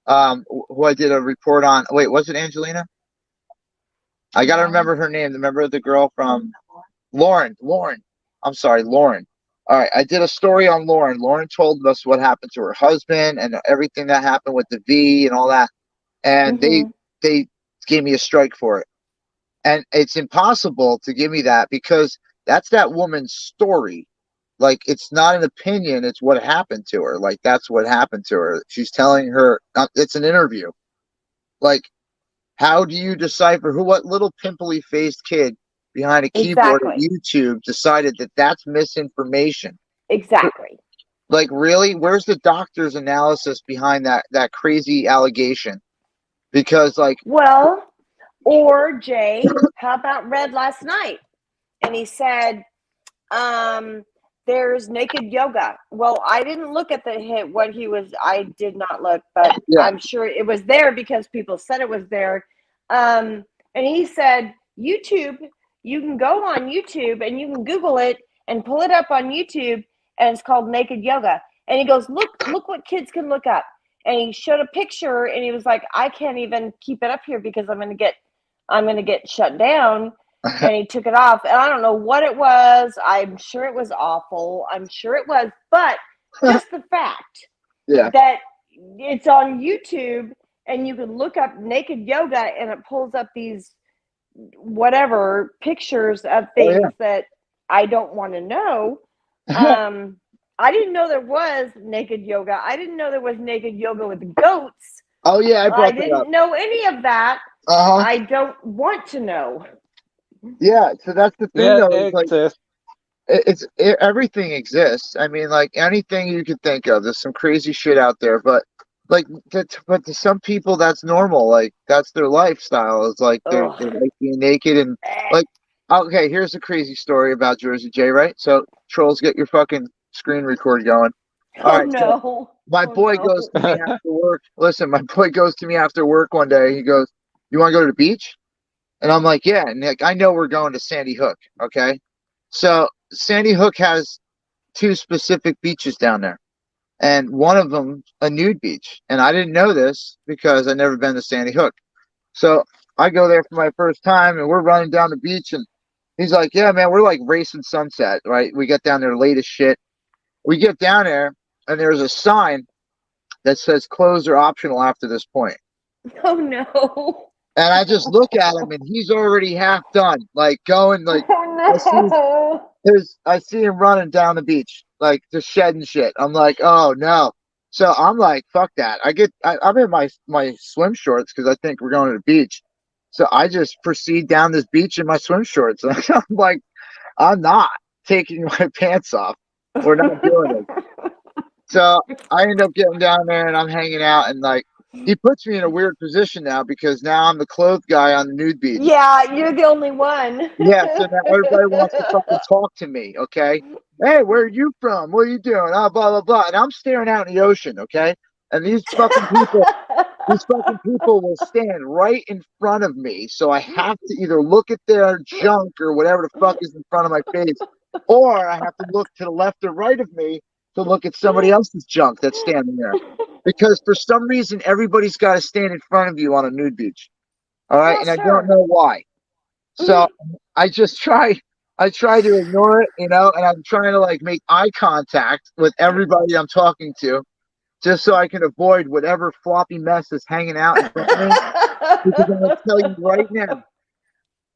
who I did a report on. Wait, was it Angelina? I got to remember her name. Remember the girl from Lauren. I'm sorry, Lauren. All right, I did a story on Lauren. Lauren told us what happened to her husband and everything that happened with the V and all that. And they gave me a strike for it. And it's impossible to give me that because that's that woman's story. Like, it's not an opinion, it's what happened to her. Like, that's what happened to her. She's telling her, it's an interview. Like, how do you decipher what little pimply faced kid behind a keyboard at YouTube decided that that's misinformation?
Exactly.
Like, really? Where's the doctor's analysis behind that crazy allegation? Because, like...
Well, or, Jay, how about Red last night? And he said, there's naked yoga. Well, I didn't look at I did not look, but I'm sure it was there because people said it was there. And he said, YouTube, you can go on YouTube and you can Google it and pull it up on YouTube, and it's called naked yoga. And he goes, look what kids can look up. And he showed a picture and he was like, I can't even keep it up here because I'm going to get shut down. And he took it off, and I don't know what it was. I'm sure it was awful. I'm sure it was, but just the fact that it's on YouTube and you can look up naked yoga and it pulls up these whatever pictures of things that I don't want to know. I didn't know there was naked yoga. I didn't know there was naked yoga with goats.
Oh yeah, I brought that up.
I didn't know any of that. I don't want to know.
Yeah, so that's the thing,
Yeah,
though.
it
It's like
exists.
everything exists. I mean, like anything you could think of. There's some crazy shit out there, but like, but to some people that's normal. Like that's their lifestyle. It's like they
Ugh.
like being naked and like. Okay, here's a crazy story about Jersey J. Right? So trolls, get your fucking screen record going. All
Oh
right, so
no.
my
Oh
boy
no.
goes to me after work. Listen, my boy goes to me after work one day. He goes, "You want to go to the beach?" And I'm like, "Yeah." And like, I know we're going to Sandy Hook. Okay, so Sandy Hook has two specific beaches down there, and one of them a nude beach. And I didn't know this because I never been to Sandy Hook. So I go there for my first time, and we're running down the beach, and he's like, "Yeah, man, we're like racing sunset, right? We get down there late as shit. We get down there, and there's a sign that says closed are optional after this point."
Oh no.
And I just look at him, and he's already half done, like going, like
Oh
I see him running down the beach, like just shedding shit. I'm like, oh no. So I'm like, fuck that. I'm in my swim shorts because I think we're going to the beach. So I just proceed down this beach in my swim shorts. I'm like, I'm not taking my pants off. We're not doing it. So I end up getting down there and I'm hanging out, and like he puts me in a weird position now because now I'm the clothed guy on the nude beach.
Yeah, you're the only one.
Yeah, so now everybody wants to fucking talk to me, okay? Hey, where are you from? What are you doing? Oh, blah blah blah. And I'm staring out in the ocean, okay? And these fucking people will stand right in front of me. So I have to either look at their junk or whatever the fuck is in front of my face, or I have to look to the left or right of me to look at somebody else's junk that's standing there. Because for some reason everybody's got to stand in front of you on a nude beach. All right,
Well,
and I
sure.
don't know why. So I try to ignore it, and I'm trying to like make eye contact with everybody I'm talking to, just so I can avoid whatever floppy mess is hanging out in front of me. Because I'm gonna tell you right now,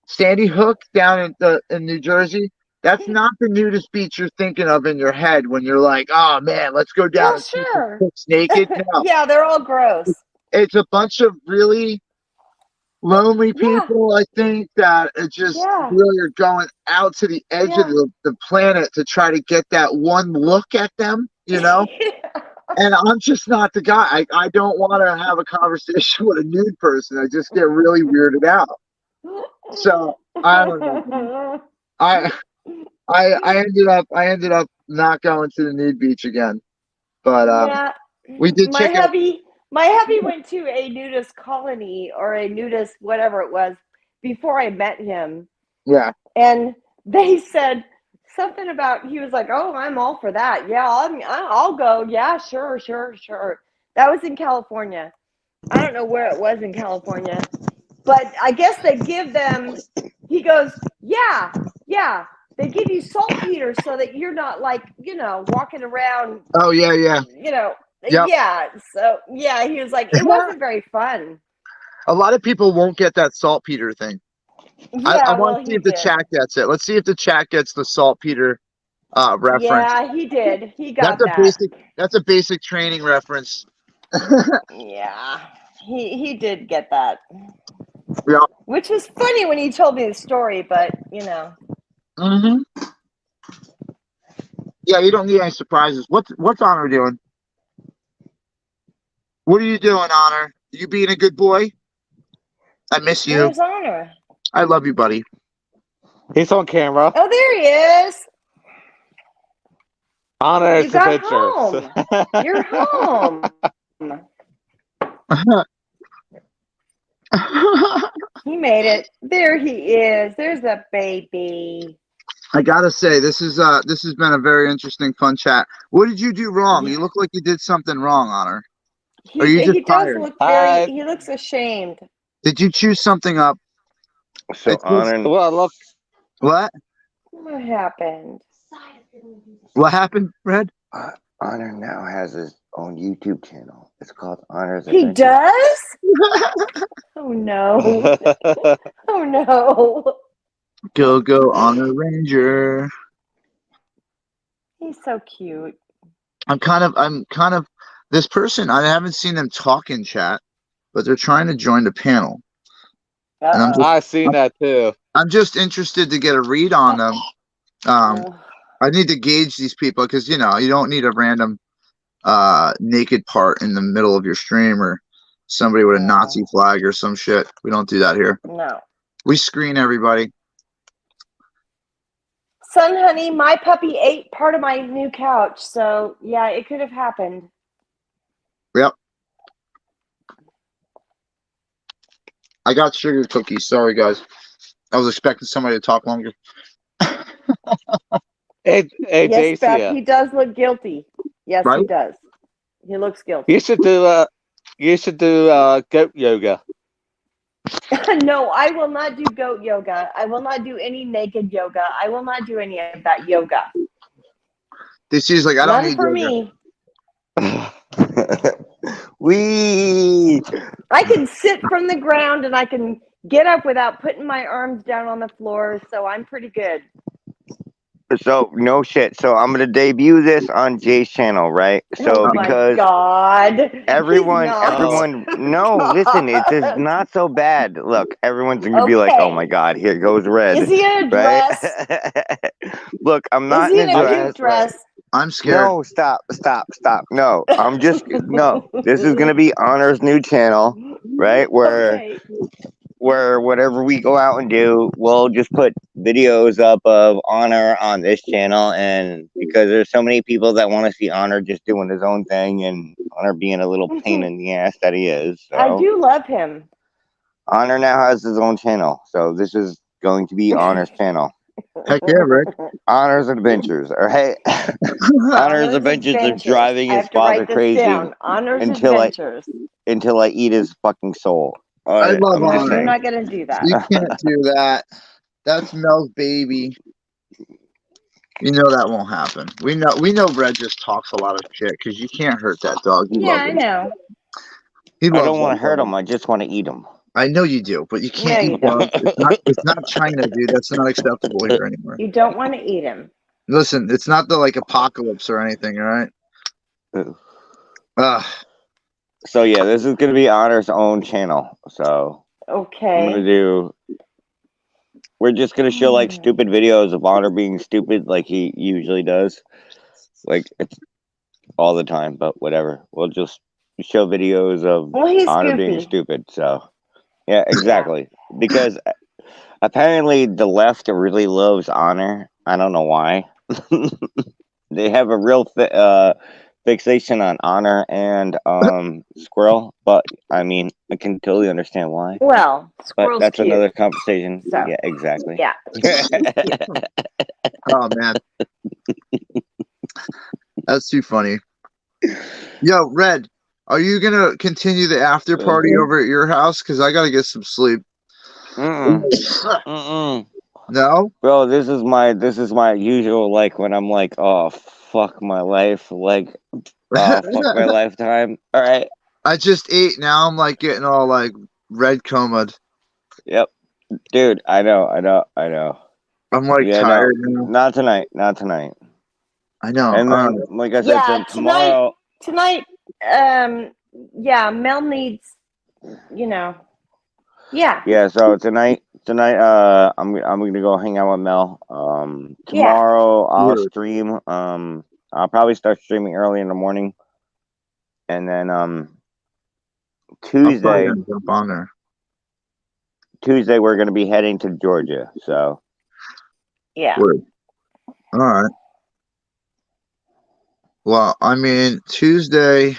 Sandy Hook down in New Jersey, that's not the nudist beach you're thinking of in your head when you're like, oh man, let's go down
Well,
and see
sure.
some chicks naked. No,
Yeah, they're all gross.
it's a bunch of really lonely
Yeah.
people, I think, that are just
Yeah.
really are going out to the edge of the planet to try to get that one look at them, And I'm just not the guy. I don't want to have a conversation with a nude person. I just get really weirded out. So I don't know. I ended up not going to the nude beach again. But
Yeah.
we did check out.
My hubby went to a nudist colony or a nudist whatever it was before I met him.
Yeah.
And they said something about, he was like, "Oh, I'm all for that. Yeah, I'll go. Yeah, sure. That was in California. I don't know where it was in California, but I guess they give them, he goes, yeah. They give you saltpeter so that you're not like, walking around.
Oh, yeah. Yep.
Yeah. So, yeah, he was like, it wasn't very fun.
A lot of people won't get that saltpeter thing.
Yeah,
I want to see if the chat gets it. Let's see if the chat gets the saltpeter reference.
Yeah, he did. He got that.
That's a basic training reference.
Yeah, he did get that.
Yeah.
Which was funny when he told me the story, but
Mm-hmm. Yeah, you don't need any surprises. What's Honor doing? What are you doing, Honor? You being a good boy? I miss you.
Where's Honor?
I love you, buddy.
He's on camera.
Oh, there he is.
Honor
You
is the
got
pictures.
home. You're home. He made it. There he is. There's the baby.
I gotta say, this has been a very interesting, fun chat. What did you do wrong? You look like you did something wrong, Honor. Are you just tired?
He looks ashamed.
Did you choose something up?
So Honor,
Well, look.
What?
What happened?
What happened, Red?
Honor now has his own YouTube channel. It's called Honor's
He
Adventure.
does? Oh no. Oh no.
Go Honor Ranger.
He's so cute.
I'm kind of this person. I haven't seen them talk in chat, but they're trying to join the panel. And
I've seen that too.
I'm just interested to get a read on them. I need to gauge these people because you don't need a random naked part in the middle of your stream or somebody with a Nazi flag or some shit. We don't do that here.
No.
We screen everybody.
Son, honey, my puppy ate part of my new couch, so yeah, it could have happened.
Yep. I got sugar cookies. Sorry, guys. I was expecting somebody to talk longer.
Hey,
Yes, Beth,
Dacia,
he does look guilty. Yes,
Right?
he does. He looks guilty.
you should do goat yoga.
No, I will not do goat yoga. I will not do any naked yoga. I will not do any of that yoga.
This is like I don't
None
need
for
yoga.
me. I can sit from the ground and I can get up without putting my arms down on the floor, so I'm pretty good.
So no shit. So I'm gonna debut this on Jay's channel, right? So
Oh
because
my God.
everyone,
He's not.
no, listen, it's not so bad. Look, everyone's gonna be like,
Okay.
oh my God, here goes Red.
Is he in a
right?
dress?
Look, I'm not
Is he
in
in
a
a
dress.
cute dress?
I'm scared.
No, stop. No, I'm just no. This is gonna be Honor's new channel, right?
Okay.
Where whatever we go out and do, we'll just put videos up of Honor on this channel, and because there's so many people that want to see Honor just doing his own thing and Honor being a little pain in the ass that he is. So.
I do love him.
Honor now has his own channel, so this is going to be Honor's channel.
Heck yeah, Rick.
Honor's Adventures, or hey, Honor's Adventures of driving
I
his
have to write
father
this
crazy
down. Honor's
until
Adventures.
I eat his fucking soul.
I love
I'm just
Honor.
You're
saying.
not gonna do that.
You can't do that. That's Mel's baby. You know that won't happen. We know Red just talks a lot of shit because you can't hurt that dog. You
Yeah,
love
I
him.
know.
He
I
loves
don't want
that
to hurt
dog.
him. I just want to eat him.
I know you do, but you
No,
can't
you
eat
don't.
dogs. It's not China, dude. That's not acceptable here anymore.
You don't want to eat him.
Listen, it's not the apocalypse or anything, all right?
So yeah, this is gonna be Honor's own channel. So
Okay.
we're just gonna show like stupid videos of Honor being stupid, like he usually does. Like it's all the time, but whatever. We'll just show videos of
He's
Honor being
goofy.
stupid. So yeah, exactly. Because apparently the left really loves Honor. I don't know why. They have a real fixation on Honor and Squirrel, but I mean, I can totally understand why.
Well,
But
Squirrel's
that's
cute.
another conversation.
So,
Yeah, exactly.
Yeah.
Oh, man. That's too funny. Yo, Red, are you going to continue the after party over at your house? Because I got to get some sleep. No?
Bro, this is my usual, like, when I'm like, oh, fuck my life. Like, oh, fuck my lifetime. All right.
I just ate. Now I'm like getting all like red comaed.
Yep. Dude, I know.
I'm like tired now.
Not tonight.
I know.
And then, like I said, so tomorrow.
Tonight, yeah, Mel needs, yeah.
Yeah, so tonight, I'm gonna go hang out with Mel. Tomorrow I'll stream. I'll probably start streaming early in the morning, and then Tuesday.
Jump on there.
Tuesday we're gonna be heading to Georgia. So.
Yeah.
Word. All right. Well, I mean, Tuesday,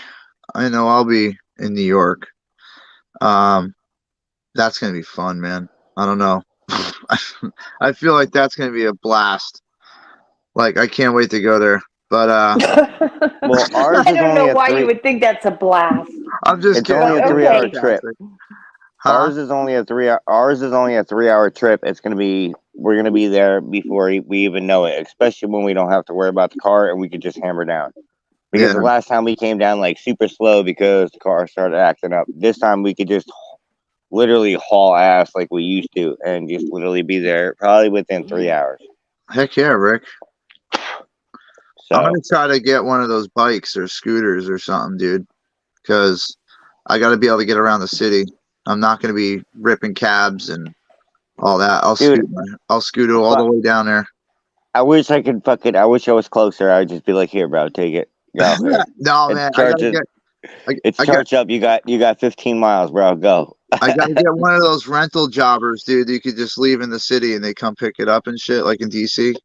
I know I'll be in New York. That's gonna be fun, man. I don't know. I feel like that's gonna be a blast. Like, I can't wait to go there. But
well, ours
I don't know why you would think that's a blast.
I'm just
it's
kidding.
only a 3-hour trip.
Huh?
Ours is only a 3-hour trip. We're gonna be there before we even know it, especially when we don't have to worry about the car and we could just hammer down. Because the last time we came down like super slow because the car started acting up. This time we could just literally haul ass like we used to and just literally be there probably within 3 hours.
Heck yeah, Rick.
So
I'm gonna try to get one of those bikes or scooters or something, dude. Because I got to be able to get around the city. I'm not gonna be ripping cabs and all that. I'll
Dude.
scoot it all the way down there.
I wish I could fucking. I wish I was closer. I'd just be like, here, bro, take it. Go. Here.
No,
It's
man.
charged up. You got 15 miles, bro. Go.
I gotta get one of those rental jobbers, dude. You could just leave in the city and they come pick it up and shit, like in DC.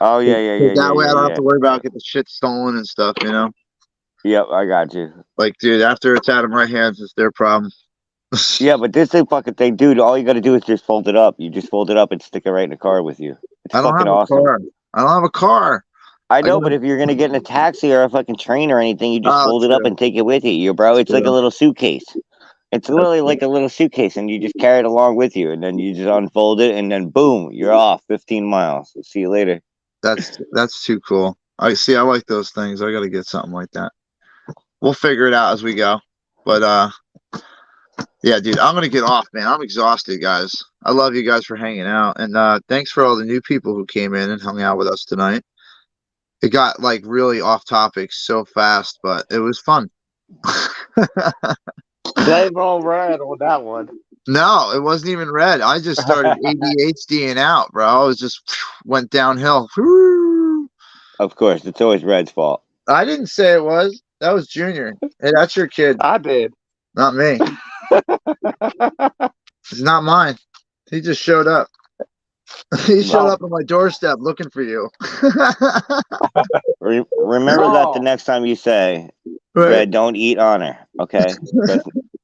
Oh yeah.
That way I don't have to worry about getting the shit stolen and stuff, you know.
Yep, I got you.
Like, dude, after it's out of my hands, it's their problem.
Yeah, but this is fucking thing, dude. All you got to do is just fold it up. You just fold it up and stick it right in the car with you. It's
I don't
fucking
have
awesome.
a car. I don't have a car.
I know, but if you're gonna get in a taxi or a fucking train or anything, you just fold it up
true.
and take it with you, bro. It's like a little suitcase. It's literally like a little suitcase, and you just carry it along with you, and then you just unfold it, and then boom, you're off 15 miles. See you later.
That's too cool. I like those things. I got to get something like that. We'll figure it out as we go. But yeah, dude, I'm gonna get off, man. I'm exhausted, guys. I love you guys for hanging out, and thanks for all the new people who came in and hung out with us tonight. It got like really off topic so fast, but it was fun.
Blame all red on that one.
No, it wasn't even red. I just started ADHDing out, bro. I was just went downhill.
Of course, it's always Red's fault.
I didn't say it was. That was Junior. Hey, that's your kid.
I did.
Not me. It's not mine. He just showed up. He showed up on my doorstep looking for you.
Remember that the next time you say, Red, don't eat honor, okay?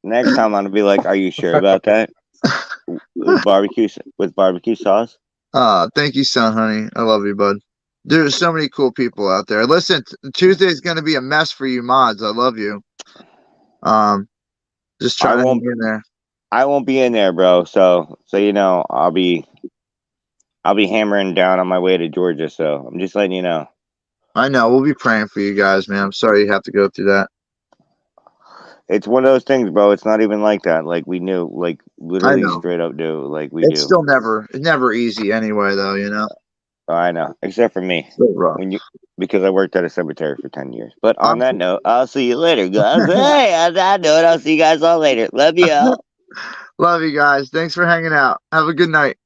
Next time I'm gonna be like, are you sure about that? With barbecue sauce?
Thank you, son, honey. I love you, bud. There's so many cool people out there. Listen, Tuesday's gonna be a mess for you mods. I love you. Just try to hang in there.
I won't be in there, bro. So you know, I'll be hammering down on my way to Georgia. So I'm just letting you know.
I know. We'll be praying for you guys, man. I'm sorry you have to go through that.
It's one of those things, bro. It's not even like that. Like we knew, like literally straight up do. Like we do.
It's still never easy anyway, though. You know.
I know, except for me. Because I worked at a cemetery for 10 years. But on that note, I'll see you later, guys. Hey, on that note, I'll see you guys all later. Love you all.
Love you guys. Thanks for hanging out. Have a good night.